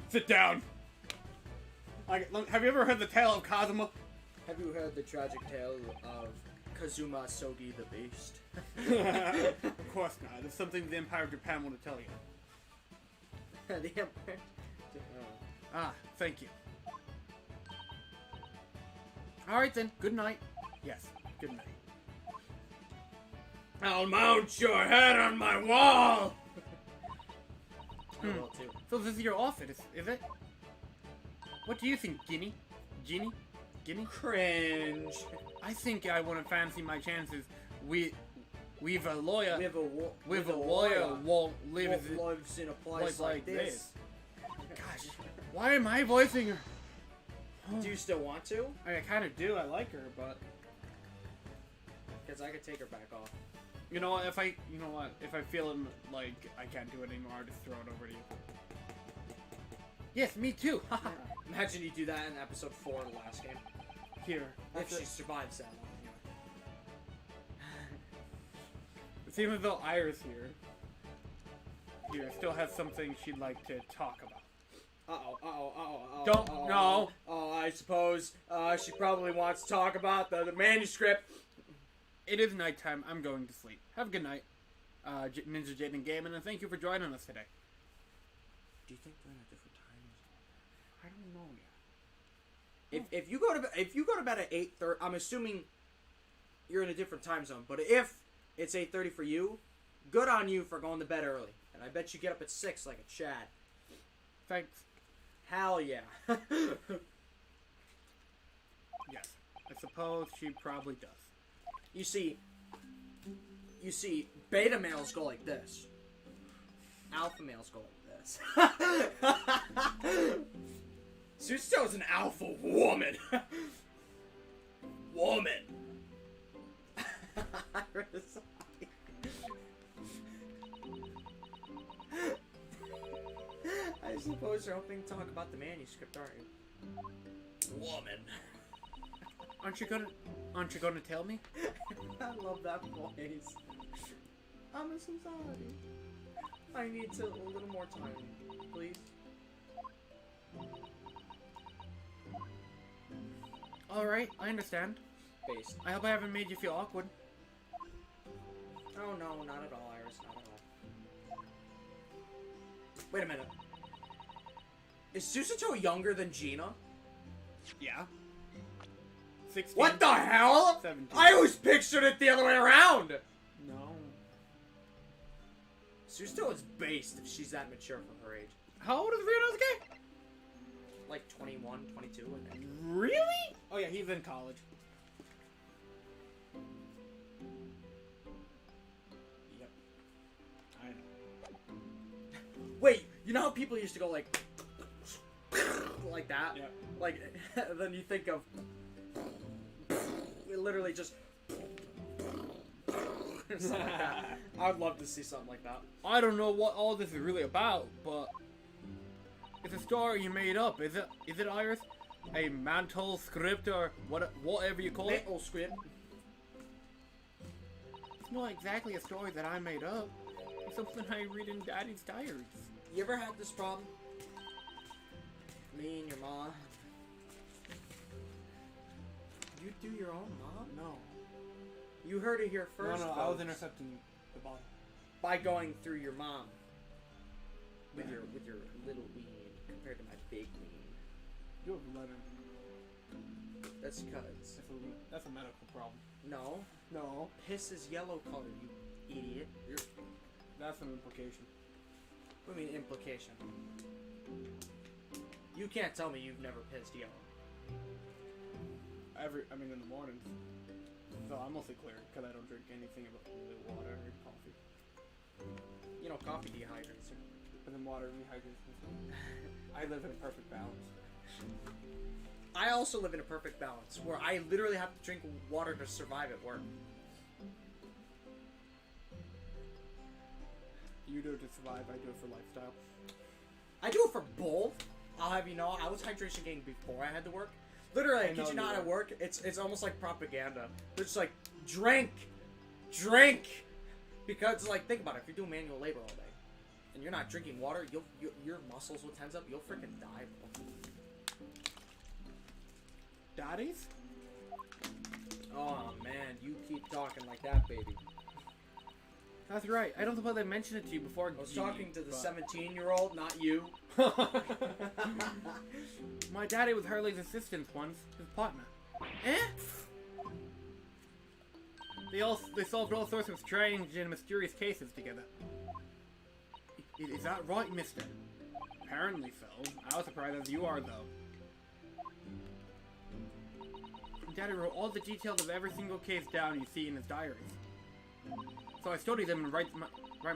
Sit down. Have you ever heard the tale of Kazuma? Have you heard the tragic tale of Kazuma Sogi the Beast? Of course not. It's something the Empire of Japan want to tell you. The Empire. Ah, thank you. Alright then, good night. Yes, good night. I'll mount your head on my wall! I will too. So this is your office, is it? What do you think, Guinea? Genie? Guinea? Cringe. I think I want to fancy my chances. We've a lawyer. With a lawyer won't live lives in a place like this. Gosh, why am I voicing her? Do you still want to? I kind of do. I like her, but because I could take her back off. you know what? If I feel like I can't do it anymore, I'll just throw it over to you. Yes, me too. Imagine you do that in episode 4 of the last game. Here, If she survives that long, it seems as though Iris here still has something she'd like to talk about. Don't no. Oh, I suppose she probably wants to talk about the manuscript. It is nighttime. I'm going to sleep. Have a good night, Ninja Jaden Gaming, and thank you for joining us today. Do you think they're in a different time zone? I don't know yet. If you go to bed at 8:30, I'm assuming you're in a different time zone. But if it's 8:30 for you, good on you for going to bed early. And I bet you get up at 6 like a Chad. Thanks. Hell yeah. Yes, I suppose she probably does. You see, beta males go like this. Alpha males go like this. Suzuto's an alpha woman. Woman. I suppose you're hoping to talk about the manuscript, aren't you? Woman. Aren't you gonna tell me? I love that voice. I'm so sorry. I need a little more time, please. Alright, I understand. Based. I hope I haven't made you feel awkward. Oh no, not at all, Iris, not at all. Wait a minute. Is Suzuto younger than Gina? Yeah. 16. What the hell? 17. I always pictured it the other way around! No. Suzuto is based if she's that mature for her age. How old is Ryunosuke? Like 21, 22, I think. Really? Oh yeah, he's in college. Yep. I know. Wait, you know how people used to go like that? Yeah. Like, then you think of literally just something like that. I would love to see something like that. I don't know what all this is really about, but it's a story you made up. Is it Iris? A mantle script or whatever you call it? Metal script. It's not exactly a story that I made up. It's something I read in Daddy's diaries. You ever had this problem? Me and your mom. You do your own mom? No. You heard it here first. No, I was folks, intercepting the bottom. by going through your mom. With your little weed compared to my big weed. You have letter. That's because... That's a medical problem. No. No. Piss is yellow colored, you idiot. That's an implication. What do you mean implication? You can't tell me you've never pissed yellow. In the mornings. So I'm mostly clear because I don't drink anything but water or coffee. You know, coffee dehydrates you. But then water rehydrates me. I live in a perfect balance. I also live in a perfect balance where I literally have to drink water to survive at work. You do it to survive, I do it for lifestyle. I do it for both. I'll have you know, I was hydration gang before I had to work. Literally, I kid you not, at work, it's almost like propaganda. They're just like, drink! Because, like, think about it. If you're doing manual labor all day, and you're not drinking water, your muscles will tense up. You'll freaking die, bro. Daddies? Oh, man. You keep talking like that, baby. That's right. I don't suppose I mentioned it to you before. I was talking to the 17-year-old, not you. My daddy was Hurley's assistant once, his partner. Eh? They solved all sorts of strange and mysterious cases together. Is that right, mister? Apparently so. I was surprised as you are, though. Daddy wrote all the details of every single case down you see in his diaries. So I study them and write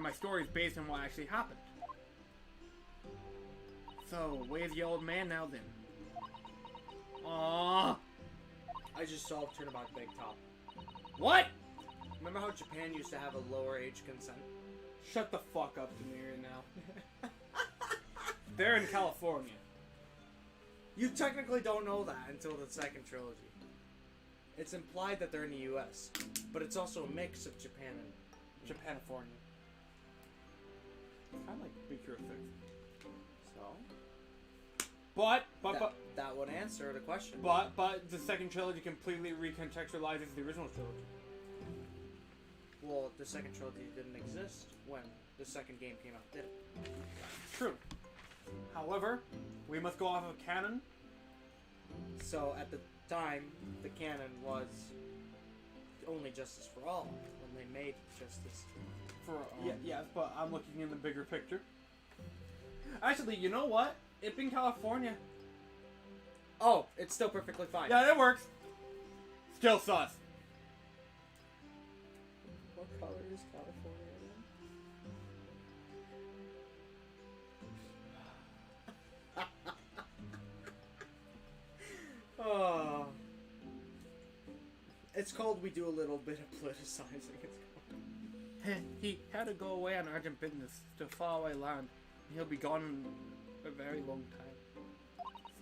my stories based on what actually happened. So, where's the old man now then? Aww. I just solved Turnabout Big Top. What? Remember how Japan used to have a lower age consent? Shut the fuck up, Demir, now. They're in California. You technically don't know that until the second trilogy. It's implied that they're in the U.S., but it's also a mix of Japan and... Japanifornia. I like Big Hero 6. So? But that would answer the question. But the second trilogy completely recontextualizes the original trilogy. Well, the second trilogy didn't exist when the second game came out, did it? True. However, we must go off of canon. So at the time, the canon was only Justice for All when they made Justice For yes, but I'm looking in the bigger picture. Actually, you know what? It's in California. Oh, it's still perfectly fine. Yeah, that works. Still sus. What color is California again? Oh. It's called We Do a Little Bit of Politicizing. It's called. He had to go away on urgent business to faraway land. He'll be gone a very long time.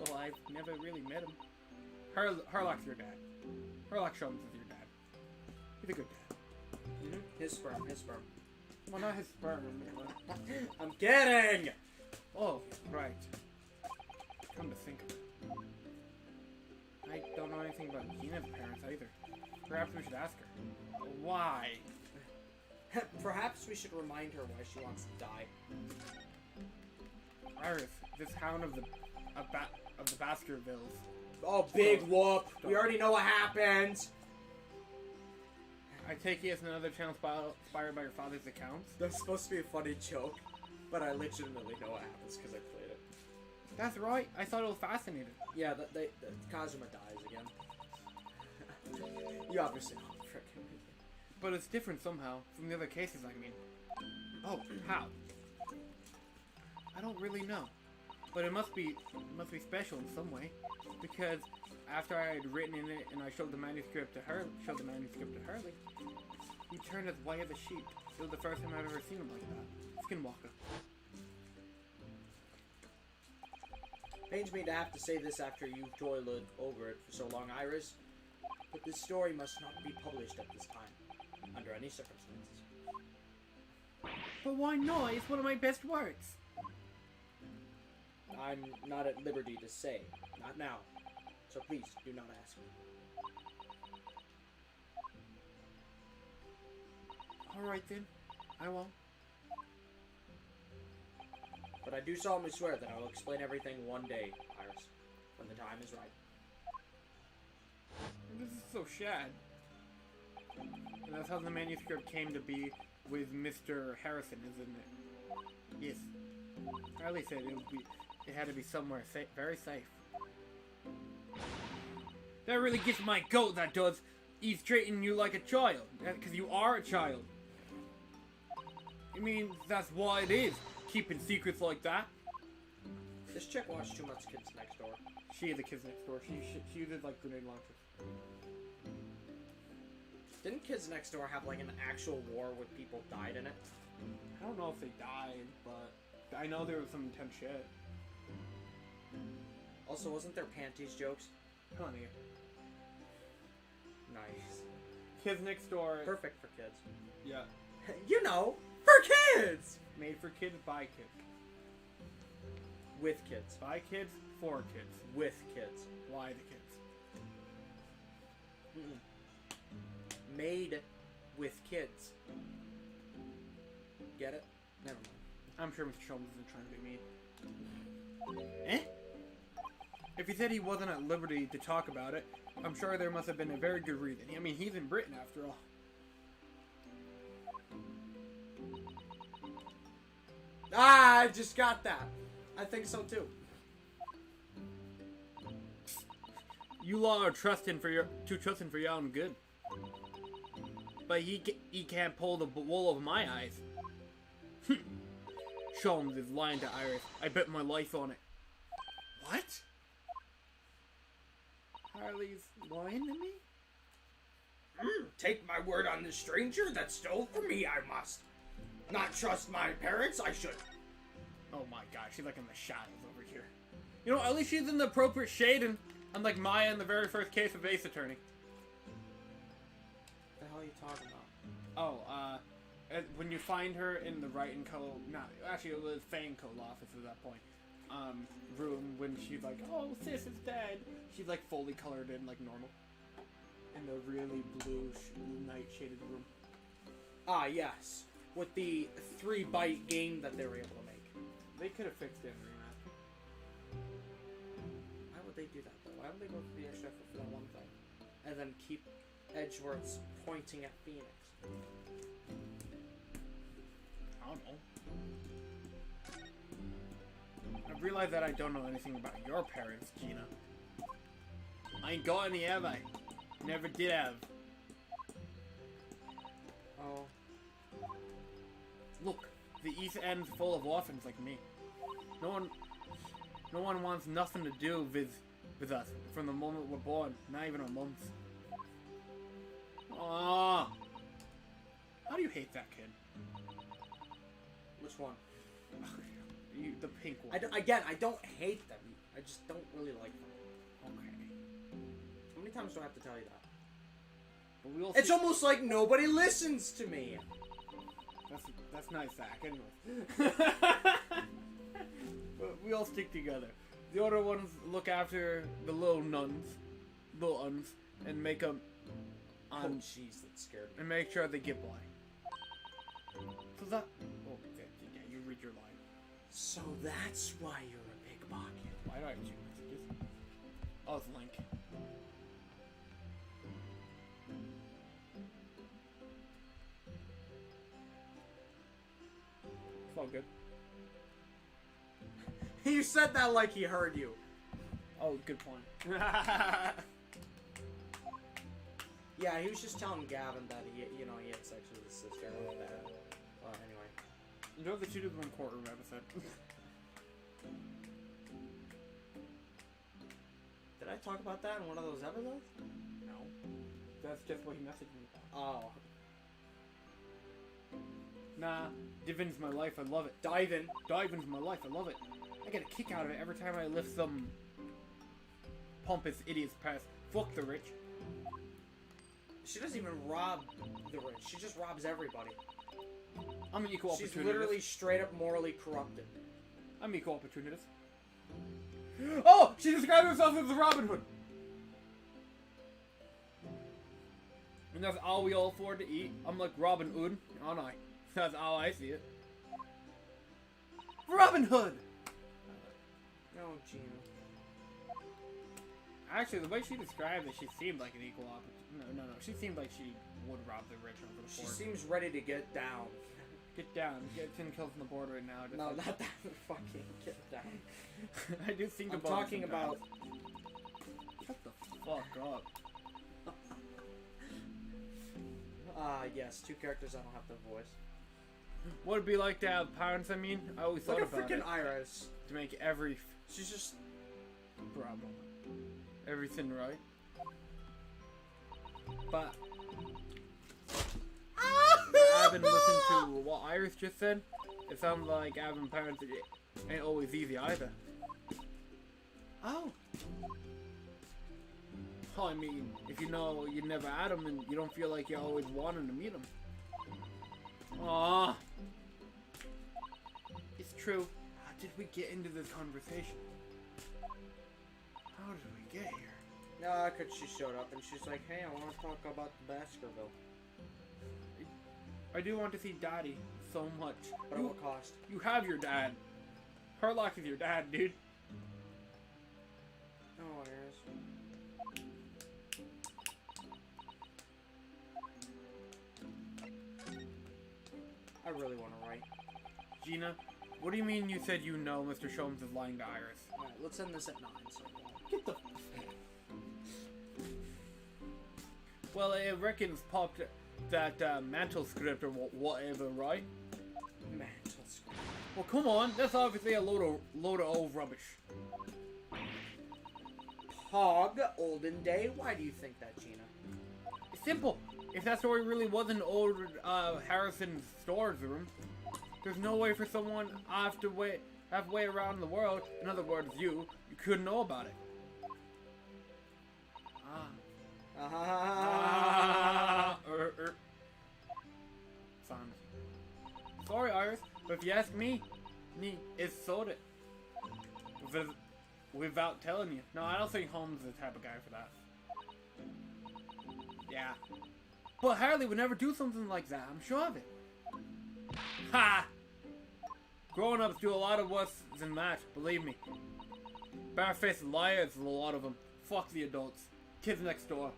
So I've never really met him. Herlock's your dad. Herlock Sholmes is your dad. He's a good dad. Mm-hmm. His sperm. Well, not his sperm. I'm kidding! Oh, right. Come to think of it. I don't know anything about Gina's parents either. Perhaps we should ask her. Why? Perhaps we should remind her why she wants to die. Iris, this hound of the Baskervilles. Oh, big whoop! We already know what happened! I take it as another channel inspired by your father's accounts? That's supposed to be a funny joke, but I legitimately know what happens because I played it. That's right. I thought it was fascinating. Yeah, Kazuma dies again. You obviously know frickin'. But it's different somehow from the other cases, I mean. Oh, how? I don't really know. But it must be special in some way. Because after I had written in it and I showed the manuscript to Hurley, he turned as white as a sheet. It was the first time I've ever seen him like that. Skinwalker. Pains me to have to say this after you've toiled over it for so long, Iris. But this story must not be published at this time, under any circumstances. But why not? It's one of my best works. I'm not at liberty to say. Not now. So please, do not ask me. Alright then. I won't. But I do solemnly swear that I will explain everything one day, Iris. when the time is right. This is so sad. And that's how the manuscript came to be with Mr. Harrison, isn't it? Yes. Riley said it had to be somewhere very safe. That really gets my goat, that does. He's treating you like a child, because you are a child. I mean, that's why it is, keeping secrets like that. This chick watched too much Kids Next Door. She is the Kids Next Door. She uses, like, grenade launchers. Didn't Kids Next Door have, like, an actual war where people died in it? I don't know if they died, but I know there was some intense shit. Also, wasn't there panties jokes? Plenty. Nice. Kids Next Door. Perfect for kids. Yeah. You know, for kids! Made for kids, by kids. With kids. By kids, for kids. With kids. Why the kids? Mm-mm. Made with kids. Get it? Never mind. I'm sure Mr. Sheldon isn't trying to be mean. Eh? If he said he wasn't at liberty to talk about it, I'm sure there must have been a very good reason. I mean, he's in Britain after all. Ah, I just got that. I think so too. You lot are too trusting for your own good. But he can't pull the wool over my eyes. Sholmes is lying to Iris. I bet my life on it. What? Harley's lying to me? Take my word on this stranger that stole from me, I must. Not trust my parents, I should. Oh my god, she's like in the shadows over here. You know, at least she's in the appropriate shade, unlike Maya in the very first case of Ace Attorney. What the hell are you talking about? Oh, when you find her in the Wright & Co. Actually, it was Fang Co. office at that point. Room when she's like, oh, sis is dead. She's like fully colored in like normal. In the really blue night shaded room. Ah, yes. With the 3-byte game that they were able to make. They could have fixed it in remaster. Why would they do that though? Why would they go to the extra for that one thing? And then keep Edgeworth's pointing at Phoenix? I don't know. I realize that I don't know anything about your parents, Gina. I ain't got any, have I? Never did have. Oh. Look, the East End's full of orphans like me. No one wants nothing to do with us from the moment we're born, not even a month. Aww. How do you hate that kid? Which one? The pink one. Again, I don't hate them. I just don't really like them. Okay. How many times do I have to tell you that? But we all It's almost like nobody listens to me. That's nice, Zach. Anyway. But we all stick together. The other ones look after the little uns, and make them. Oh, jeez, that scared me. And make sure they get by. So that. Oh, yeah, you read your line. So that's why you're a pickpocket. Why do I have 2 messages? Oh, it's Link. It's all good. You said that like he heard you. Oh, good point. Yeah, he was just telling Gavin that he had sex with his sister. Well, anyway. You know, they should do one courtroom episode. Did I talk about that in one of those episodes? No. That's just what he messaged me about. Oh. Nah, Divin's my life, I love it. Diving's my life, I love it. I get a kick out of it every time I lift some pompous idiots past. Fuck the rich. She doesn't even rob the rich. She just robs everybody. I'm an equal opportunist. She's literally straight up morally corrupted. I'm equal opportunist. Oh! She described herself as Robin Hood! And that's all we all afford to eat. I'm like Robin Hood, aren't I? That's how I see it. Robin Hood! No, Gina. Actually, the way she described it, she seemed like an equal opportunity. No. She seemed like she would rob the rich over the She poor. seems ready to get down. Get down. Get 10 kills on the board right now. No, not that. Fucking get down. I do think I'm about talking about. Shut the fuck up. Yes, 2 characters I don't have the voice. What it'd be like to have parents, I mean? I always Look thought at about freaking it. Iris. To make every She's just. problem. Everything right. But I've been listening to what Iris just said. It sounds like having parents ain't always easy either. Oh. Oh, I mean, if you know you never had them and you don't feel like you always wanting to meet them. Aww. It's true. How did we get into this conversation? How did we get here? No, because she showed up and she's like, hey, I want to talk about the Baskerville. I do want to see Daddy so much. But at what cost? You have your dad. Harlock is your dad, dude. Oh, Iris. I really want to write. Gina, what do you mean you said you know Mr. Sholmes is lying to Iris? Alright, let's end this at 9. So Get the... Well, it reckons popped that mantle script or whatever, right? mantle script. Well, come on. That's obviously a load of old rubbish. Pog, olden day. Why do you think that, Gina? It's simple. If that story really wasn't old Harrison's storage room, there's no way for someone halfway around the world, in other words, you couldn't know about it. Sound. Sorry, Iris, but if you ask me, it's sold it. Without telling you. No, I don't think Holmes is the type of guy for that. Yeah. But Harley would never do something like that, I'm sure of it. Ha! Grown-ups do a lot of worse than that, believe me. Barefaced liars, a lot of them. Fuck the adults. Kids next door.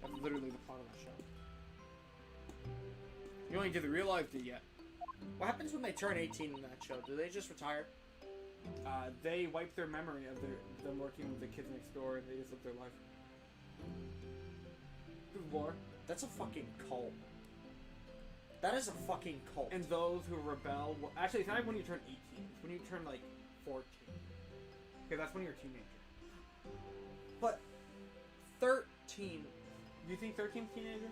That's literally the plot of that show. You only just realized it yet. What happens when they turn 18 in that show? Do they just retire? They wipe their memory of them working with the kids next door, and they just live their life. War. That's a fucking cult. That is a fucking cult. And those who rebel... Well, actually, it's not even when you turn 18. It's when you turn, like, 14. Okay, that's when you're a teenager. But 13... Do you think 13's teenager?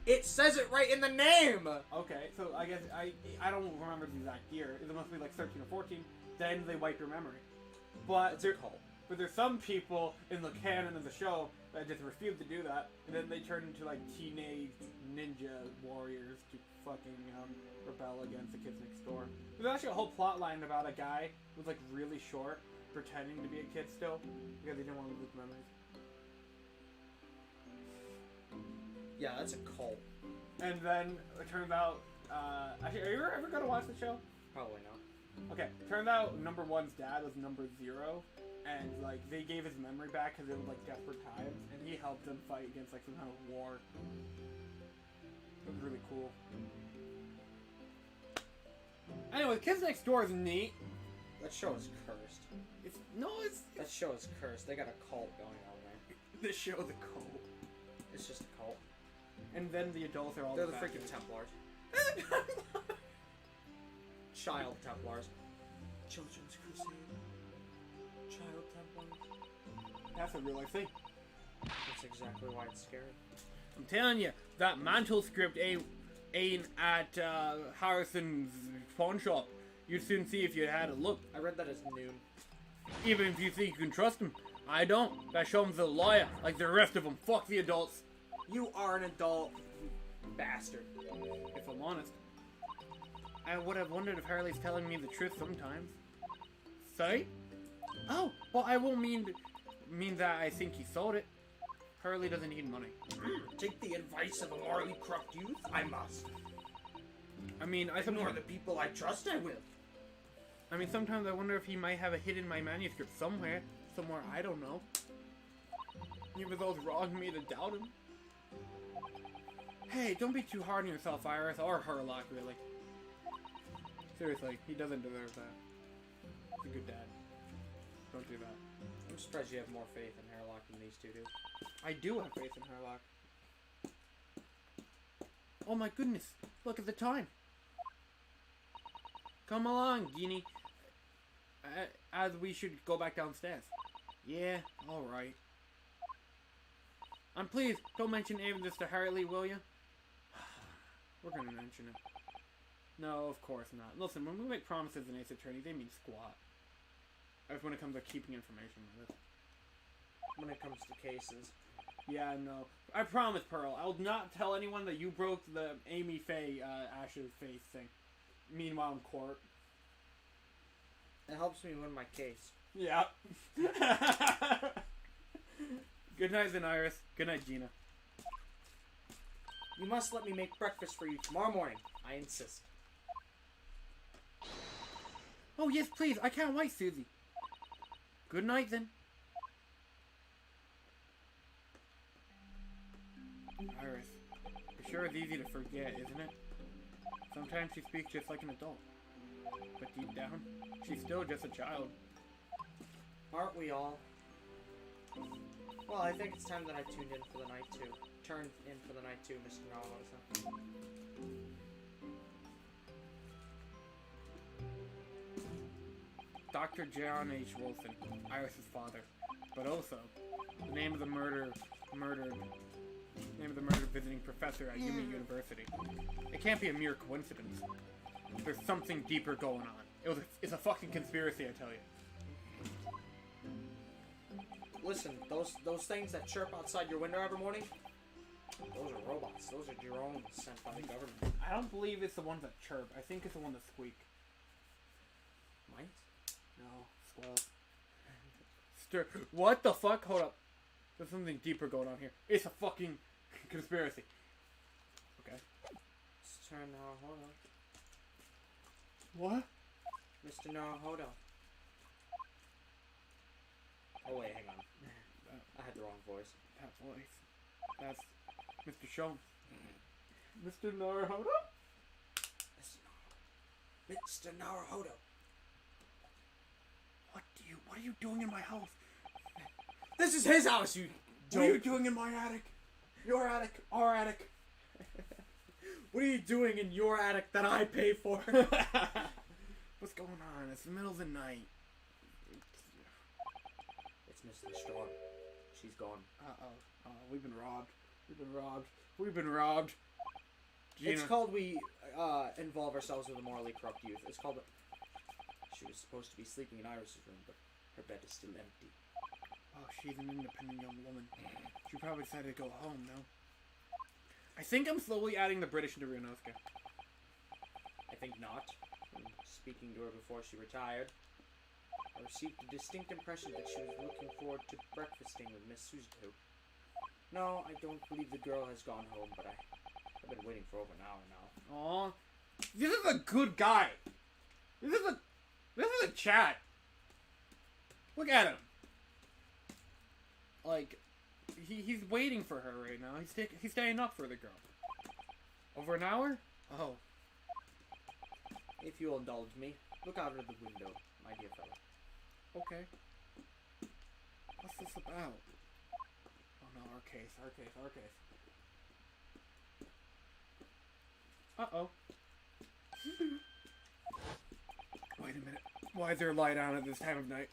It says it right in the name! Okay, so I guess I don't remember the exact year. It must be like 13 or 14. Then they wipe your memory. But there's some people in the canon of the show that just refuse to do that, and then they turn into like teenage ninja warriors to fucking rebel against the kids next door. There's actually a whole plot line about a guy who was like really short, pretending to be a kid still, because he didn't want to lose memories. Yeah, that's a cult. And then it turns out, actually, are you ever gonna watch the show? Probably not. Okay, turns out number one's dad was number 0, and like they gave his memory back because it was like desperate times, and he helped them fight against like some kind of war. It was really cool. Anyway, Kids Next Door is neat. That show is cursed. It's That show is cursed. They got a cult going on there. the show's a cult, It's just a cult. and then the adults are all They're the bad freaking kids. Templars. Child Templars. Children's Crusade. Child Templars. That's a real life thing. That's exactly why it's scary. I'm telling you, that mantle script ain't at Harrison's pawn shop. You'd soon see if you had a look. I read that as noon. Even if you think you can trust him. I don't. That Sholmes a liar, like the rest of them. Fuck the adults. You are an adult, bastard. If I'm honest. I would have wondered if Harley's telling me the truth sometimes. Say? Oh, well, I won't mean that I think he sold it. Harley doesn't need money. Take the advice of a morally corrupt youth? I must. I mean, Ignore the people I trust, I will. I mean, sometimes I wonder if he might have hidden my manuscript somewhere. somewhere I don't know. He was always wrong me to doubt him. Hey, don't be too hard on yourself, Iris, or Herlock, really. Seriously, he doesn't deserve that. He's a good dad. Don't do that. I'm surprised you have more faith in Herlock than these two do. I do have faith in Herlock. Oh my goodness, look at the time. Come along, Guinea. As we should go back downstairs. Yeah, alright. And please, don't mention any of this to Hartley, will you? We're gonna mention it. No, of course not. Listen, when we make promises in Ace Attorney, they mean squat. That's when it comes to keeping information with it. When it comes to cases. Yeah, no. I promise, Pearl. I will not tell anyone that you broke the Amy Faye Ash's face thing. Meanwhile, in court. It helps me win my case. Yeah. Good night, then, Iris. Good night, Gina. You must let me make breakfast for you tomorrow morning. I insist. Oh, yes, please. I can't wait, Susie. Good night, then. Iris, it sure is easy to forget, isn't it? Sometimes she speaks just like an adult. But deep down, she's still just a child. Aren't we all? Well, I think it's time that I tuned in for the night too. Turned in for the night too, Mr. Nawaza. Dr. John H. Wilson, Iris' father, but also the name of the murdered visiting professor at Yumi University. It can't be a mere coincidence. There's something deeper going on. It's a fucking conspiracy, I tell you. Listen, those things that chirp outside your window every morning, those are robots. Those are drones sent by the government. I don't believe it's the ones that chirp. I think it's the one that squeak. Mice? No, squirrel. What the fuck? Hold up. There's something deeper going on here. It's a fucking conspiracy. Okay. Mr. Naruhodo. What? Mr. Naruhodo. Oh wait, hang on. I had the wrong voice. That voice. That's Mr. Shone. Mr. Naruhodo? Mr. Naruhodo. What are you doing in my house? This is his house, you What are you doing in my attic? Your attic, our attic. What are you doing in your attic that I pay for? What's going on? It's the middle of the night. It's Mrs. Storm. She's gone. Uh-oh. We've been robbed. We've been robbed. Gina. It's called we involve ourselves with a morally corrupt youth. It's called... She was supposed to be sleeping in Iris' room, but her bed is still empty. Oh, she's an independent young woman. She probably decided to go home, no? I think I'm slowly adding the British into Ryunosuke. I think not. From speaking to her before she retired, I received a distinct impression that she was looking forward to breakfasting with Miss Suzuki. No, I don't believe the girl has gone home, but I've been waiting for over an hour now. Aw. This is a good guy. This is a chat. Look at him. Like, he's waiting for her right now. He's staying up for the girl. Over an hour? Oh. If you'll indulge me, look out of the window, my dear fellow. Okay. What's this about? Oh no, our case. Uh-oh. Wait a minute. Why is there a light on at this time of night?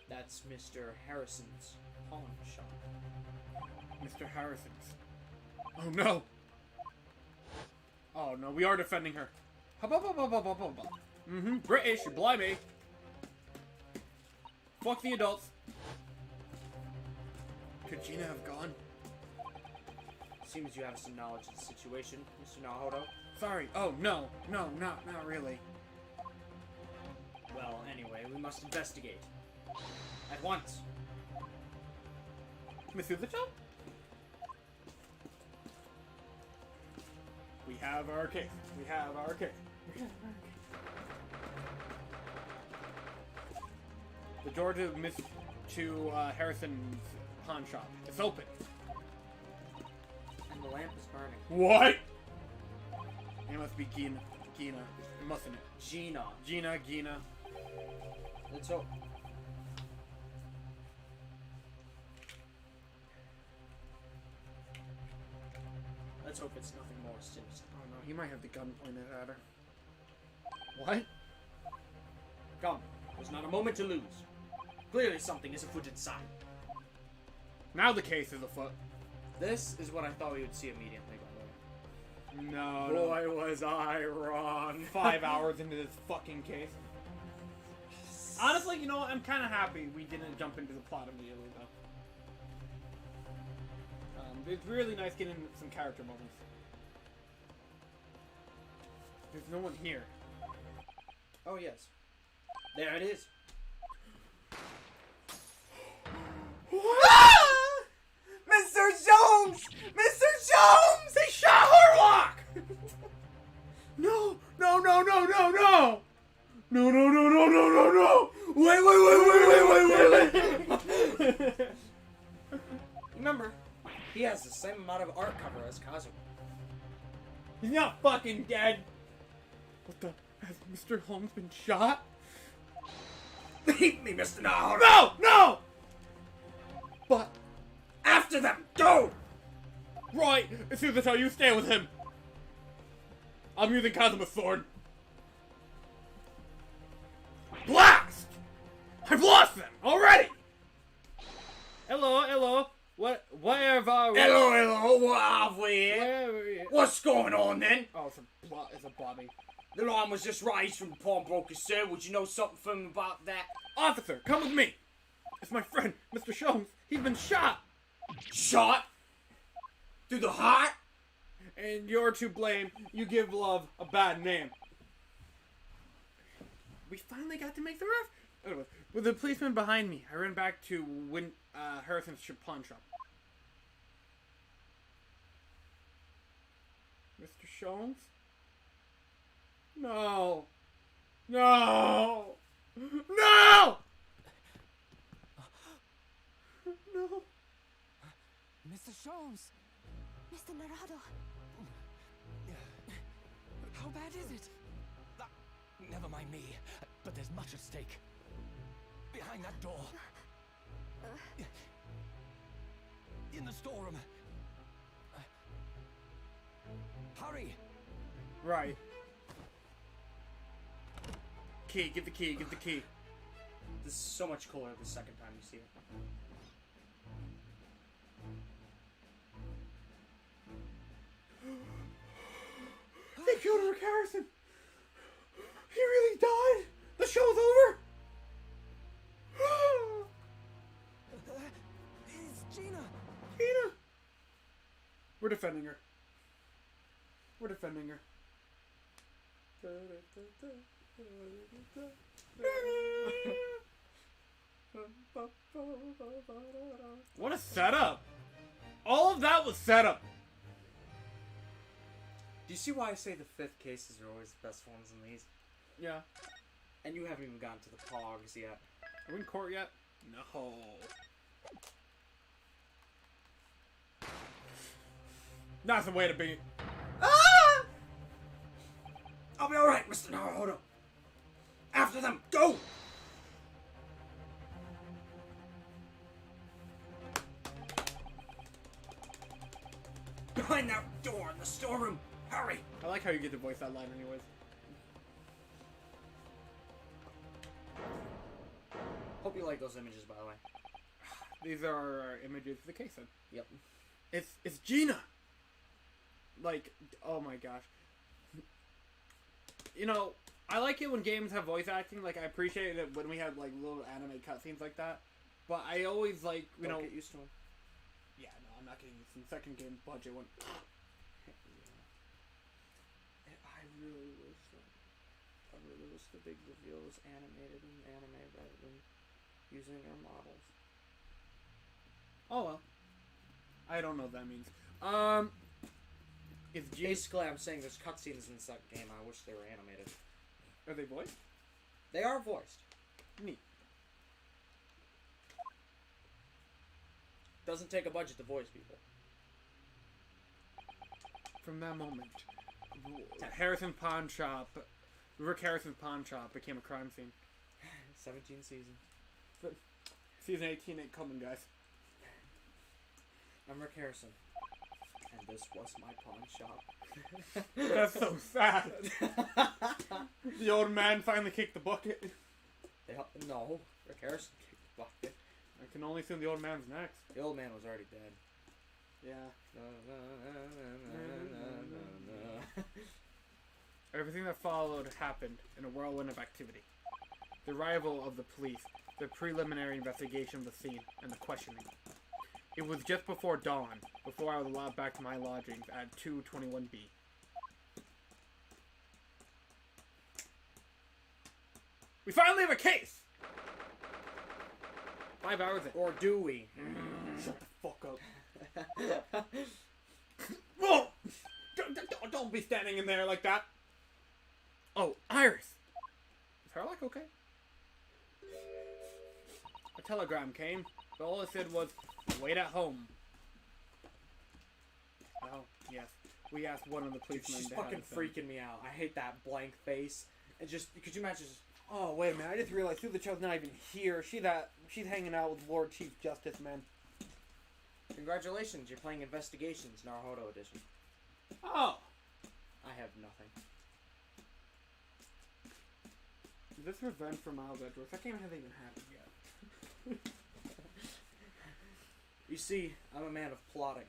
That's Mr. Harrison's pawn shop. Mr. Harrison's. Oh no! Oh no, we are defending her. Mm-hmm. British, blimey. Fuck the adults. Could Gina have gone? Seems you have some knowledge of the situation, Mr. Naruhodo. Sorry. Oh no, not really. Well, anyway, we must investigate. At once. Miss Uzucho? We have our case. The door to Harrison's pawn shop. It's open. And the lamp is burning. What? It must be Gina. Mustn't it? Gina. Gina. Let's hope. Let's hope it's nothing more sinister. Oh no, he might have the gun pointed at her. What? Come, there's not a moment to lose. Clearly something is afoot inside. Now the case is afoot. This is what I thought we would see immediately, by the way. No. Boy, was I wrong. 5 hours into this fucking case. Honestly, you know what? I'm kind of happy we didn't jump into the plot immediately, though. It's really nice getting some character moments. There's no one here. Oh, yes. There it is. Mr. Jones! Mr. Jones! They shot Horlock! No! No! Wait! Remember, he has the same amount of art cover as Kazu. He's not fucking dead! What the? Has Mr. Holmes been shot? Leave me, Mr. Naruto! No! But, After them! Go! right, as soon as I tell you, stay with him. I'm using Kazuma's sword. Blast! I've lost them already! Hello. Wherever are we? Hello, what have we here? Where are we? What's going on then? Oh, it's a Bobby. The line was just raised from the pawnbroker, sir. Would you know something from about that? Officer, come with me. It's my friend, Mr. Jones. He's been shot. Shot? Through the heart? And you're to blame. You give love a bad name. We finally got to make the ref. Anyway, with the policeman behind me, I ran back to Harrison's pawn shop. Mr. Jones? No! Mr. Jones! Mr. Naruto, How bad is it? Never mind me, but there's much at stake. Behind that door. In the storeroom. Hurry! Right. Key, get the key. This is so much cooler the second time you see it. They killed Rick Harrison! He really died! The show's over! It's Gina! Gina! We're defending her. What a setup! All of that was setup! Do you see why I say the fifth cases are always the best ones in these? Yeah. And you haven't even gotten to the pogs yet. Are we in court yet? No. That's the way to be. Ah! I'll be alright, Mr. Naruto. After them, go! Behind that door in the storeroom. Hurry! I like how you get to voice that line anyways. Hope you like those images, by the way. These are our images of the case then. Yep. It's Gina! Like, oh my gosh. You know, I like it when games have voice acting. Like, I appreciate it when we have, like, little anime cutscenes like that. But I always, like, you know... Get used to them. Yeah, no, I'm not getting used to the second game budget one. I really wish the big reveal was animated in anime rather than using their models. Oh, well. I don't know what that means. Is Gina... Basically, I'm saying there's cutscenes in this game. I wish they were animated. Are they voiced? They are voiced. Neat. doesn't take a budget to voice people. From that moment, Harrison's pawn shop, Rick Harrison's pawn shop became a crime scene. 17 seasons. Season 18 ain't coming, guys. I'm Rick Harrison. And this was my pawn shop. That's so sad. The old man finally kicked the bucket. No, Rick Harrison kicked the bucket. I can only assume the old man's next. The old man was already dead. Yeah. Everything that followed happened in a whirlwind of activity. The arrival of the police, the preliminary investigation of the scene, and the questioning. It was just before dawn, before I was allowed back to my lodgings at 221B. We finally have a case! 5 hours in. Or do we? Shut the fuck up. Whoa! Don't be standing in there like that. Oh, Iris! Is her like okay? A telegram came, but all it said was, wait at home. Oh, yes. We asked one of the policemen She's to fucking have them. freaking me out. I hate that blank face. And just, could you imagine just, Oh, wait a minute. I just realized Susie Cho's not even here. She's hanging out with Lord Chief Justice, man. congratulations, you're playing Investigations, Naruhodo Edition. Oh! I have nothing. Is this revenge for Miles Edgeworth? That game hasn't even happened yet. You see, I'm a man of plotting.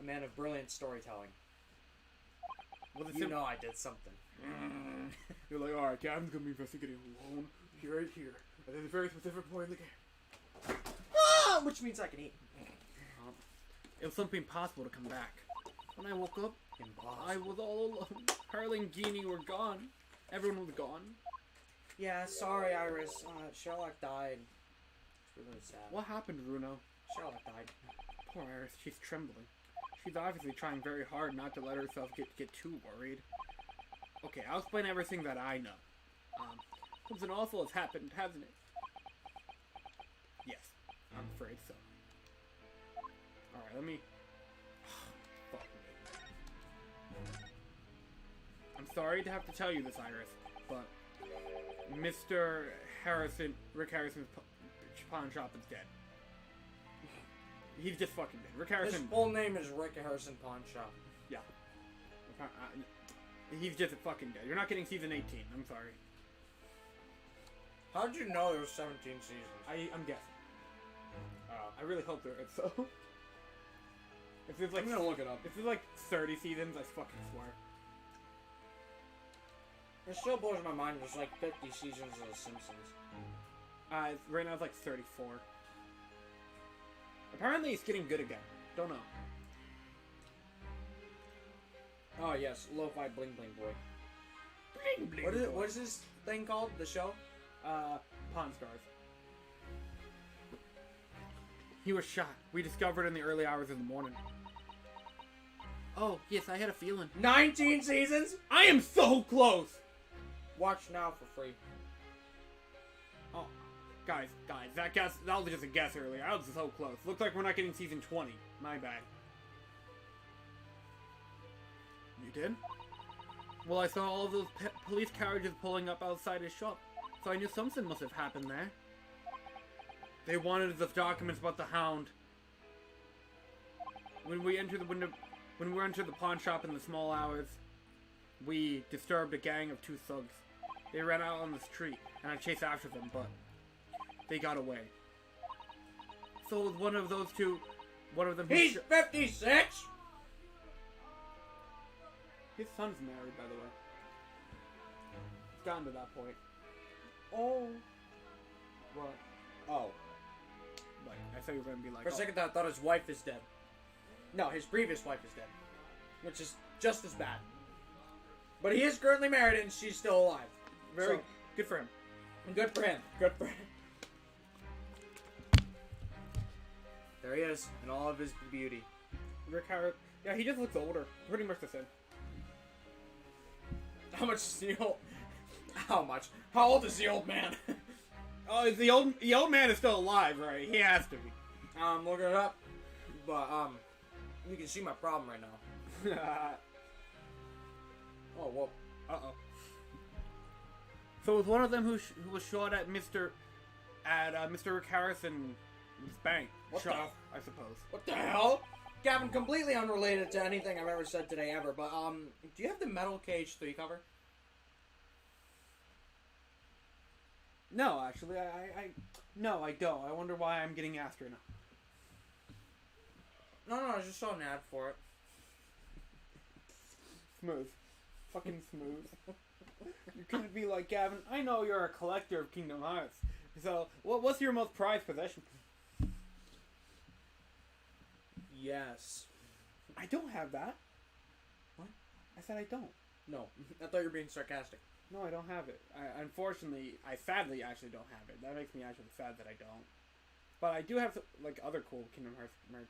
A man of brilliant storytelling. Was it You know I did something. You're like, alright, yeah, I'm gonna be investigating alone. Right here. At a very specific point in the game. Ah! Which means I can eat. It was something impossible to come back. When I woke up, Impossible. I was all alone. Harley and Guinea were gone. Everyone was gone. Yeah, sorry, Iris. Sherlock died. It's really sad. What happened, Bruno? Sherlock died. Poor Iris, she's trembling. She's obviously trying very hard not to let herself get too worried. Okay, I'll explain everything that I know. Something awful has happened, hasn't it? Yes, I'm afraid so. Alright, let me... Fuck me. I'm sorry to have to tell you this, Iris, but Mr. Harrison, Rick Harrison's pawn shop is dead. He's just fucking dead. Rick His Harrison... full name is Rick Harrison Pawn Shop. Yeah. He's just fucking dead. You're not getting season 18. I'm sorry. How'd you know there was 17 seasons? I'm guessing. I really hope there is, so... If there's like... I'm gonna look it up. If there's like 30 seasons, I fucking swear. It still blows my mind there's like 50 seasons of The Simpsons. Right now it's like 34. Apparently it's getting good again. Don't know. Oh yes, Lo-Fi Bling Bling Boy. Bling, bling, What is this thing called? The show? Pawn Stars. He was shot. We discovered in the early hours of the morning. Oh, yes, I had a feeling. 19 seasons? I am so close! Watch now for free. Oh, guys, that was just a guess earlier. I was so close. Looks like we're not getting season 20. My bad. You did? Well, I saw all those police carriages pulling up outside his shop, so I knew something must have happened there. They wanted the documents about the Hound. When we entered the pawn shop in the small hours, we disturbed a gang of 2 thugs. They ran out on the street, and I chased after them, but they got away. So it was one of those two. One of them. He's 56. His son's married, by the way. It's gotten to that point. Oh. What? Oh. Like, I thought you were gonna be like. For a second I thought his wife is dead. No, his previous wife is dead. Which is just as bad. But he is currently married and she's still alive. Very So, good for him. good for him. Good for him. There he is, in all of his beauty. Rick Howard. Yeah, he just looks older. Pretty much the same. How much is the old... How much? How old is the old man? Oh, is the old man is still alive, right? He has to be. Look it up. But, you can see my problem right now. Oh, well. Uh-oh. So it was one of them who was shot at Mr. Rick Harrison's bank. What shot, I suppose. What the hell? Gavin, completely unrelated to anything I've ever said today ever, but, do you have the Metal Cage 3 cover? No, actually, no, I don't. I wonder why I'm getting asked right now. No, I just saw an ad for it. Smooth. Fucking smooth. You could be like, Gavin, I know you're a collector of Kingdom Hearts. So, what's your most prized possession? Yes. I don't have that. What? I said I don't. No, I thought you were being sarcastic. No, I don't have it. Unfortunately, I sadly actually don't have it. That makes me actually sad that I don't. But I do have, like, other cool Kingdom Hearts merch.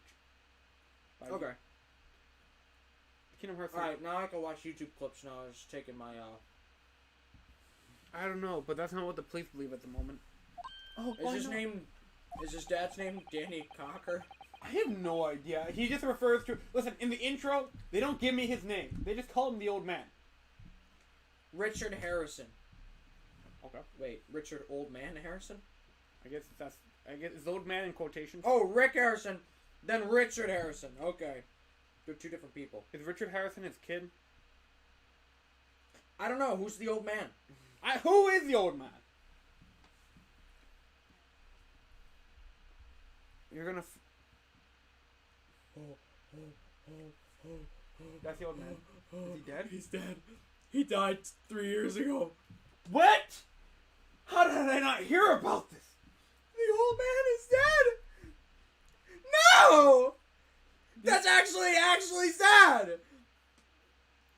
Okay. Kingdom Hearts. Alright, now I can watch YouTube clips now. I was taking my, I don't know, but that's not what the police believe at the moment. Oh, Is his dad's name Danny Cocker? I have no idea. He just refers to... Listen, in the intro, they don't give me his name. They just call him the old man. Richard Harrison. Okay. Wait, Richard Old Man Harrison? I guess it's old man in quotations. Oh, Rick Harrison, then Richard Harrison. Okay. They're two different people. Is Richard Harrison his kid? I don't know. Who's the old man? Who is the old man? You're gonna... That's the old man. Is he dead? He's dead. He died 3 years ago. What? How did I not hear about this? The old man is dead. No! That's actually sad.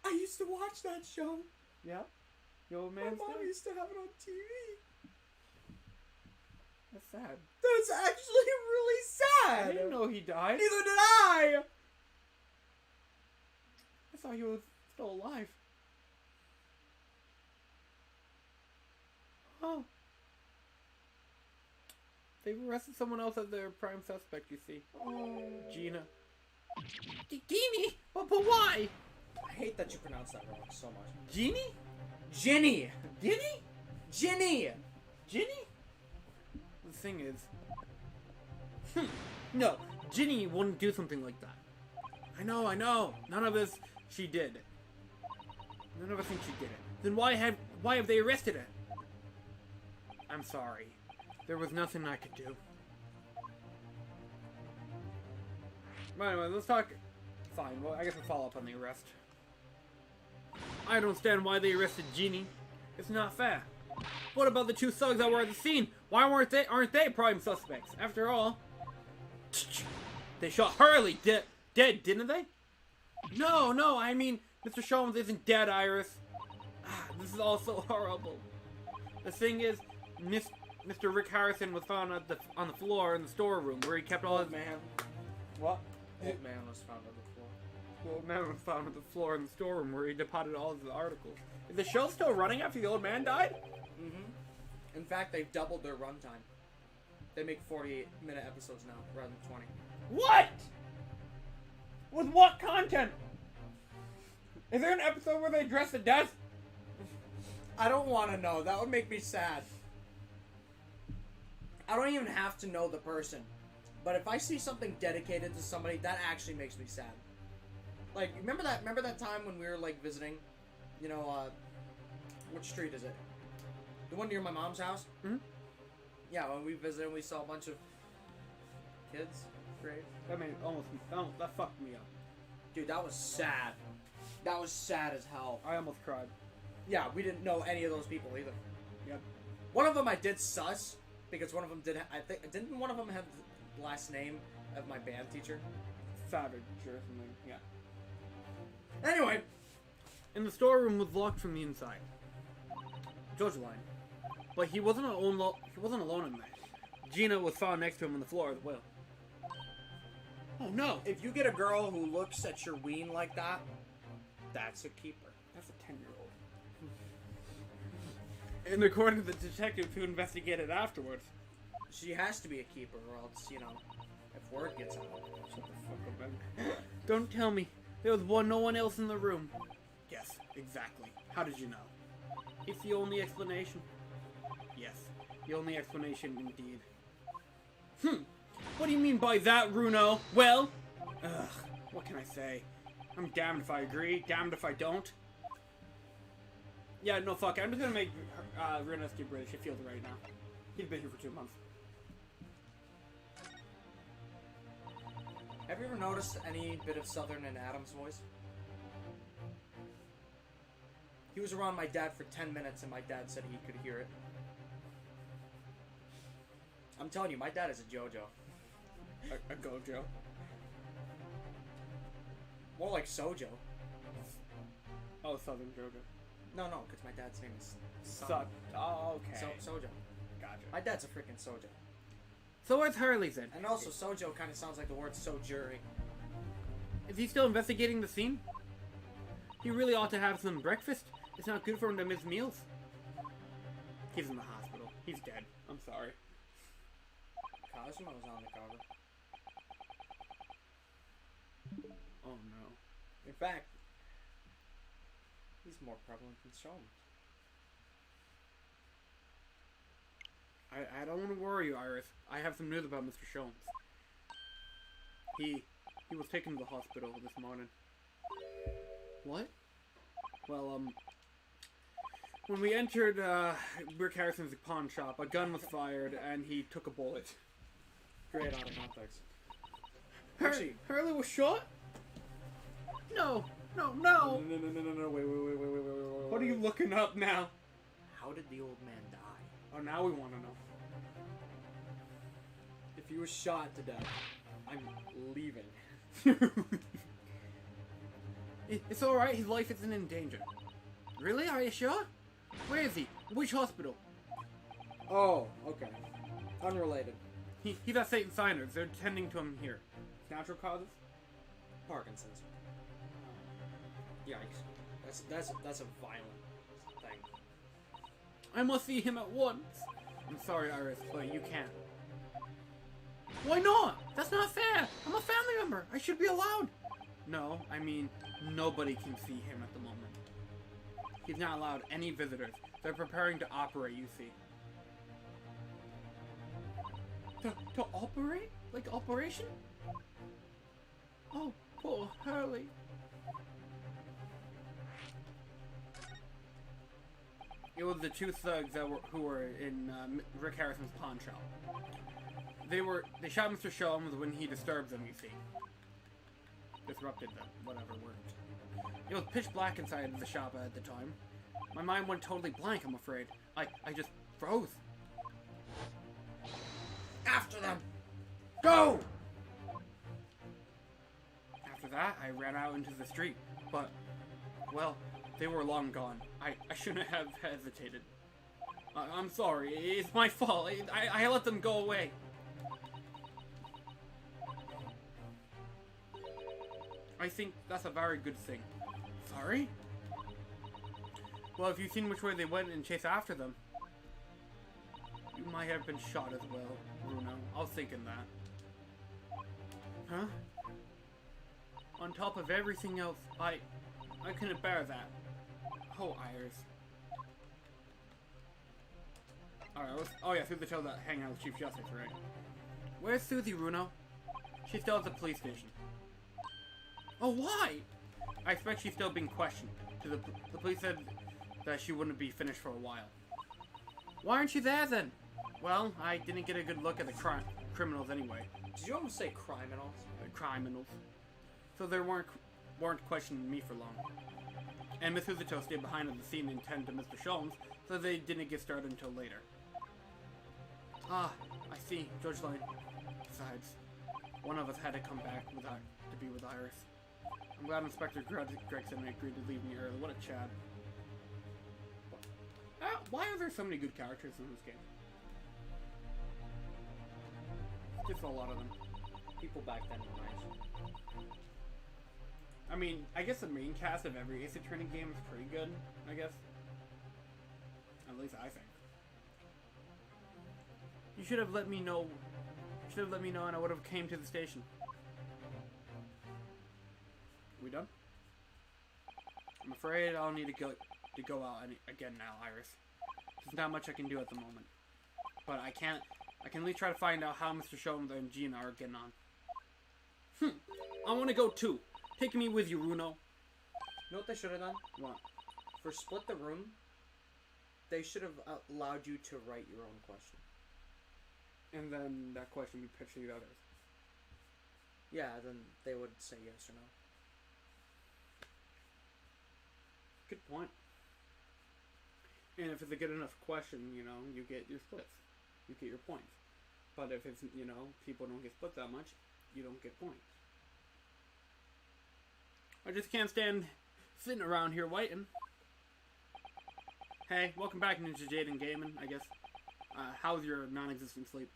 I used to watch that show. Yeah? The old My man's mom dead? used to have it on TV. That's sad. That's actually really sad. I didn't know he died. Neither did I. I thought he was still alive. Huh. They've arrested someone else as their prime suspect, you see. Oh. Gina. Genie? But why? I hate that you pronounce that wrong so much. Genie? Ginny. Ginny? Ginny. Ginny? The thing is... No, Ginny wouldn't do something like that. I know. None of us... She did. None of us think she did it. Then why have they arrested her? I'm sorry. There was nothing I could do. But anyway, let's talk... Fine, well, I guess we'll follow up on the arrest. I don't understand why they arrested Genie. It's not fair. What about the two thugs that were at the scene? Why aren't they prime suspects? After all... They shot Harley dead, didn't they? No, I mean, Mr. Sholmes isn't dead, Iris. This is all so horrible. The thing is, Mr. Rick Harrison was found on the floor in the storeroom where he kept all his... man. What? Old man was found on the floor. The old man was found on the floor in the storeroom where he deposited all of his articles. Is the show still running after the old man died? Mm-hmm. In fact, they've doubled their runtime. They make 48-minute episodes now, rather than 20. What? With what content? Is there an episode where they address the death? I don't want to know. That would make me sad. I don't even have to know the person. But if I see something dedicated to somebody, that actually makes me sad. Like, remember that time when we were, like, visiting? You know, which street is it? The one near my mom's house? Mm-hmm. Yeah, when we visited, we saw a bunch of kids' graves. That made that fucked me up. Dude, that was sad. That was sad as hell. I almost cried. Yeah, we didn't know any of those people either. Yep. One of them I did sus, because one of them did, didn't one of them have the last name of my band teacher? Savage or something, yeah. Anyway. And the storeroom was locked from the inside. George line. But he wasn't alone in there. Gina was found next to him on the floor as well. Oh no! If you get a girl who looks at your ween like that, that's a keeper. That's a 10-year-old. And according to the detective who investigated afterwards, She has to be a keeper, or else, you know. If word gets out. Shut the fuck up, man. Don't tell me. There was no one else in the room. Yes, exactly. How did you know? It's the only explanation. Yes, the only explanation indeed. What do you mean by that, Runo? Well, what can I say? I'm damned if I agree, damned if I don't. Yeah, no, fuck it. I'm just gonna make Runo stay British. It feels right now. He's been here for 2 months. Have you ever noticed any bit of Southern in Adam's voice? He was around my dad for 10 minutes and my dad said he could hear it. I'm telling you, my dad is a JoJo. A Gojo. More like Sojo. Oh, Southern Jojo. No, because my dad's name is Suck. Oh, okay. Sojo. Gotcha. My dad's a freaking Sojo. So what's Harley's then? And also, Sojo kind of sounds like the word sojuri. Is he still investigating the scene? He really ought to have some breakfast. It's not good for him to miss meals. He's in the hospital. He's dead. I'm sorry. Cosmo's on the cover. Oh no. In fact, he's more prevalent than Shulman. I don't want to worry you, Iris. I have some news about Mr. Sholmes. He was taken to the hospital this morning. What? Well, when we entered Rick Harrison's pawn shop, a gun was fired and he took a bullet. Straight out of context. Hurley was shot? No, No, wait. What are you looking up now? How did the old man die? Oh, now we want to know. If he was shot to death, I'm leaving. It's alright, his life isn't in danger. Really? Are you sure? Where is he? Which hospital? Oh, okay. Unrelated. He's at St. Signers. They're tending to him here. Natural causes? Parkinson's. Yikes. That's a violent thing. I must see him at once. I'm sorry, Iris, but you can't. Why not? That's not fair. I'm a family member. I should be allowed. No, I mean, nobody can see him at the moment. He's not allowed any visitors. They're preparing to operate, you see. To operate? Like operation? Oh, poor Hurley. It was the two thugs who were in Rick Harrison's pawn shop. They shot Mr. Sholmes when he disturbed them, you see. Disrupted them, whatever worked. It was pitch black inside the shop at the time. My mind went totally blank, I'm afraid. I just froze. After them! Go! After that, I ran out into the street, but, well, they were long gone. I shouldn't have hesitated. I'm sorry, it's my fault. I let them go away. I think that's a very good thing. Sorry? Well, if you've seen which way they went and chased after them, you might have been shot as well, Bruno. I was thinking that. Huh? On top of everything else, I couldn't bear that. Oh, Iris. Alright, oh yeah, Susie told that hang out with Chief Justice, right? Where's Susie, Bruno? She's still at the police station. Oh, why? I expect she's still being questioned. The police said that she wouldn't be finished for a while. Why aren't you there then? Well, I didn't get a good look at the criminals anyway. Did you almost say criminals? Criminals. So they weren't questioning me for long. And Miss Uzuto stayed behind at the scene and tended to Mr. Sholmes, so they didn't get started until later. Ah, I see. Judge Line. Besides, one of us had to come back to be with Iris. I'm glad Inspector Gregson agreed to leave me early. What a Chad. Why are there so many good characters in this game? Just a lot of them. People back then were nice. I mean, I guess the main cast of every Ace Attorney game is pretty good, I guess. At least I think. You should have let me know should have let me know and I would have came to the station. We done? I'm afraid I'll need to go out again now, Iris. There's not much I can do at the moment. But I can at least try to find out how Mr. Sholmes and Gina are getting on. I want to go too. Take me with you, Runo. You know what they should have done? What? For Split the Room, they should have allowed you to write your own question. And then that question we pitch to the others. Yeah, then they would say yes or no. Good point. And if it's a good enough question, you know, you get your splits. You get your points. But if it's, you know, people don't get split that much, you don't get points. I just can't stand sitting around here waiting. Hey, welcome back, Ninja Jaden Gaming, I guess. How's your non-existent sleep?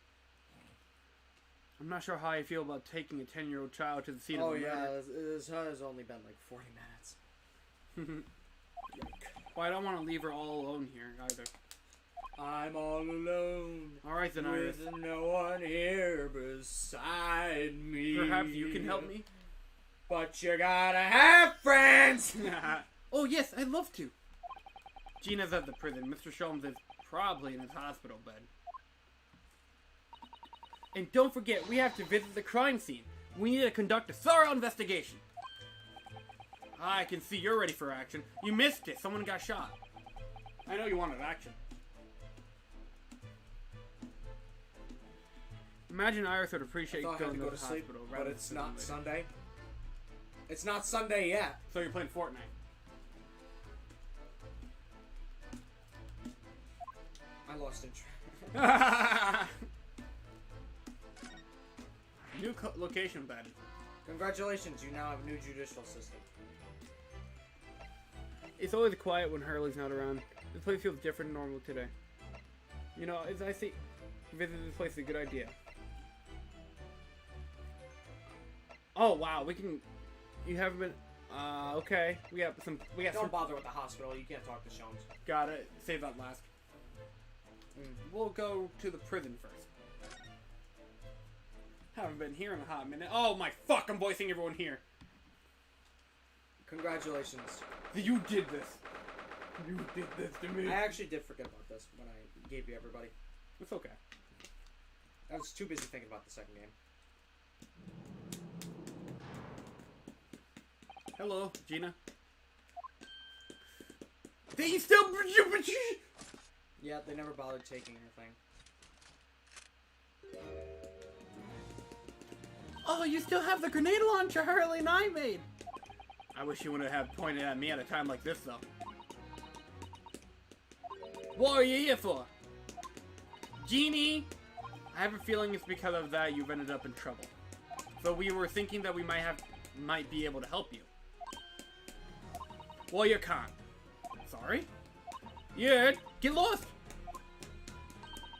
I'm not sure how I feel about taking a 10-year-old child to the scene of the murder. this has only been like 40 minutes. Well, I don't want to leave her all alone here, either. I'm all alone. Alright then, Iris. With no one here beside me. Perhaps you can help me? But you gotta have friends! Oh yes, I'd love to. Gina's at the prison. Mr. Sholmes is probably in his hospital bed. And don't forget, we have to visit the crime scene. We need to conduct a thorough investigation. I can see you're ready for action. You missed it. Someone got shot. I know you wanted action. Imagine Iris would appreciate I going to go the to sleep, hospital. but rather it's than not later. Sunday. It's not Sunday yet. So you're playing Fortnite. I lost interest. New location badge. Congratulations, you now have a new judicial system. It's always quiet when Hurley's not around. This place feels different than normal today. You know, as I see, visiting this place is a good idea. Oh wow, we can. You haven't been. Okay. We got some. Don't bother with the hospital. You can't talk to Sholmes. Got it. Save that last. We'll go to the prison first. Haven't been here in a hot minute. Oh my fuck! I'm voicing everyone here. Congratulations. You did this. You did this to me. I actually did forget about this when I gave you everybody. It's okay. I was too busy thinking about the second game. Hello, Gina. They still. Yeah, they never bothered taking anything. Oh, you still have the grenade launcher Hurley and I made. I wish you wouldn't have pointed at me at a time like this, though. What are you here for? Genie! I have a feeling it's because of that you've ended up in trouble. So we were thinking that we might be able to help you. Well, you can't. Sorry? Yeah, get lost!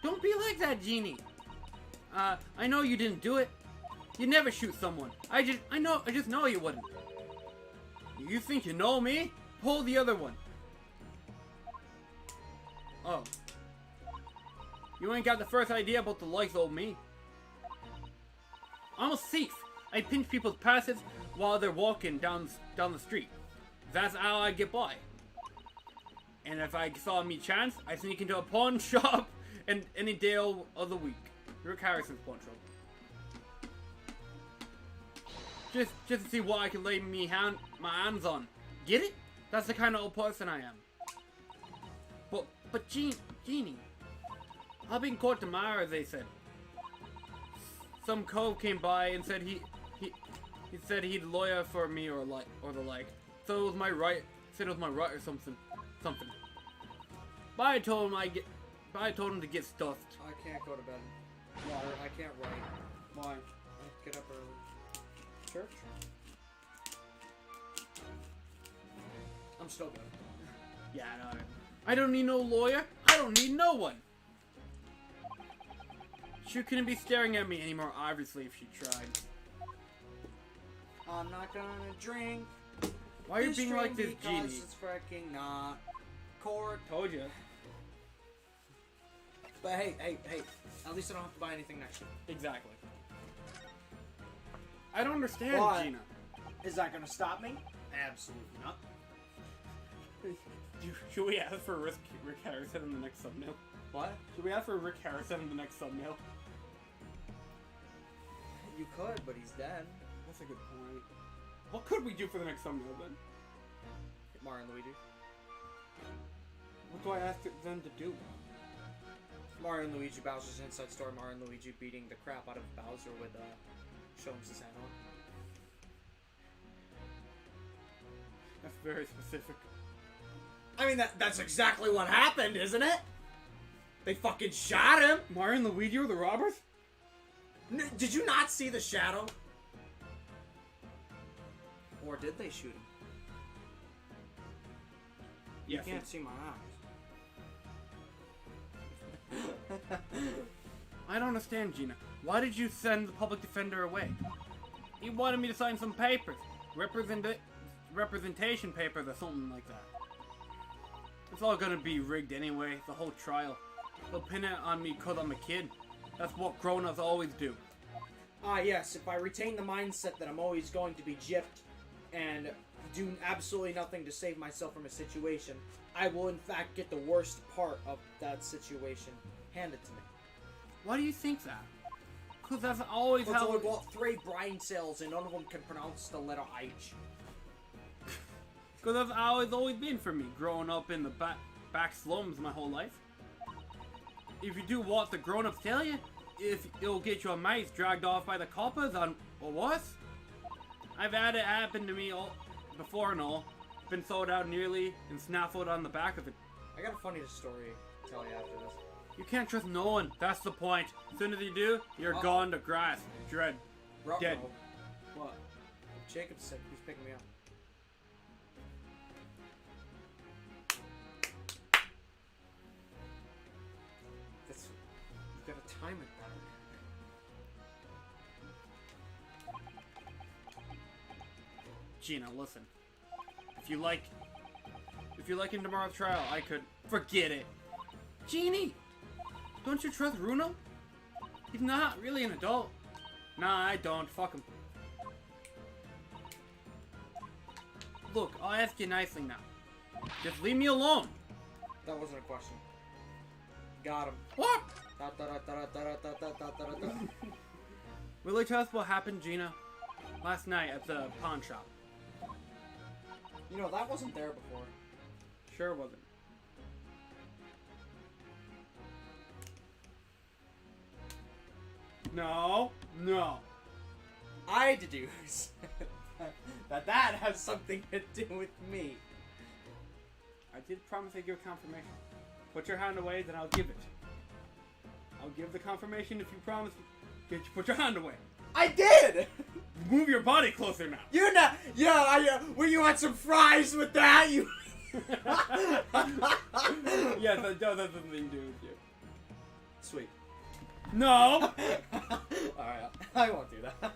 Don't be like that, Genie. I know you didn't do it. You never shoot someone. I just know you wouldn't. You think you know me? Pull the other one. Oh. You ain't got the first idea about the likes of me. I'm a thief. I pinch people's passes while they're walking down the street. That's how I get by. And if I saw me chance, I sneak into a pawn shop and any day of the week. Rick Harrison's pawn shop. Just to see what I can lay my hands on. Get it? That's the kind of old person I am. But Genie, I'll be in court tomorrow, they said. Some cove came by and said he said he'd lawyer for me or the like. So it was my right. Said it was my right or something. But I told him to get stuffed. I can't go to bed. Why? I can't write. Why? I get up early. Church? I'm still good. Yeah, no. I don't need no lawyer. I don't need no one. She couldn't be staring at me anymore, obviously, if she tried. I'm not gonna drink. Why are you being like this, because Genie? it's freaking not court. Told you. But hey, at least I don't have to buy anything next year. Exactly. I don't understand, Why? Gina. Is that gonna stop me? Absolutely not. Should we ask for Rick Harrison in the next thumbnail? What? Should we ask for Rick Harrison in the next thumbnail? You could, but he's dead. That's a good point. What could we do for the next thumbnail then? Mario and Luigi. What do I ask them to do? Mario and Luigi, Bowser's Inside Story. Mario and Luigi beating the crap out of Bowser with Sholmes' head on. That's very specific. I mean, that's exactly what happened, isn't it? They fucking shot him! Mario and Luigi were the robbers? Did you not see the shadow? Or did they shoot him? Yes. You can't see my eyes. I don't understand, Gina. Why did you send the public defender away? He wanted me to sign some papers. Representation papers or something like that. It's all gonna be rigged anyway, the whole trial. They'll pin it on me because I'm a kid. That's what grown-ups always do. Ah, yes, if I retain the mindset that I'm always going to be gypped and do absolutely nothing to save myself from a situation, I will in fact get the worst part of that situation handed to me. Why do you think that? Because that's always Because how... I bought 3 brain cells and none of them can pronounce the letter H. Because that's how it's always been for me, growing up in the back slums my whole life. If you do what the grown-ups tell you, if it'll get your mates dragged off by the coppers on, or worse. I've had it happen to me before and all. Been sold out nearly and snaffled on the back of it. I got a funny story to tell you after this. You can't trust no one, that's the point. As soon as you do, you're gone to grass. Dread. Dead. What? Jacob's sick, he's picking me up. You gotta time it better. Gina, listen. If you like in tomorrow's trial, I could forget it. Genie! Don't you trust Runo? He's not really an adult. Nah, I don't. Fuck him. Look, I'll ask you nicely now. Just leave me alone. That wasn't a question. Got him. What? Da-da-da-da-da-da-da-da-da-da. Will you tell us what happened, Gina? Last night at the pawn shop. You know, that wasn't there before. Sure wasn't. No. No. I deduce that has something to do with me. I did promise I'd give confirmation. Put your hand away, then I'll give it. I'll give the confirmation if you promise. Put your hand away. I did! Move your body closer now. You're not. Were you want some fries with that? You. Yes, that does have something to do with you. Sweet. No! Alright, I won't do that.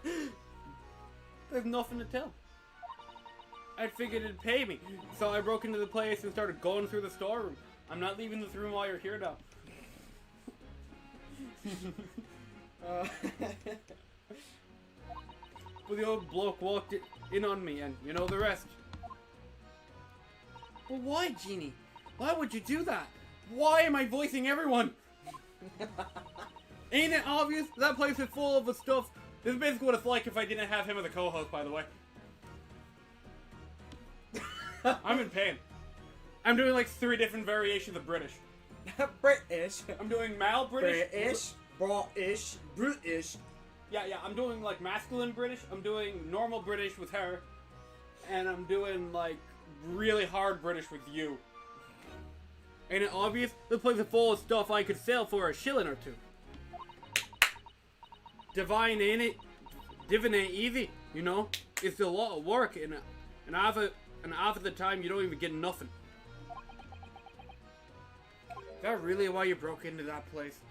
There's nothing to tell. I figured it'd pay me, so I broke into the place and started going through the storeroom. I'm not leaving this room while you're here now. But the old bloke walked in on me, and you know the rest. But why, Genie? Why would you do that? Why am I voicing everyone? Ain't it obvious? That place is full of the stuff. This is basically what it's like if I didn't have him as a co-host, by the way. I'm in pain. I'm doing like 3 different variations of British. British. I'm doing mal British. British. British. British. Yeah, I'm doing like masculine British. I'm doing normal British with her. And I'm doing like really hard British with you. Ain't it obvious? This place is full of stuff I could sell for a shilling or 2. Divine ain't it? Divin ain't easy, you know? It's a lot of work and half of the time you don't even get nothing. Is that really why you broke into that place?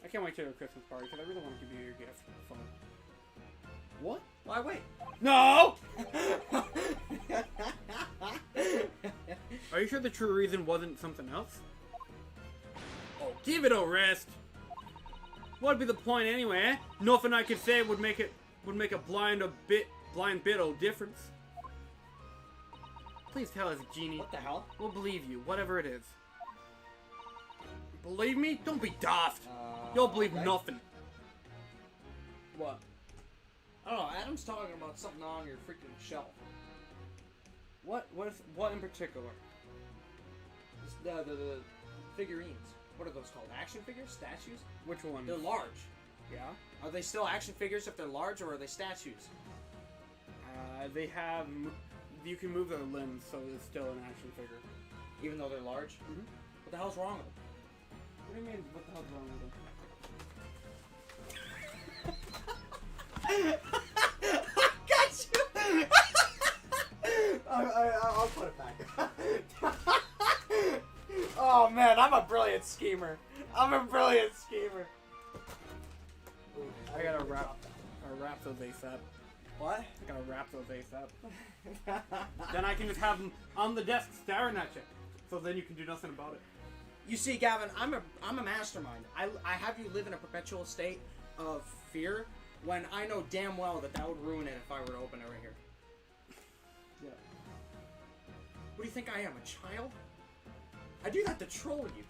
I can't wait to your Christmas party because I really want to give you your gift. Fun. What? Why wait? No! Are you sure the true reason wasn't something else? Give it a rest. What'd be the point anyway, eh? Nothing I could say would make a blind bit of difference. Please tell us, Genie. What the hell? We'll believe you, whatever it is. Believe me? Don't be daft. You'll believe okay. nothing. What? I don't know. Adam's talking about something on your freaking shelf. What in particular? The figurines. What are those called? Action figures? Statues? Which one? They're large. Yeah. Are they still action figures if they're large, or are they statues? They have. You can move their limbs, so it's still an action figure. Even though they're large? Mhm. What the hell's wrong with them? What do you mean? What the hell's wrong with them? Got you! I'll put it back. Oh man, I'm a brilliant schemer. I'm a brilliant schemer. I gotta wrap those ASAP. What? I gotta wrap those ASAP. Then I can just have them on the desk staring at you. So then you can do nothing about it. You see, Gavin, I'm a mastermind. I have you live in a perpetual state of fear when I know damn well that would ruin it if I were to open it right here. Yeah. What do you think I am, a child? I do that to troll you.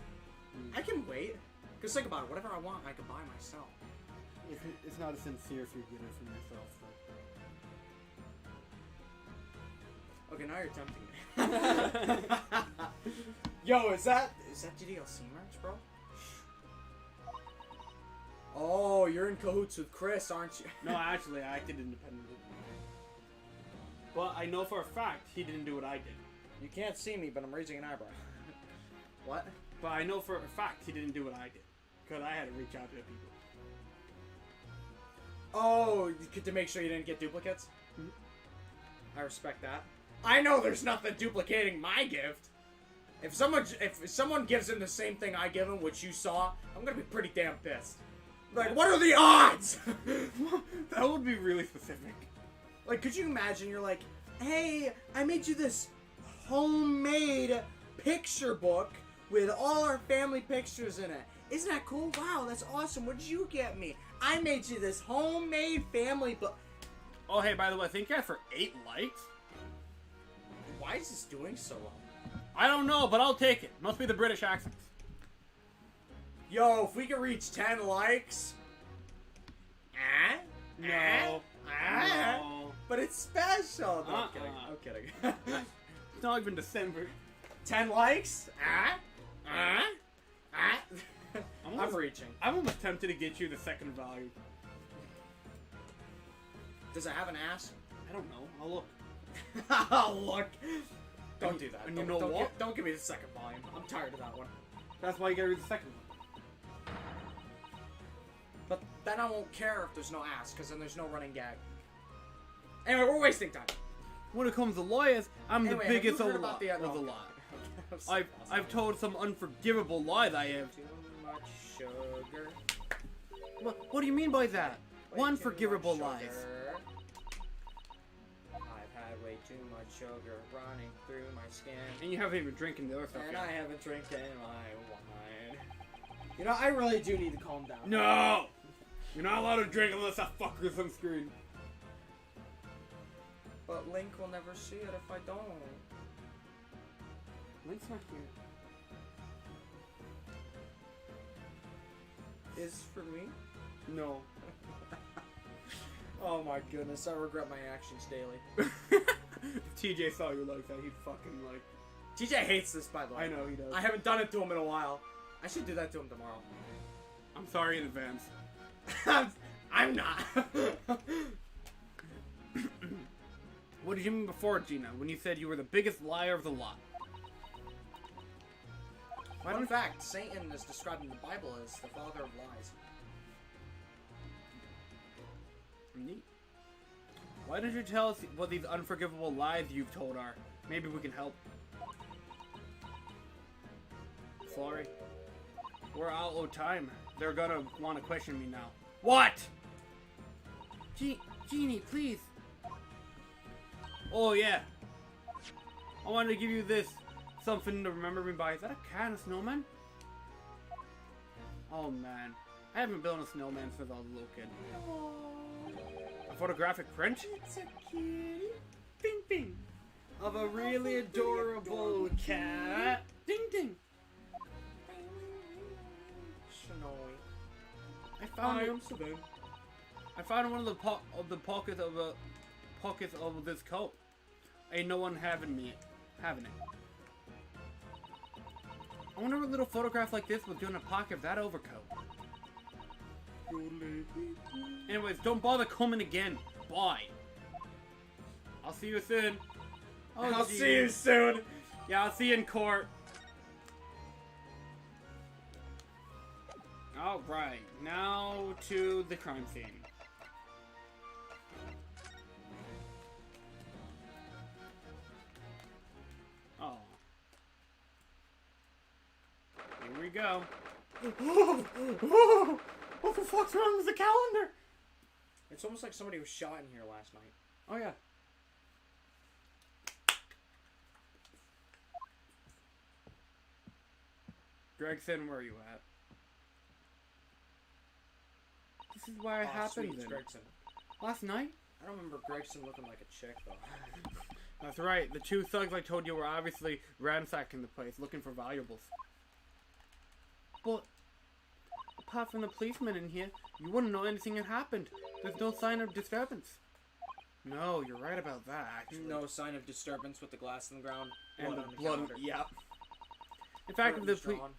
I can wait. Because think about it, whatever I want, I can buy myself. It's not as sincere if you get it from yourself. So. Okay, now you're tempting me. Yo, is that GDLC merch, bro? Oh, you're in cahoots with Chris, aren't you? No, actually, I acted independently. But I know for a fact he didn't do what I did. You can't see me, but I'm raising an eyebrow. What? But I know for a fact he didn't do what I did. Because I had to reach out to the people. Oh, to make sure you didn't get duplicates? Mm-hmm. I respect that. I know there's nothing duplicating my gift. If someone gives him the same thing I give him, which you saw, I'm gonna be pretty damn pissed. Like, what are the odds? That would be really specific. Like, could you imagine? You're like, hey, I made you this homemade picture book with all our family pictures in it. Isn't that cool? Wow, that's awesome. What did you get me? I made you this homemade family book. Oh, hey, by the way, thank you for 8 likes. Why is this doing so well? I don't know, but I'll take it. Must be the British accents. Yo, if we can reach 10 likes. No. But it's special. No, I'm kidding. I'm kidding. It's not even December. 10 likes? I'm reaching. I'm almost tempted to get you the second volume. Does it have an ass? I don't know. I'll look. I'll look. Don't do that. And Don't- you know don't what? Don't give me the second volume. I'm tired of that one. That's why you gotta read the second one. But then I won't care if there's no ass, because then there's no running gag. Anyway, we're wasting time. When it comes to lawyers, I'm Anyway, the biggest have you of heard about the the okay. lot. Okay. I've told some unforgivable lies I have. Too much sugar. What do you mean by that? Way One too forgivable much lies. sugar. I've had way too much sugar running through my skin. And you haven't even drinking the other stuff And yet. I haven't drinking my wine. You know, I really do need to calm down. No! You're not allowed to drink unless that fucker's on screen. But Link will never see it if I don't. Link's not here. Is for me? No. Oh my goodness, I regret my actions daily. If TJ saw you like that, he'd fucking like... TJ hates this, by the way. I know he does. I haven't done it to him in a while. I should do that to him tomorrow. I'm sorry in advance. I'm not. What did you mean before, Gina, when you said you were the biggest liar of the lot? Fun fact, Satan is described in the Bible as the father of lies. Neat. Why don't you tell us what these unforgivable lies you've told are? Maybe we can help. Sorry. We're out of time. They're gonna want to question me now. What? Genie, please. Oh, yeah. I wanted to give you this. Something to remember me by. Is that a cat and a snowman? Oh man, I haven't built a snowman since I was a little kid. A photographic print? It's a kitty. Bing bing. Of a really adorable cat. Ding ding. Snowy. I found one of the pockets of this coat. Ain't no one having it. I wonder what little photograph like this was doing in a pocket of that overcoat. Anyways, don't bother coming again. Bye. I'll see you soon. Oh, I'll geez. see you soon. Yeah, I'll see you in court. Alright, now to the crime scene. Oh. Here we go. What the fuck's wrong with the calendar? It's almost like somebody was shot in here last night. Oh yeah. Gregson, where are you at? This is why it happened Sweet, then. Gregson. Last night? I don't remember Gregson looking like a chick though. That's right. The two thugs I told you were obviously ransacking the place, looking for valuables. But apart from the policeman in here, you wouldn't know anything had happened. There's no sign of disturbance. No, you're right about that, actually. No sign of disturbance with the glass in the ground. And blood the on blood. counter. Yeah. In fact, Curtains In drawn.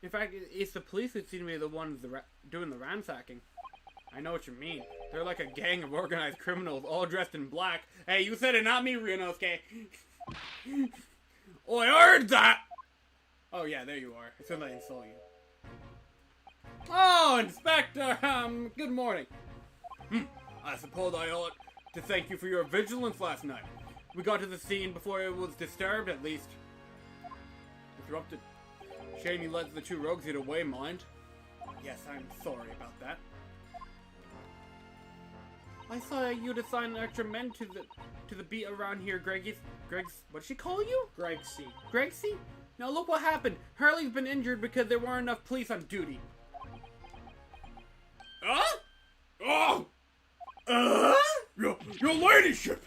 fact, it's the police that seem to be the ones doing the ransacking. I know what you mean. They're like a gang of organized criminals, all dressed in black. Hey, you said it, not me, Ryunosuke. Oh, I heard that! Oh, yeah, there you are. As soon as I insult you. Oh, Inspector, good morning. I suppose I ought to thank you for your vigilance last night. We got to the scene before it was disturbed, at least. Interrupted. Shame you let the two rogues get away, mind? Yes, I'm sorry about that. I saw you'd assign extra men to the beat around here, Greg's. What'd she call you? Gregsy. Gregsy? Now look what happened. Harley's been injured because there weren't enough police on duty. Huh? Oh! Your ladyship!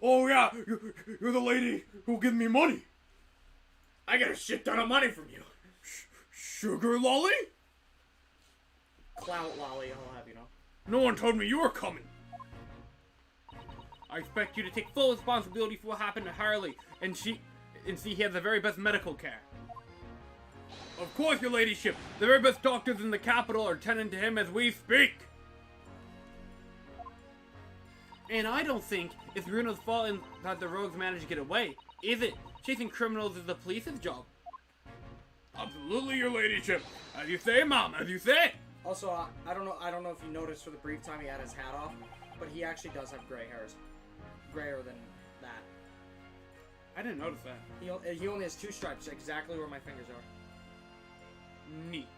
Oh yeah, you're the lady who gives me money. I got a shit ton of money from you. Sugar lolly? Clout lolly, I'll have you know. No one told me you were coming. I expect you to take full responsibility for what happened to Harley and see he has the very best medical care. Of course, your ladyship. The very best doctors in the capital are tending to him as we speak. And I don't think it's Bruno's fault that the rogues managed to get away, is it? Chasing criminals is the police's job. Absolutely, your ladyship. As you say, ma'am, as you say. Also, I don't know if you noticed for the brief time he had his hat off, but he actually does have gray hairs. Grayer than that. I didn't notice that. He only has 2 stripes, exactly where my fingers are. Neat.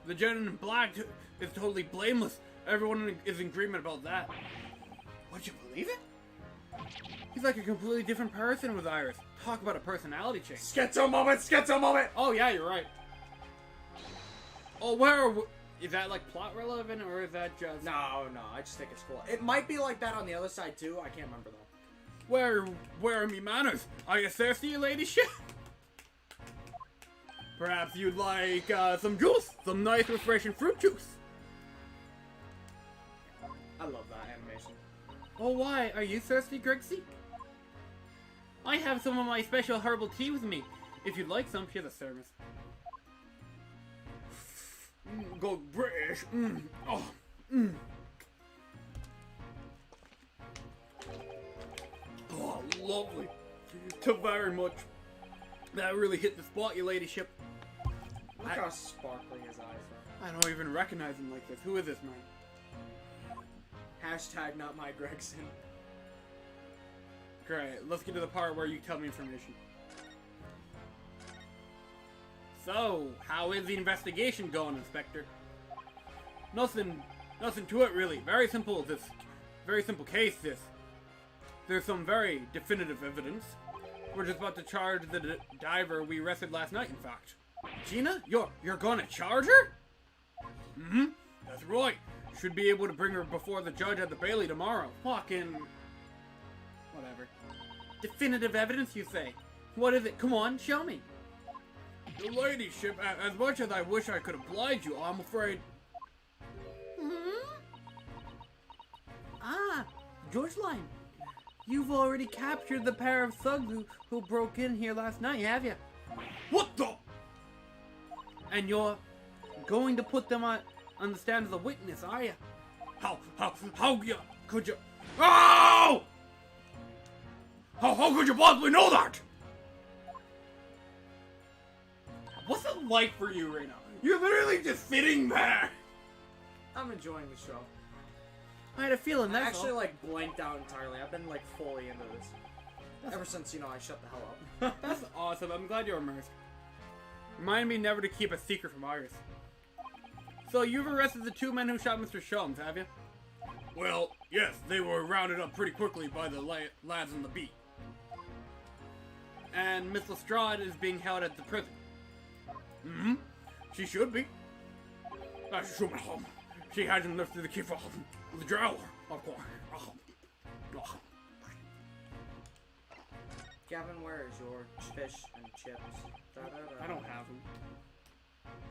The gentleman in black is totally blameless. Everyone is in agreement about that. Would you believe it? He's like a completely different person with Iris. Talk about a personality change. Schizo moment! Oh yeah, you're right. Oh, where is that like plot relevant or is that just... No, I just think it's cool. It might be like that on the other side too, I can't remember though. Where are me manners? Are you thirsty, ladyship? Perhaps you'd like some juice? Some nice refreshing fruit juice? I love that animation. Oh, why? Are you thirsty, Gregsy? I have some of my special herbal tea with me. If you'd like some, here's a service. Go British. Oh. Oh, lovely. Thank you very much. That really hit the spot, your ladyship. Look how sparkly his eyes are. I don't even recognize him like this. Who is this man? Hashtag not my Gregson. Great, let's get to the part where you tell me information. So, how is the investigation going, Inspector? Nothing to it really. Very simple case this. There's some very definitive evidence. We're just about to charge the diver we arrested last night, in fact. Gina, you're gonna charge her? Mm-hmm. That's right. Should be able to bring her before the judge at the Bailey tomorrow. Fucking... whatever. Definitive evidence, you say? What is it? Come on, show me. Your ladyship, as much as I wish I could oblige you, I'm afraid... Ah, Georgeline. You've already captured the pair of thugs who broke in here last night, have you? What the? And you're going to put them on the stand as a witness, are you? How could you? Oh! How could you possibly know that? What's it like for you right now? You're literally just sitting there. I'm enjoying the show. I had a feeling I that's actually all. like blanked out entirely. I've been like fully into this ever since I shut the hell up. That's awesome. I'm glad you're immersed. Remind me never to keep a secret from Iris. So you've arrested the two men who shot Mr. Sholmes, have you? Well, yes. They were rounded up pretty quickly by the lads on the beat. And Miss Lestrade is being held at the prison. Mm-hmm. She should be. She hasn't lifted the key from the drawer, of course. Gavin, where is your fish and chips? I don't have them.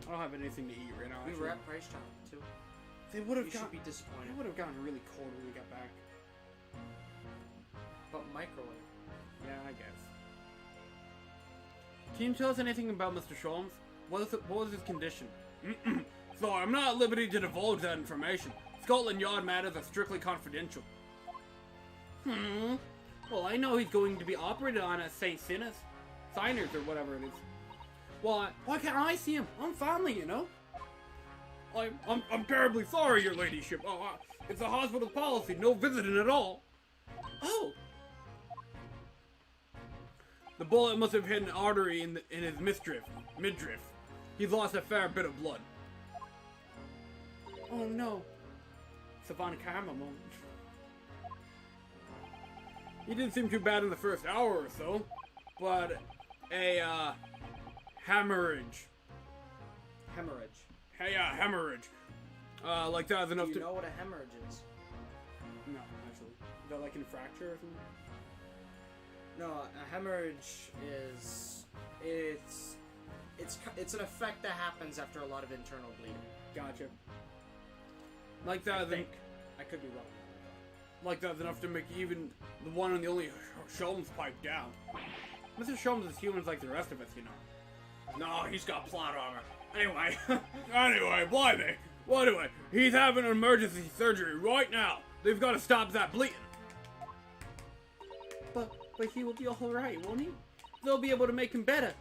I don't have anything to eat right now. We actually. were at Price Chop too. They would have You should be disappointed. It would have gotten really cold when we got back. But microwave. Yeah, I guess. Can you tell us anything about Mr. Sholmes? What was his condition? So I'm not at liberty to divulge that information. Scotland Yard matters are strictly confidential. Well, I know he's going to be operated on at St. Sinners or whatever it is. Well, why can't I see him? I'm family, you know. I'm terribly sorry, your ladyship. It's a hospital policy, no visiting at all. Oh. The bullet must have hit an artery in his midriff. He's lost a fair bit of blood. Oh no. Savannah Karma moment. He didn't seem too bad in the first hour or so, but a hemorrhage. Hey, hemorrhage. Like that is enough Do to. you know what a hemorrhage is? No, actually. Is that like a fracture or something? No, a hemorrhage is it's an effect that happens after a lot of internal bleeding. Gotcha. Like that I is think. I could be wrong. like that's enough to make even the one and the only Sholmes pipe down. Mr. Sholmes is human like the rest of us, you know. No, he's got plot armor. Anyway. Anyway, blimey. Well, anyway, he's having an emergency surgery right now. They've got to stop that bleeding. But he will be all right, won't he? They'll be able to make him better.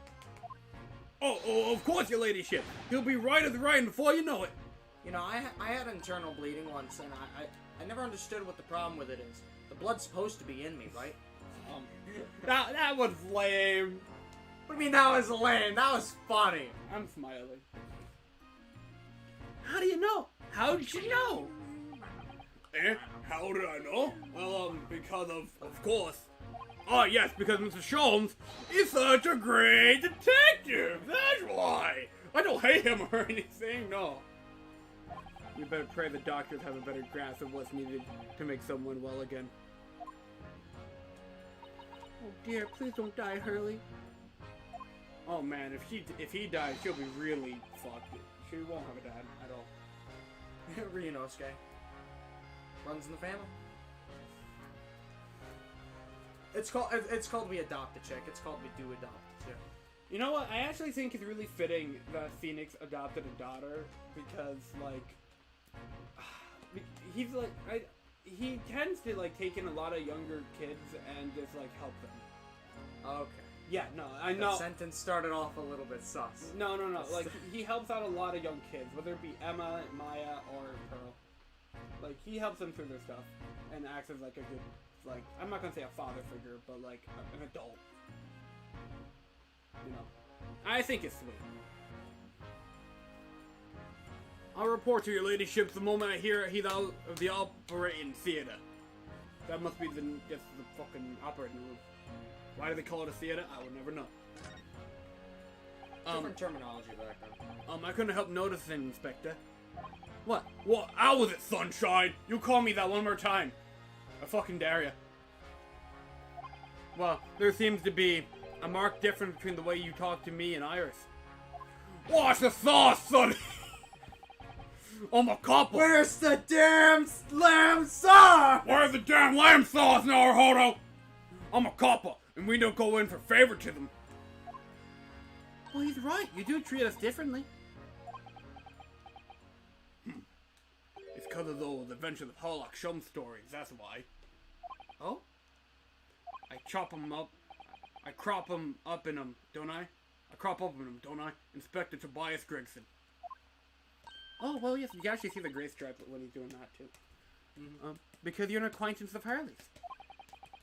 Oh, of course, your ladyship. He'll be right as right before you know it. You know, I had internal bleeding once, and I never understood what the problem with it is. The blood's supposed to be in me, right? That was lame. What do you mean that was lame? That was funny. I'm smiling. How do you know? How did you know? How did I know? Well, because of course. Oh, yes, because Mr. Sholmes is such a great detective. That's why. I don't hate him or anything, no. You better pray the doctors have a better grasp of what's needed to make someone well again. Oh dear, please don't die, Hurley. Oh man, if he dies, she'll be really fucked. She won't have a dad at all. Ryunosuke. Runs in the family. It's called We Adopt a Chick. It's called We Do Adopt a Chick. You know what? I actually think it's really fitting that Phoenix adopted a daughter because, like, he's like, he tends to like take in a lot of younger kids and just like help them. Okay. Yeah, no, I know. That sentence started off a little bit sus. No. Like, he helps out a lot of young kids, whether it be Emma, Maya, or Pearl. Like, he helps them through their stuff and acts as like a good, like, I'm not gonna say a father figure, but like an adult. You know, I think it's sweet. I'll report to your ladyship the moment I hear he's out of the operating theater. That must be just the fucking operating room. Why do they call it a theater? I would never know. Different terminology back then. I couldn't help noticing, Inspector. What? What? How was it, Sunshine? You call me that one more time. I fucking dare ya. Well, there seems to be a marked difference between the way you talk to me and Iris. What's the sauce, son? I'm a copper. Where's the damn lamb sauce? Where's the damn lamb sauce, Naruhodo? I'm a copper, and we don't go in for favoritism. Well, he's right. You do treat us differently. It's because of those Adventures of Harlock Shum stories, that's why. Oh? I chop them up. I crop them up in them, don't I? I crop up in them, don't I? Inspector Tobias Gregson. Oh, well, yes, you can actually see the gray stripe when he's doing that, too. Because you're an acquaintance of Harley's.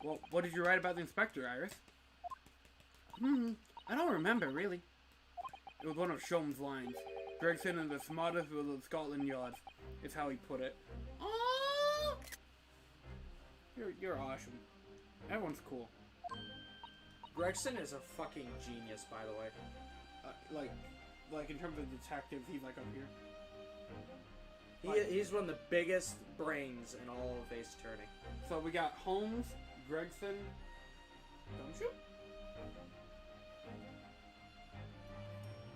Well, what did you write about the inspector, Iris? I don't remember, really. It was one of Shum's lines. Gregson is the smartest of the Scotland Yard, is how he put it. Oh! You're awesome. Everyone's cool. Gregson is a fucking genius, by the way. Like in terms of detectives, he's like up here. He's one of the biggest brains in all of Ace Attorney. So we got Holmes, Gregson, Gumshoe?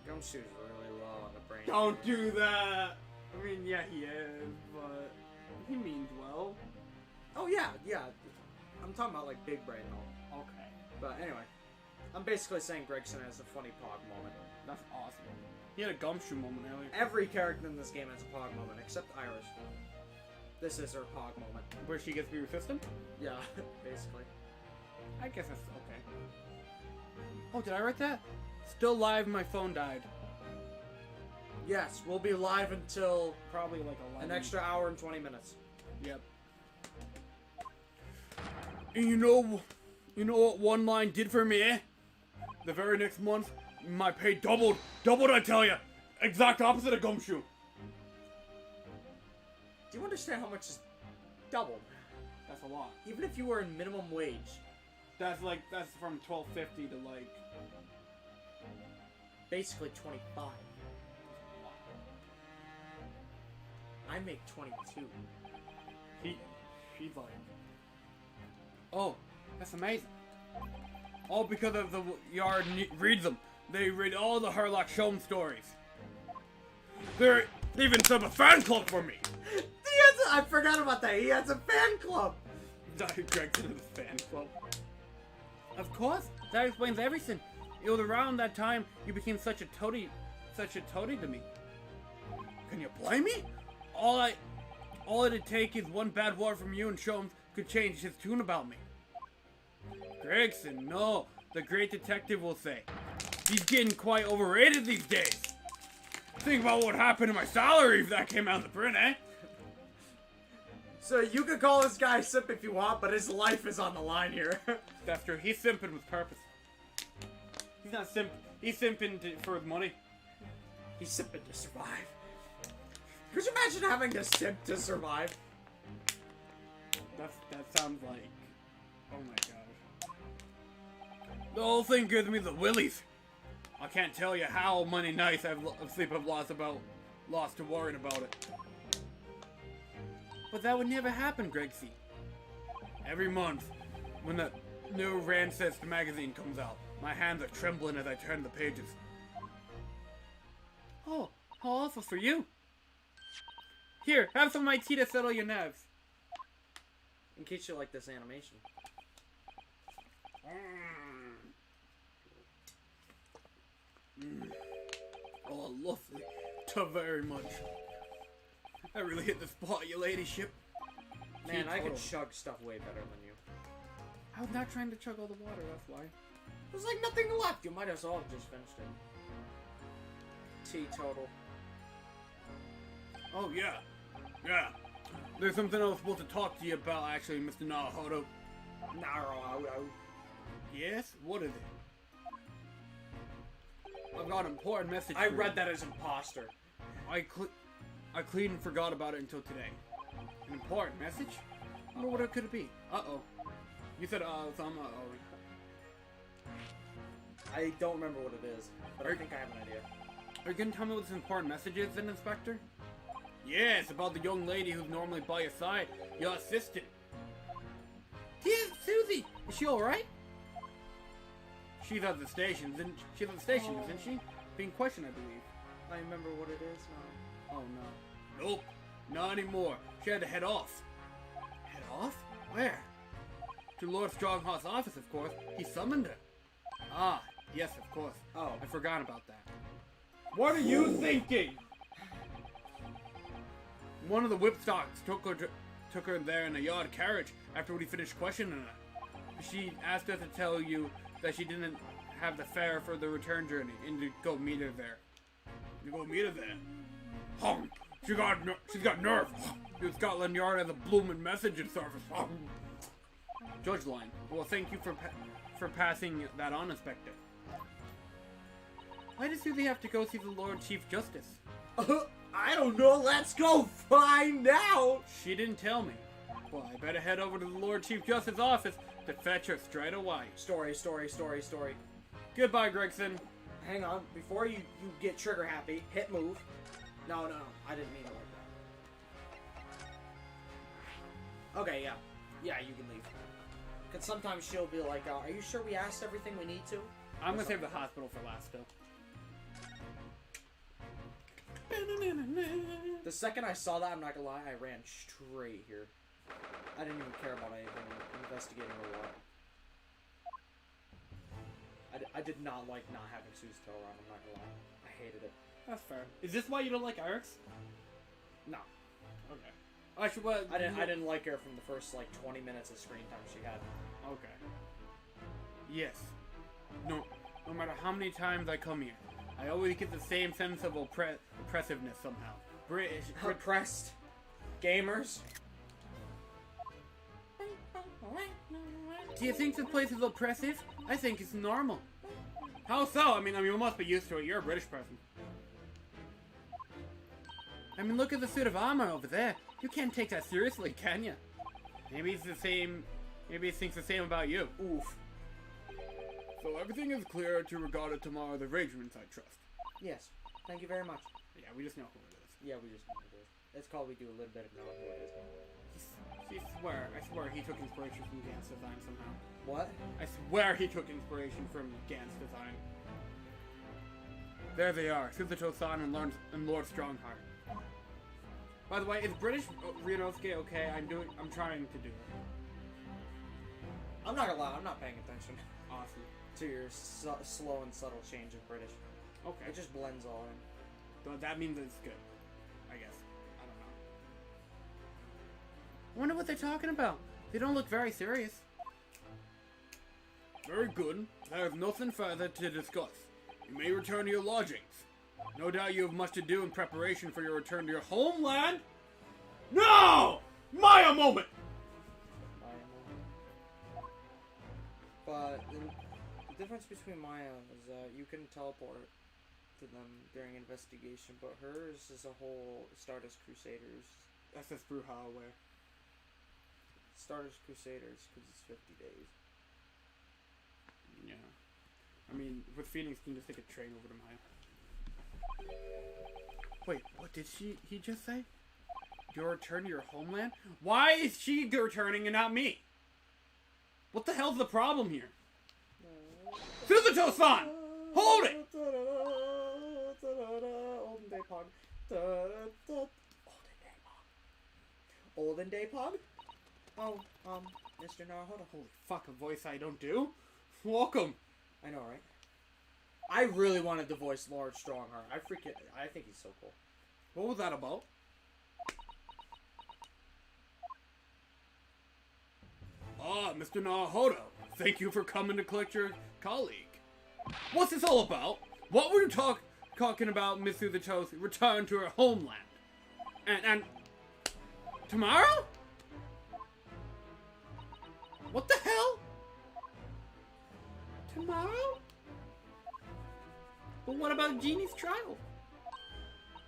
Gumshoe's really low on the brain. Don't do that! I mean, yeah, he is, but he means well. Oh, yeah. I'm talking about, like, big brain, though. Okay. But anyway, I'm basically saying Gregson has a funny Pog moment. That's awesome. He had a Gumshoe moment earlier. Every character in this game has a Pog moment, except Iris. This is her Pog moment. Where she gets through your system? Yeah, basically. I guess that's okay. Oh, did I write that? Still live, my phone died. Yes, we'll be live until Probably like 11. an extra hour and 20 minutes. Yep. And you know what one line did for me, eh? The very next month, my pay doubled. Doubled, I tell ya. Exact opposite of Gumshoe. Do you understand how much is doubled? That's a lot. Even if you were in minimum wage. That's from $12.50 to like... Basically 25. I make 22. She's like... Oh, that's amazing. All because of the yard reads them. They read all the Harlock Shum stories. They even set up a fan club for me. I forgot about that. He has a fan club. Gregson is a fan club. Of course, that explains everything. It was around that time you became such a toady to me. Can you blame me? All it'd take is one bad word from you and Shum could change his tune about me. Gregson, no, the great detective will say. He's getting quite overrated these days. Think about what happened to my salary if that came out in the print, eh? So you could call this guy simp if you want, but his life is on the line here. That's true. He's simping with purpose. He's not simp. He's simping for his money. He's simping to survive. Could you imagine having to simp to survive? That sounds like... Oh my gosh. The whole thing gives me the willies. I can't tell you how many nights of sleep I've lost to worrying about it. But that would never happen, Gregsy. Every month, when the new Rancest magazine comes out, my hands are trembling as I turn the pages. Oh, how awful for you. Here, have some of my tea to settle your nerves. In case you like this animation. Oh, lovely. Too very much. I really hit the spot, your ladyship. Man, I could chug stuff way better than you. I was not trying to chug all the water, that's why. There's like nothing left. You might as well have just finished it. Teetotal. Oh, yeah. Yeah. There's something I was supposed to talk to you about, actually, Mr. Naruhodo. Naruhodo. Yes? What is it? I've got an important message I for read you. that as imposter. I clean and forgot about it until today. An important message? I wonder what it could be. Uh-oh. You said, so I'm uh-oh. I don't remember what it is, but I think I have an idea. Are you gonna tell me what this important message is, then, Inspector? Yeah, it's about the young lady who's normally by your side, your assistant. Here's Susie! Is she alright? She's at the station, isn't she? Being questioned, I believe. I remember what it is now. Oh no. Nope, not anymore. She had to head off. Head off? Where? To Lord Strongheart's office, of course. He summoned her. Ah, yes, of course. Oh. I forgot about that. What are you thinking? One of the whipstocks took her there in a yard carriage after we finished questioning her. She asked us to tell you that she didn't have the fare for the return journey and to go meet her there. Hum. She's got nerve. Scotland Yard has a bloomin' messaging service. Judge line. Well, thank you for passing that on, Inspector. Why does Susie have to go see the Lord Chief Justice? I don't know. Let's go find out. She didn't tell me. Well, I better head over to the Lord Chief Justice's office to fetch her straight away. Story. Goodbye, Gregson. Hang on. Before you get trigger happy, hit move. No. I didn't mean it like that. Okay, yeah. Yeah, you can leave. Because sometimes she'll be like, are you sure we asked everything we need to? I'm gonna save the hospital for last, though. The second I saw that, I'm not gonna lie, I ran straight here. I didn't even care about anything investigating or what. I did not like not having Sue's tail around, I'm not gonna lie. I hated it. That's fair. Is this why you don't like Eric's? No. Okay. Actually, what? I didn't like her from the first, like, 20 minutes of screen time she had. Okay. Yes. No matter how many times I come here, I always get the same sense of oppressiveness somehow. British. Oppressed gamers. Do you think this place is oppressive? I think it's normal. How so? I mean, you must be used to it. You're a British person. I mean, look at the suit of armor over there. You can't take that seriously, can you? Maybe it's the same. Maybe it thinks the same about you. Oof. So everything is clear to regard it tomorrow the arrangements, I trust. Yes. Thank you very much. Yeah, we just know who it is. Yeah, we just know who it is. It's called we do a little bit of knowing who it is. I swear he took inspiration from Gant's design somehow. What? I swear he took inspiration from Gant's design. There they are, Suzuto-san and Lord Strongheart. By the way, is British Ryunosuke okay? I'm trying to do it. I'm not gonna lie, I'm not paying attention Awesome. to your slow and subtle change of British. Okay. It just blends all in. So that means it's good. I guess. I don't know. I wonder what they're talking about. They don't look very serious. Very good. There is nothing further to discuss. You may return to your lodgings. No doubt you have much to do in preparation for your return to your homeland. No! Maya moment! But the difference between Maya is that you can teleport to them during investigation, but hers is a whole Stardust Crusaders. SS Bruja aware. Stardust Crusaders, because it's 50 days. Yeah. I mean, with Phoenix, you can just take a train over to Maya. Wait, what did he just say? You'll return to your homeland? Why is she returning and not me? What the hell's the problem here? Suzuto-san! Hold it! Olden Day Pog. Olden Day Pog? Oh, Mr. Naruhodo. Holy fuck, a voice I don't do? Welcome! I know, right? I really wanted to voice Lord Strongheart. I think he's so cool. What was that about? Ah, Mr. Naruhodo. Thank you for coming to collect your colleague. What's this all about? What were you talking about Miss Suzuto's return to her homeland? And tomorrow? What the hell? Tomorrow? But what about Jeannie's trial?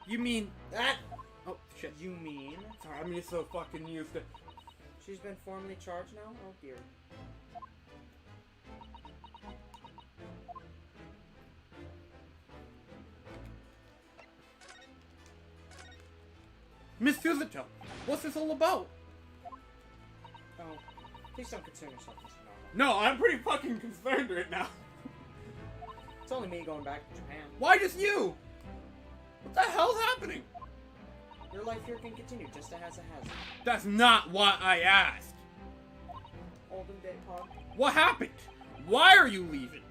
You mean that? Oh shit. You mean? Sorry, I'm just so fucking used to. She's been formally charged now? Oh dear. Miss Suzuto, what's this all about? Oh, please don't concern yourself, Mr. Naruto. No, I'm pretty fucking concerned right now. It's only me going back to Japan. Why just you? What the hell's happening? Your life here can continue just as it has. That's not what I asked. Olden day, Pog. What happened? Why are you leaving?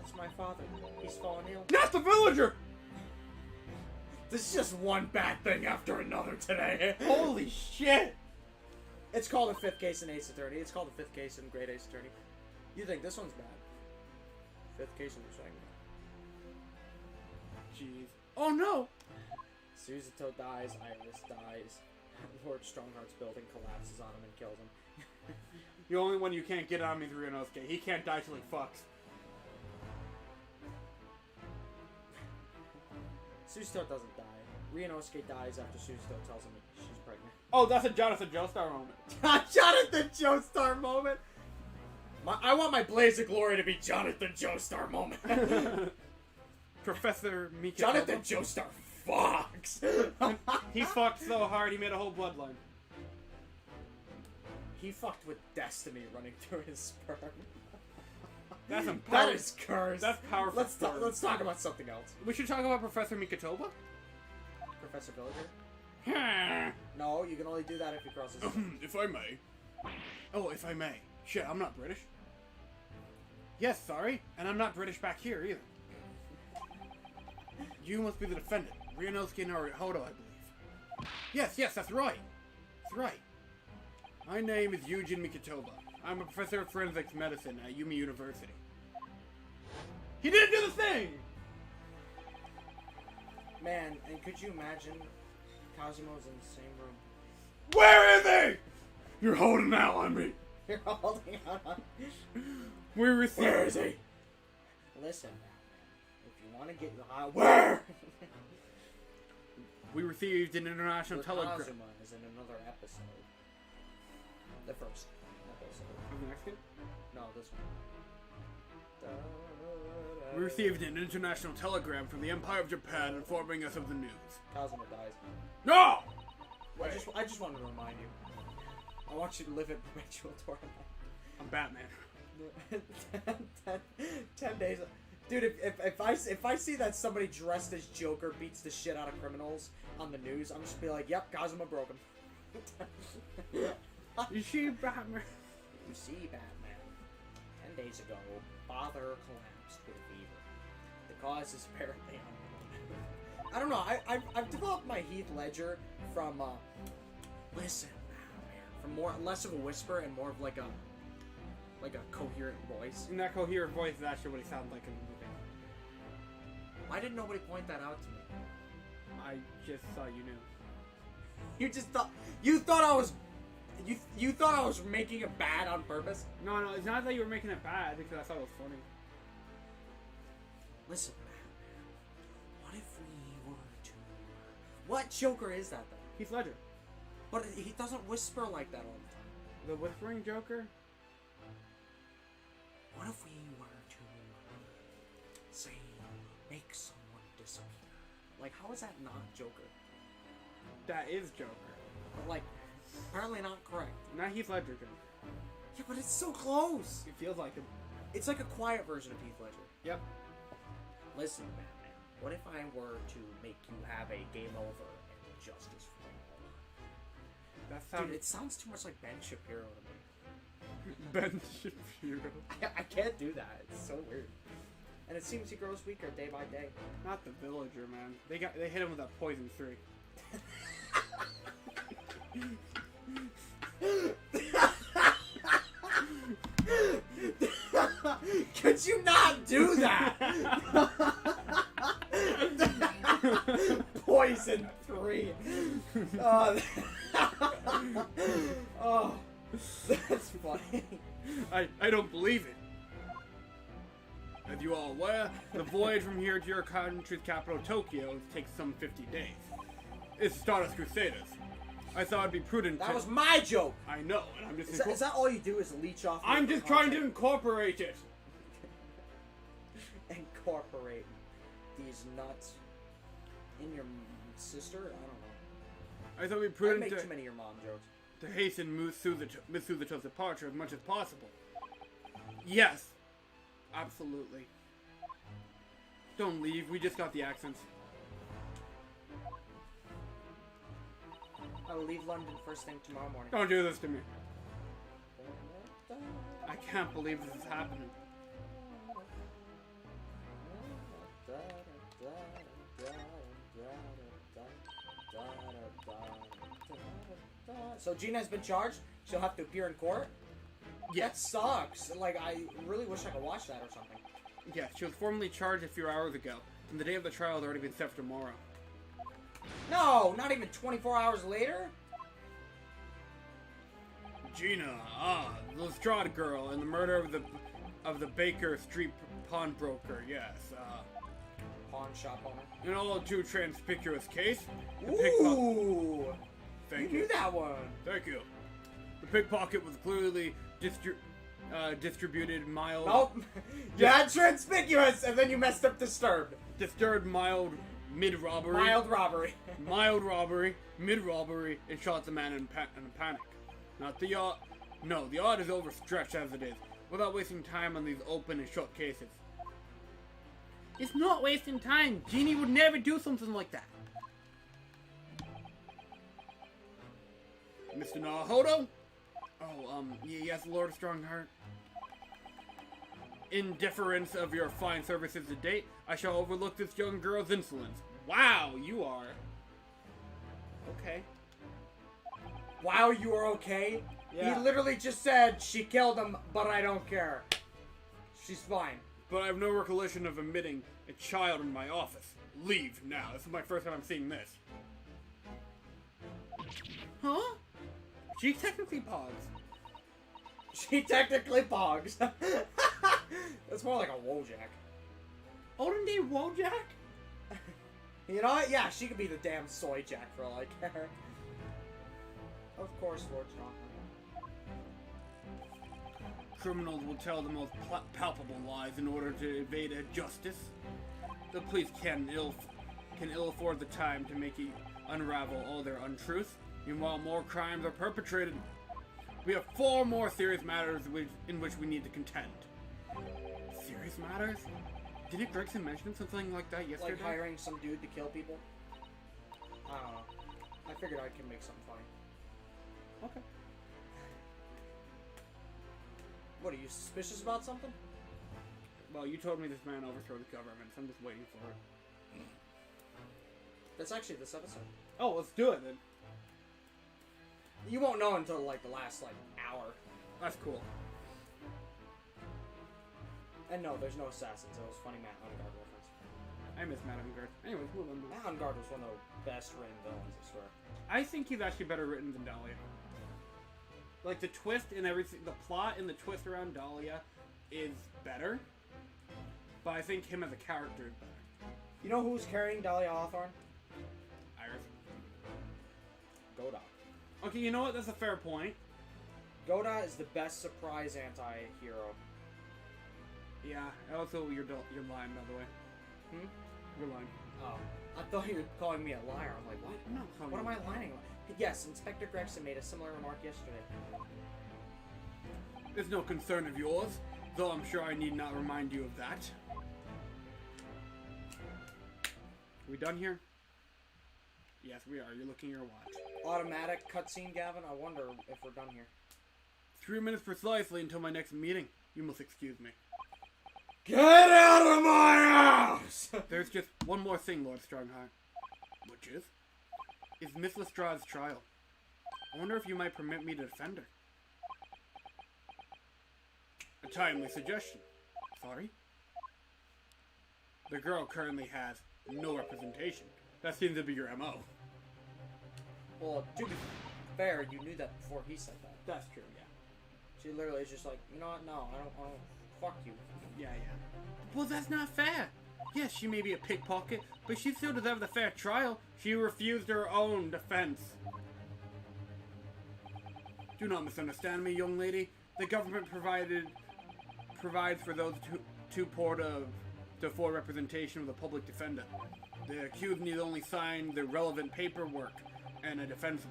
It's my father. He's fallen ill. Not the villager! This is just one bad thing after another today. Holy shit! It's called a fifth case in Ace Attorney. It's called a fifth case in Great Ace Attorney. You think this one's bad? Fifth case in the second. Jeez. Oh no! Suzuto dies, Iris dies. Lord Strongheart's building collapses on him and kills him. The only one you can't get on me is Ryunosuke. He can't die till he fucks. Suzuto doesn't die. Ryunosuke dies after Suzuto tells him she's pregnant. Oh, that's a Jonathan Joestar moment. Jonathan Joestar moment! I want my Blaze of Glory to be Jonathan Joestar moment. Professor Mika. Jonathan Joestar fucks! He fucked so hard he made a whole bloodline. He fucked with destiny running through his sperm. That's some That power- is cursed. That's powerful. Let's talk about something else. We should talk about Professor Mikatoba. Professor Villager? No, you can only do that if he crosses. If I may. Oh, if I may. Shit, I'm not British. Yes, sorry. And I'm not British back here either. You must be the defendant. Ryunosuke Naruhodo, I believe. Yes, that's right. That's right. My name is Eugene Mikatoba. I'm a professor of forensics medicine at Yumi University. He didn't do the thing! Man, and could you imagine Kazumo's in the same room? Where is he? You're holding out on me. You're holding out on We received. Where is he? Listen, if you want to get your high... Where? We received an international telegram. Kazuma is in another episode. The first episode. The next one? No, this one. We received an international telegram from the Empire of Japan informing us of the news. Kazuma dies. No! I just wanted to remind you. I want you to live in perpetual torment. I'm Batman. 10 days. Dude, if I see that somebody dressed as Joker beats the shit out of criminals on the news, I'm just be like, yep, Kazuma broke him. You see Batman? You see Batman. 10 days ago, father collapsed with fever. The cause is apparently unknown. I don't know. I've developed my Heath Ledger from listen, man, from less of a whisper and more of like a coherent voice. And that coherent voice is actually what he sounds like in the movie. Why didn't nobody point that out to me? I just saw you knew. You thought I was making it bad on purpose? No, it's not that you were making it bad because I thought it was funny. Listen, man. What if we were to... What Joker is that, though? Heath Ledger. But he doesn't whisper like that all the time. The Whispering Joker? What if we were to, say, make someone disappear? Like, how is that not Joker? That is Joker. But, like, apparently not correct. Not Heath Ledger Joker. Yeah, but it's so close! It feels like him. It's like a quiet version of Heath Ledger. Yep. Listen, Batman. What if I were to make you have a game over and justice for all? That sounds... Dude, it sounds too much like Ben Shapiro to me. Ben Shapiro. I can't do that. It's so weird. And it seems he grows weaker day by day. Not the villager, man. They hit him with that poison 3. Could you not do that? Poison 3. Oh, that's funny. I don't believe it. As you all aware, the voyage from here to your country's capital, Tokyo, takes some 50 days. It's Stardust Crusaders. I thought it'd be prudent That was my joke. I know, and I'm just... Is that all you do is leech off? I'm just trying to incorporate it. Incorporate these nuts in your sister? I don't know. I thought we I prudent make too many your mom jokes. to hasten Miss Suzuto's departure as much as possible. Yes, absolutely. Don't leave. We just got the accents. I will leave London first thing tomorrow morning. Don't do this to me. I can't believe this is happening. So Gina's been charged? She'll have to appear in court? That Yes. sucks. Like, I really wish I could watch that or something. Yes, she was formally charged a few hours ago, and the day of the trial has already been set for tomorrow. No, not even 24 hours later? Gina, the Lestrade girl, and the murder of the Baker Street pawnbroker. Yes, Pawn shop owner. an all too conspicuous case. The pickpocket. Ooh! Thank You you. knew that one. Thank you. The pickpocket was clearly distributed mild. Nope. You had conspicuous, and then you messed up disturbed. Disturbed mild mid-robbery. Mild robbery. Mild robbery, mid-robbery, and shot the man in a panic. Not the yacht. No, the yacht is overstretched as it is, without wasting time on these open and shut cases. It's not wasting time. Jeannie would never do something like that. Mr. Nahodo? Oh, yes, Lord Strongheart. In deference of your fine services to date, I shall overlook this young girl's insolence. Wow, you are. Okay. Wow, you are okay? Yeah. He literally just said she killed him, but I don't care. She's fine. But I have no recollection of admitting a child in my office. Leave now. This is my first time I'm seeing this. Huh? She technically pogs. She technically pogs. That's more like a Wojak. Olden day Wojak? You know what? Yeah, she could be the damn soy jack for all I care. Of course, Lord Strongheart. Criminals will tell the most palpable lies in order to evade a justice. The police can ill afford the time to make you unravel all their untruths. Meanwhile, more crimes are perpetrated. We have 4 more serious matters in which we need to contend. Serious matters? Didn't Gregson mention something like that yesterday? Like hiring some dude to kill people? I don't know. I figured I could make something funny. Okay. What, are you suspicious about something? Well, you told me this man overthrew the government, so I'm just waiting for it. That's actually this episode. Oh, let's do it then. You won't know until, like, the last, like, hour. That's cool. And no, there's no assassins. It was funny Matt Ungard reference. I miss Madame Guard. Anyways, move on. Matt Ungard was one of the best written villains, I swear. I think he's actually better written than Dahlia. Like, the twist and everything, the plot and the twist around Dahlia is better. But I think him as a character is better. You know who's carrying Dahlia Hawthorne? Iris. Goda. Okay, you know what? That's a fair point. Goda is the best surprise anti-hero. Yeah, also, you're lying, by the way. Hmm? You're lying. Oh. I thought you were calling me a liar. I'm like, what? No, What am I lying about? Yes, Inspector Gregson made a similar remark yesterday. It's no concern of yours, though I'm sure I need not remind you of that. Are we done here? Yes, we are. You're looking at your watch. Automatic cutscene, Gavin. I wonder if we're done here. 3 minutes precisely until my next meeting. You must excuse me. Get out of my house! There's just one more thing, Lord Strongheart. Which is Miss Lestrade's trial. I wonder if you might permit me to defend her. A timely suggestion. Sorry? The girl currently has no representation. That seems to be your MO. Well, to be fair, you knew that before he said that. That's true, yeah. She literally is just like, you know what? No, I don't. Fuck you. Yeah. Well, that's not fair. Yes, she may be a pickpocket, but she still deserves a fair trial. She refused her own defense. Do not misunderstand me, young lady. The government provides for those too poor to to afford representation with a public defender. The accused need only sign the relevant paperwork, and a defense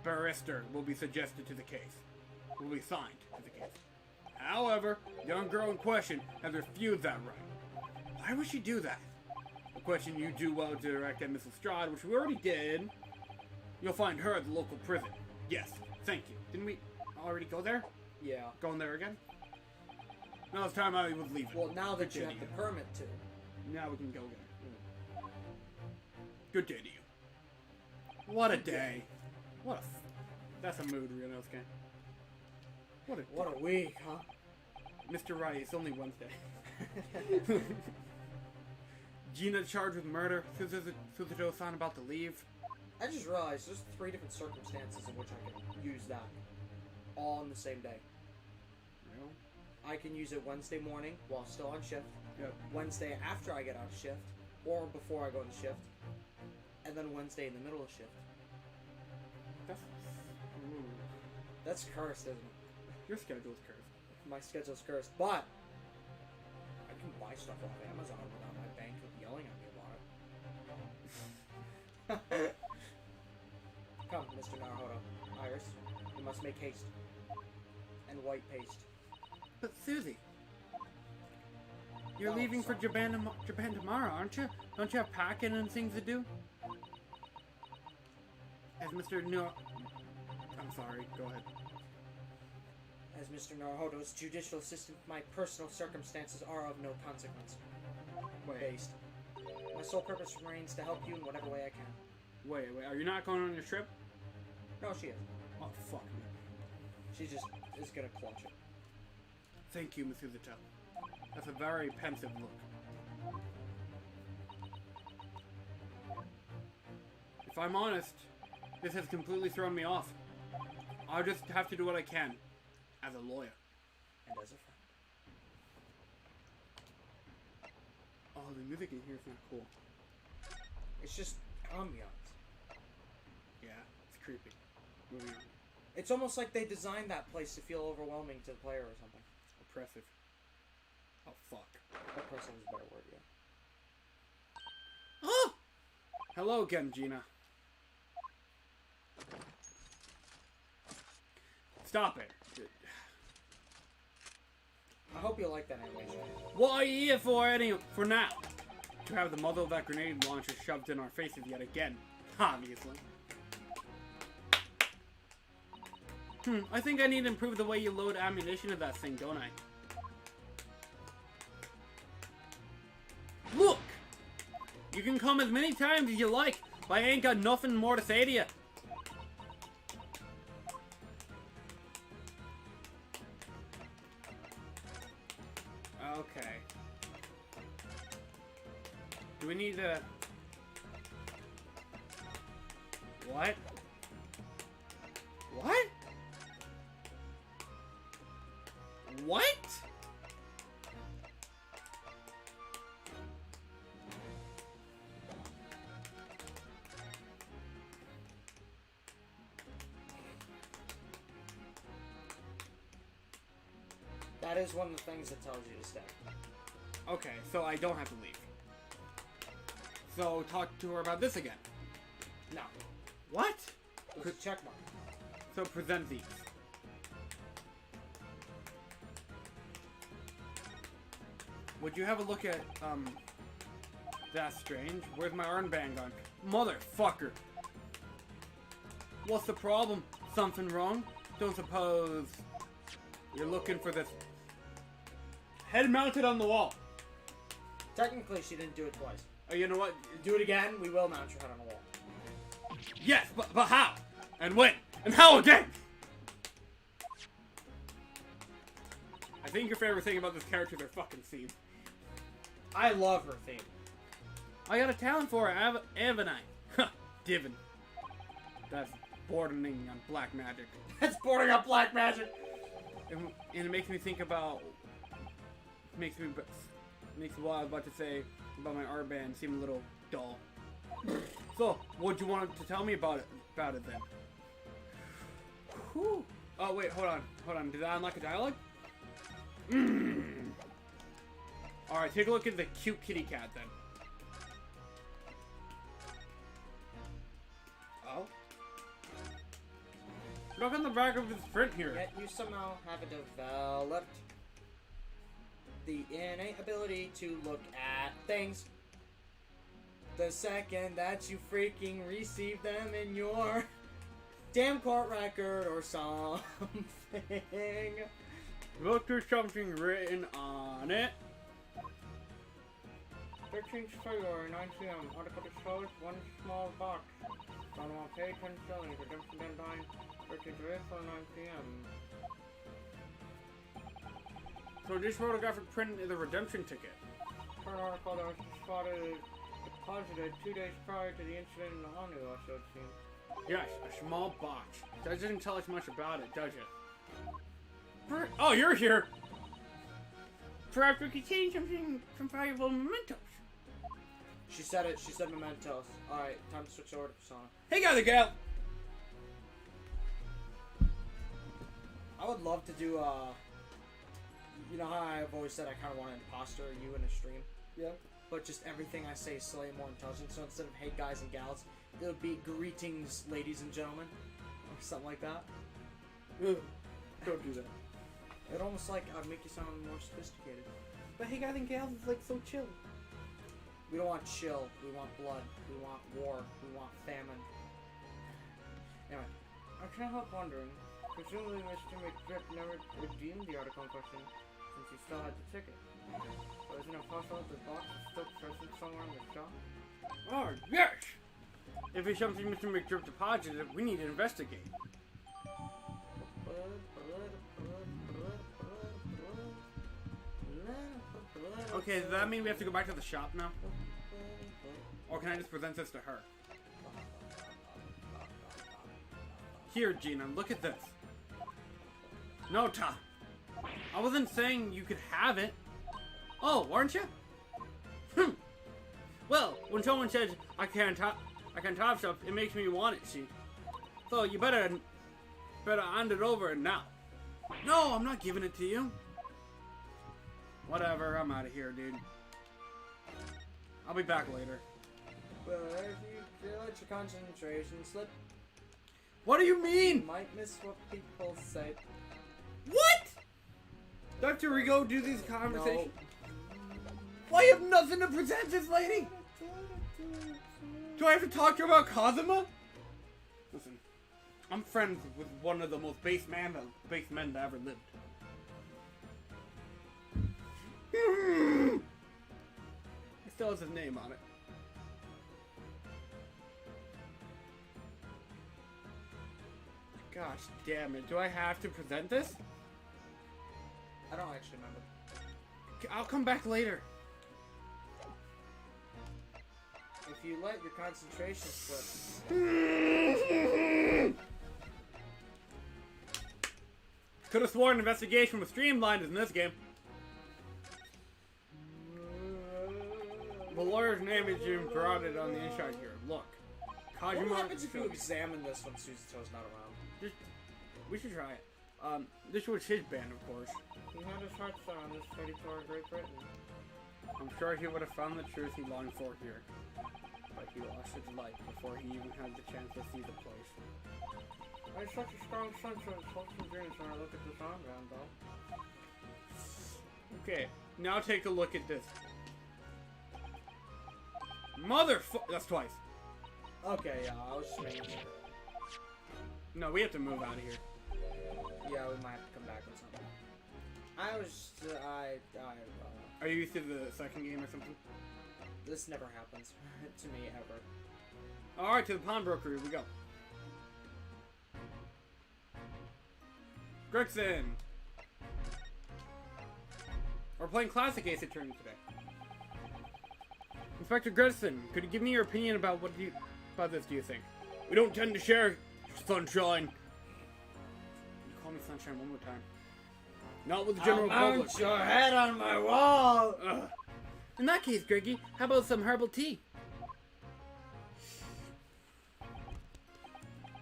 barrister will be suggested to the case. Will be signed to the case. However, the young girl in question has refused that right. Why would she do that? A question you do well to direct at Mrs. Strahd, which we already did. You'll find her at the local prison. Yes, thank you. Didn't we already go there? Yeah. Going there again? Now it's time I was leaving. Well, now that you Good have day the to permit to. you. Now we can go again. Good day to you. What a day. What a... That's a mood, Ryunosuke. What a week, huh? Mr. Right, it's only Wednesday. Gina charged with murder. Suzuto-san about to leave. I just realized there's 3 different circumstances in which I can use that. All on the same day. Real? I can use it Wednesday morning while still on shift. Yep. Wednesday after I get out of shift. Or before I go to shift. And then Wednesday in the middle of shift. That's... Ooh. That's cursed, isn't it? Your schedule's cursed. My schedule's cursed, but I can buy stuff off Amazon without my bank yelling at me about it. Come, Mr. Naruhodo. Iris, you must make haste. And white paste. But Susie, you're Oh, leaving for sorry. Japan tomorrow, aren't you? Don't you have packing and things to do? As Mr. No... I'm sorry, go ahead. As Mr. Naruhodo's judicial assistant, my personal circumstances are of no consequence. Based. My sole purpose remains to help you in whatever way I can. Wait, are you not going on your trip? No, she is. Oh, fuck me. She just is gonna clutch it. Thank you, Miss Suzuto. That's a very pensive look. If I'm honest, this has completely thrown me off. I'll just have to do what I can, as a lawyer. And as a friend. Oh, the music in here is not cool. It's just ambiance. Yeah, it's creepy. Moving on. It's almost like they designed that place to feel overwhelming to the player or something. Oppressive. Oh, fuck. Oppressive is a better word, yeah. Oh! Hello again, Gina. Stop it. I hope you like that animation. What are you here for now? To have the muzzle of that grenade launcher shoved in our faces yet again. Obviously. I think I need to improve the way you load ammunition of that thing, don't I? Look! You can come as many times as you like, but I ain't got nothing more to say to you. Okay. Do we need to... What? What? What? That is one of the things that tells you to stay. Okay, so I don't have to leave. So talk to her about this again. No. What? There's a check mark. So present these. Would you have a look at, that's strange. Where's my armband gone? Motherfucker! What's the problem? Something wrong? Don't suppose you're looking for this head mounted on the wall. Technically, she didn't do it twice. Oh, you know what? Do it again, we will mount your head on the wall. Yes, but how? And when? And how again? I think your favorite thing about this character is her fucking scene. I love her theme. I got a talent for it, haven't I? Huh, Divin. That's bordering on black magic. That's bordering on black magic! And it makes me think about... Makes what I was about to say about my R-band seem a little dull. So, what do you want to tell me about it then? Whew. Oh, wait, hold on. Did I unlock a dialogue? Alright, take a look at the cute kitty cat then. Oh? Look on the back of his print here. Yet you somehow have developed the innate ability to look at things the second that you freaking receive them in your damn court record or something. Look, there's something written on it. 13th February, 9 p.m. Article disclosed one small box. Found on page 10 shillings. Redemption deadline 13th April, 9 p.m. So this photographic print is a redemption ticket. Current article that was spotted deposited 2 days prior to the incident in the Honolulu, so it seems. Yes, a small box. That doesn't tell us much about it, does it? Oh, you're here! Perhaps we could change some valuable mementos. She said it. She said mementos. Alright, time to switch over to Persona. Hey, got the gal! I would love to do, you know how I've always said I kind of want to imposter you in a stream? Yeah. But just everything I say is slightly more intelligent, so instead of hey guys and gals, it would be greetings ladies and gentlemen. Or something like that. Don't do that. It would almost like make you sound more sophisticated. But hey, guys and gals is like so chill. We don't want chill, we want blood, we want war, we want famine. Anyway, I can't help wondering, presumably Mr. McDrip never redeemed the article in question, since he still had the ticket. So isn't it possible that the box is still present somewhere in the shop? Oh, yes! If it's something Mr. McDrip deposited, we need to investigate. Okay, does that mean we have to go back to the shop now? Or can I just present this to her? Here, Gina, look at this. No, Ta. I wasn't saying you could have it. Oh, weren't you? Well, when someone says I can't top stuff, it makes me want it, see. So you better hand it over now. No, I'm not giving it to you. Whatever, I'm out of here, dude. I'll be back later. But if you let your concentration slip, What do you you mean? might miss what people say. What? Do I have to go do these No. conversations? Why you have nothing to present this lady? Do I have to talk to her about Kazuma? Listen, I'm friends with one of the most base men that ever lived. It still has his name on it. Gosh damn it, do I have to present this? I don't actually remember. I'll come back later. If you let your concentration slip, Could have sworn investigation was streamlined in this game. The lawyer's name is Jim Broaded on the inside here. Look. what Kajima. happens if you examine this when Suzuto's not around? We should try it. This was his band, of course. He had his heart set on this fate toward Great Britain. I'm sure he would have found the truth he longed for here. But he lost his life before he even had the chance to see the place. I have such a strong sense of hopes and dreams when I look at this armband, though. Okay, now take a look at this. That's twice. Okay, yeah, I was just making sure. No, we have to move out of here. Yeah, we might have to come back with something. Are you used to the second game or something? This never happens to me ever. Alright, to the pawnbroker, here we go. Gregson! We're playing Classic Ace Attorney today. Inspector Gregson, could you give me your opinion about about this, do you think? We don't tend to share, Sunshine. You call me Sunshine one more time. Not with the general public. Mount your head on my wall! Ugh. In that case, Greggy, how about some herbal tea?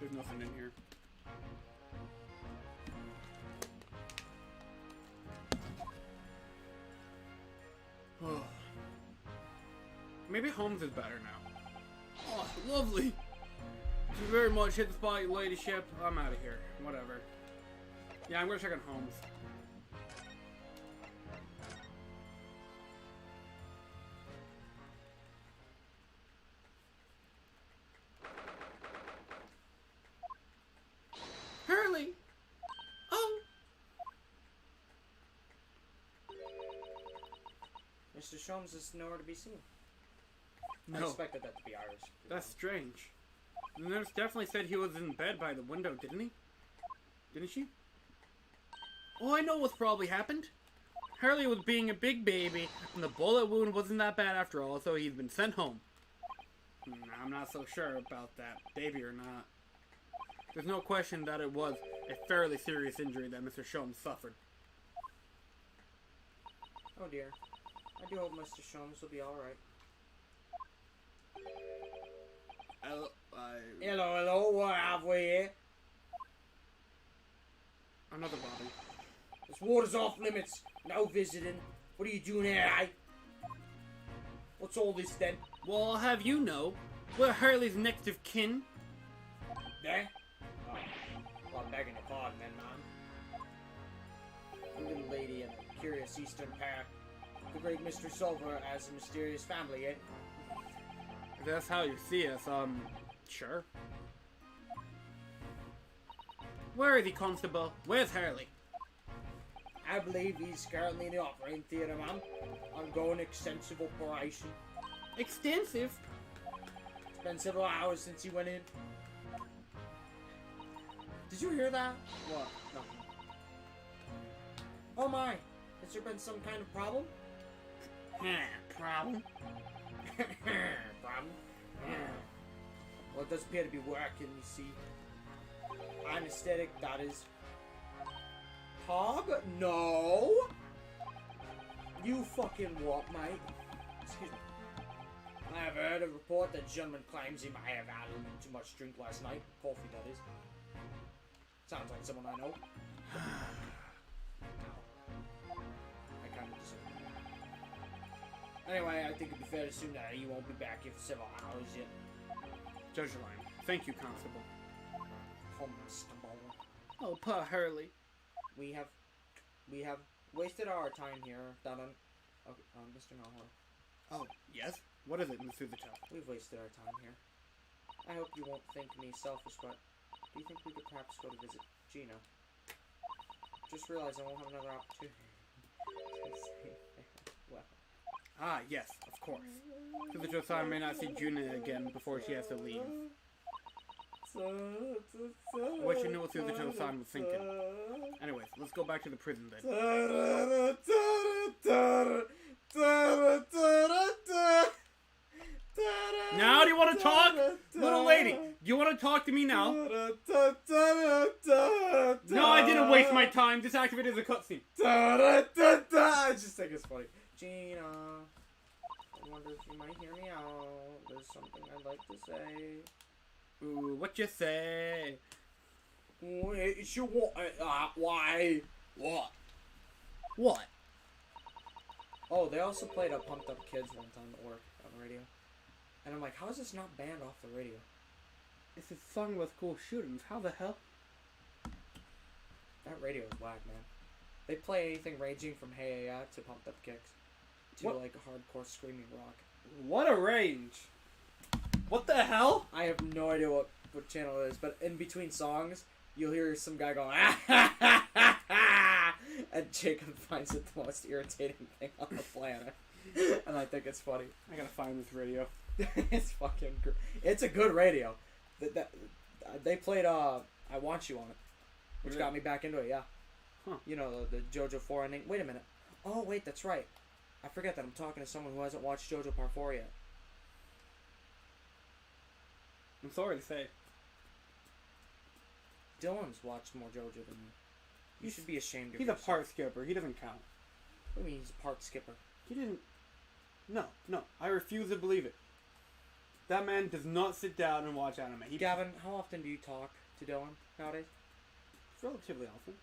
There's nothing in here. Maybe Holmes is better now. Oh, lovely. Thank you very much. Hit the spot, ladyship. I'm out of here. Whatever. Yeah, I'm gonna check on Holmes. Hurley! Oh! Mr. Sholmes is nowhere to be seen. I No. expected that to be Irish. That's strange. The nurse definitely said he was in bed by the window, didn't he? Didn't she? Oh, I know what's probably happened. Hurley was being a big baby, and the bullet wound wasn't that bad after all, so he's been sent home. I'm not so sure about that, baby or not. There's no question that it was a fairly serious injury that Mr. Sholmes suffered. Oh dear. I do hope Mr. Sholmes will be alright. Hello, hello, what have we here? Another body. This water's off limits. No visiting. What are you doing here, eh? What's all this then? Well, I'll have you know, we're Hurley's next of kin. Yeah? Oh, well, I'm begging your pardon then, man. A little lady and a curious eastern pair. The great Mr. Silver has a mysterious family, eh? If that's how you see us, sure. Where is he, Constable? Where's Hurley? I believe he's currently in the operating theatre, ma'am. Undergoing extensive operation. Extensive? It's been several hours since he went in. Did you hear that? What? Nothing. Oh my! Has there been some kind of problem? Problem? Problem? Well, it does appear to be working, you see. Anesthetic, that is. Hog? No! You fucking what, mate? Excuse me. I have heard a report that gentleman claims he may have had a little too much drink last night. Coffee, that is. Sounds like someone I know. I kind of disagree. Anyway, I think it'd be fair to assume that he won't be back here for several hours yet. Judge your line. Thank you, Constable. Constable. Oh, poor Hurley. We have wasted our time here, Mr. Nahor. Oh, yes? What is it, Miss Suzuka? We've wasted our time here. I hope you won't think me selfish, but do you think we could perhaps go to visit Gina? Just realized I won't have another opportunity to say well. Ah, yes, of course. Suzuka-san may not see Juna again before she has to leave. I wish you knew what Suzuka-san was thinking. Anyways, let's go back to the prison then. Now do you want to talk? Little lady, do you want to talk to me now? No, I didn't waste my time. This activated the cutscene. I just think it's funny. Gina, I wonder if you might hear me out. There's something I'd like to say. Ooh, what you say? It's you want why? What? What? Oh, they also played Pumped Up Kids one time at work on the radio. And I'm like, how is this not banned off the radio? It's a song with cool shootings. How the hell? That radio is whack, man. They play anything ranging from Hey Ya to Pumped Up Kicks to What? like hardcore screaming rock. What a range! What the hell? I have no idea what channel it is, but in between songs, you'll hear some guy going, ah, ha, ha, ha, ha, and Jacob finds it the most irritating thing on the planet. And I think it's funny. I gotta find this radio. It's fucking it's a good radio. They played I Want You on it, which Really? got me back into it, yeah. Huh. You know, the JoJo 4 ending. Wait a minute. Oh, wait, that's right. I forget that I'm talking to someone who hasn't watched JoJo Part 4 yet. I'm sorry to say. Dylan's watched more JoJo than me. You should be ashamed of He's a yourself. part skipper. He doesn't count. What do you mean he's a part skipper? He didn't... No. I refuse to believe it. That man does not sit down and watch anime. Gavin, how often do you talk to Dylan nowadays? Relatively often.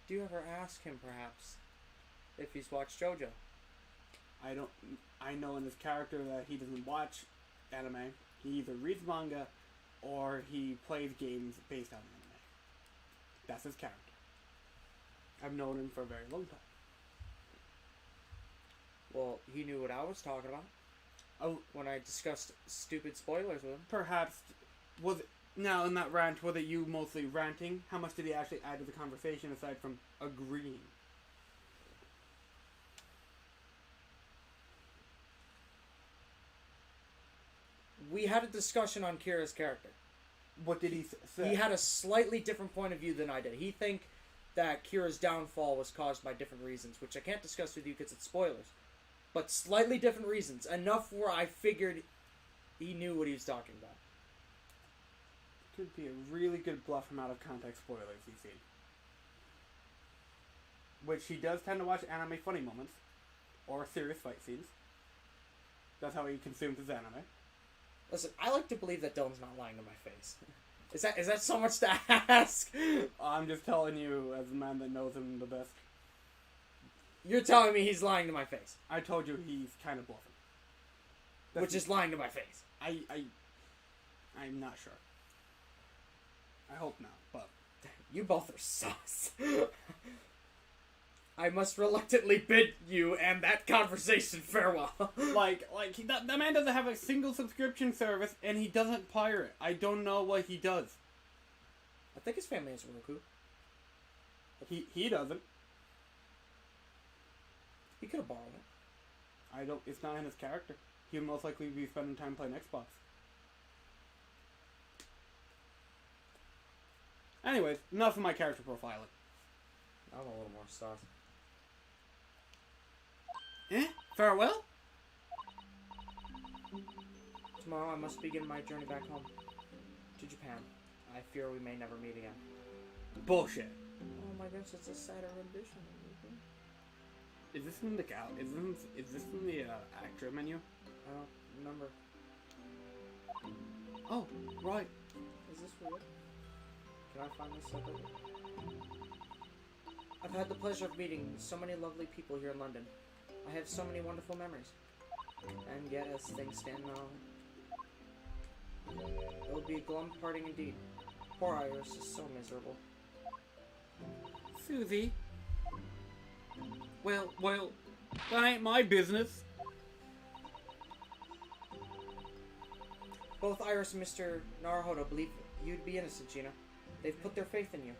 Do you ever ask him, perhaps, if he's watched JoJo? I know in his character that he doesn't watch anime. He either reads manga or he plays games based on anime. That's his character. I've known him for a very long time. Well, he knew what I was talking about. Oh, when I discussed stupid spoilers with him. perhaps now in that rant, was it you mostly ranting? How much did he actually add to the conversation aside from agreeing? We had a discussion on Kira's character. What did he say? He had a slightly different point of view than I did. He think that Kira's downfall was caused by different reasons, which I can't discuss with you because it's spoilers. But slightly different reasons. Enough where I figured he knew what he was talking about. Could be a really good bluff from out of context spoilers he's seen. Which he does tend to watch anime funny moments. Or serious fight scenes. That's how he consumes his anime. Listen, I like to believe that Dylan's not lying to my face. Is that so much to ask? I'm just telling you as a man that knows him the best. You're telling me he's lying to my face. I told you he's kind of bluffing. Which is lying to my face. I'm not sure. I hope not, but... You both are sus. I must reluctantly bid you and that conversation farewell. that man doesn't have a single subscription service, and he doesn't pirate. I don't know what he does. I think his family has Roku. He doesn't. He could have borrowed it. It's not in his character. He would most likely be spending time playing Xbox. Anyways, enough of my character profiling. I'm a little more sus. Farewell? Tomorrow I must begin my journey back home. To Japan. I fear we may never meet again. Bullshit. Oh my goodness, it's a sadder rendition. Is this in the Is this in the actor menu? I don't remember. Oh, right. Is this weird? Can I find this separately? I've had the pleasure of meeting so many lovely people here in London. I have so many wonderful memories. And yet, as things stand now, it will be a glum parting indeed. Poor Iris is so miserable. Susie. Well, that ain't my business. Both Iris and Mr. Naruhodo believe you to be innocent, Gina. They've put their faith in you.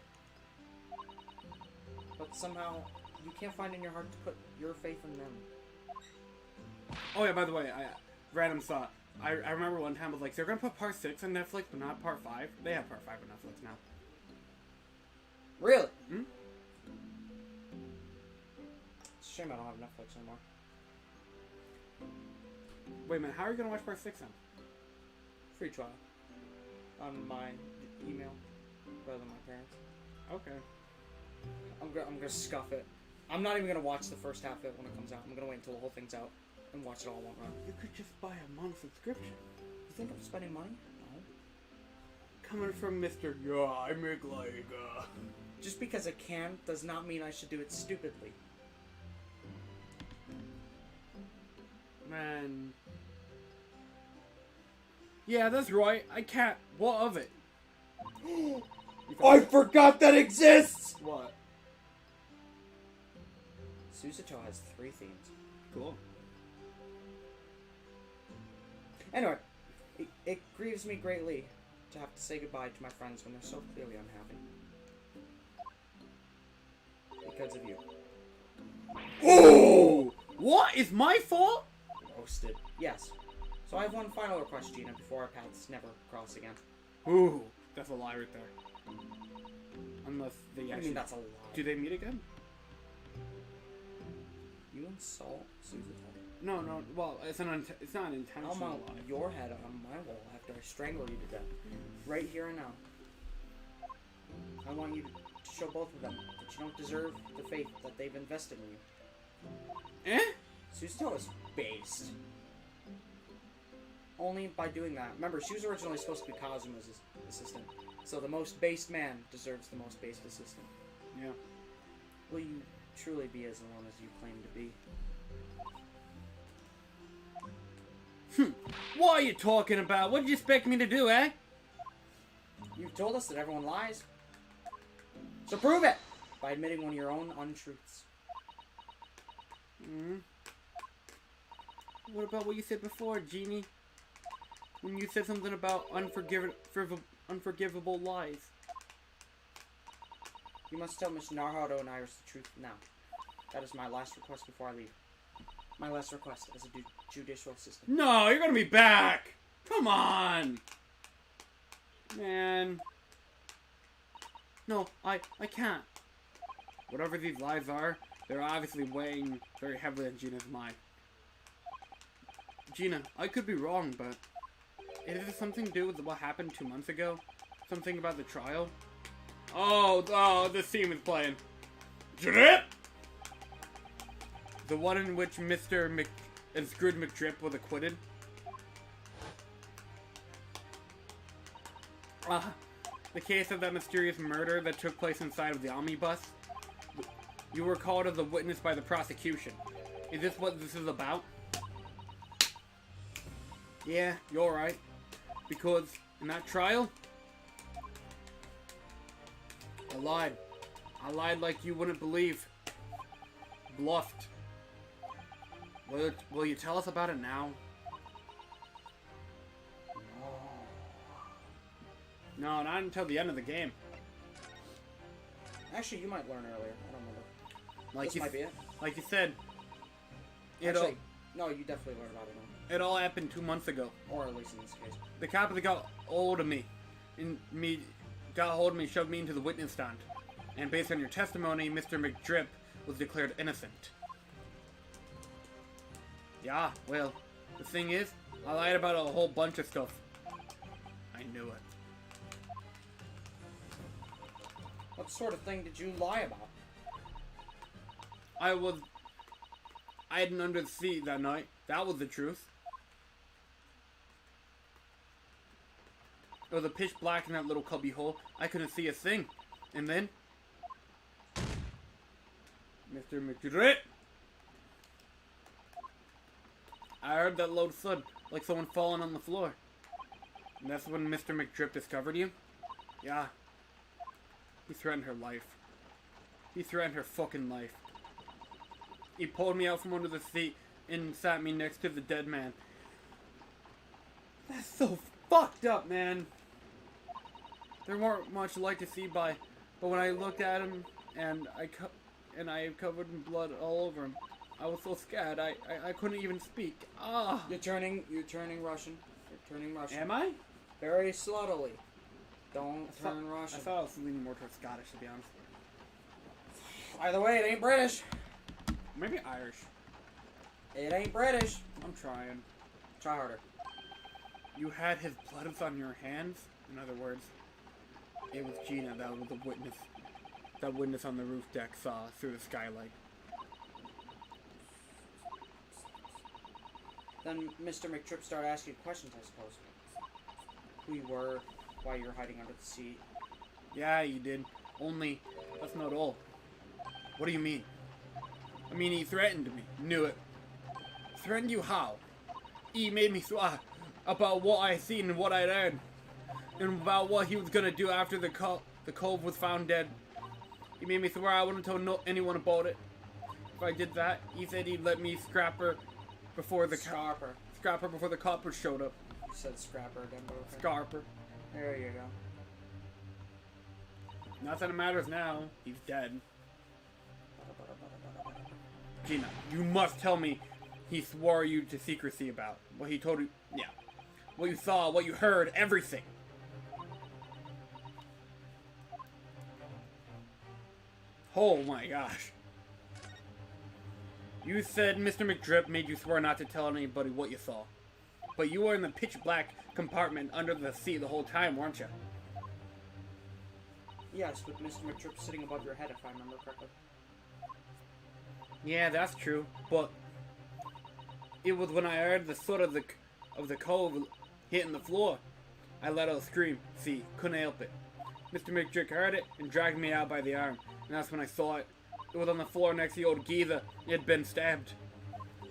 But somehow, you can't find in your heart to put your faith in them. Oh yeah, by the way, random thought. I remember one time I was like, they're gonna put part 6 on Netflix, but not part 5. They have part 5 on Netflix now. Really? Hmm? It's a shame I don't have Netflix anymore. Wait a minute, how are you gonna watch part 6 then? Free trial. On my email. Rather than my parents. Okay. I'm gonna scuff it. I'm not even gonna watch the first half of it when it comes out. I'm gonna wait until the whole thing's out and watch it all in one run. You could just buy a month subscription. You think I'm spending money? No. Coming from Mr. Yeah, I make like, Just because I can does not mean I should do it stupidly. Man. Yeah, that's right. I can't. What of it? I forgot that exists! What? Susato has 3 themes. Cool. Anyway, it grieves me greatly to have to say goodbye to my friends when they're so clearly unhappy. Because of you. Oh! What? Is my fault? Roasted. Yes. So I have one final request, Gina, before our paths never cross again. Ooh, that's a lie right there. Unless they actually... I mean, that's a lie. Do they meet again? You insult Susato? No. Well, it's not an intentional I'll mount lie. your head on my wall after I strangle you to death. Right here and now. I want you to show both of them that you don't deserve the faith that they've invested in you. Susato is based. Only by doing that. Remember, she was originally supposed to be Kazuma's assistant. So the most based man deserves the most based assistant. Yeah. Will you truly be as alone as you claim to be? What are you talking about? What did you expect me to do, eh? You've told us that everyone lies. So prove it! By admitting one of your own untruths. What about what you said before, Genie? When you said something about unforgivable lies. You must tell Mr. Naruto and Iris the truth now. That is my last request before I leave. My last request as a judicial assistant. No, you're gonna be back! Come on! Man. No, I can't. Whatever these lies are, they're obviously weighing very heavily on Gina's mind. Gina, I could be wrong, but is this something to do with what happened 2 months ago? Something about the trial? Oh, this scene is playing. Drip! The one in which Mr. and Scrooge McDrip was acquitted? The case of that mysterious murder that took place inside of the omnibus? You were called as a witness by the prosecution. Is this what this is about? Yeah, you're right. Because in that trial, I lied. I lied like you wouldn't believe. Bluffed. Will you tell us about it now? No, not until the end of the game. Actually, you might learn earlier. I don't remember. Like This might be it. Like you said, Actually, no, you definitely learned about it. it all happened 2 months ago. Or at least in this case. The cop that got hold of me, shoved me into the witness stand. And based on your testimony, Mr. McDrip was declared innocent. Yeah, well, the thing is, I lied about a whole bunch of stuff. I knew it. What sort of thing did you lie about? I hadn't under the sea that night. That was the truth. It was a pitch black in that little cubby hole. I couldn't see a thing. And then, Mr. McDrip, I heard that low thud, like someone falling on the floor. And that's when Mr. McDrip discovered you? Yeah. He threatened her life. He threatened her fucking life. He pulled me out from under the seat and sat me next to the dead man. That's so fucked up, man. There weren't much light to see by, but when I looked at him and I covered in blood all over him, I was so scared. I couldn't even speak. Ah. You're turning Russian. You're turning Russian. Am I? Very slowly. Don't turn I Russian. thought I was leaning more towards Scottish, to be honest. Either way, it ain't British. Maybe Irish. It ain't British. I'm trying. Try harder. You had his blood on your hands? In other words, it was Gina that was the witness. That witness on the roof deck saw through the skylight. Then Mr. McTrip started asking questions, I suppose. Who you were, why you were hiding under the seat. Yeah, you did. Only, that's not all. What do you mean? I mean, he threatened me. Knew it. Threatened you how? He made me swear about what I seen and what I'd heard. And about what he was gonna do after the cove was found dead. He made me swear I wouldn't tell anyone about it. If I did that, he said he'd let me scrap her before the coppers showed up. You said scrapper again, but okay. Scarper. There you go. Not that it matters now. He's dead. Gina, you must tell me he swore you to secrecy about. What he told you. Yeah. What you saw, what you heard, everything. Oh my gosh. You said Mr. McDrip made you swear not to tell anybody what you saw. But you were in the pitch black compartment under the seat the whole time, weren't you? Yes, with Mr. McTrip sitting above your head, if I remember correctly. Yeah, that's true. But it was when I heard the soot of the cove hitting the floor. I let out a scream. See, couldn't help it. Mr. McDrip heard it and dragged me out by the arm. And that's when I saw it. It was on the floor next to the old geezer. It had been stabbed.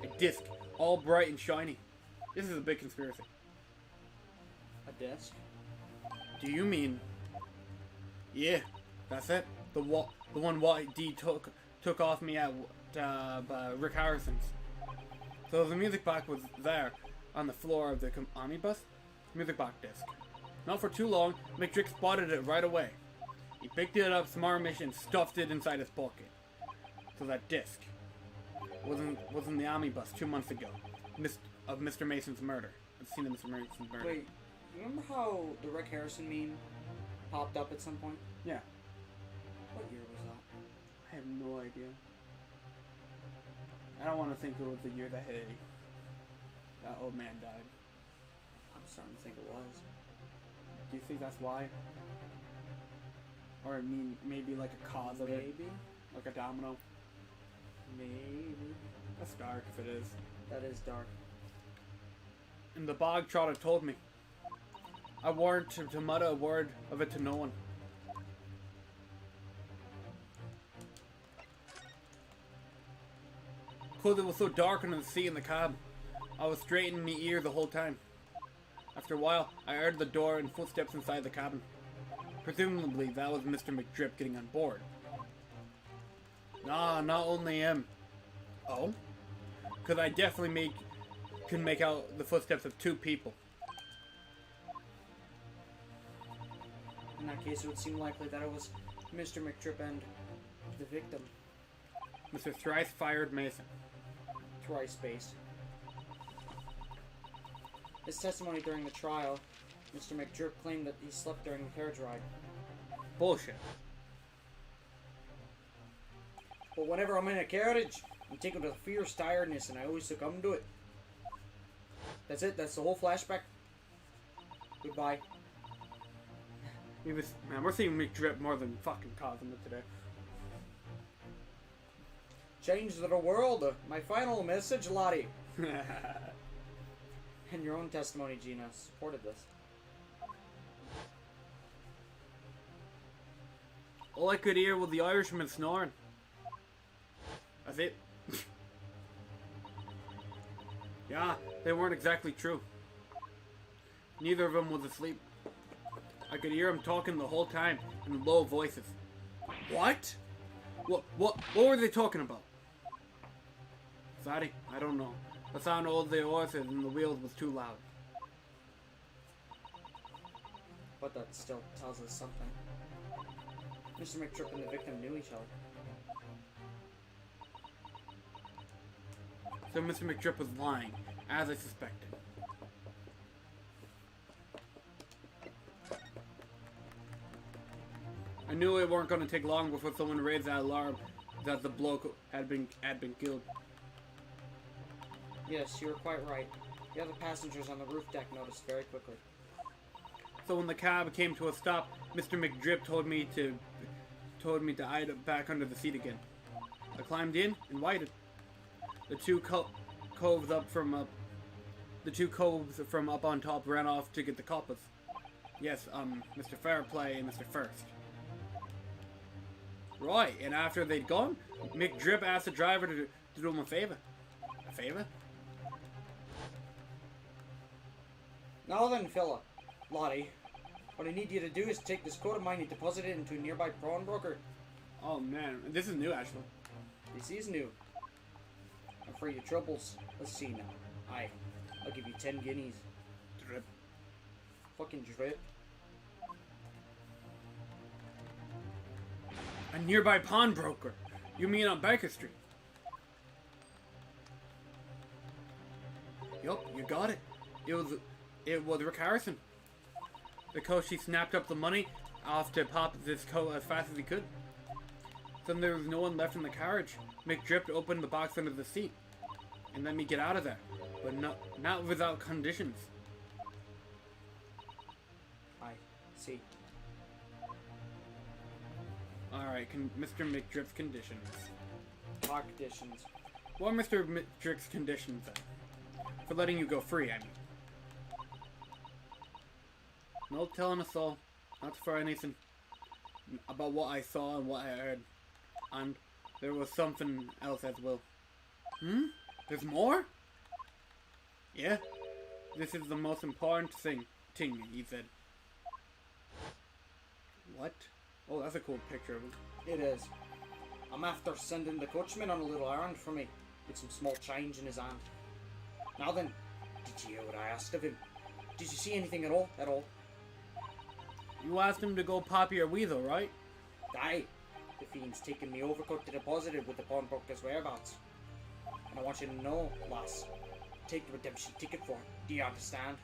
A disc, all bright and shiny. This is a big conspiracy. A disc? Do you mean? Yeah, that's it. The one White D took off me at Rick Harrison's. So the music box was there on the floor of the omnibus. Music box disc. Not for too long, McDrick spotted it right away. He picked it up, smarmish, and stuffed it inside his pocket. So that disc was in the omnibus 2 months ago, of Mr. Mason's murder. I've seen Mr. Mason's murder. Wait, remember how the Rick Harrison meme popped up at some point? Yeah. What year was that? I have no idea. I don't want to think it was the year that that old man died. I'm starting to think it was. Do you think that's why? Or I mean, maybe like a cause of it? Maybe? Like a domino? Maybe. That's dark if it is. That is dark. And the bog trotter told me. I warned to mutter a word of it to no one. Cause it was so dark under the sea in the cab. I was straightening my ear the whole time. After a while, I heard the door and footsteps inside the cabin. Presumably, that was Mr. McDrip getting on board. Nah, not only him. Oh? Because I definitely can make out the footsteps of 2 people. In that case, it would seem likely that it was Mr. McDrip and the victim. Mr. Thrice-Fired Mason. Thrice based. His testimony during the trial, Mr. McDrip claimed that he slept during the carriage ride. Bullshit. But whenever I'm in a carriage, I'm taken with fierce tiredness and I always succumb to it. That's it, that's the whole flashback. Goodbye. Man, we're seeing McDrip more than fucking Cosmo today. Change the world. My final message, Lottie. And your own testimony, Gina, supported this. All I could hear was the Irishman snoring. That's it. Yeah, they weren't exactly true. Neither of them was asleep. I could hear them talking the whole time in low voices. What? What were they talking about? Sorry, I don't know. The sound of the horses and the wheels was too loud. But that still tells us something. Mr. McDrip and the victim knew each other. So Mr. McDrip was lying, as I suspected. I knew it weren't going to take long before someone raised that alarm that the bloke had been killed. Yes, you were quite right. The other passengers on the roof deck noticed very quickly. So when the cab came to a stop, Mr. McDrip told me to hide back under the seat again. I climbed in and waited. The two coves from up on top ran off to get the coppers. Yes, Mr. Fairplay and Mr. First. Right, and after they'd gone, McDrip asked the driver to do him a favor. A favor? Now then, fella. Lottie, what I need you to do is take this coat of mine and deposit it into a nearby pawnbroker. Oh man, this is new actually. This is new. And for your troubles, let's see now. I'll give you 10 guineas. Drip. Fucking drip. A nearby pawnbroker. You mean on Baker Street? Yup, you got it. It was Rick Harrison. Because she snapped up the money off to pop this coat as fast as he could. Then there was no one left in the carriage. McDrip opened the box under the seat and let me get out of there, but not without conditions. I see. Alright, Mr. McDrip's conditions. Talk conditions. What are Mr. McDrip's conditions then? For letting you go free, I mean. No telling us all, not for anything, about what I saw and what I heard. And there was something else as well. There's more? Yeah. This is the most important thing, he said. What? Oh, that's a cool picture of him. It is. I'm after sending the coachman on a little errand for me, with some small change in his hand. Now then, did you hear what I asked of him? Did you see anything at all? You asked him to go pop your weasel, right? Aye. The fiend's taken me overcoat to deposit it with the pawnbroker's whereabouts. And I want you to know, lass, take the redemption ticket for it. Do you understand?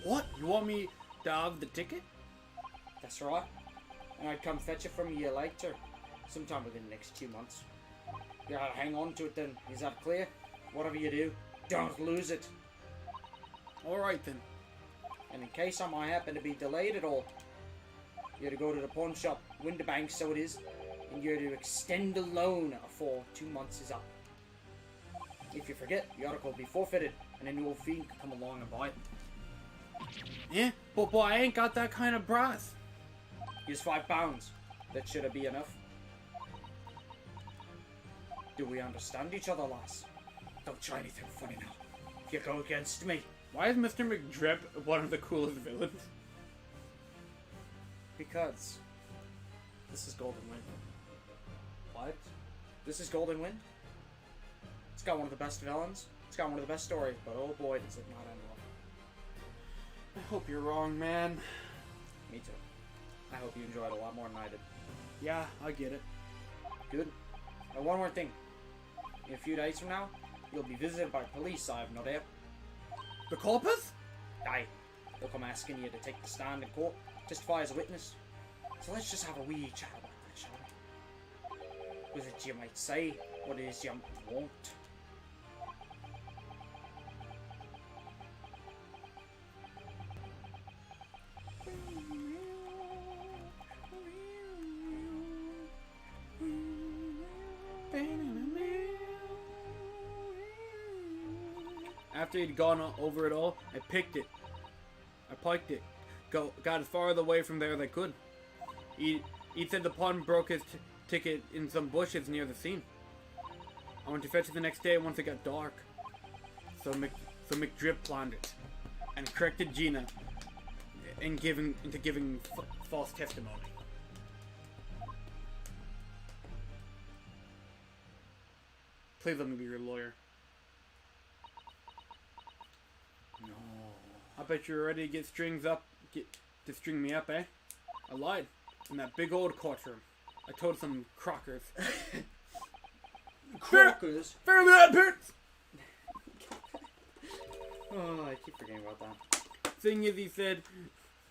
What? You want me to have the ticket? That's right. And I'd come fetch it from you later, sometime within the next 2 months. You gotta hang on to it then. Is that clear? Whatever you do, don't lose it. Alright then. And in case I might happen to be delayed at all, you're to go to the pawn shop, win the bank so it is, and you're to extend the loan afore 2 months is up. If you forget, the article will be forfeited, and a new old fiend can come along and buy it. Yeah, but boy, I ain't got that kind of brass. Here's £5. That should be enough. Do we understand each other, lass? Don't try anything funny now. If you go against me. Why is Mr. McDrip one of the coolest villains? Because this is Golden Wind. What? This is Golden Wind. It's got one of the best villains. It's got one of the best stories, but oh boy, does it not end well. I hope you're wrong, man. Me too. I hope you enjoyed it a lot more than I did. Yeah, I get it. Good. And one more thing. In a few days from now, you'll be visited by police, I have no doubt. The culprit? Aye. They'll come asking you to take the stand in court, testify as a witness. So let's just have a wee chat about that, shall we? With it you might say, what it is you won't. After he'd gone over it all, I piked it. Got as far away from there as I could. He said the pawnbroker's ticket in some bushes near the scene. I went to fetch it the next day once it got dark. So McDrip planned it and corrected Gina into giving false testimony. Please let me be your lawyer. No. I bet you're ready to get to string me up, eh? I lied in that big old courtroom. I told some crockers. Crockers? Fairly Odd Parents! Oh, I keep forgetting about that. Thing is, he said,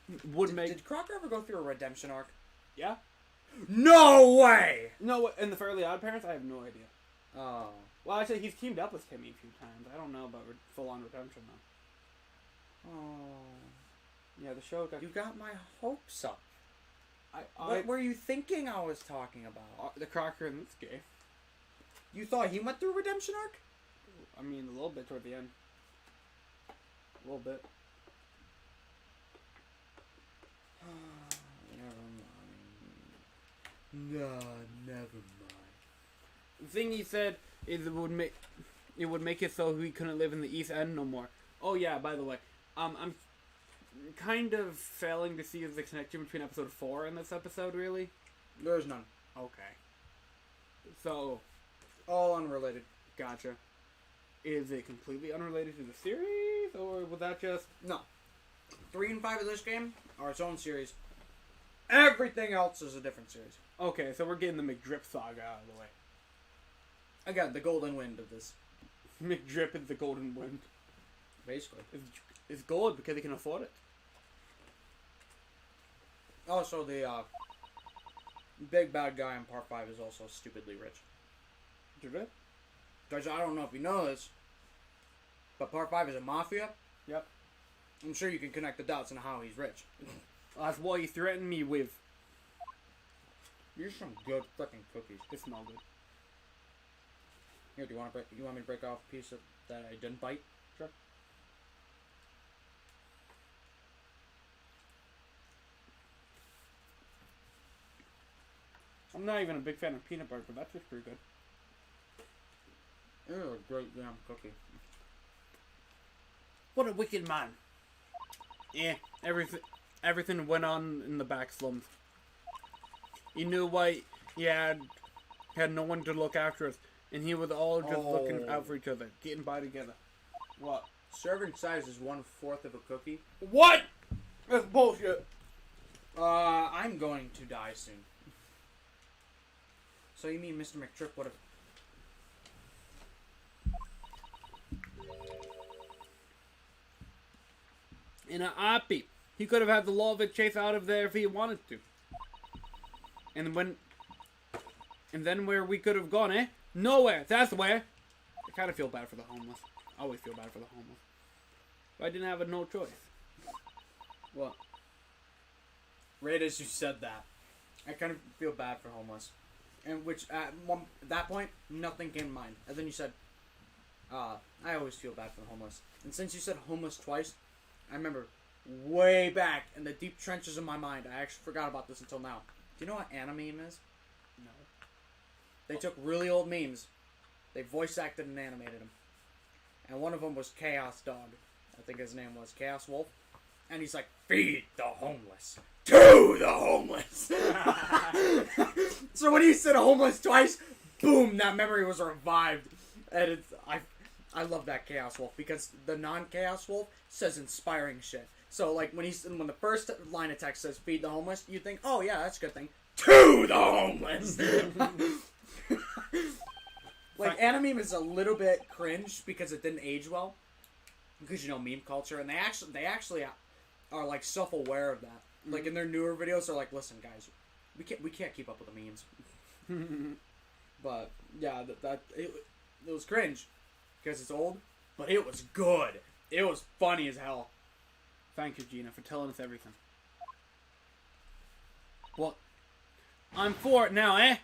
Did Crocker ever go through a redemption arc? Yeah? No way! No, in the Fairly Odd Parents, I have no idea. Oh. Well, actually, he's teamed up with Timmy a few times. I don't know about full-on redemption, though. Oh. Yeah, the show got... You got my hopes up. I What were you thinking I was talking about? the Crocker in this game. You thought he went through a redemption arc? I mean, a little bit toward the end. A little bit. Never mind. No, never mind. The thing he said is it would make it so he couldn't live in the East End no more. Oh yeah, by the way, I'm kind of failing to see the connection between episode 4 and this episode, really. There's none. Okay. So, All unrelated. gotcha. Is it completely unrelated to the series, or was that just... No. 3 and 5 of this game are its own series. Everything else is a different series. Okay, so we're getting the McDrip saga out of the way. Again, the golden wind of this. McDrip is the golden wind. Basically. It's gold because he can afford it. Also, the big bad guy in part 5 is also stupidly rich. Did it? Guys, I don't know if you know this, but part 5 is a mafia. Yep. I'm sure you can connect the dots on how he's rich. That's what he threatened me with. You're some good fucking cookies. They smell good. Here, do you want me to break off a piece of that I didn't bite? Sure. I'm not even a big fan of peanut butter, but that's just pretty good. It is a great damn cookie. What a wicked man. Yeah, everything went on in the back slums. He knew why he had no one to look after us, and he was all just looking out for each other, getting by together. What? Serving size is 1/4 of a cookie. What? That's bullshit. I'm going to die soon. So you mean Mr. McTrip would have... In a heartbeat. He could have had the law of it chase out of there if he wanted to. And then where we could have gone, eh? Nowhere. That's where. I kind of feel bad for the homeless. I always feel bad for the homeless. But I didn't have no choice. What? Right as you said that, I kind of feel bad for homeless. And which, at that point, nothing came to mind. And then you said, I always feel bad for the homeless. And since you said homeless twice, I remember way back in the deep trenches of my mind, I actually forgot about this until now. Do you know what anime is? No. They took really old memes, they voice acted and animated them. And one of them was Chaos Dog. I think his name was Chaos Wolf. And he's like, feed the homeless. To the homeless. So when he said homeless twice, boom, that memory was revived. And I love that Chaos Wolf because the non-Chaos Wolf says inspiring shit. So like when the first line of text says feed the homeless, you think, oh yeah, that's a good thing. To the homeless. Like anime is a little bit cringe because it didn't age well. Because you know meme culture, and they actually are like self-aware of that. Mm-hmm. Like in their newer videos, they're like, "Listen, guys, we can't keep up with the memes." But yeah, it was cringe because it's old, but it was good. It was funny as hell. Thank you, Gina, for telling us everything. Well, I'm for it now, eh?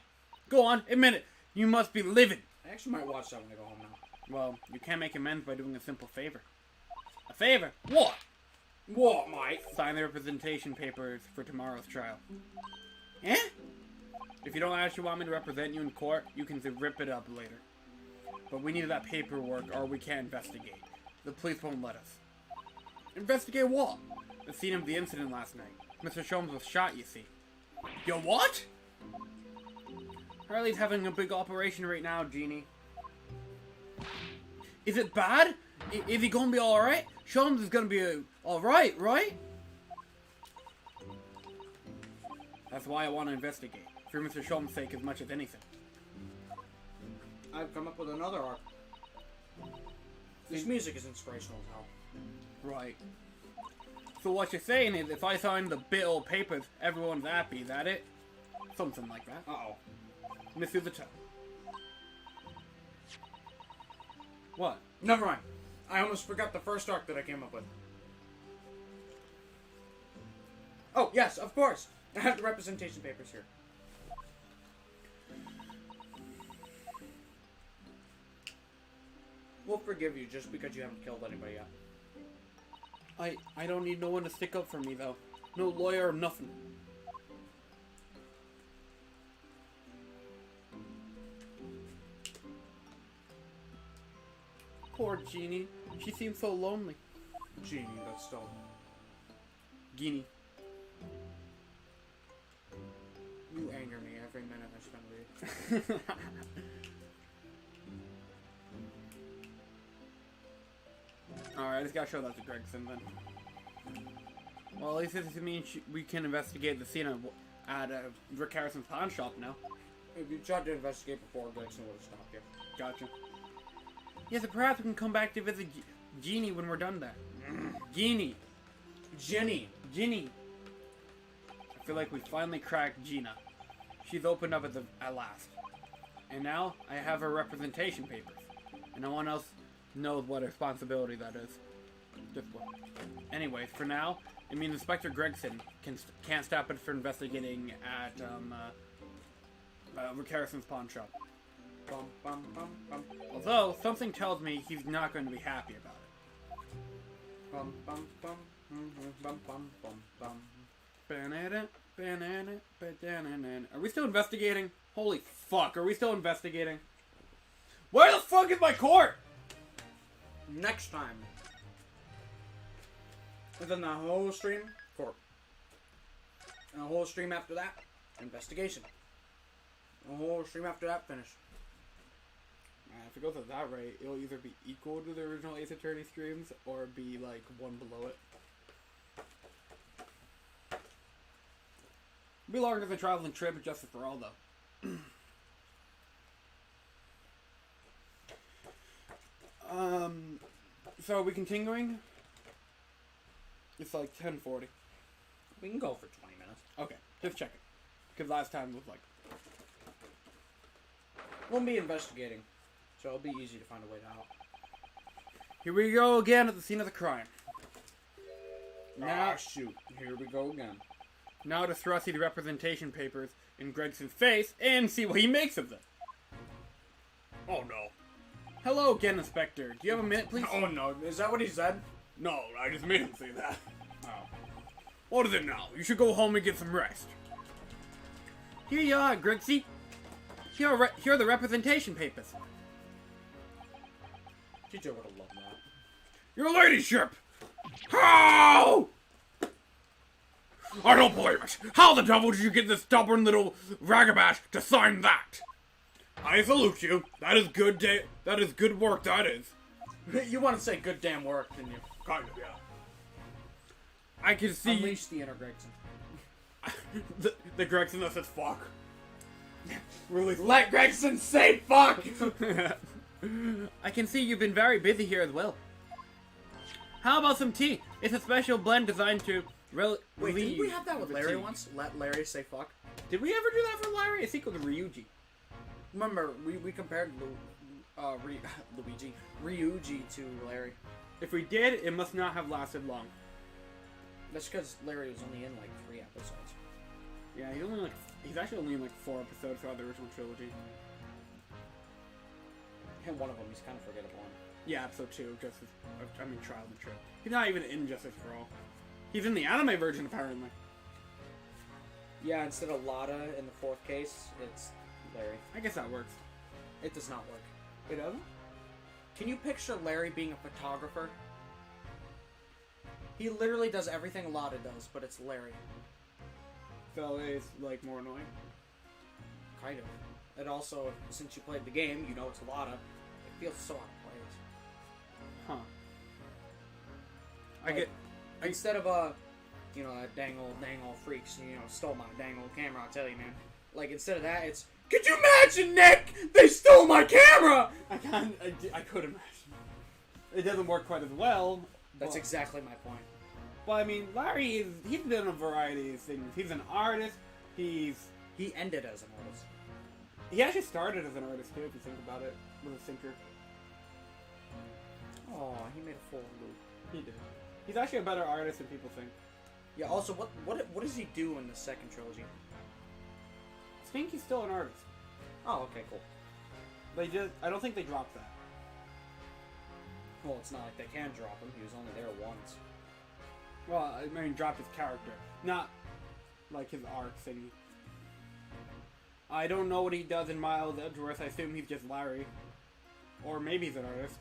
Go on, admit it. You must be livid. I actually might watch that when I go home now. Well, you can't make amends by doing a simple favor. A favor? What? What, Mike? Sign the representation papers for tomorrow's trial. Eh? If you don't actually want me to represent you in court, you can rip it up later. But we need that paperwork or we can't investigate. The police won't let us. Investigate what? The scene of the incident last night. Mr. Sholmes was shot, you see. Yo, what? Harley's having a big operation right now, Jeannie. Is it bad? Is he gonna be alright? Sholmes is gonna be alright, right? That's why I want to investigate. For Mr. Sholmes' sake as much as anything. I've come up with another arc. This music is inspirational as hell. Right. So what you're saying is if I sign the bill papers, everyone's happy, is that it? Something like that. Uh-oh. Miss Uzato. What? Never mind. I almost forgot the first arc that I came up with. Oh, yes, of course. I have the representation papers here. We'll forgive you just because you haven't killed anybody yet. I don't need no one to stick up for me, though. No lawyer or nothing. Poor Jeannie. She seems so lonely. Genie, that's still... Guinea. You anger me every minute I spend with you. Alright, I just gotta show that to Gregson then. Well, at least this means we can investigate the scene at Rick Harrison's pawn shop now. If you tried to investigate before, Gregson would have stopped you. Gotcha. Yeah, so perhaps we can come back to visit Jeannie when we're done there. Jeannie. Jenny. Ginny. I feel like we finally cracked Gina. She's opened up at last. And now, I have her representation papers. And no one else knows what responsibility that is. Just one. Anyways, for now, it means Inspector Gregson can't stop it for investigating at Rick Harrison's pawn shop. Bum, bum, bum, bum. Although, something tells me he's not going to be happy about it. Bum, bum, bum, bum, bum, bum, bum. Are we still investigating? Holy fuck, are we still investigating? Where the fuck is my court? Next time And then the whole stream, court. And the whole stream after that, investigation. The whole stream after that, finish. Man, if it goes at that rate, it'll either be equal to the original Ace Attorney streams or be like one below it. It'll be longer than Traveling Trip and Justice for All, though. So are we continuing? It's like 10:40. We can go for 20 minutes. Okay, just check it. Because last time was like... We'll be investigating, so it'll be easy to find a way out. Here we go again at the scene of the crime. Now, shoot. Here we go again. Now to thrust the representation papers in Gregson's face and see what he makes of them. Oh no. Hello again, Inspector. Do you have a minute, please? Oh no, is that what he said? No, I just made him say that. Oh. What is it now? You should go home and get some rest. Here you are, Gregsy. Here are the representation papers. Teacher would have loved that. Your ladyship! How? I don't believe it. How the devil did you get this stubborn little ragabash to sign that? I salute you. That is good that is good work, that is. You want to say good damn work, didn't you? Kind of, yeah. I can see... Unleash the inner Gregson. the Gregson that says fuck. Really? Let Gregson say fuck! I can see you've been very busy here as well. How about some tea? It's a special blend designed to Wait, relieve didn't we have that with the Larry tea. once? Let Larry say fuck? Did we ever do that for Larry? A sequel to Ryuji. Remember, we compared Ryuji to Larry. If we did, it must not have lasted long. That's because Larry was only in like 3 episodes. Yeah, he's actually only in like 4 episodes throughout the original trilogy. And one of them, he's kind of forgettable. Yeah, episode 2, Trial and Trip. He's not even in Justice for All. He's in the anime version, apparently. Yeah, instead of Lada in the 4th case, it's Larry. I guess that works. It does not work. It doesn't? Can you picture Larry being a photographer? He literally does everything Lada does, but it's Larry. So it's, like, more annoying? Kind of. And also, since you played the game, you know it's Lada. It feels so out of place. Huh. Instead of, you know, that dang old freaks, you know, stole my dang old camera, I'll tell you, man. Like, instead of that, it's, could you imagine, Nick? They stole my camera! I could imagine. It doesn't work quite as well. That's exactly my point. Well, I mean, Larry he's been in a variety of things. He's an artist. He ended as an artist. He actually started as an artist, too, if you think about it. With a thinker. Oh, he made a full loop. He did. He's actually a better artist than people think. Yeah, also, what does he do in the 2nd trilogy? I think he's still an artist. Oh, okay, cool. I don't think they dropped that. Well, it's not like they can drop him. He was only there once. Well, I mean, dropped his character. Not, like, his arc thingy. I don't know what he does in Miles Edgeworth. I assume he's just Larry. Or maybe he's an artist.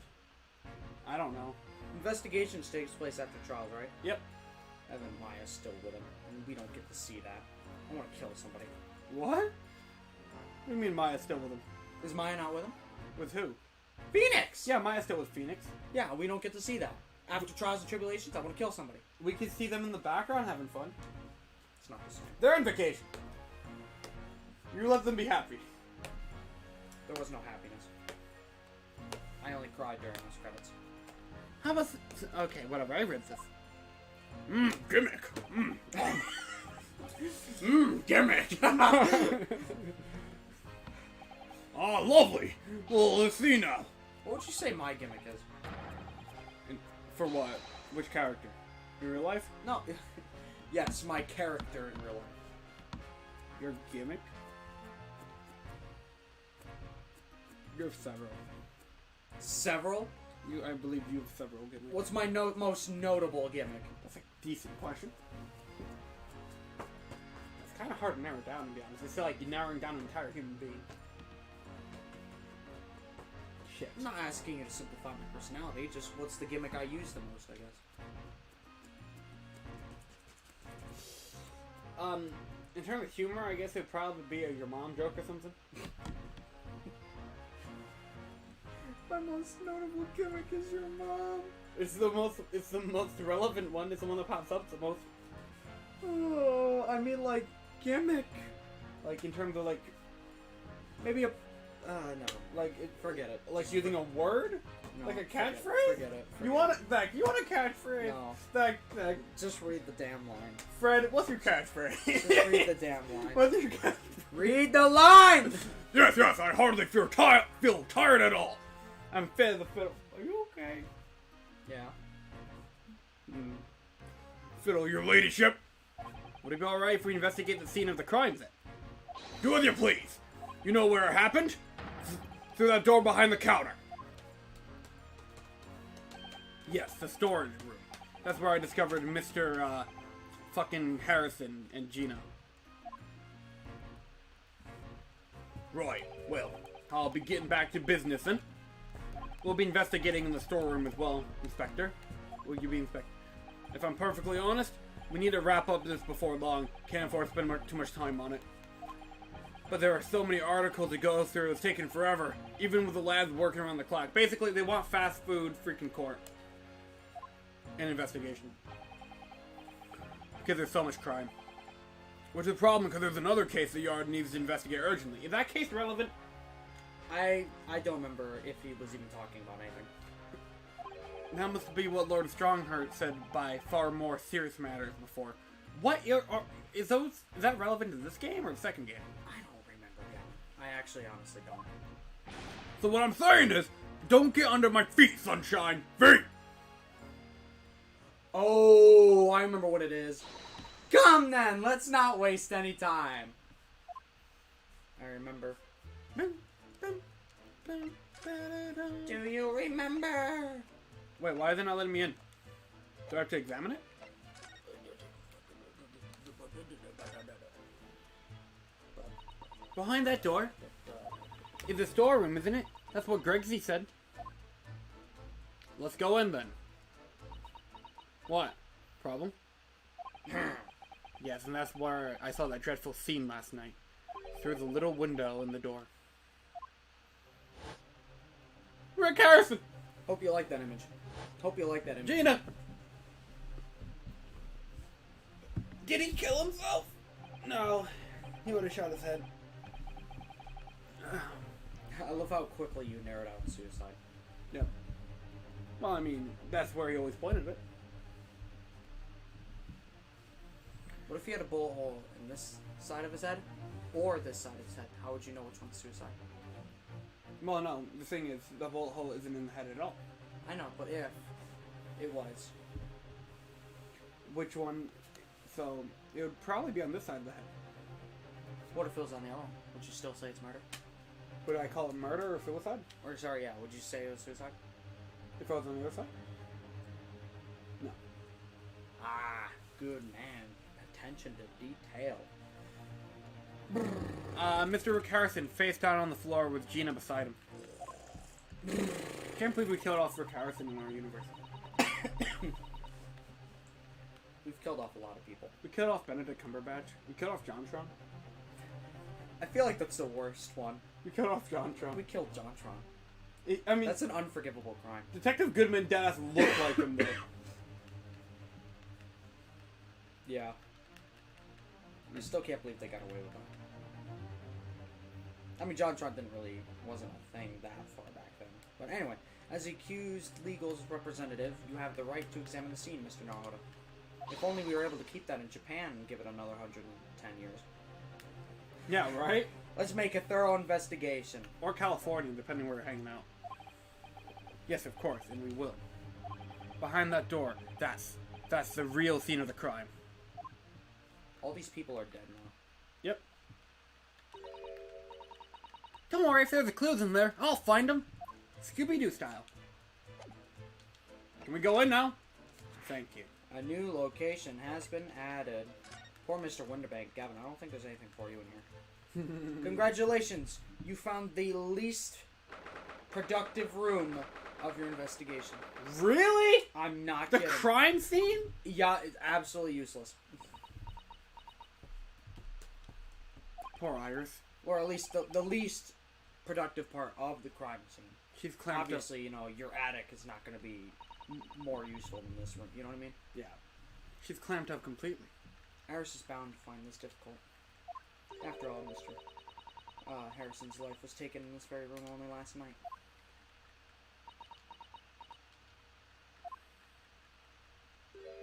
I don't know. Investigations takes place after trials, right? Yep. And then Maya's still with him. And we don't get to see that. I want to kill somebody. What? What do you mean Maya's still with him? Is Maya not with him? With who? Phoenix! Yeah, Maya's still with Phoenix. Yeah, we don't get to see that. After trials and tribulations, I want to kill somebody. We can see them in the background having fun. It's not the same. They're on vacation. You let them be happy. There was no happiness. I only cried during those credits. How about... Okay, whatever. I read this. Gimmick. Gimmick. Oh, lovely. Well, let's see now. What would you say my gimmick is? For what? Which character? In real life? No. Yes, my character in real life. Your gimmick? You have several. Several? I believe you have several gimmicks. What's my most notable gimmick? That's a decent question. It's kind of hard to narrow down, to be honest. It's like you're narrowing down an entire human being. Shit. I'm not asking you to simplify my personality, just what's the gimmick I use the most, I guess. In terms of humor, I guess it'd probably be a your mom joke or something. My most notable gimmick is your mom. It's the most relevant one. It's the one that pops up the most. Oh, I mean, like, gimmick. Like, in terms of, like, maybe a, No. like, Forget it. like using a word? No, Like a forget catchphrase? Forget it. You want a catchphrase? No. Zach, Just read the damn line. Fred, what's your catchphrase? Just read the damn line. What's your catchphrase? Read the line! Yes, I hardly feel tired at all. I'm fed the fiddle. Are you okay? Yeah. Fiddle, your ladyship. Would it be alright if we investigate the scene of the crime then? Do as you please. You know where it happened? Through that door behind the counter. Yes, the storage room. That's where I discovered Mr. Fucking Harrison and Gina. Right, well, I'll be getting back to business then. We'll be investigating in the storeroom as well, Inspector. Will you be Inspector? If I'm perfectly honest, we need to wrap up this before long. Can't afford to spend too much time on it. But there are so many articles to go through, it's taking forever. Even with the lads working around the clock. Basically, they want fast food freaking court. And investigation. Because there's so much crime. Which is a problem because there's another case the yard needs to investigate urgently. Is that case relevant? I don't remember if he was even talking about anything. That must be what Lord Strongheart said by far more serious matters before. What is that relevant to this game or the second game? I don't remember yet. I actually honestly don't. So what I'm saying is, don't get under my feet, Sunshine. Feet! Oh, I remember what it is. Come then, let's not waste any time. I remember. Do you remember? Wait, why is it not letting me in? Do I have to examine it? Behind that door is the storeroom, isn't it? That's what Gregsy said. Let's go in then. What? Problem? Yes, and that's where I saw that dreadful scene last night. Through the little window in the door. Rick Harrison! Hope you like that image. Hope you like that image. Gina! Did he kill himself? No. He would have shot his head. I love how quickly you narrowed out suicide. Yep. Well, I mean, that's where he always pointed it. What if he had a bullet hole in this side of his head or this side of his head? How would you know which one's suicide? Well, no, the thing is, the bullet hole isn't in the head at all. I know, but if it was. Which one? So, it would probably be on this side of the head. What if it was on the other one? Would you still say it's murder? Would I call it murder or suicide? Or, sorry, yeah, would you say it was suicide? If I was on the other side? No. Ah, good man. Attention to detail. Mr. Rick Harrison face down on the floor with Gina beside him. Can't believe we killed off Rick Harrison in our universe. We've killed off a lot of people. We killed off Benedict Cumberbatch. We killed off Jontron. I feel like that's the worst one. We killed off Jontron. We killed Jontron. I mean, That's an unforgivable crime. Detective Goodman does look like him though. Yeah. I still can't believe they got away with him. I mean, Jontron wasn't a thing that far back then. But anyway, as the accused legal's representative, you have the right to examine the scene, Mr. Naruto. If only we were able to keep that in Japan and give it another 110 years. Yeah, right? Let's make a thorough investigation. Or California, depending where we're hanging out. Yes, of course, and we will. Behind that door, that's the real scene of the crime. All these people are dead now. Yep. Don't worry, if there's a clues in there, I'll find them. Scooby-Doo style. Can we go in now? Thank you. A new location has been added. Poor Mr. Winterbank. Gavin, I don't think there's anything for you in here. Congratulations. You found the least productive room of your investigation. Really? I'm not The kidding. crime scene? Yeah, it's absolutely useless. Poor Iris. Or at least the least productive part of the crime scene. She's clamped Obviously, you know, your attic is not going to be more useful than this room. You know what I mean? up. Yeah. She's clamped up completely. Iris is bound to find this difficult. After all, Mr. Harrison's life was taken in this very room only last night.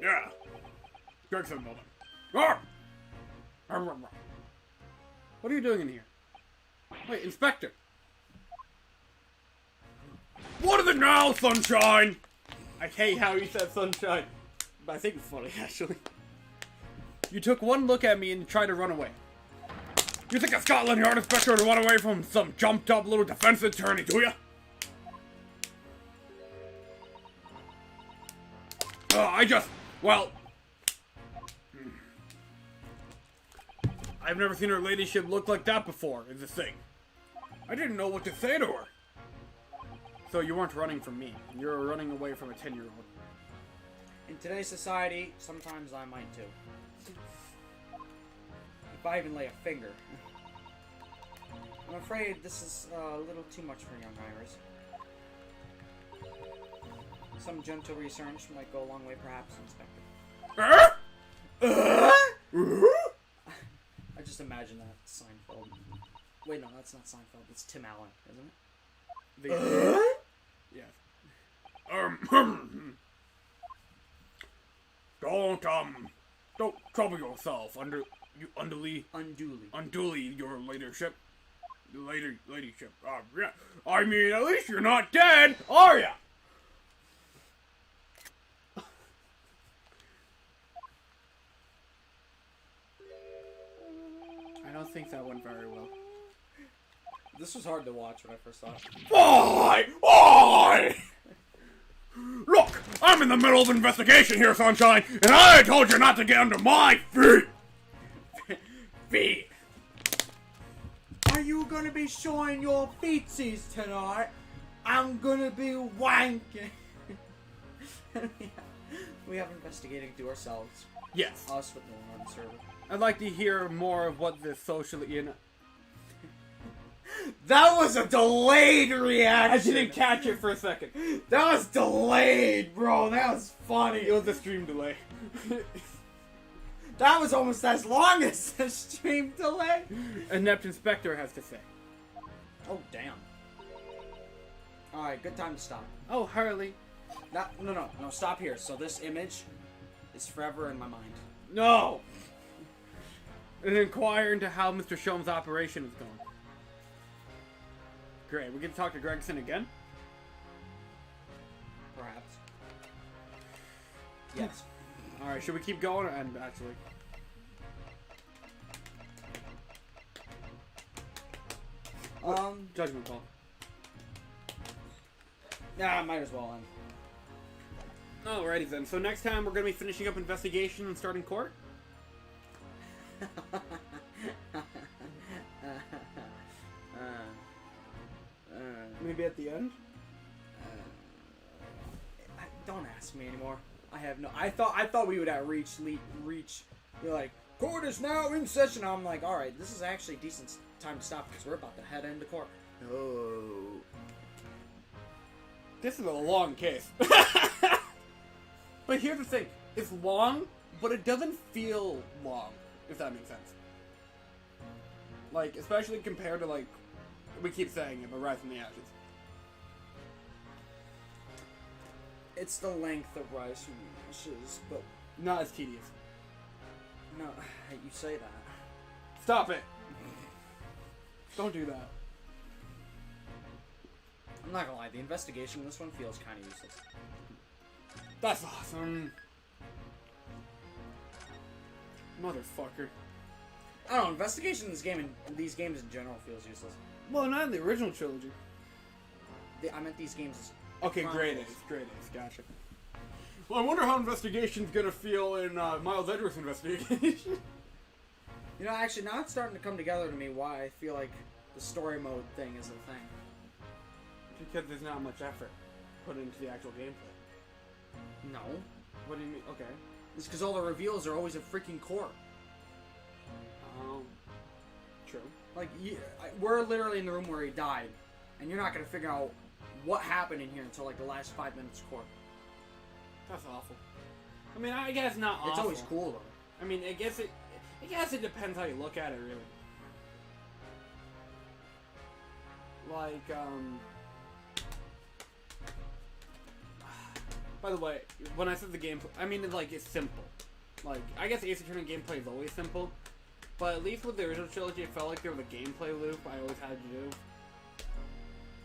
Yeah. Gregson building. What are you doing in here? Wait, Inspector. What is it now, Sunshine? I hate how you said Sunshine. But I think it's funny, actually. You took one look at me and tried to run away. You think a Scotland Yard inspector would run away from some jumped up little defense attorney, do you? Well... I've never seen her ladyship look like that before, is the thing. I didn't know what to say to her. So you weren't running from me. You were running away from a 10-year-old. In today's society, sometimes I might too. If I even lay a finger. I'm afraid this is a little too much for young Iris. Some gentle research might go a long way, perhaps, Inspector. I just imagine that Seinfeld. Wait, no, that's not Seinfeld. It's Tim Allen, isn't it? Yes. Don't trouble yourself unduly, your ladyship. Ladyship. Yeah. I mean, at least you're not dead, are ya? I don't think that went very well. This was hard to watch when I first saw it. Why? Look, I'm in the middle of an investigation here, Sunshine, and I told you not to get under my feet! Feet! Are you gonna be showing your feetsies tonight? I'm gonna be wanking. We have investigating to ourselves. Yes. Us with no one on the server. I'd like to hear more of what the socially... That was a delayed reaction! I didn't catch it for a second. That was delayed, bro. That was funny. It was a stream delay. That was almost as long as the stream delay. Inept Inspector has to say. Oh, damn. Alright, good time to stop. Oh, Harley. No, stop here. So this image is forever in my mind. No! And inquire into how Mr. Shom's operation is going. Great, we get to talk to Gregson again? Perhaps. Yes. Alright, should we keep going? And actually... Judgment call. Yeah, might as well end. Alrighty then, so next time we're going to be finishing up investigation and starting court? Maybe at the end? Don't ask me anymore. I have no... I thought we would at reach. You're like, court is now in session. I'm like, all right, this is actually a decent time to stop because we're about to head into court. No. This is a long case. But here's the thing. It's long, but it doesn't feel long, if that makes sense. Like, especially compared to, like, we keep saying it, but Rise from the Ashes. It's the length of Rise from the Ashes, but... Not as tedious. No, you say that. Stop it! Don't do that. I'm not gonna lie, the investigation in this one feels kind of useless. That's awesome. Motherfucker. I don't know, investigation in this game and these games in general feels useless. Well, not in the original trilogy. I meant these games. Okay, Grade A's, gotcha. Well, I wonder how investigation's gonna feel in Miles Edgeworth's investigation. You know, actually, now it's starting to come together to me why I feel like the story mode thing is a thing. Because there's not much effort put into the actual gameplay. No. What do you mean? Okay. It's because all the reveals are always a freaking core. True. Like, we're literally in the room where he died, and you're not gonna figure out what happened in here until like the last 5 minutes of court. That's awful. I mean, I guess not awful. It's always cool though. I mean, I guess it depends how you look at it, really. Like, by the way, when I said the gameplay, I mean, like, it's simple. Like, I guess Ace Attorney gameplay is always simple, but at least with the original trilogy, it felt like there was a gameplay loop I always had to do.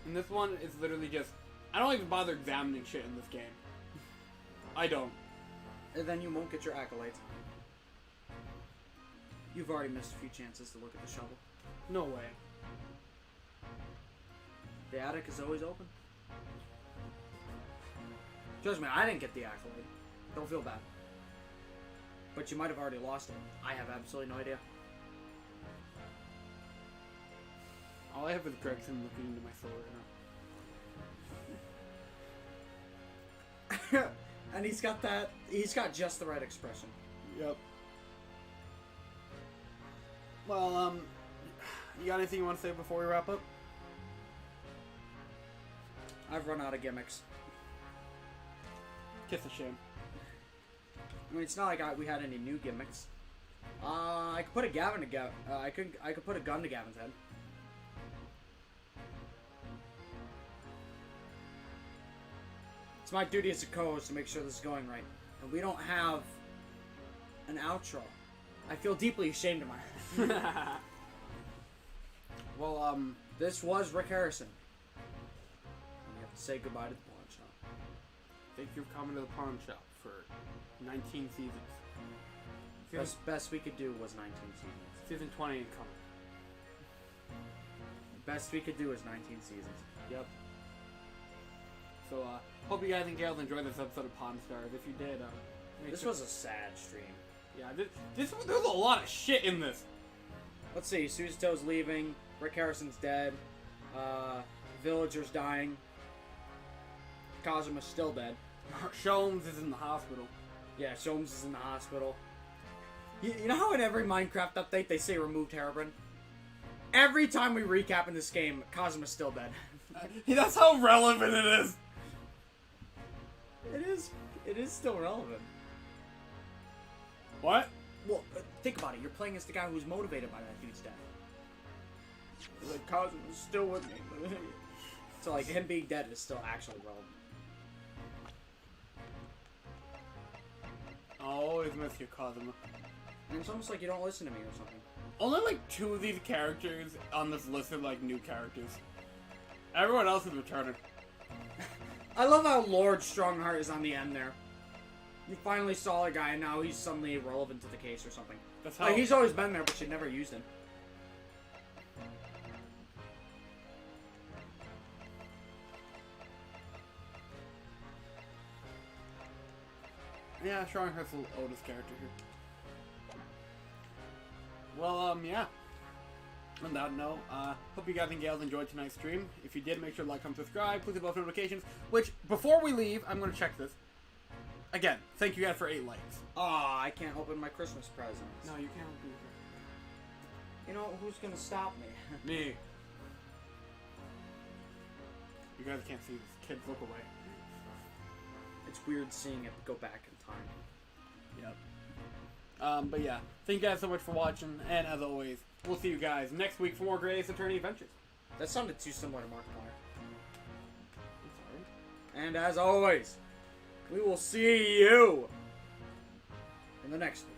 And this one is literally just, I don't even bother examining shit in this game. I don't. And then you won't get your accolades. You've already missed a few chances to look at the shovel. No way. The attic is always open. Trust me, I didn't get the accolade. Don't feel bad. But you might have already lost it. I have absolutely no idea. All I have is Gregson looking into my soul right now. And he's got just the right expression. Yep. Well, you got anything you want to say before we wrap up? I've run out of gimmicks. Kiss a shame. I mean, it's not like we had any new gimmicks. I could put a Gavin to I could put a gun to Gavin's head. It's my duty as a co-host to make sure this is going right. And we don't have an outro. I feel deeply ashamed of myself. Well, This was Rick Harrison. And we have to say goodbye to the pawn shop. thank you for coming to the pawn shop for 19 seasons. Best we could do was 19 seasons. Season 20 ain't coming. Best we could do was 19 seasons. Yep. So, hope you guys and gals enjoyed this episode of Pawn Stars. If you did, This was a sad stream. yeah, there's a lot of shit in this. Let's see. Suzito's leaving. Rick Harrison's dead. Villager's dying. Kazuma's still dead. Sholmes is in the hospital. Yeah, Sholmes is in the hospital. You know how in every Minecraft update they say removed Herobrine? Every time we recap in this game, Kazuma's still dead. That's how relevant it is. It is still relevant. What? Well, think about it. You're playing as the guy who's motivated by that dude's death. Like, Kazuma's still with me. So, like, him being dead is still actually relevant. I'll always miss you, Kazuma. And it's almost like you don't listen to me or something. Only like 2 of these characters on this list are like new characters. Everyone else is returning. I love how Lord Strongheart is on the end there. You finally saw a guy and now he's suddenly irrelevant to the case or something. That's how. Like, he's always been there, but you never used him. Yeah, Strongheart's the oldest character here. Well, yeah. On that note, hope you guys and gals enjoyed tonight's stream. If you did, make sure to like, comment, subscribe, click the bell for notifications. Which, before we leave, I'm going to check this. Again, thank you guys for 8 likes. Aw, I can't open my Christmas presents. No, you can't do You know, who's gonna stop me? that. Me. You guys can't see this. Kids, look away. It's weird seeing it go back in time. Yep. But yeah, thank you guys so much for watching, and as always, we'll see you guys next week for more Great Ace Attorney adventures. That sounded too similar to Markiplier. I'm sorry. And as always, we will see you in the next one.